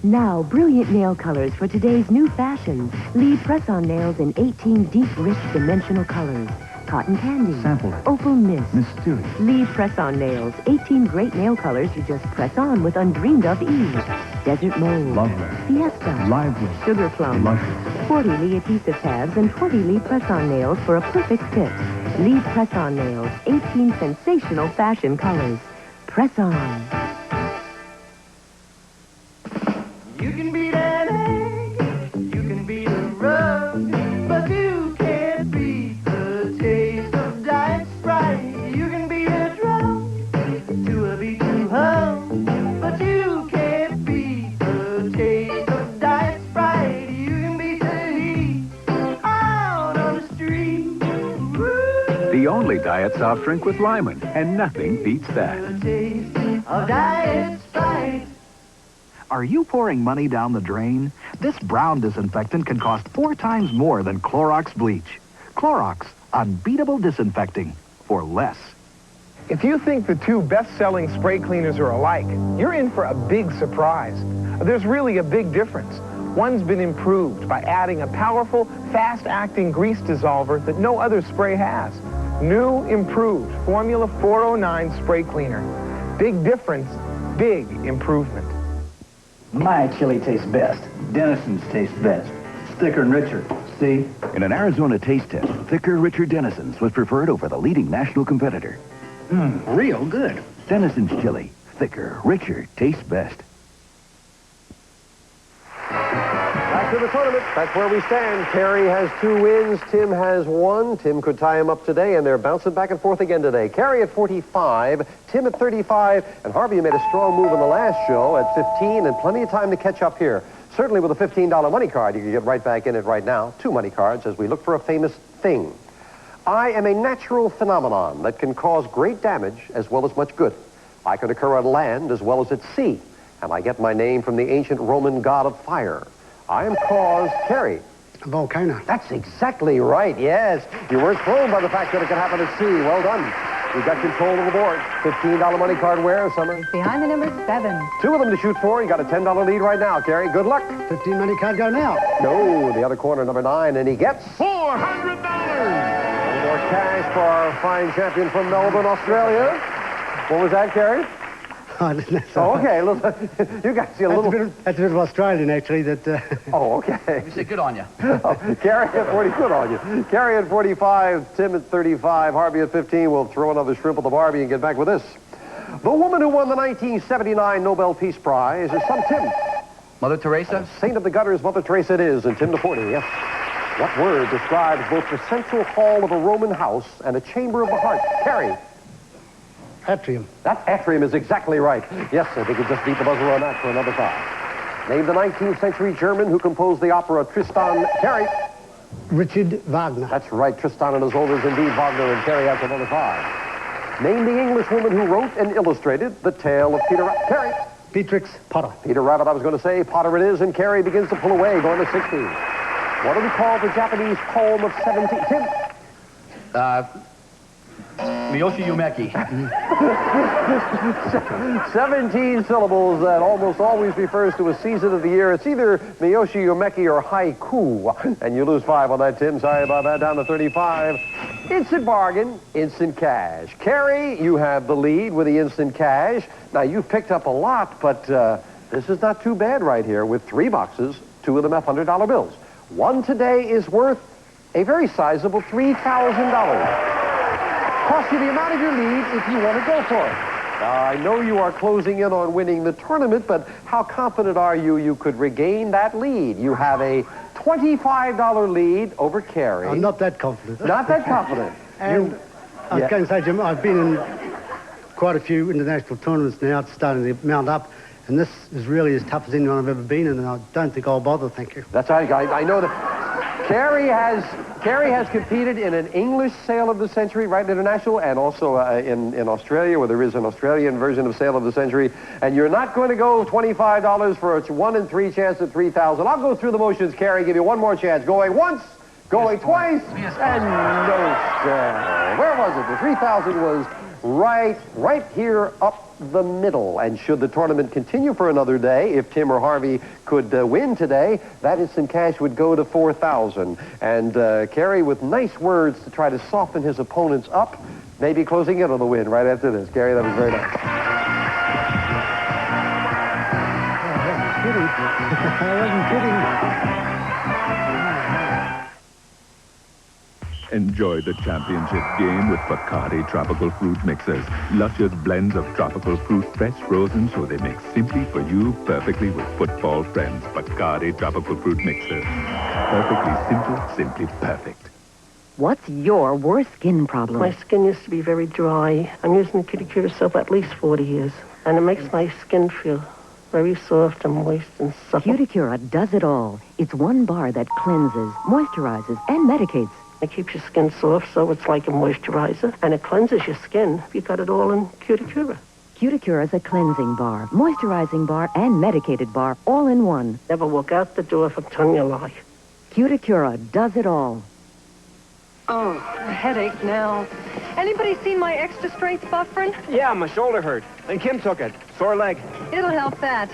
Now, brilliant nail colors for today's new fashions. Lead press-on nails in 18 deep, rich, dimensional colors. Cotton candy. Sample. Opal mist. Mysterious. Lead press-on nails. 18 great nail colors you just press on with undreamed-of ease. Desert mold. Lovely. Fiesta. Lively. Sugar plum. Luscious. 40 Lee adhesive tabs and 20 Lee press-on nails for a perfect fit. Lead press-on nails. 18 sensational fashion colors. Press on. You can beat an egg, you can beat a rug, but you can't beat the taste of Diet Sprite. You can beat a drum to a beat to hum, but you can't beat the taste of Diet Sprite. You can beat the heat out on the street. The only diet soft drink with Lyman, and nothing beats that. The taste of Diet Sprite. Are you pouring money down the drain? This brown disinfectant can cost 4 times more than Clorox bleach. Clorox, unbeatable disinfecting for less. If you think the two best-selling spray cleaners are alike, you're in for a big surprise. There's really a big difference. One's been improved by adding a powerful, fast-acting grease dissolver that no other spray has. New, improved Formula 409 spray cleaner. Big difference, big improvement. My chili tastes best. Denison's tastes best. It's thicker and richer. See? In an Arizona taste test, thicker, richer Denison's was preferred over the leading national competitor. Real good. Denison's chili. Thicker, richer, tastes best. Back to the tournament. That's where we stand. Kerry has 2 wins. Tim has 1. Tim could tie him up today, and they're bouncing back and forth again today. Kerry at 45, Tim at 35, and Harvey made a strong move in the last show at 15, and plenty of time to catch up here. Certainly with a $15 money card, you can get right back in it right now. 2 money cards as we look for a famous thing. I am a natural phenomenon that can cause great damage as well as much good. I can occur on land as well as at sea, and I get my name from the ancient Roman god of fire. I am called Kerry. A volcano. That's exactly right, yes. You weren't thrown by the fact that it can happen at sea. Well done. You got control of the board. $15 money card where, Summer? Behind the number 7. 2 of them to shoot for. You got a $10 lead right now, Kerry. Good luck. 15 money card go now. No, the other corner, number 9, and he gets $400. more cash for our fine champion from Melbourne, Australia. What was that, Kerry? Oh, okay. You guys see a little... That's a bit of Australian, actually. Oh, okay. You said good on you. Kerry at 40, good on you. Kerry at 45, Tim at 35, Harvey at 15. We'll throw another shrimp at the Barbie and get back with this. The woman who won the 1979 Nobel Peace Prize is some Tim. Mother Teresa? Saint of the gutters, Mother Teresa it is, and Tim to 40, yes. What word describes both the central hall of a Roman house and a chamber of the heart? Kerry. Atrium. That atrium is exactly right. Yes, I think you just beat the buzzer on that for another 5. Name the 19th century German who composed the opera Tristan. Kerry. Richard Wagner. That's right. Tristan and Isolde is indeed Wagner, and Kerry has another 5. Name the English woman who wrote and illustrated the tale of Peter Rabbit. Kerry. Beatrix Potter. Peter Rabbit, I was going to say. Potter it is, and Kerry begins to pull away, going to 16. What do we call the Japanese poem of 17? Tim? Miyoshi Umeki. 17 syllables that almost always refers to a season of the year. It's either Miyoshi Umeki or haiku. And you lose 5 on that, Tim. Sorry about that. Down to 35. Instant bargain, instant cash. Kerry, you have the lead with the instant cash. Now, you've picked up a lot, but this is not too bad right here with 3 boxes, 2 of them $100 bills. One today is worth a very sizable $3,000. Cost you the amount of your lead if you want to go for it. Now, I know you are closing in on winning the tournament, but how confident are you could regain that lead? You have a $25 lead over Kerry. I'm not that confident. Not that confident. And I was going to say, Jim, I've been in quite a few international tournaments now. It's starting to mount up. And this is really as tough as anyone I've ever been in, and I don't think I'll bother, thank you. That's right. I know that Kerry has competed in an English Sale of the Century, right, international, and also in Australia, where there is an Australian version of Sale of the Century. And you're not going to go $25 for a 1 in 3 chance at $3,000. I'll go through the motions, Kerry, give you one more chance. Going once, going twice, and no sell. Where was it? The 3,000 was right here up the middle. And should the tournament continue for another day, if Tim or Harvey could win today, that instant cash would go to $4,000. And Kerry, with nice words to try to soften his opponents up, maybe closing in on the win right after this. Kerry, that was very nice. I wasn't kidding. Enjoy the championship game with Bacardi Tropical Fruit Mixers. Luscious blends of tropical fruit, fresh frozen, so they mix simply for you perfectly with football friends. Bacardi Tropical Fruit Mixers. Perfectly simple, simply perfect. What's your worst skin problem? My skin used to be very dry. I'm using Cuticura soap at least 40 years, and it makes my skin feel very soft and moist and supple. Cuticura does it all. It's one bar that cleanses, moisturizes, and medicates. It keeps your skin soft, so it's like a moisturizer, and it cleanses your skin. You got it all in Cuticura. Cuticura is a cleansing bar, moisturizing bar, and medicated bar, all in one. Never walk out the door if I'm telling you a lie. Cuticura does it all. Oh, a headache now. Anybody seen my extra strength bufferin? Yeah, my shoulder hurt. Then Kim took it. Sore leg. It'll help that.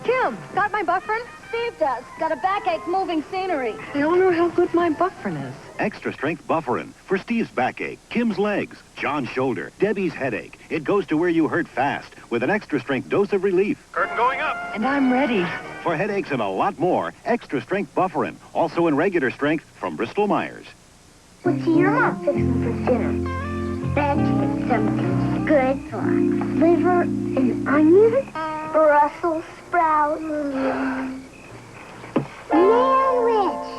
Kim, got my bufferin? Steve does. Got a backache moving scenery. I don't know how good my bufferin is. Extra strength bufferin for Steve's backache, Kim's legs, John's shoulder, Debbie's headache. It goes to where you hurt fast with an extra strength dose of relief. Curtain going up. And I'm ready. For headaches and a lot more, extra strength bufferin, also in regular strength from Bristol Myers. What's your mom fixing for dinner? Bet you something good for liver and onion, Brussels sprouts, manwich.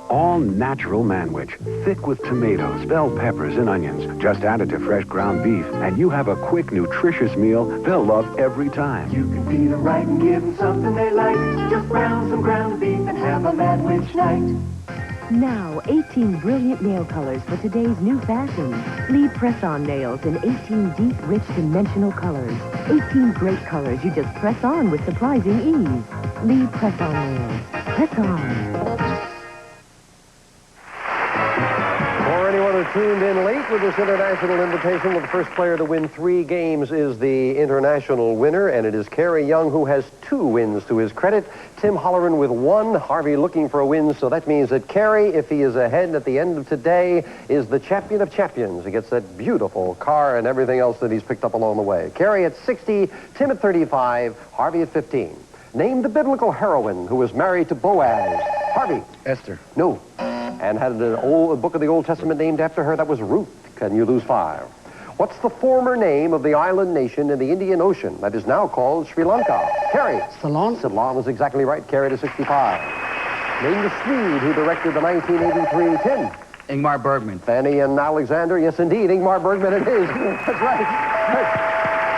All natural manwich, thick with tomatoes, bell peppers, and onions. Just add it to fresh ground beef, and you have a quick, nutritious meal they'll love every time. You can feed them right and give them something they like. Just brown some ground beef and have a manwich night. Now, 18 brilliant nail colors for today's new fashion. Lee press-on nails in 18 deep, rich, dimensional colors. 18 great colors you just press on with surprising ease. Lee press-on nails. Press on. For anyone who tuned in late with this international invitation, well, the first player to win 3 games is the international winner, and it is Kerry Young, who has 2 wins to his credit. Tim Holleran with 1. Harvey looking for a win, so that means that Kerry, if he is ahead at the end of today, is the champion of champions. He gets that beautiful car and everything else that he's picked up along the way. Kerry at 60, Tim at 35, Harvey at 15. Name the biblical heroine who was married to Boaz. Harvey. Esther. No. And had a book of the Old Testament named after her. That was Ruth. Can you lose 5? What's the former name of the island nation in the Indian Ocean that is now called Sri Lanka? Kerry. Ceylon. Ceylon is exactly right. Kerry to 65. Name the Swede who directed the 1983 Tim. Ingmar Bergman. Fanny and Alexander. Yes, indeed. Ingmar Bergman it is. That's right.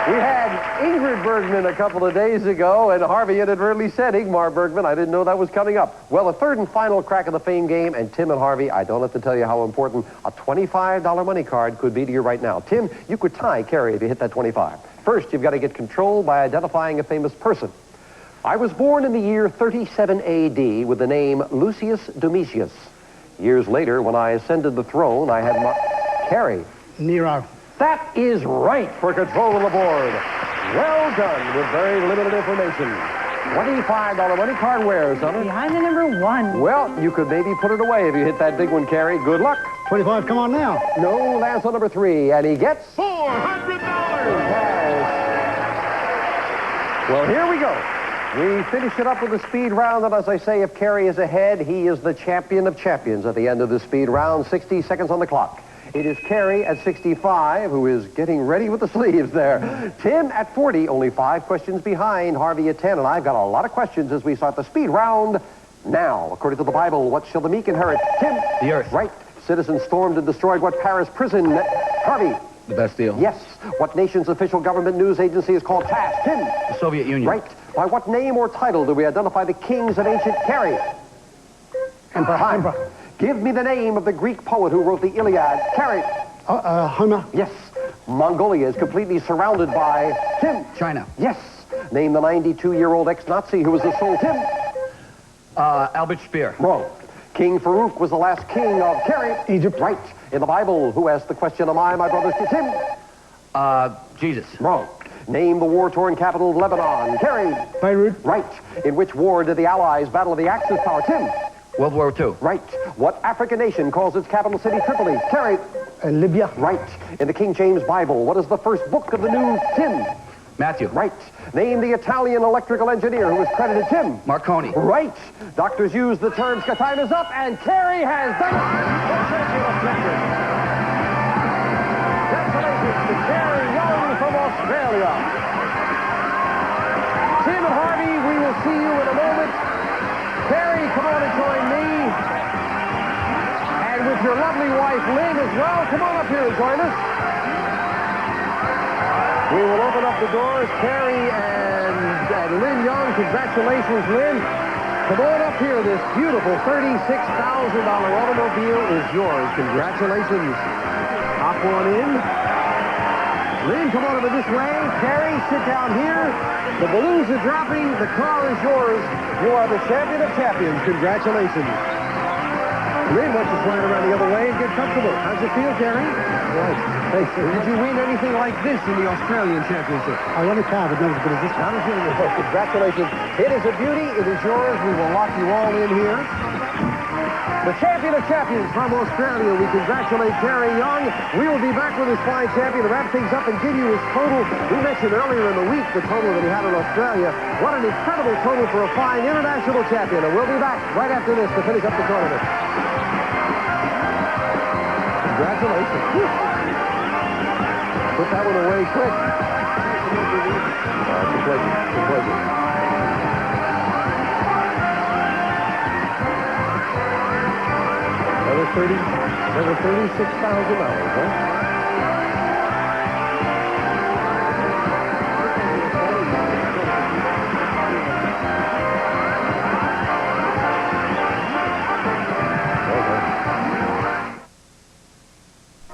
We had Ingrid Bergman a couple of days ago, and Harvey inadvertently said Ingmar Bergman. I didn't know that was coming up. Well, the third and final crack of the fame game, and Tim and Harvey, I don't have to tell you how important a $25 money card could be to you right now. Tim, you could tie Kerry if you hit that 25. First, you've got to get control by identifying a famous person. I was born in the year 37 A.D. with the name Lucius Domitius. Years later, when I ascended the throne, I had my... Kerry. Nero. That is right for control of the board. Well done with very limited information. $25 money card where, son? Behind the number 1. Well, you could maybe put it away if you hit that big one, Kerry. Good luck. 25, come on now. No, lands on number 3, and he gets... $400! Well, here we go. We finish it up with the speed round, and as I say, if Kerry is ahead, he is the champion of champions at the end of the speed round. 60 seconds on the clock. It is Kerry at 65, who is getting ready with the sleeves there. Tim at 40, only 5 questions behind. Harvey at 10, and I've got a lot of questions as we start the speed round now. According to the Bible, what shall the meek inherit? Tim. The earth. Right. Citizens stormed and destroyed what Paris prison? Harvey. The Bastille. Yes. What nation's official government news agency is called TASS? Tim. The Soviet Union. Right. By what name or title do we identify the kings of ancient Kerry? Emperor. Give me the name of the Greek poet who wrote the Iliad. Kerry. Homer. Yes. Mongolia is completely surrounded by... Tim. China. Yes. Name the 92-year-old ex-Nazi who was the sole... Tim. Albert Speer. Wrong. King Farouk was the last king of... Kerry. Egypt. Right. In the Bible, who asked the question, am I my brother's... Tim. Jesus. Wrong. Name the war-torn capital of Lebanon. Kerry. Beirut. Right. In which war did the Allies battle the Axis power? Tim. World War II. Right. What African nation calls its capital city Tripoli? Kerry. Libya. Right. In the King James Bible, what is the first book of the New? Tim. Matthew. Right. Name the Italian electrical engineer who was credited. Tim. Marconi. Right. Doctors use the term, time is up, and Kerry has done it. The champion of champions. Congratulations to Kerry Young from Australia. Tim and Harvey, we will see you in a moment. Kerry, come on and join me. And with your lovely wife, Lynn, as well. Come on up here and join us. We will open up the doors. Kerry and Lynn Young, congratulations, Lynn. Come on up here. This beautiful $36,000 automobile is yours. Congratulations. Hop on in. Lynn, come on over this way. Kerry, sit down here. The balloons are dropping. The car is yours. You are the champion of champions. Congratulations. Then why don't you slide around the other way and get comfortable. How's it feel, Gary? Right. Thanks. Did you win anything like this in the Australian Championship? I won a car, but not as good as this one. Not as good as this one. Congratulations. It is a beauty. It is yours. We will lock you all in here. The champion of champions from Australia. We congratulate Gary Young. We will be back with this fine champion to wrap things up and give you his total. We mentioned earlier in the week the total that he had in Australia. What an incredible total for a fine international champion. And we'll be back right after this to finish up the tournament. Congratulations. Put that one away quick. It's a pleasure. It's a pleasure. Another $36,000, huh?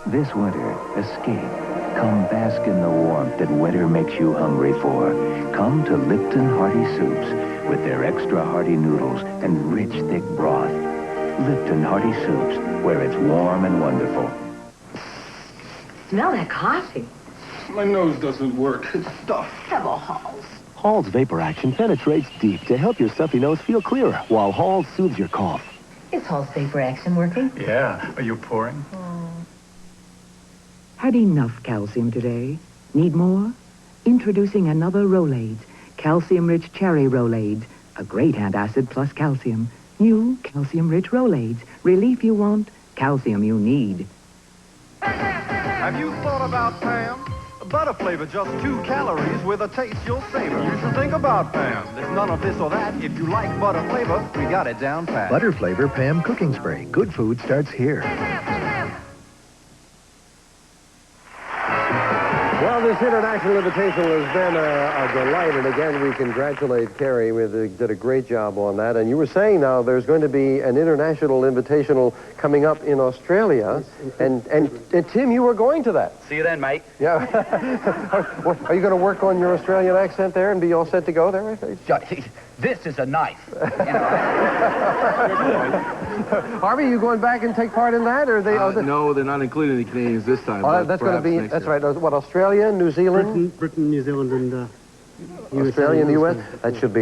This winter, escape. Come bask in the warmth that winter makes you hungry for. Come to Lipton Hearty Soups with their extra hearty noodles and rich, thick broth. Lipton Hearty Soups, where it's warm and wonderful. Smell that coffee. My nose doesn't work. It's stuffed. Double Halls. Hall's Vapor Action penetrates deep to help your stuffy nose feel clearer, while Hall soothes your cough. Is Hall's Vapor Action working? Yeah. Are you pouring? Had enough calcium today? Need more? Introducing another Rolaids, calcium-rich cherry Rolaids, a great antacid plus calcium. New calcium-rich Rolaids, relief you want, calcium you need. Have you thought about Pam? Butter flavor, just 2 calories with a taste you'll savor. You should think about Pam. There's none of this or that. If you like butter flavor, we got it down pat. Butter flavor Pam cooking spray. Good food starts here. Well, this international invitation has been a delight, and again, we congratulate Carrie. Did a great job on that. And you were saying now there's going to be an international invitational coming up in Australia, and Tim, you were going to that. See you then, mate. Yeah. Are you going to work on your Australian accent there and be all set to go there? This is a knife. Harvey, you going back and take part in that, or they? No, they're not including the Canadians this time. Oh, that's going to be. That's right. What, Australia, New Zealand, Britain, New Zealand, and Australia and the U.S. That should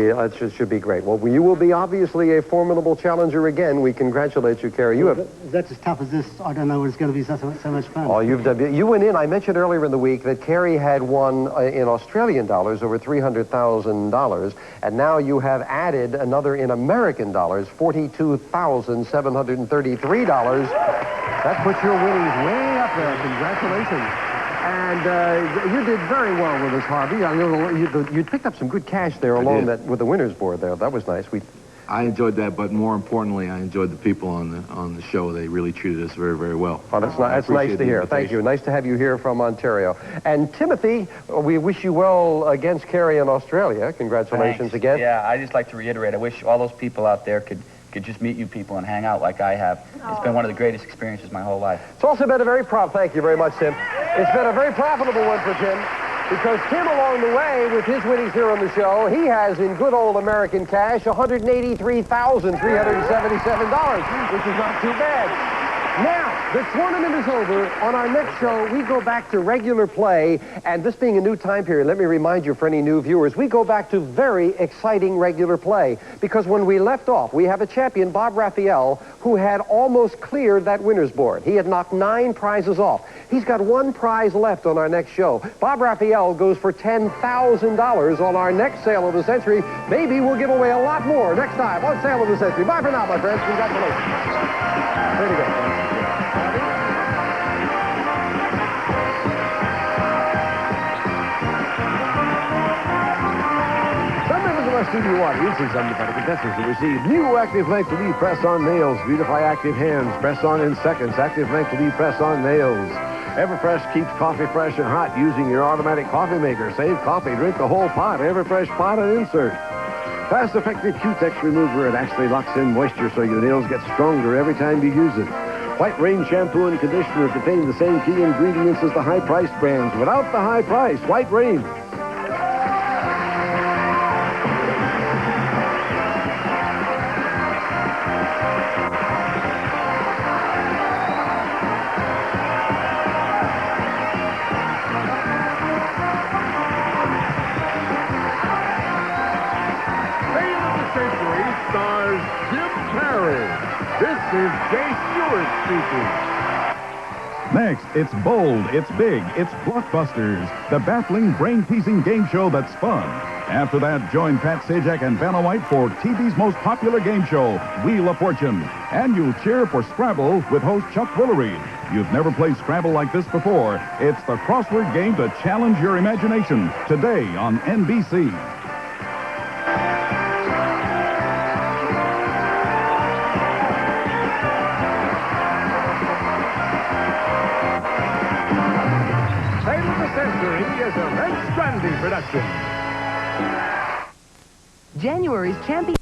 be great. Well, you will be obviously a formidable challenger again. We congratulate you, Kerry. You have. If that's as tough as this, I don't know what it's going to be so much fun. Oh, you went in. I mentioned earlier in the week that Kerry had won in Australian dollars over $300,000, and now you have added another in American dollars, $42,733. That puts your winnings way up there. Congratulations. And you did very well with us, Harvey. You picked up some good cash there along with the winner's board there. That was nice. I enjoyed that, but more importantly, I enjoyed the people on the show. They really treated us very, very well. Oh, that's nice to hear. Thank you. Nice to have you here from Ontario. And Timothy, we wish you well against Kerry in Australia. Congratulations again. Yeah, I just like to reiterate, I wish all those people out there could just meet you people and hang out like I have. It's been one of the greatest experiences my whole life. It's also been a very thank you very much, Tim. It's been a very profitable one for Tim, because Tim, along the way, with his winnings here on the show, he has in good old American cash $183,377, which is not too bad. Now, the tournament is over. On our next show, we go back to regular play, and this being a new time period, let me remind you for any new viewers, we go back to very exciting regular play, because when we left off, we have a champion, Bob Raphael, who had almost cleared that winner's board. He had knocked 9 prizes off. He's got 1 prize left on our next show. Bob Raphael goes for $10,000 on our next Sale of the Century. Maybe we'll give away a lot more next time on Sale of the Century. Bye for now, my friends. Congratulations. Way to go. Our studio audience is under by the contestants to receive new Active Length Relief Press-On Nails. Beautify active hands. Press on in seconds. Active Length Relief Press-On Nails. Everfresh keeps coffee fresh and hot using your automatic coffee maker. Save coffee. Drink the whole pot. Everfresh pot and insert. Fast effective Q-Tex remover. It actually locks in moisture so your nails get stronger every time you use it. White Rain shampoo and conditioner contain the same key ingredients as the high-priced brands. Without the high price, White Rain. Perry. This is Jay Stewart speaking. Next, it's bold, it's big, it's blockbusters, the baffling, brain-teasing game show that's fun. After that, join Pat Sajak and Vanna White for TV's most popular game show, Wheel of Fortune. And you'll cheer for Scrabble with host Chuck Willery. You've never played Scrabble like this before. It's the crossword game to challenge your imagination. Today on NBC. Save of the Century is a Red Strandy production. January's champion.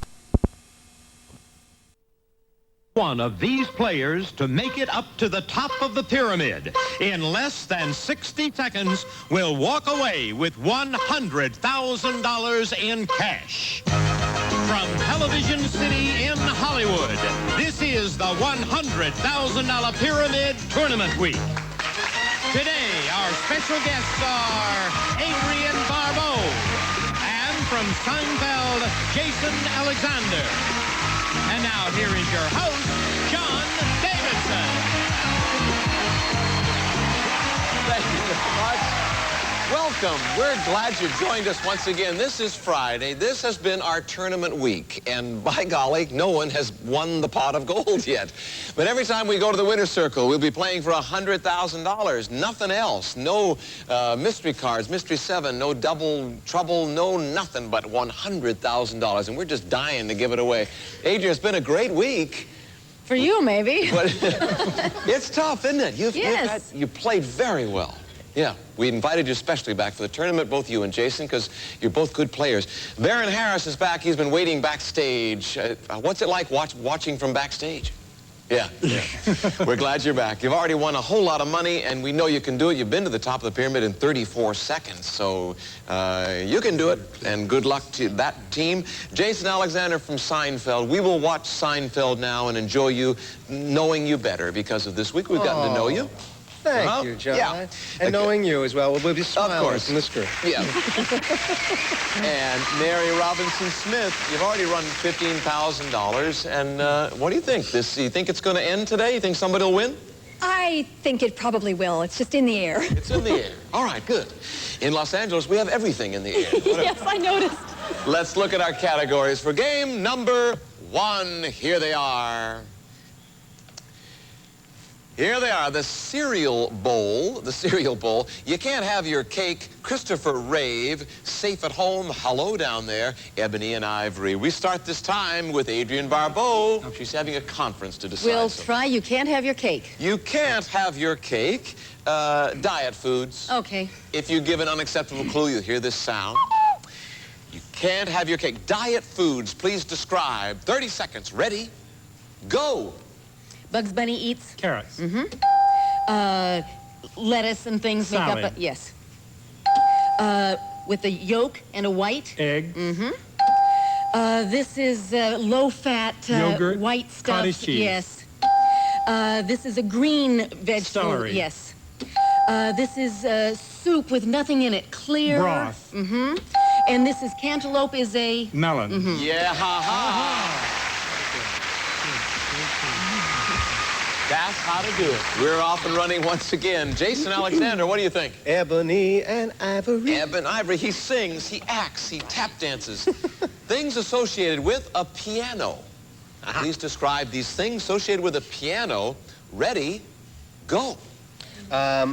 One of these players to make it up to the top of the pyramid in less than 60 seconds will walk away with $100,000 in cash. From Television City in Hollywood, this is the $100,000 Pyramid Tournament Week. Today, our special guests are Adrienne Barbeau and from Seinfeld, Jason Alexander. And now here is your host, John Davidson. Thank you very much. Welcome. We're glad you joined us once again. This is Friday. This has been our tournament week. And by golly, no one has won the pot of gold yet. But every time we go to the winner's circle, we'll be playing for $100,000. Nothing else. No mystery cards, Mystery 7, no double trouble, no nothing but $100,000. And we're just dying to give it away. Adrienne, it's been a great week. For you, maybe. But it's tough, isn't it? Yes. You played very well. Yeah, we invited you especially back for the tournament, both you and Jason, because you're both good players. Baron Harris is back. He's been waiting backstage. What's it like watching from backstage? Yeah. We're glad you're back. You've already won a whole lot of money, and we know you can do it. You've been to the top of the pyramid in 34 seconds, so you can do it, and good luck to that team. Jason Alexander from Seinfeld. We will watch Seinfeld now and enjoy you, knowing you better because of this week. We've gotten to know you. Thank you, John. Yeah. And knowing you as well. We'll be smiling Of course. from the screen. Yeah. And Mary Robinson Smith, you've already run $15,000. And what do you think? You think it's going to end today? You think somebody will win? I think it probably will. It's just in the air. It's in the air. All right, good. In Los Angeles, we have everything in the air. Yes, I noticed. Let's look at our categories for game number 1. Here they are. Here they are, the cereal bowl. The cereal bowl. You can't have your cake. Christopher Rave, safe at home. Hello down there, Ebony and Ivory. We start this time with Adrienne Barbeau. She's having a conference to decide. We'll try. You can't have your cake. You can't have your cake. Diet foods. Okay. If you give an unacceptable clue, you'll hear this sound. You can't have your cake. Diet foods, please describe. 30 seconds. Ready? Go. Bugs Bunny eats? Carrots. Mm-hmm. Lettuce and things Salad. make up yes. With a yolk and a white. Egg. Mm-hmm. This is low-fat Yogurt. white stuff. Cottage cheese. Yes. This is a green vegetable. Celery. Yes. This is soup with nothing in it. Clear. Broth. Mm-hmm. And this is cantaloupe is a... Melon. Mm-hmm. Yeah, ha-ha. That's how to do it. We're off and running once again. Jason Alexander, what do you think? Ebony and Ivory. Ebony Ivory. He sings, he acts, he tap dances. Things associated with a piano. Please describe these things associated with a piano. Ready, go.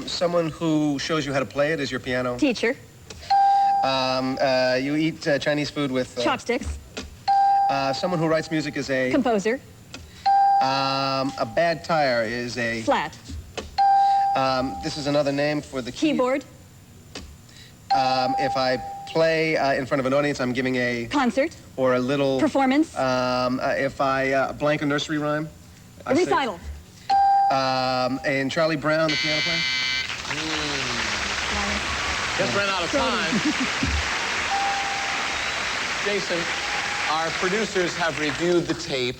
Someone who shows you how to play it is your piano. Teacher. You eat Chinese food with... Chopsticks. Someone who writes music is a... Composer. A bad tire is a... Flat. This is another name for the Keyboard. If I play in front of an audience, I'm giving a... Concert. Or a little... Performance. If I blank a nursery rhyme... A recital. And Charlie Brown, the piano player? Just ran out of time. Jason, our producers have reviewed the tape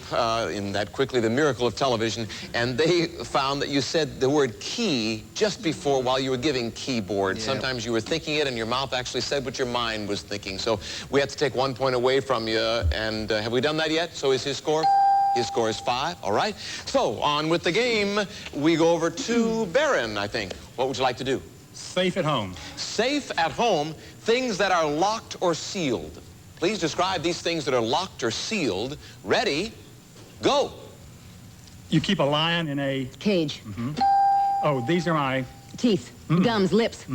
in that quickly, the miracle of television, and they found that you said the word key just before while you were giving keyboard. Yeah. Sometimes you were thinking it and your mouth actually said what your mind was thinking. So we had to take 1 point away from you, and have we done that yet? So is his score? His score is 5. All right. So, on with the game. We go over to Baron, I think. What would you like to do? Safe at home. Safe at home, things that are locked or sealed. Please describe these things that are locked or sealed. Ready, go. You keep a lion in a... Cage. Oh, these are my... Teeth. Gums. Lips.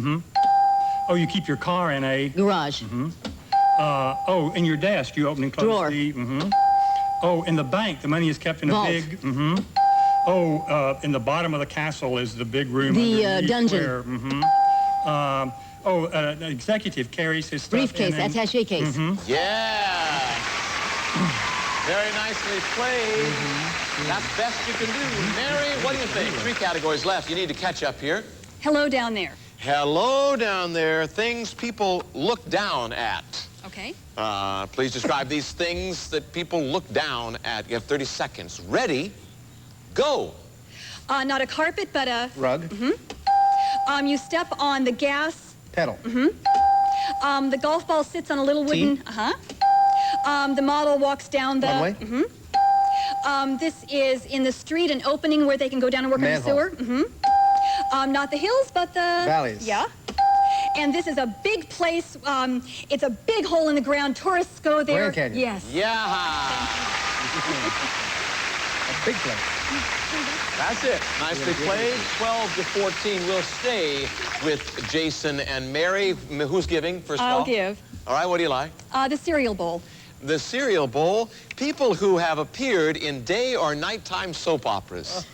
Oh, you keep your car in a... Garage. Oh, in your desk, you open and close Drawer. the... Oh, in the bank, the money is kept in Vault. a big... Oh, in the bottom of the castle is the big room. The underneath dungeon. Where, an executive carries his stuff Briefcase. in an- Attaché case. Yeah. Very nicely played. That's best you can do. Mary, what do you think? 3 categories left. You need to catch up here. Hello down there. Hello down there. Things people look down at. Okay. Please describe these things that people look down at. You have 30 seconds. Ready, go. Not a carpet, but a... Rug. You step on the gas. Pedal. The golf ball sits on a little wooden... Tee. The model walks down the... Runway. This is in the street, an opening where they can go down and work Manhole. on the sewer. Not the hills, but the... Valleys. Yeah. And this is a big place. It's a big hole in the ground. Tourists go there. Grand Canyon. Yes. Yeah. A big place. That's it. Nicely played. 12 to 14. We'll stay with Jason and Mary. Who's giving first of all? I'll give. All right, what do you like? The cereal bowl. The cereal bowl. People who have appeared in day or nighttime soap operas.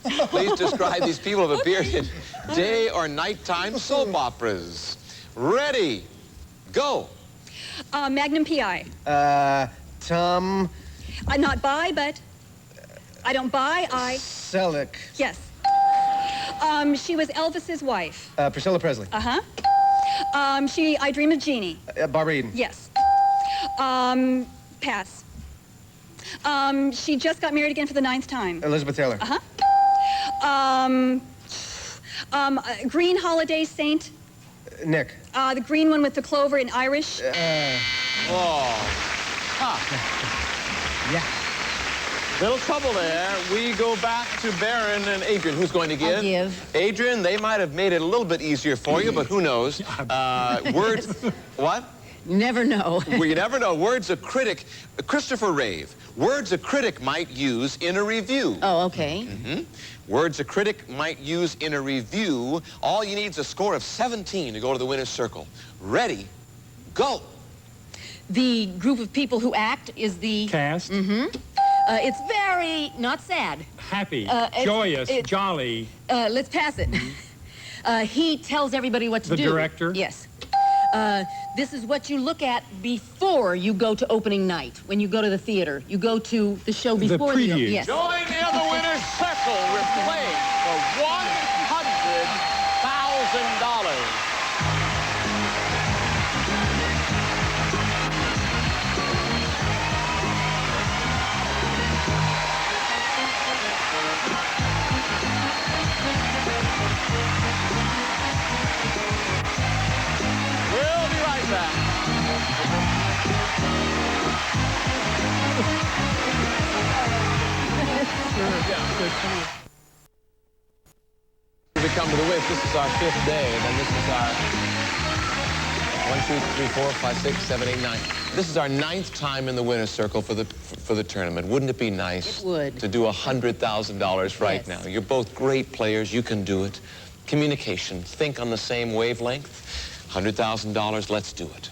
Please describe these people who have appeared in day or nighttime soap operas. Ready, go. Magnum PI. Tom Not buy, but... I don't buy, I... Selleck. Yes. She was Elvis's wife. Priscilla Presley. I Dream of Jeannie. Barbara Eden. Yes. Pass. She just got married again for the 9th time. Elizabeth Taylor. Green Holiday Saint. Nick. The green one with the clover in Irish. Yeah. Little trouble there. We go back to Baron and Adrian. Who's going to give? I'll give. Adrian, they might have made it a little bit easier for you, but who knows? Words... What? Never know. Well, you never know. Words a critic... Christopher Rave. Words a critic might use in a review. Oh, okay. Words a critic might use in a review. All you need is a score of 17 to go to the winner's circle. Ready, go. The group of people who act is the... Cast. It's very, not sad. Happy, It's- joyous, jolly. Let's pass it. He tells everybody what to The do. director? Yes. This is what you look at before you go to opening night. When you go to the theater, you go to the show before the preview. Yes. Join in the winner's circle. We're playing for $100,000. We'll be right back. We come to the whip. This is our 5th day, and then this is our 1, 2, 3, 4, 5, 6, 7, 8, 9. This is our 9th time in the winner's circle for the tournament. Wouldn't it be nice It would. to do $100,000 right Yes. now? You're both great players. You can do it. Communication. Think on the same wavelength. $100,000. Let's do it.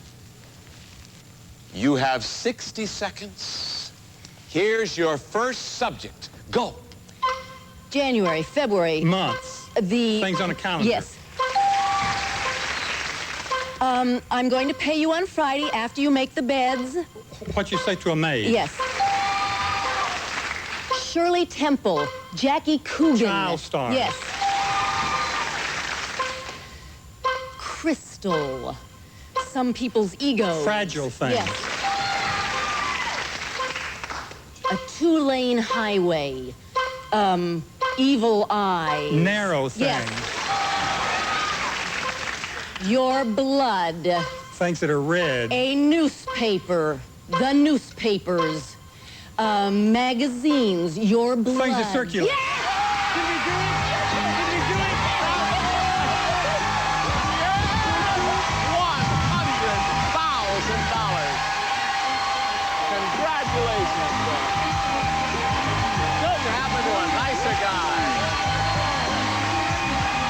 You have 60 seconds. Here's your first subject. Go. January, February. Months. The... Things on a calendar. Yes. I'm going to pay you on Friday after you make the beds. What you say to a maid? Yes. Shirley Temple, Jackie Coogan. Child star. Yes. Crystal, some people's ego. Fragile thing. Yes. A 2-lane highway. Evil eye. Narrow thing. Yes. Your blood. Things that are red. A newspaper. The newspapers. magazines, your blood. Things that circulate. Yeah! Did we do it? Did we do it? $100,000. Congratulations, sir. Couldn't happen to a nicer guy.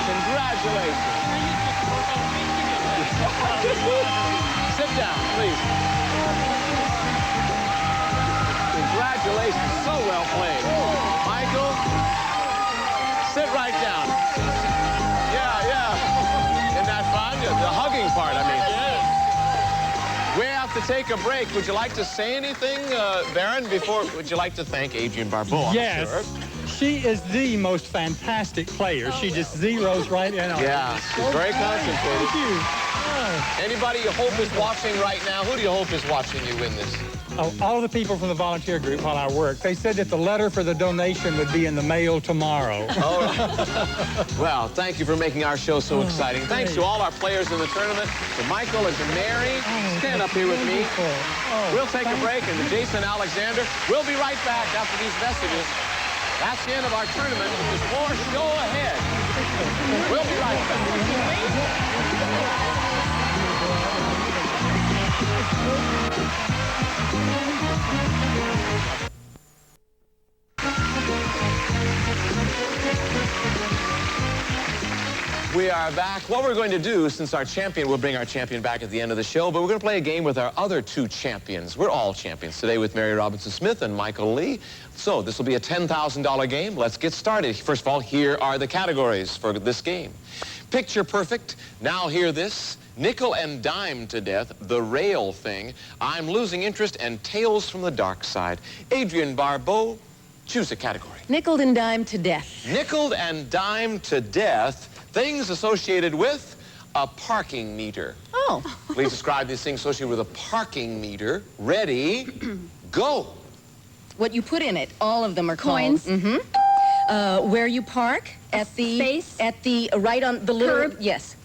Congratulations. Sit down, please. Congratulations. So well played. Michael, sit right down. Yeah. Isn't that fun? The hugging part, I mean. We have to take a break. Would you like to say anything, Baron, before? Would you like to thank Adrienne Barbeau? Yes. I'm sure. She is the most fantastic player. She just zeroes right in on it. Yeah, she's very concentrated. Thank you. Anybody you hope is watching right now? Who do you hope is watching you win this? Oh, all the people from the volunteer group while I work, they said that the letter for the donation would be in the mail tomorrow. All right. Well, thank you for making our show so exciting. Thanks to all our players in the tournament, to Michael and to Mary. Stand up here with me. We'll take a break, and to Jason Alexander. We'll be right back after these messages. That's the end of our tournament. There's more show ahead. We'll be right back. We are back. What we're going to do, since our champion, we'll bring our champion back at the end of the show, but we're going to play a game with our other two champions. We're all champions today with Mary Robinson Smith and Michael Lee. So this will be a $10,000 game. Let's get started. First of all, here are the categories for this game. Picture perfect. Now hear this. Nickel and dime to death. The rail thing. I'm losing interest, and tales from the dark side. Adrienne Barbeau, choose a category. Nickel and dime to death. Nickel and dime to death. Things associated with a parking meter. Oh. Please describe these things associated with a parking meter. Ready, go. What you put in it, all of them are Coins. called. Mm-hmm. Where you park, at the... Space. At the, right on the little... Curb. Yes.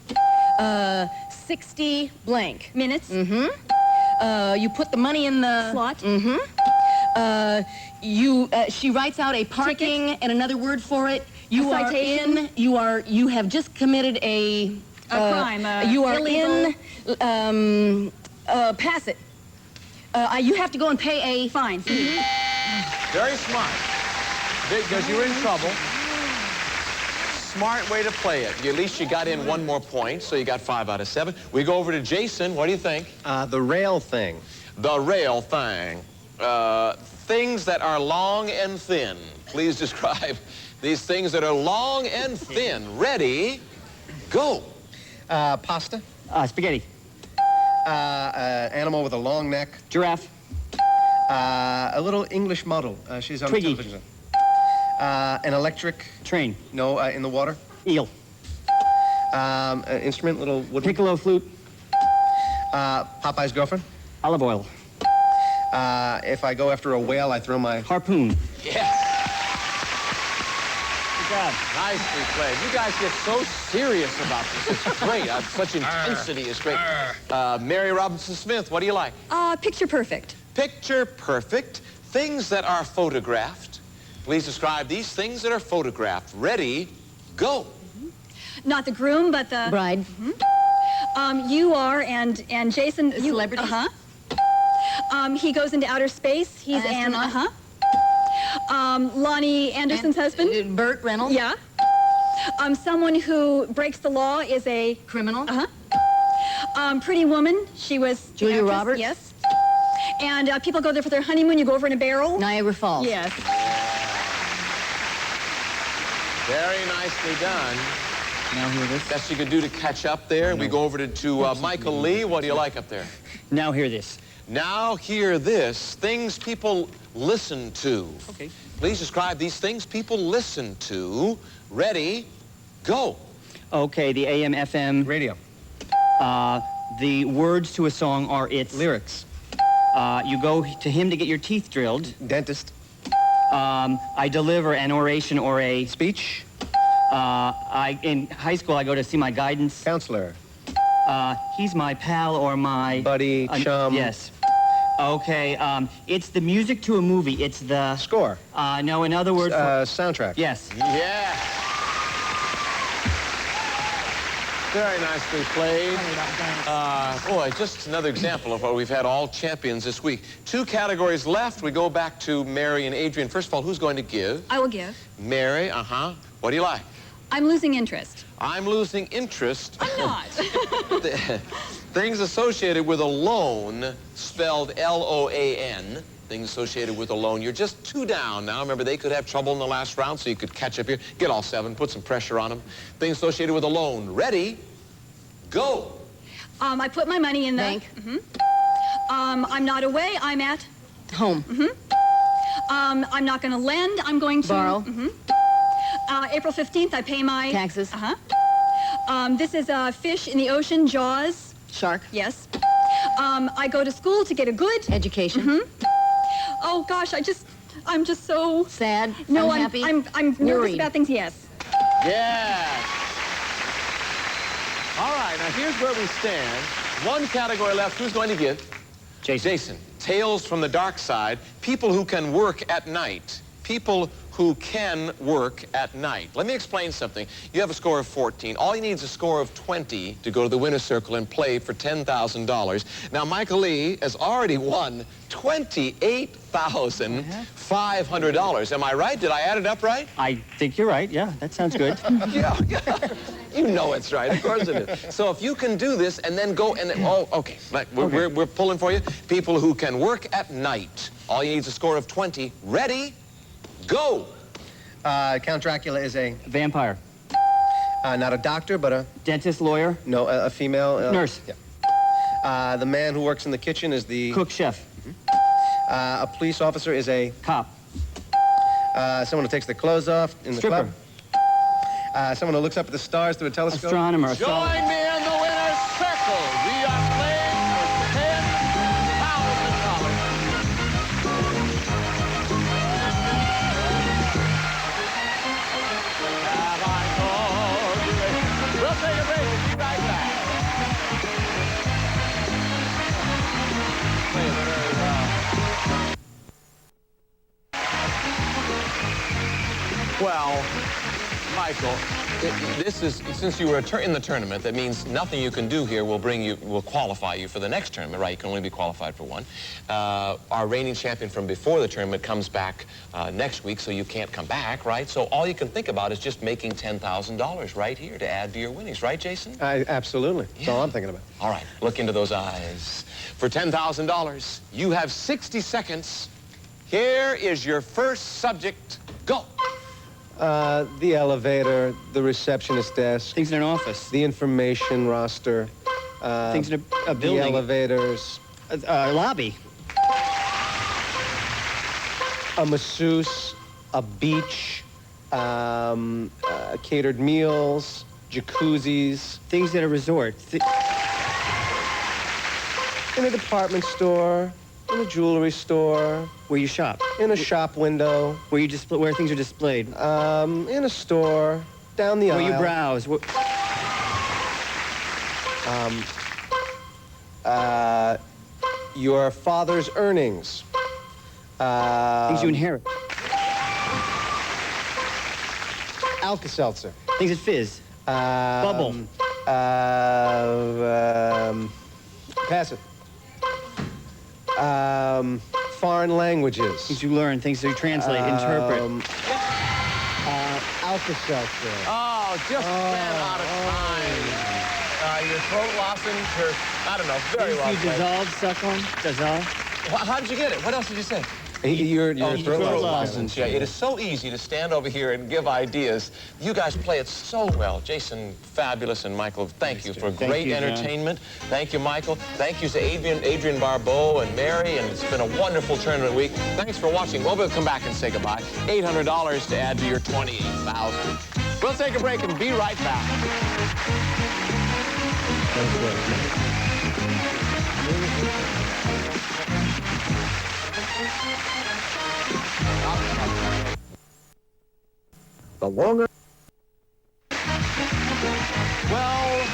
60 blank. Minutes. Mm-hmm. You put the money in the... Slot. Mm-hmm. She writes out a parking and another word for it. You A are citation. in, you have just committed a crime. You are illegal. in, pass it. You have to go and pay a fine. Very smart. Because you were in trouble. Smart way to play it. At least you got in one more point, so you got 5 out of 7. We go over to Jason. What do you think? The rail thing. The rail thing. Things that are long and thin. Please describe these things that are long and thin. Ready, go. Pasta. Spaghetti. Animal with a long neck. Giraffe. A little English model. She's on Twiggy. television. An electric... Train. No, in the water. Eel. An instrument, little wood... Piccolo flute. Popeye's girlfriend. Olive oil. If I go after a whale, I throw my... Harpoon. Yes. Good job. Nicely played. You guys get so serious about this. It's great. Such intensity is great. Mary Robinson Smith, what do you like? Picture perfect. Picture perfect. Things that are photographed. Please describe these things that are photographed. Ready, go. Not the groom, but the... bride. You are, and Jason... A celebrity. Uh-huh. He goes into outer space. He's An astronaut. Lonnie Anderson's husband. Burt Reynolds. Yeah. Someone who breaks the law is a... Criminal. Pretty woman. She was... Julia actress, Roberts. Yes. And people go there for their honeymoon. You go over in a barrel. Niagara Falls. Yes. Very nicely done. Now hear this. Best you could do to catch up there. We go over to Michael Lee. What do you like up there? Now hear this. Now hear this. Things people listen to. Okay. Please describe these things people listen to. Ready, go. Okay, the AM, FM. Radio. The words to a song are its... Lyrics. You go to him to get your teeth drilled. Dentist. I deliver an oration or a... Speech. In high school, I go to see my guidance. Counselor. He's my pal or my... Buddy, chum. Yes. Okay, it's the music to a movie. It's the... Score. No, in other words... Soundtrack. Yes. Yeah. Very nicely played. Boy, just another example of what we've had all champions this week. 2 categories left. We go back to Mary and Adrian. First of all, who's going to give? I will give. Mary, What do you like? I'm losing interest. I'm losing interest. I'm not. Things associated with a loan, spelled L-O-A-N. Things associated with a loan. You're just 2 down now. Remember, they could have trouble in the last round, so you could catch up here. Get all 7. Put some pressure on them. Things associated with a loan. Ready? Go. I put my money in the... Bank. I'm not away. I'm at... Home. I'm not going to lend. I'm going to... Borrow. April 15th, I pay my... Taxes. This is a fish in the ocean, Jaws. Shark. Yes. I go to school to get a good... Education. Oh, gosh, I'm just so... Sad. No, unhappy. I'm nervous Worried. about things, yes. Yes. All right, now here's where we stand. 1 category left. Who's going to give? Jason. Tales from the Dark Side. People who can work at night. People who can work at night. Let me explain something. You have a score of 14. All you need is a score of 20 to go to the winner's circle and play for $10,000. Now, Michael Lee has already won $28,500. Am I right? Did I add it up right? I think you're right. Yeah, that sounds good. Yeah. You know it's right. Of course it is. So if you can do this and then go and then... Oh, okay. We're pulling for you. People who can work at night. All you need is a score of 20. Ready? Go. Count Dracula is a... Vampire. Not a doctor, but a... Dentist, lawyer. No, a female... Nurse. Yeah. The man who works in the kitchen is the... Cook, chef. A police officer is a... Cop. Someone who takes their clothes off in the Stripper. club. Someone who looks up at the stars through a telescope. Astronomer. Join me in the winner's circle. We are playing for $10,000. Have I told you? We'll take a break and be right back. Play it very well. Well, Michael, this is, since you were in the tournament, that means nothing you can do here will qualify you for the next tournament, right? You can only be qualified for 1. Our reigning champion from before the tournament comes back next week, so you can't come back, right? So all you can think about is just making $10,000 right here to add to your winnings, right, Jason? Absolutely. That's all I'm thinking about. All right, look into those eyes. For $10,000, you have 60 seconds. Here is your first subject. Go. The elevator, the receptionist desk. Things in an office. The information roster. Things in a building. The elevators. A lobby. A masseuse. A beach. Catered meals. Jacuzzis. Things at a resort. In a department store. In a jewelry store. Where you shop. In a shop window. Where things are displayed. In a store. Down the aisle. Where you browse. Your father's earnings. Things you inherit. Alka-Seltzer. Things that fizz. Bubble. Pass it. Foreign languages. Things you learn, things that you translate, interpret. Alka-Seltzer. Oh, just ran out of time. Your throat lozenge, I don't know, very well You played. dissolve, suck on, dissolve. How did you get it? What else did you say? Your throat lozenge. Yeah, it is so easy to stand over here and give ideas. You guys play it so well. Jason, fabulous, and Michael, thank you for great entertainment. Thank you, Michael. Thank you to Adrian Barbeau and Mary, and it's been a wonderful tournament week. Thanks for watching. Well, we'll come back and say goodbye. $800 to add to your $28,000. We'll take a break and be right back. The longer... Well,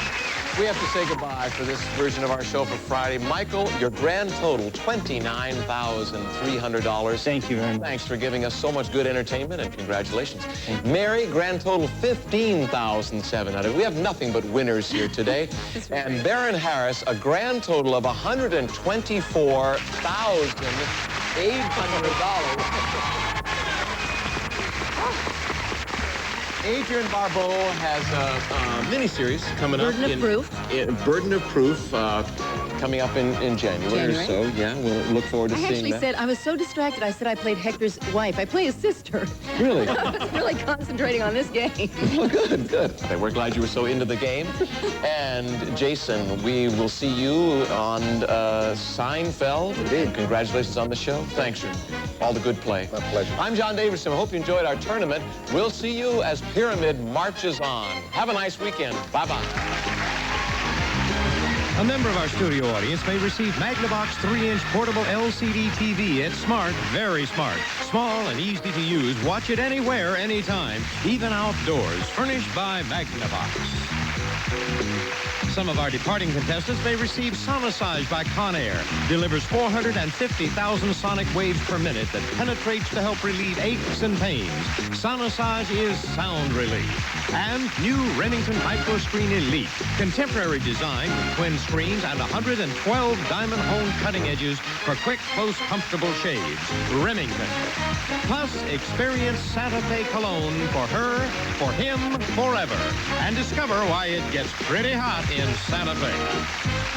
We have to say goodbye for this version of our show for Friday. Michael, your grand total, $29,300. Thank you very much. Thanks for giving us so much good entertainment, and congratulations. Mary, grand total, $15,700. We have nothing but winners here today. And Baron Harris, a grand total of $124,800. Adrian Barbeau has a mini-series coming up. Burden of Proof, coming up in January. So, yeah, we'll look forward to seeing that. I actually said, I was so distracted, I said I played Hector's wife. I play his sister. Really? I was really concentrating on this game. Well, good. Okay, we're glad you were so into the game. And, Jason, we will see you on Seinfeld. Indeed. Congratulations on the show. Thanks for all the good play. My pleasure. I'm John Davidson. I hope you enjoyed our tournament. We'll see you as Pyramid marches on. Have a nice weekend. Bye-bye. A member of our studio audience may receive Magnavox 3-inch portable LCD TV. It's smart, very smart. Small and easy to use. Watch it anywhere, anytime, even outdoors. Furnished by Magnavox. Some of our departing contestants may receive Sonosage by Conair. Delivers 450,000 sonic waves per minute that penetrates to help relieve aches and pains. Sonosage is sound relief. And new Remington Micro Screen Elite. Contemporary design with twin screens and 112 diamond-honed cutting edges for quick, close, comfortable shaves. Remington. Plus, experience Santa Fe cologne for her, for him, forever. And discover why it gets pretty hot in Santa Fe.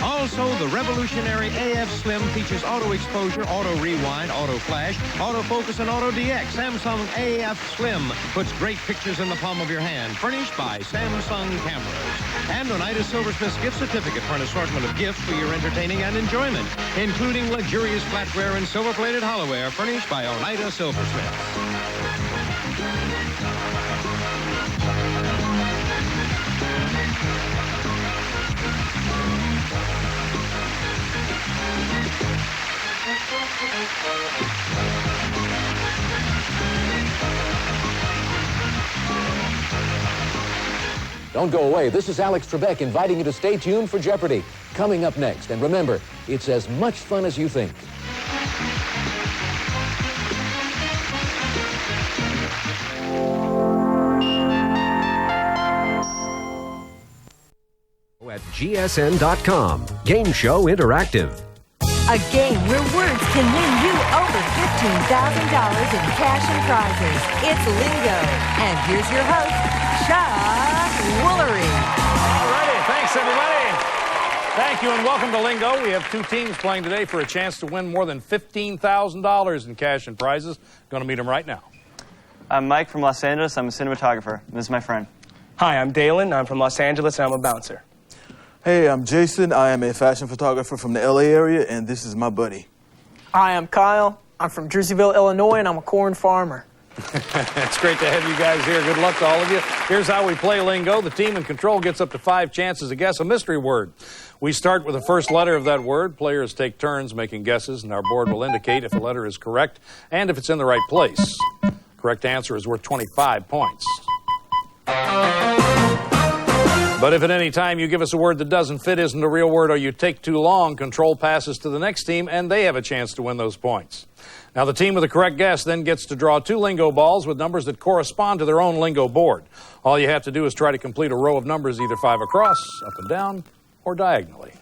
Also, the revolutionary AF Slim features auto exposure, auto rewind, auto flash, autofocus, and auto DX. Samsung AF Slim puts great pictures in the palm of your hand. Furnished by Samsung Cameras. And Oneida Silversmith's gift certificate for an assortment of gifts for your entertaining and enjoyment, including luxurious flatware and silver-plated hollowware, furnished by Oneida Silversmith. Don't go away. This is Alex Trebek inviting you to stay tuned for Jeopardy! Coming up next. And remember, it's as much fun as you think. At gsn.com. Game Show Interactive. A game where words can win you over $15,000 in cash and prizes. It's Lingo. And here's your host, Chuck Woolery. All righty. Thanks, everybody. Thank you, and welcome to Lingo. We have two teams playing today for a chance to win more than $15,000 in cash and prizes. Going to meet them right now. I'm Mike from Los Angeles. I'm a cinematographer. This is my friend. Hi, I'm Dalen. I'm from Los Angeles, and I'm a bouncer. Hey, I'm Jason. I am a fashion photographer from the LA area, and this is my buddy. Hi, I'm Kyle. I'm from Jerseyville, Illinois, and I'm a corn farmer. It's great to have you guys here. Good luck to all of you. Here's how we play Lingo. The team in control gets up to 5 chances to guess a mystery word. We start with the first letter of that word. Players take turns making guesses, and our board will indicate if a letter is correct and if it's in the right place. Correct answer is worth 25 points. But if at any time you give us a word that doesn't fit, isn't a real word, or you take too long, control passes to the next team, and they have a chance to win those points. Now, the team with the correct guess then gets to draw 2 Lingo balls with numbers that correspond to their own Lingo board. All you have to do is try to complete a row of numbers either 5 across, up and down, or diagonally.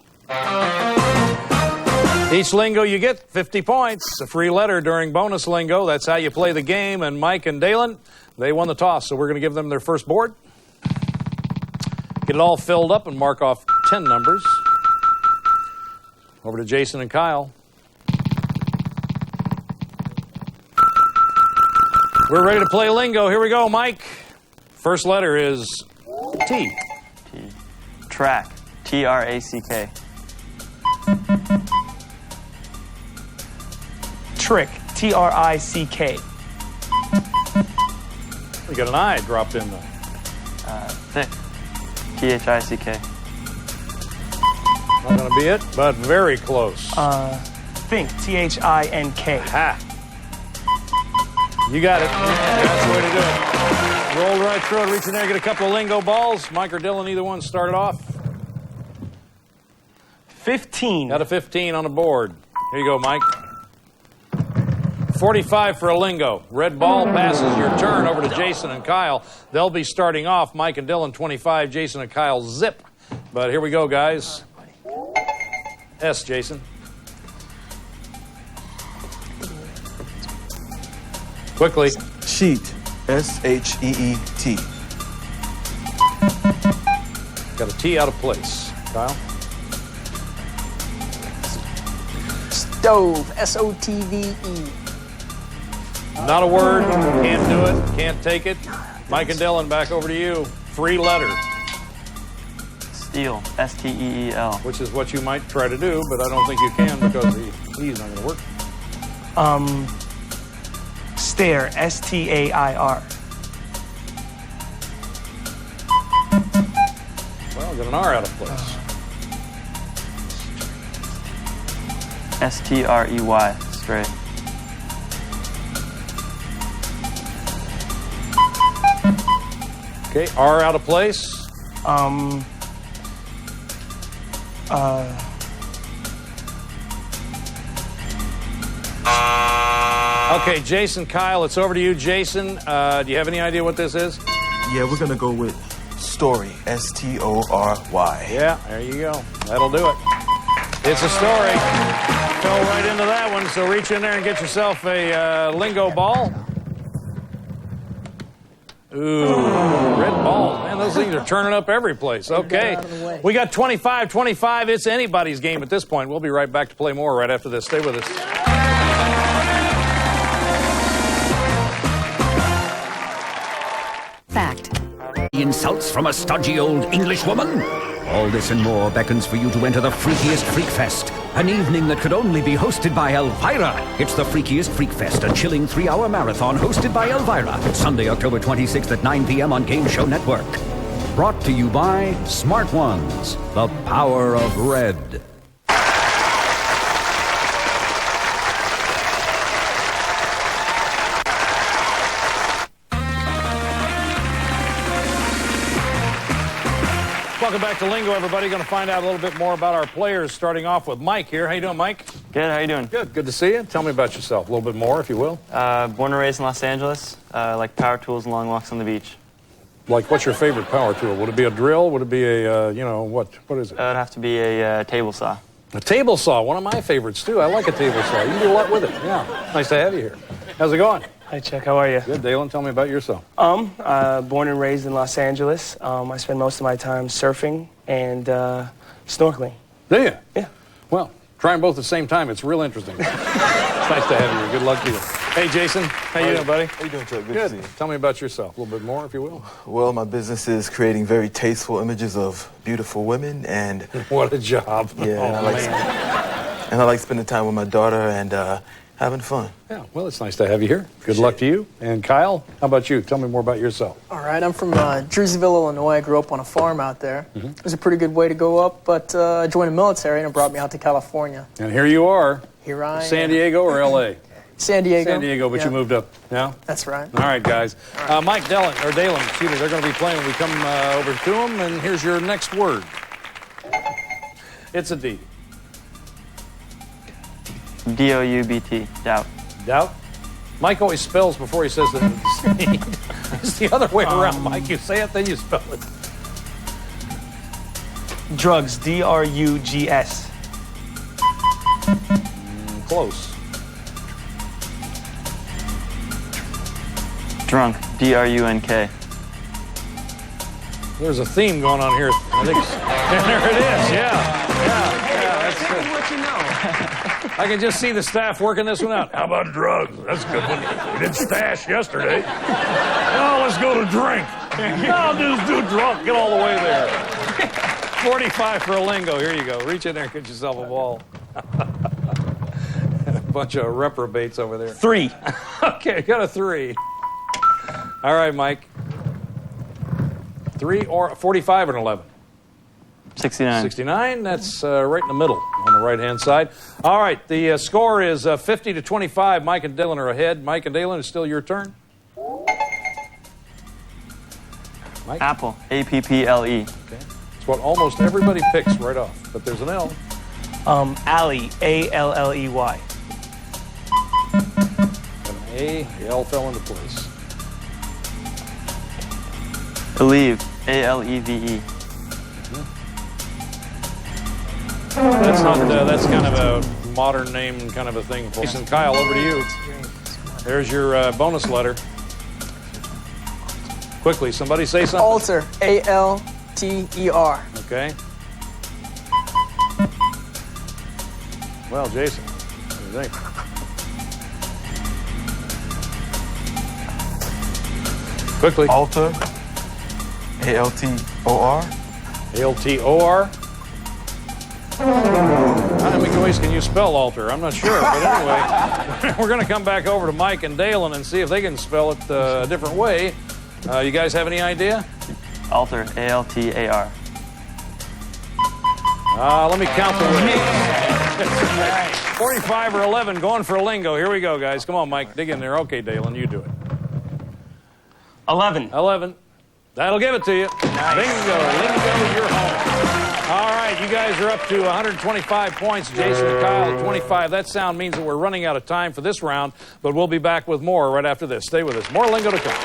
Each Lingo you get, 50 points. A free letter during bonus Lingo. That's how you play the game. And Mike and Dalen, they won the toss, so we're going to give them their first board. Get it all filled up and mark off 10 numbers. Over to Jason and Kyle. We're ready to play Lingo. Here we go, Mike. First letter is T. T. Track. T-R-A-C-K. Trick. T-R-I-C-K. We got an I dropped in there. Thick. T-H-I-C-K. Not going to be it, but very close. Think. T-H-I-N-K. Ha. You got it. That's the way to do it. Roll right through it, reach in there, get a couple of Lingo balls. Mike or Dylan, either one, start it off. 15. Got a 15 on the board. Here you go, Mike. 45 for a lingo. Red ball passes your turn over to Jason and Kyle. They'll be starting off. Mike and Dylan, 25. Jason and Kyle, zip. But here we go, guys. S, Jason. Quickly. Sheet. S-H-E-E-T. Got a T out of place. Kyle? Stove. S-O-T-V-E. Not a word. Can't do it. Can't take it. Mike and Dylan, back over to you. 3 letter. Steel. S-T-E-E-L. Which is what you might try to do, but I don't think you can because the E is not going to work. Stair. S-T-A-I-R. Well, got an R out of place. S-T-R-E-Y. Stray. Okay, R out of place. Okay, Jason, Kyle, it's over to you. Jason, do you have any idea what this is? Yeah, we're going to go with story. S-T-O-R-Y. Yeah, there you go. That'll do it. It's a story. Go right into that one. So reach in there and get yourself a lingo ball. Ooh, red balls. Man, those things are turning up every place. Okay. We got 25-25. It's anybody's game at this point. We'll be right back to play more right after this. Stay with us. Fact. Insults from a stodgy old English woman? All this and more beckons for you to enter the freakiest Freak Fest. An evening that could only be hosted by Elvira. It's the freakiest Freak Fest, a chilling 3-hour marathon hosted by Elvira. Sunday, October 26th at 9 p.m. on Game Show Network. Brought to you by Smart Ones, the power of red. Welcome back to Lingo, everybody. Going to find out a little bit more about our players, starting off with Mike here. How you doing, Mike? Good, how you doing? Good, good to see you. Tell me about yourself a little bit more, if you will. Born and raised in Los Angeles. Like power tools and long walks on the beach. Like, what's your favorite power tool? Would it be a drill? Would it be a, you know, what is it? It would have to be a table saw. A table saw, one of my favorites, too. I like a table saw. You can do a lot with it. Yeah, nice to have you here. How's it going? Hi, Chuck. How are you? Good, Dalen. Tell me about yourself. Born and raised in Los Angeles. I spend most of my time surfing and snorkeling. Do you? Yeah. Well, try them both at the same time. It's real interesting. It's nice to have you here. Good luck to you. Hey, Jason. How you doing, buddy? How you doing, Chuck? Good Good. to see you. Tell me about yourself a little bit more, if you will. Well, my business is creating very tasteful images of beautiful women, and what a job! Yeah, oh, and I like spending time with my daughter and having fun. Yeah, well, it's nice to have you here. Good luck to you. And Kyle, how about you? Tell me more about yourself. All right, I'm from Jerseyville, Illinois. I grew up on a farm out there. It was a pretty good way to go up, but I joined the military and it brought me out to California. And here you are. Here I am. San Diego or L.A.? San Diego. San Diego, but you moved up now? That's right. All right, guys. Mike, Dalen, excuse me, they're going to be playing when we come over to them, and here's your next word. It's a D. D-O-U-B-T. Doubt. Doubt? Mike always spells before he says that. It's the other way around, Mike. You say it, then you spell it. Drugs. D-R-U-G-S. Close. Drunk. D-R-U-N-K. There's a theme going on here. I think there it is. Yeah. That's what you know. I can just see the staff working this one out. How about drugs? That's a good one. We did stash yesterday. Oh, let's go to drink. No, just do drunk. Get all the way there. 45 for a lingo. Here you go. Reach in there and get yourself a ball. A bunch of reprobates over there. 3. Okay, got a 3. All right, Mike. 3 or 45 and 11. 69. 69. That's right in the middle on the right-hand side. All right, the score is 50-25. Mike and Dylan are ahead. Mike and Dylan, it's still your turn. Mike? Apple. A-P-P-L-E. Okay. It's what almost everybody picks right off, but there's an L. Alley, A-L-L-E-Y. An A, the L fell into place. Aleve, A-L-E-V-E. That's not. That's kind of a modern name, kind of a thing. Jason, Kyle, over to you. There's your bonus letter. Quickly, somebody say something. Alter, A-L-T-E-R. Okay. Well, Jason, what do you think? Quickly. Alter, A-L-T-O-R. A-L-T-O-R. How many ways can you spell alter? I'm not sure, but anyway, we're going to come back over to Mike and Dalen and see if they can spell it a different way. You guys have any idea? Alter, A-L-T-A-R. Let me count the ways. 45 or 11, going for a lingo. Here we go, guys. Come on, Mike, dig in there. Okay, Dalen, you do it. 11. 11. That'll give it to you. Nice. Bingo, lingo, you're home. All right, you guys are up to 125 points. Jason and Kyle at 25. That sound means that we're running out of time for this round, but we'll be back with more right after this. Stay with us. More lingo to come.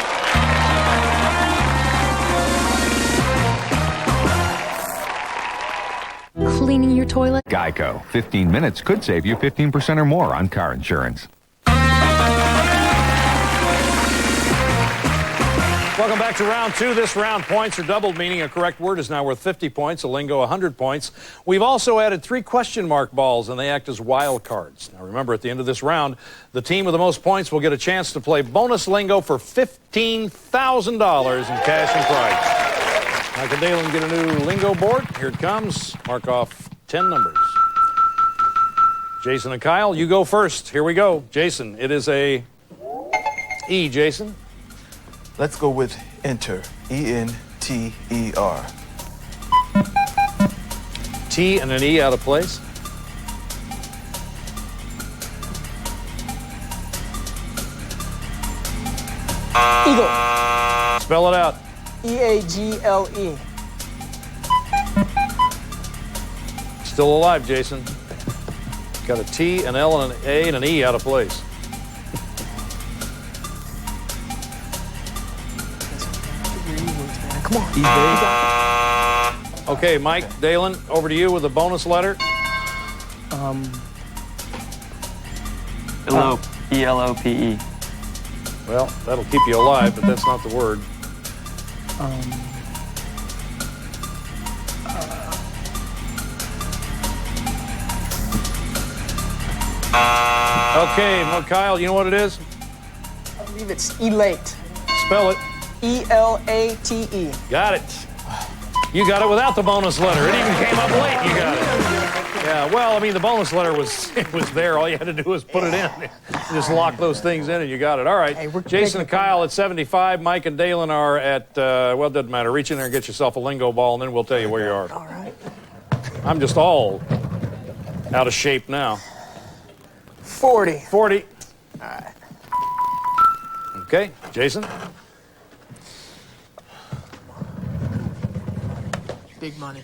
Cleaning your toilet? Geico. 15 minutes could save you 15% or more on car insurance. Welcome back to round two. This round, points are doubled, meaning a correct word is now worth 50 points, a lingo 100 points. We've also added 3 question mark balls, and they act as wild cards. Now remember, at the end of this round, the team with the most points will get a chance to play bonus lingo for $15,000 in cash and prize. Mike and Dalen get a new lingo board. Here it comes. Mark off 10 numbers. Jason and Kyle, you go first. Here we go. Jason, it is a E, Jason. Let's go with enter, E-N-T-E-R. T and an E out of place. Eagle. Spell it out. E-A-G-L-E. Still alive, Jason. Got a T, an L, and an A, and an E out of place. Come on. Okay, Mike, Dalen, over to you with a bonus letter. Elope, E-L-O-P-E. Well, that'll keep you alive, but that's not the word. Okay, Kyle, you know what it is? I believe it's elate. Spell it. E-L-A-T-E. Got it. You got it without the bonus letter. It even came up late. You got it. Yeah, well, I mean, the bonus letter was there. All you had to do was put it in. Just lock those things in and you got it. All right. Hey, Jason and Kyle at 75. Mike and Dalen are at, well, it doesn't matter. Reach in there and get yourself a lingo ball, and then we'll tell you where you are. All right. I'm just all out of shape now. 40. 40. All right. Okay, Jason. Big money.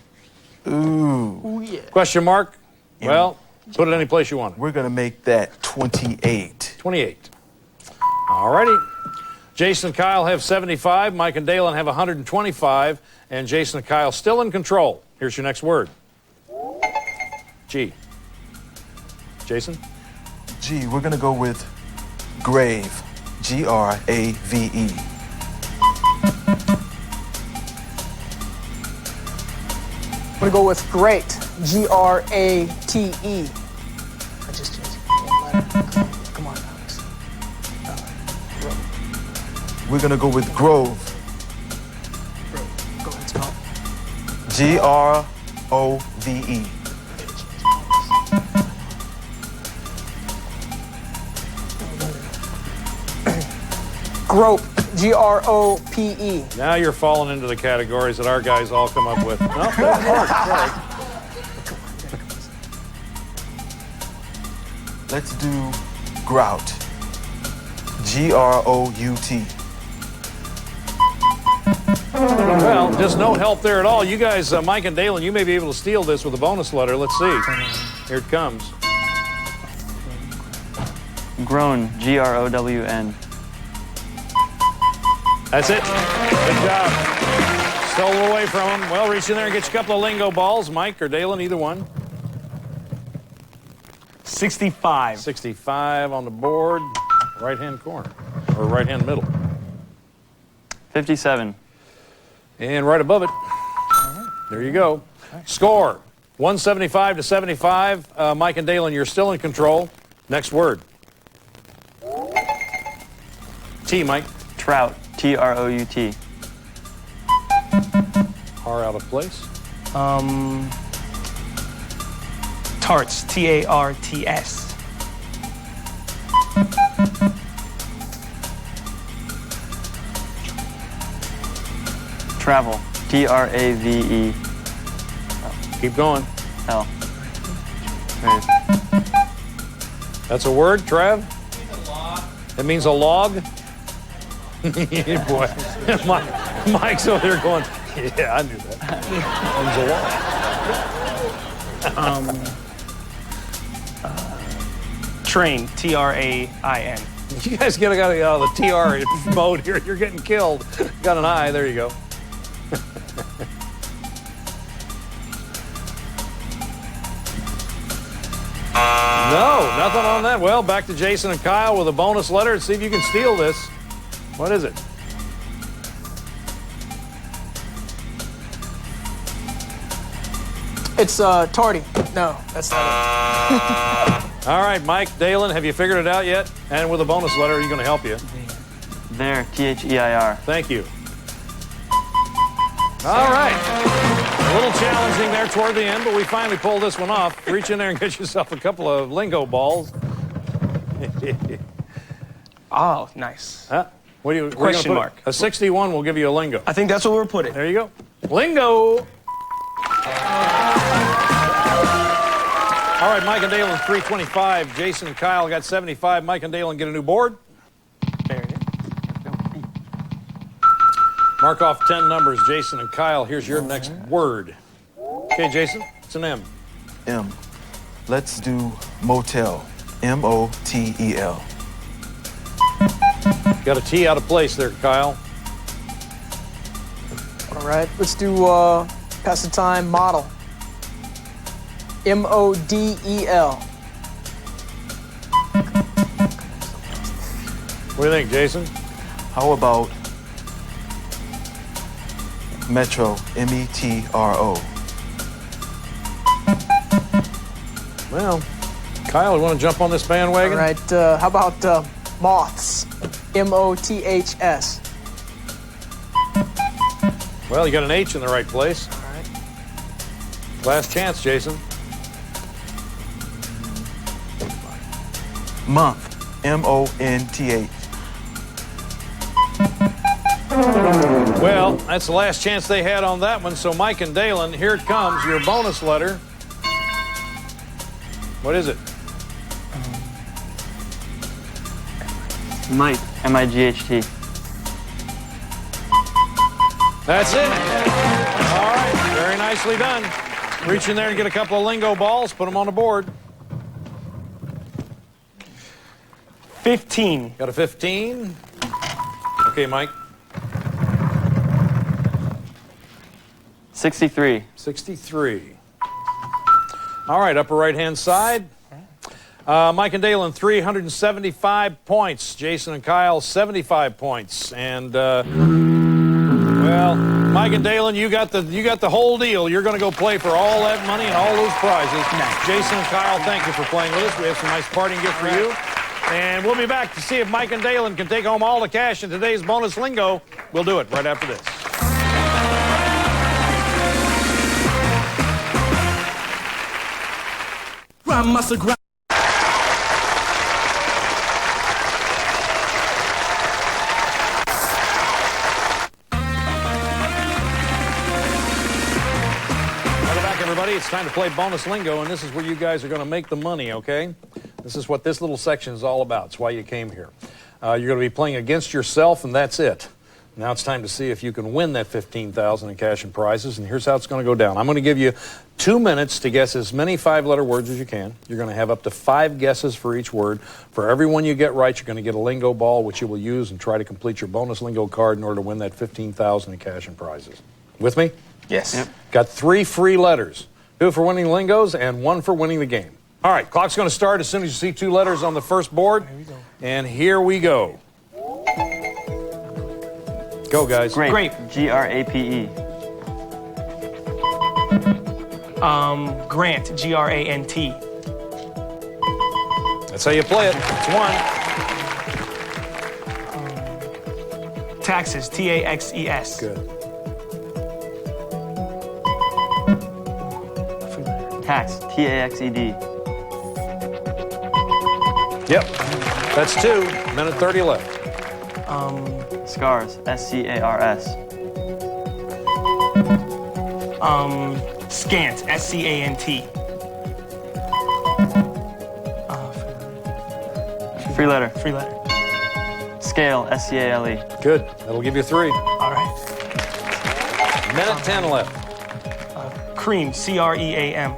Ooh. Ooh, yeah. Question mark? Well, put it any place you want. We're going to make that 28. 28. All righty. Jason and Kyle have 75. Mike and Dalen have 125. And Jason and Kyle still in control. Here's your next word. G. Jason? G, we're going to go with grave. G-R-A-V-E. I'm going to go with great. G-R-A-T-E. I just changed one letter. Come on, Alex. We're going to go with grove. Go ahead, spell. G-R-O-V-E. Grope. G-R-O-P-E. Now you're falling into the categories that our guys all come up with. No, that works. Let's do grout. G-R-O-U-T. Well, just no help there at all. You guys, Mike and Dalen, you may be able to steal this with a bonus letter. Let's see. Here it comes. Grown, G-R-O-W-N. That's it. Good job. Stole it away from him. Well, reach in there and get you a couple of lingo balls. Mike or Dalen, either one. 65. 65 on the board. Right-hand corner. Or right-hand middle. 57. And right above it. There you go. Score. 175 to 75. Mike and Dalen, you're still in control. Next word. T, Mike. Trout, T-R-O-U-T. R out of place. Tarts, T-A-R-T-S. Travel, T-R-A-V-E. Keep going. L. That's a word, Trav? It means a log. Boy, Mike's over there going, yeah, I knew that. It means a log. Train, T-R-A-I-N. You guys get out of the TR mode here. You're getting killed. Got an I. There you go. No, nothing on that. Well, back to Jason and Kyle with a bonus letter. Let's see if you can steal this. What is it? It's tardy. No, that's not it. All right, Mike, Dalen, have you figured it out yet? And with a bonus letter, are you going to help you? There, T-H-E-I-R. Thank you. All right. A little challenging there toward the end, but we finally pulled this one off. Reach in there and get yourself a couple of lingo balls. Oh, nice. Huh? What do you, Question mark. A 61 will give you a lingo. I think that's what we're putting. There you go. Lingo. All right, Mike and Dalen, 325. Jason and Kyle got 75. Mike and Dalen get a new board. There it is. Mark off 10 numbers. Jason and Kyle, here's your next word. Okay, Jason, it's an M. M. Let's do motel. M-O-T-E-L. Got a T out of place there, Kyle. All right, let's do pass the time model. M-O-D-E-L. What do you think, Jason? How about Metro, M-E-T-R-O. Well, Kyle, you want to jump on this bandwagon? All right, how about moths? M-O-T-H-S. Well, you got an H in the right place. All right. Last chance, Jason. Month, M-O-N-T-H. Well, that's the last chance they had on that one. So Mike and Dalen, here it comes, your bonus letter. What is it? Mike, M-I-G-H-T. That's it. All right, very nicely done. Reach in there and get a couple of lingo balls, put them on the board. 15. Got a 15. Okay, Mike. 63. 63. All right, upper right-hand side. Mike and Dalen, 375 points. Jason and Kyle, 75 points. And, well, Mike and Dalen, you got the whole deal. You're going to go play for all that money and all those prizes. Jason and Kyle, thank you for playing with us. We have some nice parting gift for you. And we'll be back to see if Mike and Dalen can take home all the cash in today's bonus lingo. We'll do it right after this. It's time to play bonus lingo, and this is where you guys are going to make the money, okay? This is what this little section is all about. It's why you came here. You're going to be playing against yourself, and that's it. Now it's time to see if you can win that $15,000 in cash and prizes, and here's how it's going to go down. I'm going to give you 2 minutes to guess as many 5-letter words as you can. You're going to have up to 5 guesses for each word. For every one you get right, you're going to get a lingo ball, which you will use and try to complete your bonus lingo card in order to win that $15,000 in cash and prizes. With me? Yes. Yep. Got 3 free letters. 2 for winning lingos and 1 for winning the game. All right, clock's going to start as soon as you see 2 letters on the first board. And here we go. Go, guys. Grape. Grape. G-R-A-P-E. Grant. G-R-A-N-T. That's how you play it. It's 1. Taxes. T-A-X-E-S. Good. Tax. T-A-X-E-D. Yep. That's 2. Minute 30 left. Scars. S-C-A-R-S. Scant. S-C-A-N-T. Free letter. Free letter. Scale. S-C-A-L-E. Good. That'll give you 3. All right. Minute 10 left. Cream. C-R-E-A-M.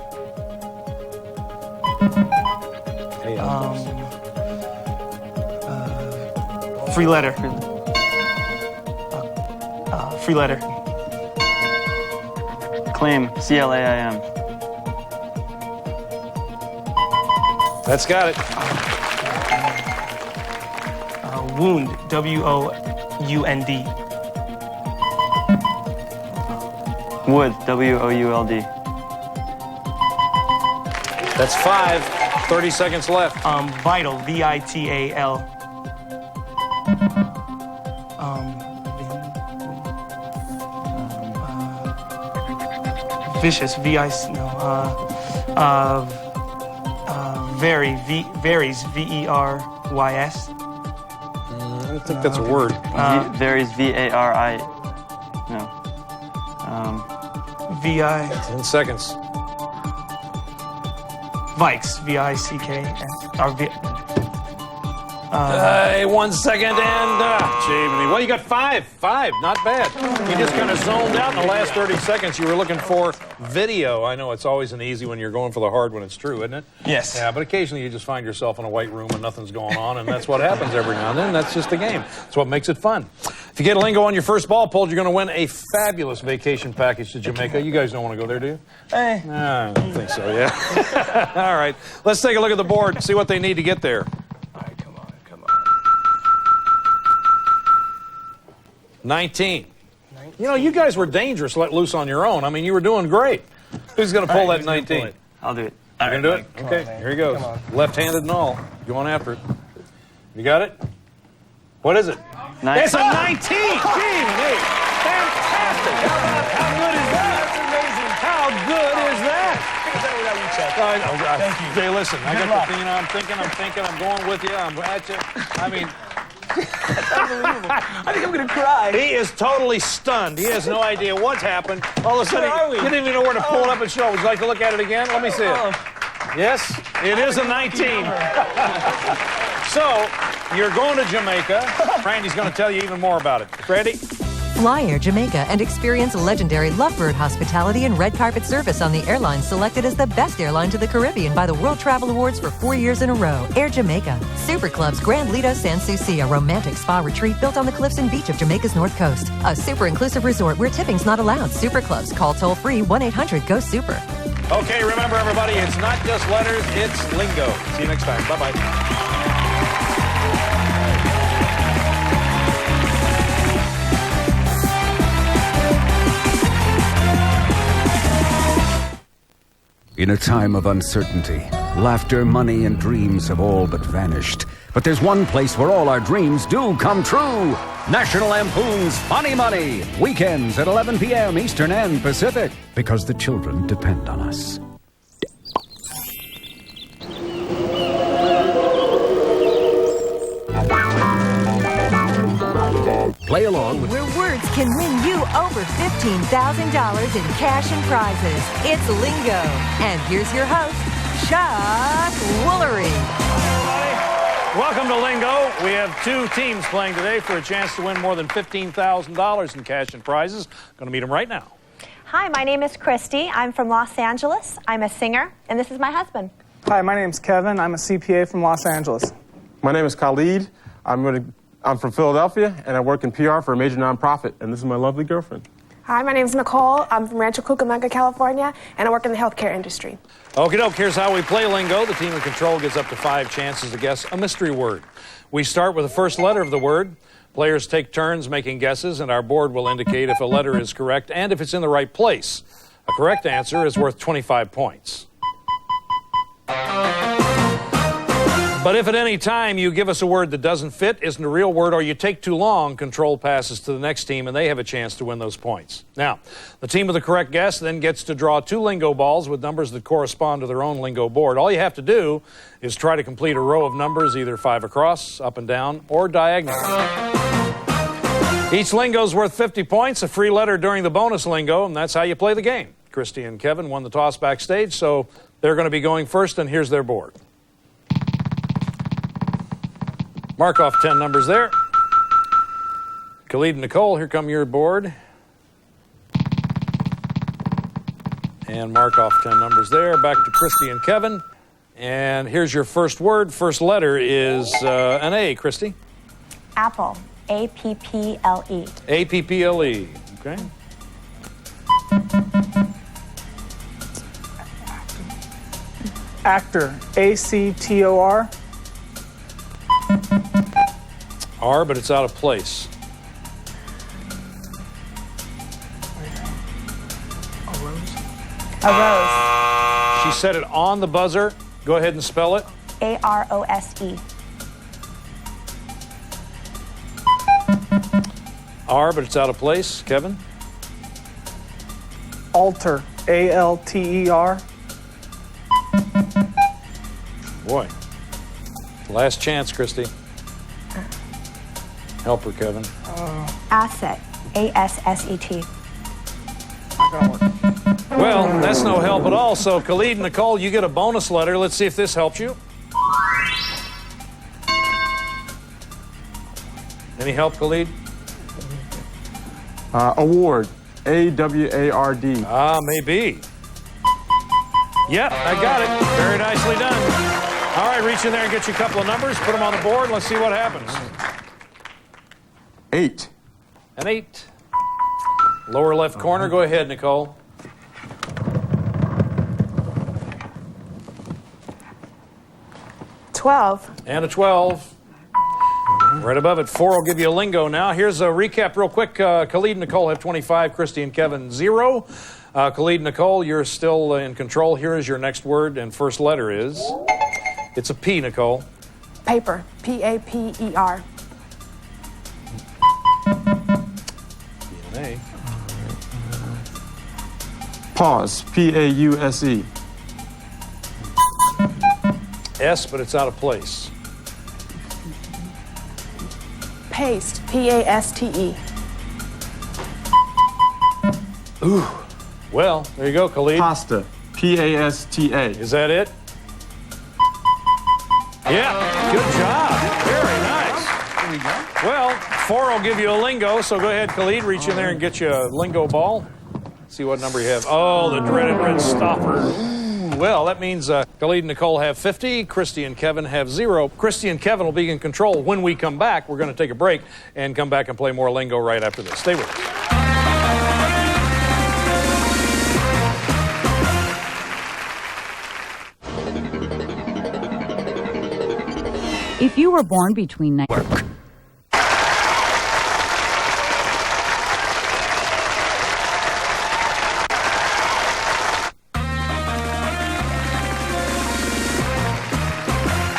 Free letter. Free letter. Claim. C-L-A-I-M. That's got it. Wound. W-O-U-N-D. Wood. W-O-U-L-D. That's 5. 30 seconds left. Vital. V-I-T-A-L. Vicious. V-I-C. No. Vary. Varies. V-E-R-Y-S. I don't think that's a word. Varies. V-A-R-I. No. V-I. 10 seconds. Vikes. V-I-C-K. Or V. 1 second and Jamie. Well, you got 5. 5, not bad. You just kind of zoned out in the last 30 seconds. You were looking for video. I know it's always an easy when you're going for the hard when it's true, isn't it? Yes. Yeah, but occasionally you just find yourself in a white room and nothing's going on, and that's what happens every now and then. That's just the game. That's what makes it fun. If you get a lingo on your first ball pulled, you're going to win a fabulous vacation package to Jamaica. You guys don't want to go there, do you? Hey. I don't think so, yeah. All right. Let's take a look at the board and see what they need to get there. 19. You know, you guys were dangerous let loose on your own. I mean, you were doing great. Who's going to pull that 19? I'll do it. You're going to do it? Okay, here he goes. Left-handed and all. Going after it. You got it? What is it? It's a 19! Gee, hey, fantastic! How good is that? That's amazing. How good is that? Thank you. Hey, listen, I got the thing, I'm thinking, I'm going with you, I'm at you. I mean... Unbelievable. I think I'm going to cry. He is totally stunned. He has no idea what's happened. All of a sudden, he didn't even know where to pull it up and show. Would you like to look at it again? Let me see it. Yes, it is a 19. So, you're going to Jamaica. Randy's going to tell you even more about it. Randy? Fly Air Jamaica and experience legendary Lovebird hospitality and red carpet service on the airline selected as the best airline to the Caribbean by the World Travel Awards for 4 years in a row. Air Jamaica. Super Club's Grand Lido Sans Souci, a romantic spa retreat built on the cliffs and beach of Jamaica's north coast. A super inclusive resort where tipping's not allowed. Super Clubs. Call toll-free 1-800-GO-SUPER. Okay, remember everybody, it's not just letters, it's lingo. See you next time. Bye-bye. In a time of uncertainty, laughter, money, and dreams have all but vanished. But there's one place where all our dreams do come true. National Lampoon's Funny Money. Weekends at 11 p.m. Eastern and Pacific. Because the children depend on us. Play along with Where words can win you over $15,000 in cash and prizes. It's Lingo. And here's your host, Chuck Woolery. Welcome to Lingo. We have two teams playing today for a chance to win more than $15,000 in cash and prizes. Going to meet them right now. Hi, my name is Christy. I'm from Los Angeles. I'm a singer, and this is my husband. Hi, my name's Kevin. I'm a CPA from Los Angeles. My name is Khalid. I'm from Philadelphia, and I work in PR for a major nonprofit, and this is my lovely girlfriend. Hi, my name is Nicole. I'm from Rancho Cucamonga, California, and I work in the healthcare industry. Okie doke, here's how we play Lingo. The team in control gets up to 5 chances to guess a mystery word. We start with the first letter of the word. Players take turns making guesses, and our board will indicate if a letter is correct and if it's in the right place. A correct answer is worth 25 points. But if at any time you give us a word that doesn't fit, isn't a real word, or you take too long, control passes to the next team, and they have a chance to win those points. Now, the team with the correct guess then gets to draw 2 lingo balls with numbers that correspond to their own lingo board. All you have to do is try to complete a row of numbers, either 5 across, up and down, or diagonal. Each lingo is worth 50 points, a free letter during the bonus lingo, and that's how you play the game. Christy and Kevin won the toss backstage, so they're going to be going first, and here's their board. Mark off 10 numbers there. Khalid and Nicole, here come your board. And mark off 10 numbers there. Back to Christy and Kevin. And here's your first word. First letter is an A, Christy. Apple. A-P-P-L-E. A-P-P-L-E. Okay. Actor. A-C-T-O-R. R, but it's out of place. A rose. She said it on the buzzer. Go ahead and spell it. A-R-O-S-E. R, but it's out of place. Kevin? Alter. A-L-T-E-R. Boy. Last chance, Christy. Help her, Kevin. Asset. A-S-S-E-T. Well, that's no help at all. So, Khalid and Nicole, you get a bonus letter. Let's see if this helps you. Any help, Khalid? Award. A-W-A-R-D. Maybe. Yep, I got it. Very nicely done. All right, reach in there and get you a couple of numbers. Put them on the board. Let's see what happens. 8. An 8. Lower left corner. Go ahead, Nicole. 12. And a 12. Right above it, 4 will give you a lingo now. Here's a recap real quick. Khalid and Nicole have 25. Christy and Kevin, 0. Khalid and Nicole, you're still in control. Here is your next word, and first letter is... It's a P, Nicole. Paper. P-A-P-E-R. A. Pause. P-A-U-S-E. S, but it's out of place. Paste. P-A-S-T-E. Ooh. Well, there you go, Khalid. Pasta. P-A-S-T-A. Is that it? Yeah, good job. Very nice. There we go. Well, 4 will give you a lingo, so go ahead, Khalid, reach in there and get you a lingo ball. See what number you have. Oh, the dreaded red stopper. Well, that means Khalid and Nicole have 50, Christy and Kevin have 0. Christy and Kevin will be in control. When we come back, we're going to take a break and come back and play more lingo right after this. Stay with us. If you were born between...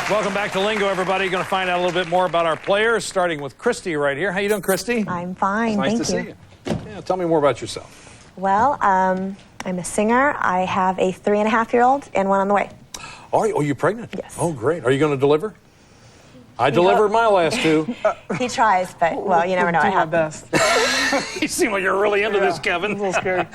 Welcome back to Lingo, everybody. You're going to find out a little bit more about our players, starting with Christy right here. How you doing, Christy? I'm fine, Nice thank to see you. you. Yeah, tell me more about yourself. Well, I'm a singer. I have a 3.5-year-old and one on the way. Oh, you're pregnant? Yes. Oh, great. Are you going to deliver? I delivered my last 2. He tries, but, well, you never know. Do I my have best. You seem like you're really into this, Kevin. A little scary.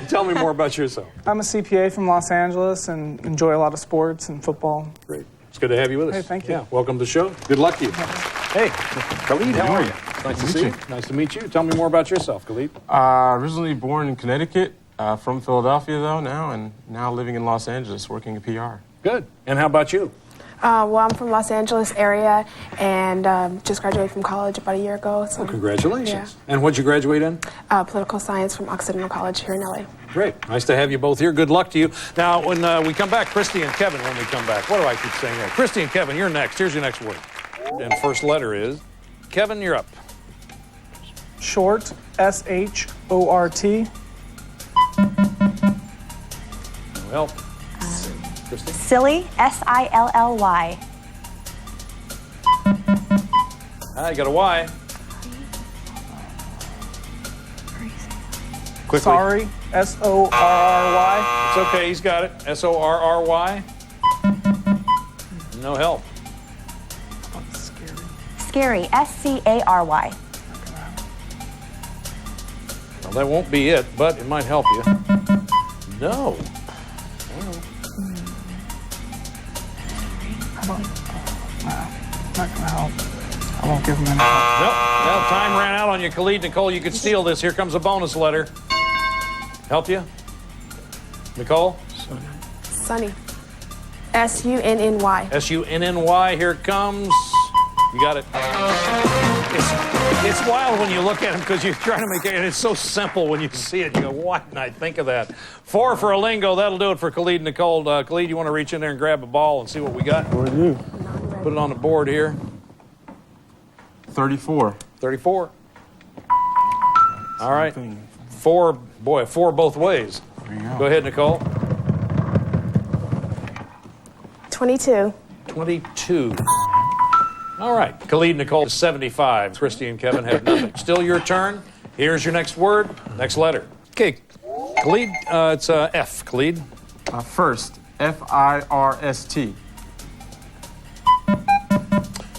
Tell me more about yourself. I'm a CPA from Los Angeles and enjoy a lot of sports and football. Great. It's good to have you with us. Hey, thank you. Yeah, welcome to the show. Good luck to you. Hey, Khalid, how are you? Nice to see you. Nice to meet you. Tell me more about yourself, Khalid. Originally born in Connecticut, from Philadelphia though now, and now living in Los Angeles, working at PR. Good. And how about you? Well, I'm from Los Angeles area and just graduated from college about a year ago. So, Congratulations. Yeah. And what'd you graduate in? Political science from Occidental College here in LA. Great. Nice to have you both here. Good luck to you. Now, when we come back, Christy and Kevin, when we come back, what do I keep saying there? Christy and Kevin, you're next. Here's your next word. And first letter is, Kevin, you're up. Short, S-H-O-R-T. Well, Christy? Silly, S-I-L-L-Y. I got a Y. Quickly. Sorry, S-O-R-R-Y. It's okay, he's got it. S-O-R-R-Y. No help. Scary, S-C-A-R-Y. Well, that won't be it, but it might help you. No. Not gonna help. I won't give him any help. Nope. Well, time ran out on you, Khalid. Nicole, you could steal this. Here comes a bonus letter. Help you? Nicole? Sunny, S-U-N-N-Y. S-U-N-N-Y. Here it comes. You got it. It's wild when you look at them because you're trying to make it. It's so simple when you see it. You go, why didn't I think of that? 4 for a lingo. That'll do it for Khalid and Nicole. Khalid, you want to reach in there and grab a ball and see what we got? What do you? Put it on the board here. 34. 34. All right. 4, boy, 4 both ways. Go ahead, Nicole. 22. 22. All right. Khalid, Nicole, 75. Christy and Kevin have nothing. Still your turn. Here's your next word, next letter. Okay. Khalid, it's F. Khalid. First, F-I-R-S-T.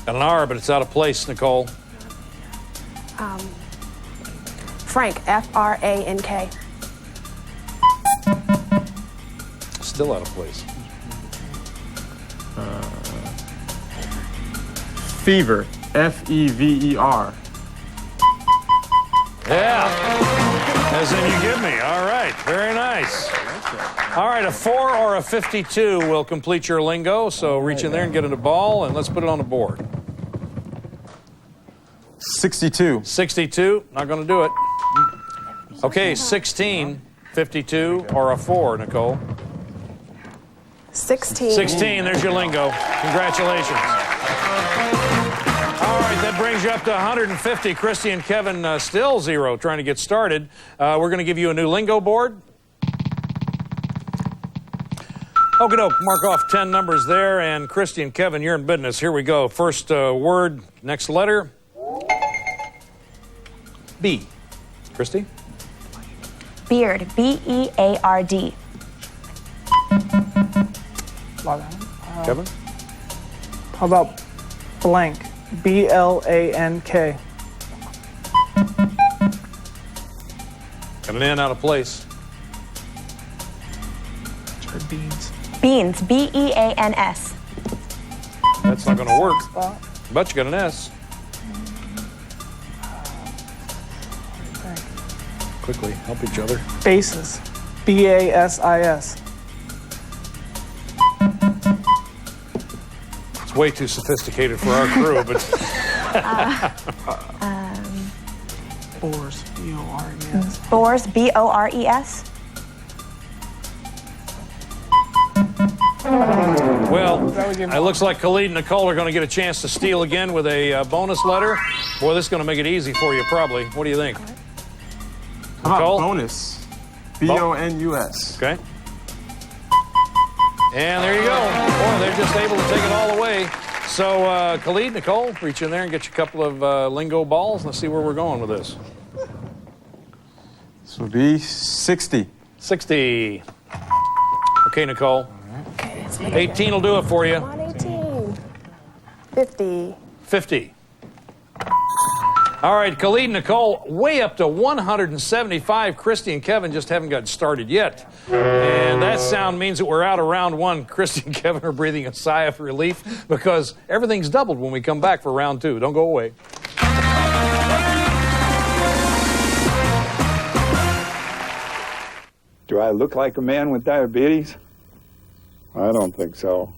Got an R, but it's out of place, Nicole. Frank, F-R-A-N-K. Still out of place. Fever, F-E-V-E-R. Yeah. As in you give me. All right. Very nice. All right, a 4 or a 52 will complete your lingo. So reach in there and get in the ball, and let's put it on the board. 62. 62. Not going to do it. Okay, 16, 52, or a 4, Nicole. 16. 16. There's your lingo. Congratulations. All right, that brings you up to 150. Christy and Kevin still 0, trying to get started. We're going to give you a new lingo board. Okie-doke, mark off 10 numbers there, and Christy and Kevin, you're in business. Here we go. First word, next letter. B. Christy? Beard, B-E-A-R-D. Kevin? How about blank? B-L-A-N-K. Got an N out of place. Beans. Beans, B-E-A-N-S. That's not going to work. But you got an S. Quickly, help each other. Basis. B-A-S-I-S. It's way too sophisticated for our crew, but... Boars. B-O-R-E-S. Boars, B-O-R-E-S. Well, it looks like Khalid and Nicole are going to get a chance to steal again with a bonus letter. Boy, this is going to make it easy for you, probably. What do you think? How Nicole? about bonus? B-O-N-U-S. Okay. And there you go. Boy, they're just able to take it all away. So, Khalid, Nicole, reach in there and get you a couple of lingo balls. Let's see where we're going with this. This will be 60. 60. Okay, Nicole. Okay, 18 will do it for you. 18. 50. 50. All right, Khalid and Nicole, way up to 175. Christy and Kevin just haven't gotten started yet. And that sound means that we're out of round one. Christy and Kevin are breathing a sigh of relief because everything's doubled when we come back for round two. Don't go away. Do I look like a man with diabetes? I don't think so.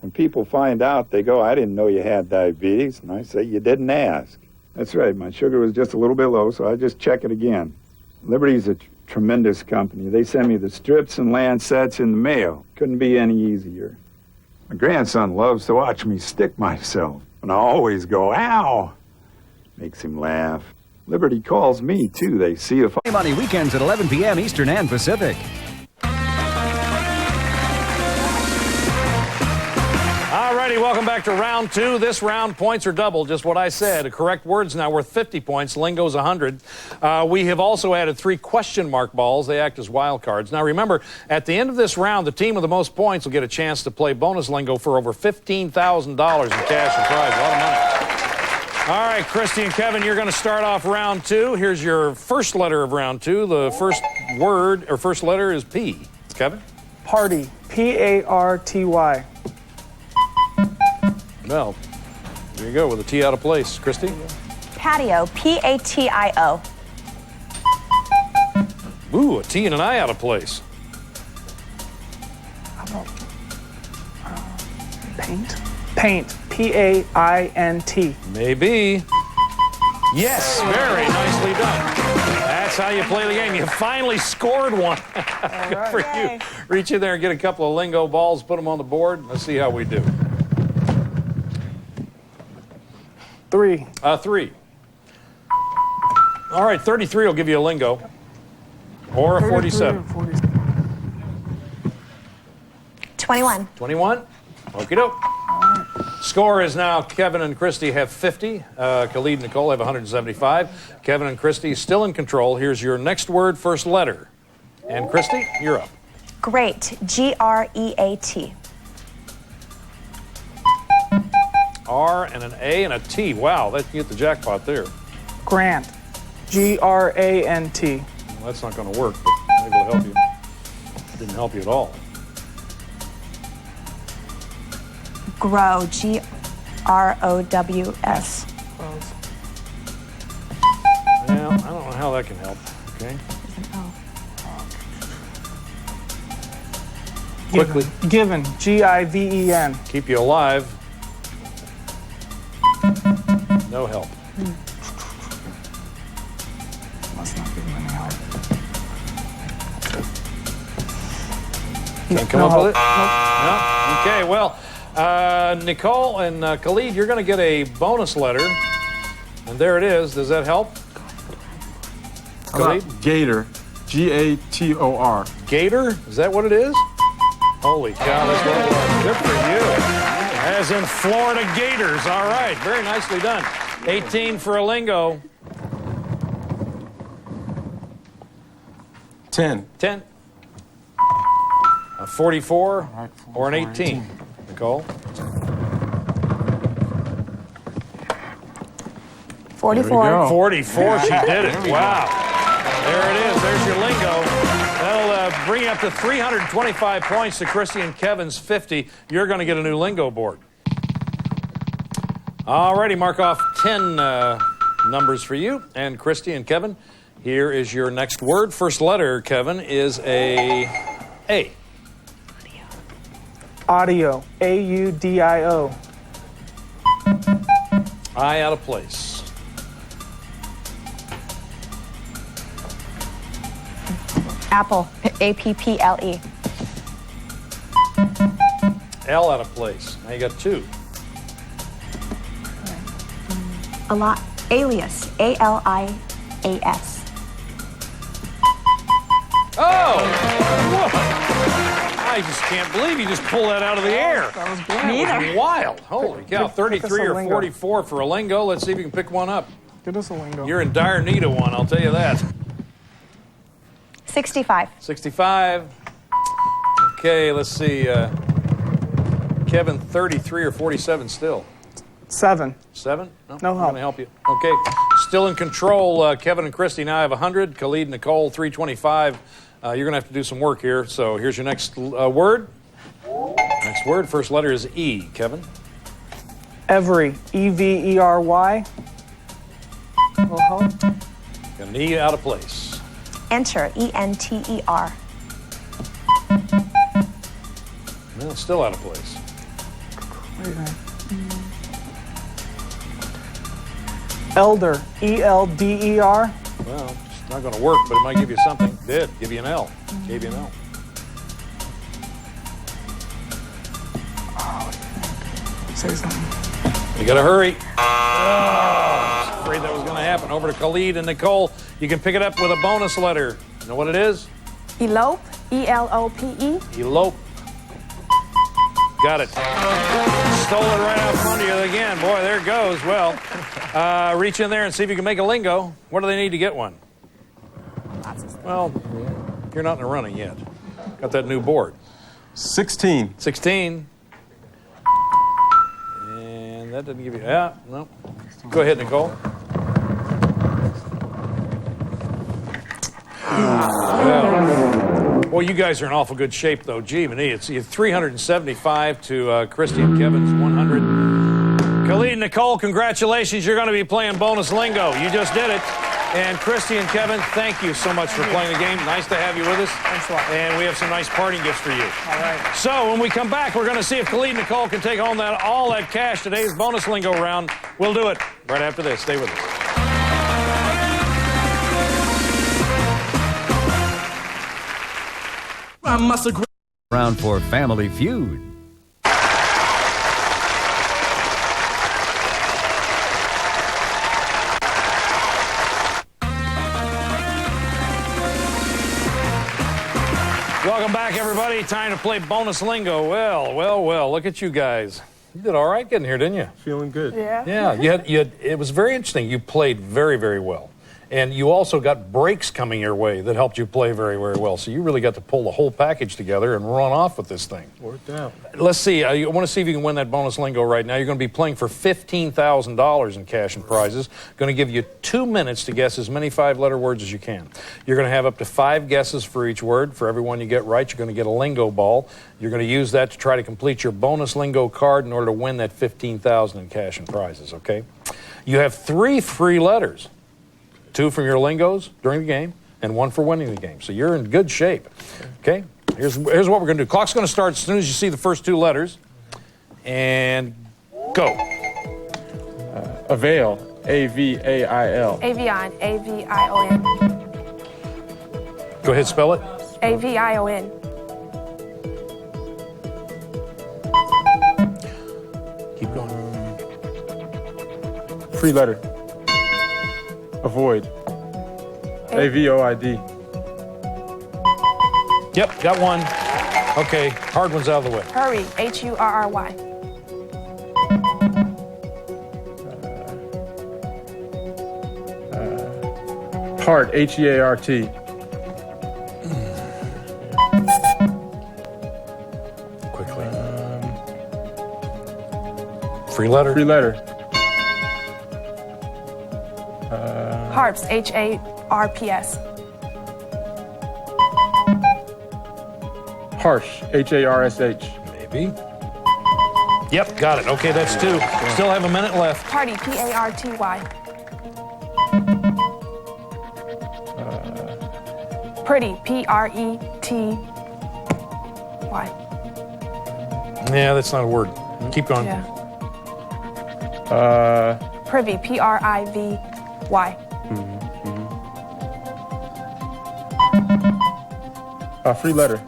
When people find out, they go, I didn't know you had diabetes. And I say, you didn't ask. That's right, my sugar was just a little bit low, so I just check it again. Liberty's a tremendous company. They send me the strips and Lancets in the mail. Couldn't be any easier. My grandson loves to watch me stick myself. And I always go, ow! Makes him laugh. Liberty calls me, too. They see if I... Money weekends at 11 p.m. Eastern and Pacific. Alrighty, welcome back to round two. This round, points are double, just what I said. A correct word's now worth 50 points. Lingo's 100. We have also added 3 question mark balls. They act as wild cards. Now remember, at the end of this round, the team with the most points will get a chance to play bonus lingo for over $15,000 in cash and prize. A lot of money. All right, Christy and Kevin, you're going to start off round two. Here's your first letter of round two. The first word, or first letter, is P. Kevin? Party. P-A-R-T-Y. Well, there you go, with a T out of place. Christy? Patio. P-A-T-I-O. Ooh, a T and an I out of place. How about paint? Paint. P-A-I-N-T. Maybe. Yes, very nicely done. That's how you play the game. You finally scored one. Good for you. Reach in there and get a couple of lingo balls, put them on the board. Let's see how we do. 3. 3. All right, 33 will give you a lingo. Or a 47. 21. 21? Okie doke. Score is now Kevin and Christy have 50. Khalid and Nicole have 175. Kevin and Christy still in control. Here's your next word, first letter. And Christy, you're up. Great. G-R-E-A-T. R and an A and a T. Wow, that you get the jackpot there. Grant. G-R-A-N-T. Well, that's not going to work, but maybe it'll help you. It didn't help you at all. Grow. G-R-O-W-S. Well, I don't know how that can help. Okay. Quickly. Given. G-I-V-E-N. Keep you alive. No help. Must not give him any help. Can't come up with it? No? Okay, well, Nicole and Khalid, you're going to get a bonus letter. And there it is. Does that help? Khalid? Gator. G-A-T-O-R. Gator? Is that what it is? Holy cow, that's what it was. Good for you. As in Florida Gators. All right, very nicely done. 18 for a lingo. 10. 10. A 44 or an 18. Nicole? 44. 44, she did it. Wow. There it is. There's your lingo. That'll bring you up to 325 points to Christy and Kevin's 50. You're going to get a new lingo board. All righty, mark off 10 numbers for you. And Christy and Kevin, here is your next word. First letter, Kevin, is A. Audio. A-U-D-I-O. I out of place. Apple. A-P-P-L-E. L out of place. Now you got 2. Alias. A-L-I-A-S. Oh! Whoa. I just can't believe you just pulled that out of the air. That was good. That was wild. Holy cow. 33 or 44 for a lingo. Let's see if you can pick one up. Get us a lingo. You're in dire need of one, I'll tell you that. 65. 65. Okay, let's see. Kevin, 33 or 47 still? 7. 7? No, No I'm help. going to help you. Okay, Still in control. Kevin and Christy now have 100. Khalid, Nicole, 325. You're going to have to do some work here. So here's your next word. Next word, first letter is E. Kevin? Every. E-V-E-R-Y. Got an E out of place. Enter. E-N-T-E-R. No, it's still out of place. Elder. E-L-D-E-R. Well, it's not going to work, but it might give you something. It did. Give you an L. Gave you an L. Say something. You got to hurry. Oh, I was afraid that was going to happen. Over to Khalid and Nicole. You can pick it up with a bonus letter. You know what it is? Elope. E-L-O-P-E. Elope. Got it. Stole it right out from under you again. Boy, there it goes. Well, reach in there and see if you can make a lingo. What do they need to get one? Well, you're not in the running yet. Got that new board. 16. 16. And that didn't give you... Yeah, no. Go ahead, Nicole. Well, you guys are in awful good shape, though. Gee, it's 375 to Christy and Kevin's 100. Khalid and Nicole, congratulations. You're going to be playing bonus lingo. You just did it. And Christy and Kevin, thank you so much for playing the game. Nice to have you with us. Thanks a lot. And we have some nice parting gifts for you. All right. So when we come back, we're going to see if Khalid and Nicole can take home all that cash today's bonus lingo round. We'll do it right after this. Stay with us. I must agree. Round for Family Feud. Welcome back, everybody. Time to play bonus lingo. Well, look at you guys. You did all right getting here, didn't you? Feeling good. Yeah, it was very interesting. You played very, very well. And you also got breaks coming your way that helped you play very, very well. So you really got to pull the whole package together and run off with this thing. Worked out. Let's see. I want to see if you can win that bonus lingo right now. You're going to be playing for $15,000 in cash and prizes. Going to give you 2 minutes to guess as many 5-letter words as you can. You're going to have up to 5 guesses for each word. For every one you get right, you're going to get a lingo ball. You're going to use that to try to complete your bonus lingo card in order to win that $15,000 in cash and prizes, okay? You have 3 free letters. 2 from your lingos during the game, and 1 for winning the game. So you're in good shape. Okay? Here's what we're going to do. Clock's going to start as soon as you see the first 2 letters. And go. Avail. A-V-A-I-L. Avion. A-V-I-O-N. Go ahead, spell it. A-V-I-O-N. Keep going. 3 letter. Avoid. A-V-O-I-D. Yep, got 1. Okay, hard one's out of the way. Hurry. H-U-R-R-Y. Heart. H-E-A-R-T. Quickly. 3 letter. 3 letter. Harps. H-A-R-P-S. Harsh. H-A-R-S-H. Maybe. Yep, got it. Okay, that's 2. Still have a minute left. Party. P-A-R-T-Y. Pretty. P-R-E-T-Y. Yeah, that's not a word. Keep going. Yeah. Privy. P-R-I-V-Y. 3 letter.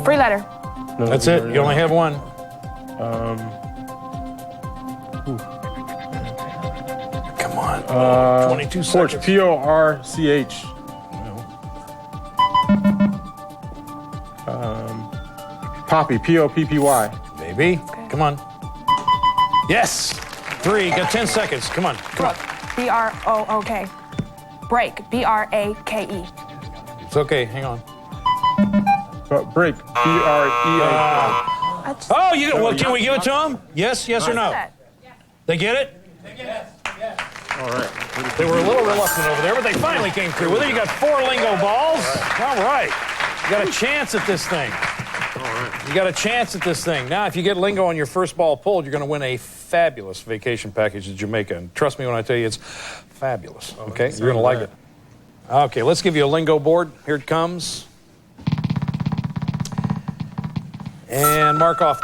Free letter. No, that's it. You only have 1. Come on. 22 porch. seconds. P-O-R-C-H. Poppy. P-O-P-P-Y. Maybe. Come on. Yes. 3. Got 10 seconds. Come on. Come on. B-R-O-O-K. Break. B-R-A-K-E. It's okay. Hang on. Break. B-R-E-A. Oh, well, can we give it to them? Yes, yes, or no? They get it? All right. They were a little reluctant over there, but they finally came through with it. You got 4 lingo balls. All right. You got a chance at this thing. You got a chance at this thing. Now, if you get lingo on your first ball pulled, you're going to win a fabulous vacation package to Jamaica. And trust me when I tell you, it's fabulous. Okay? You're going to like it. Okay, let's give you a lingo board. Here it comes. And mark off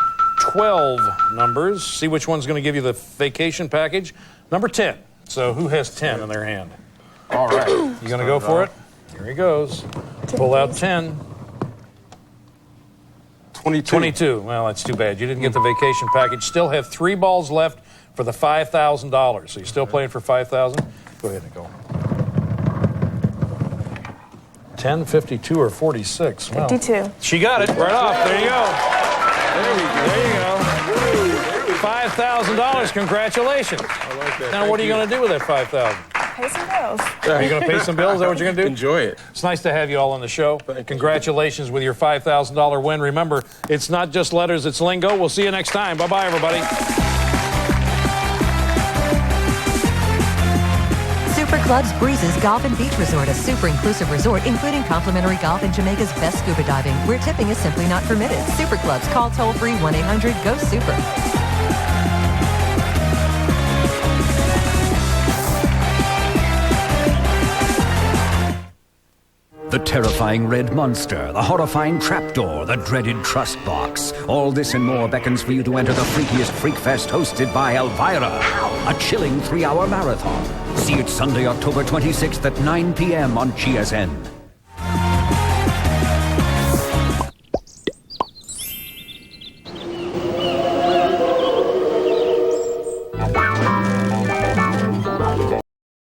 12 numbers. See which one's going to give you the vacation package. Number 10. So who has 10 in their hand? All right. You going to go for it? Here he goes. Pull out 10. 22. 22. Well, that's too bad. You didn't get the vacation package. Still have 3 balls left for the $5,000. So you're still playing for $5,000? Go ahead and go. 10, 52, or 46? Well, 52. She got it right off. There you go. There you go. $5,000. Congratulations. I like that. Now, what are you going to do with that $5,000? Pay some bills. Are you going to pay some bills? Is that what you're going to do? Enjoy it. It's nice to have you all on the show. Congratulations with your $5,000 win. Remember, it's not just letters, it's lingo. We'll see you next time. Bye-bye, everybody. Super Clubs Breezes Golf and Beach Resort, a super inclusive resort, including complimentary golf and Jamaica's best scuba diving, where tipping is simply not permitted. Super Clubs, call toll-free 1-800-GO-SUPER. The terrifying red monster, the horrifying trapdoor, the dreaded trust box. All this and more beckons for you to enter the freakiest Freak Fest hosted by Elvira. A chilling 3-hour marathon. See it Sunday, October 26th at 9 p.m. on GSN.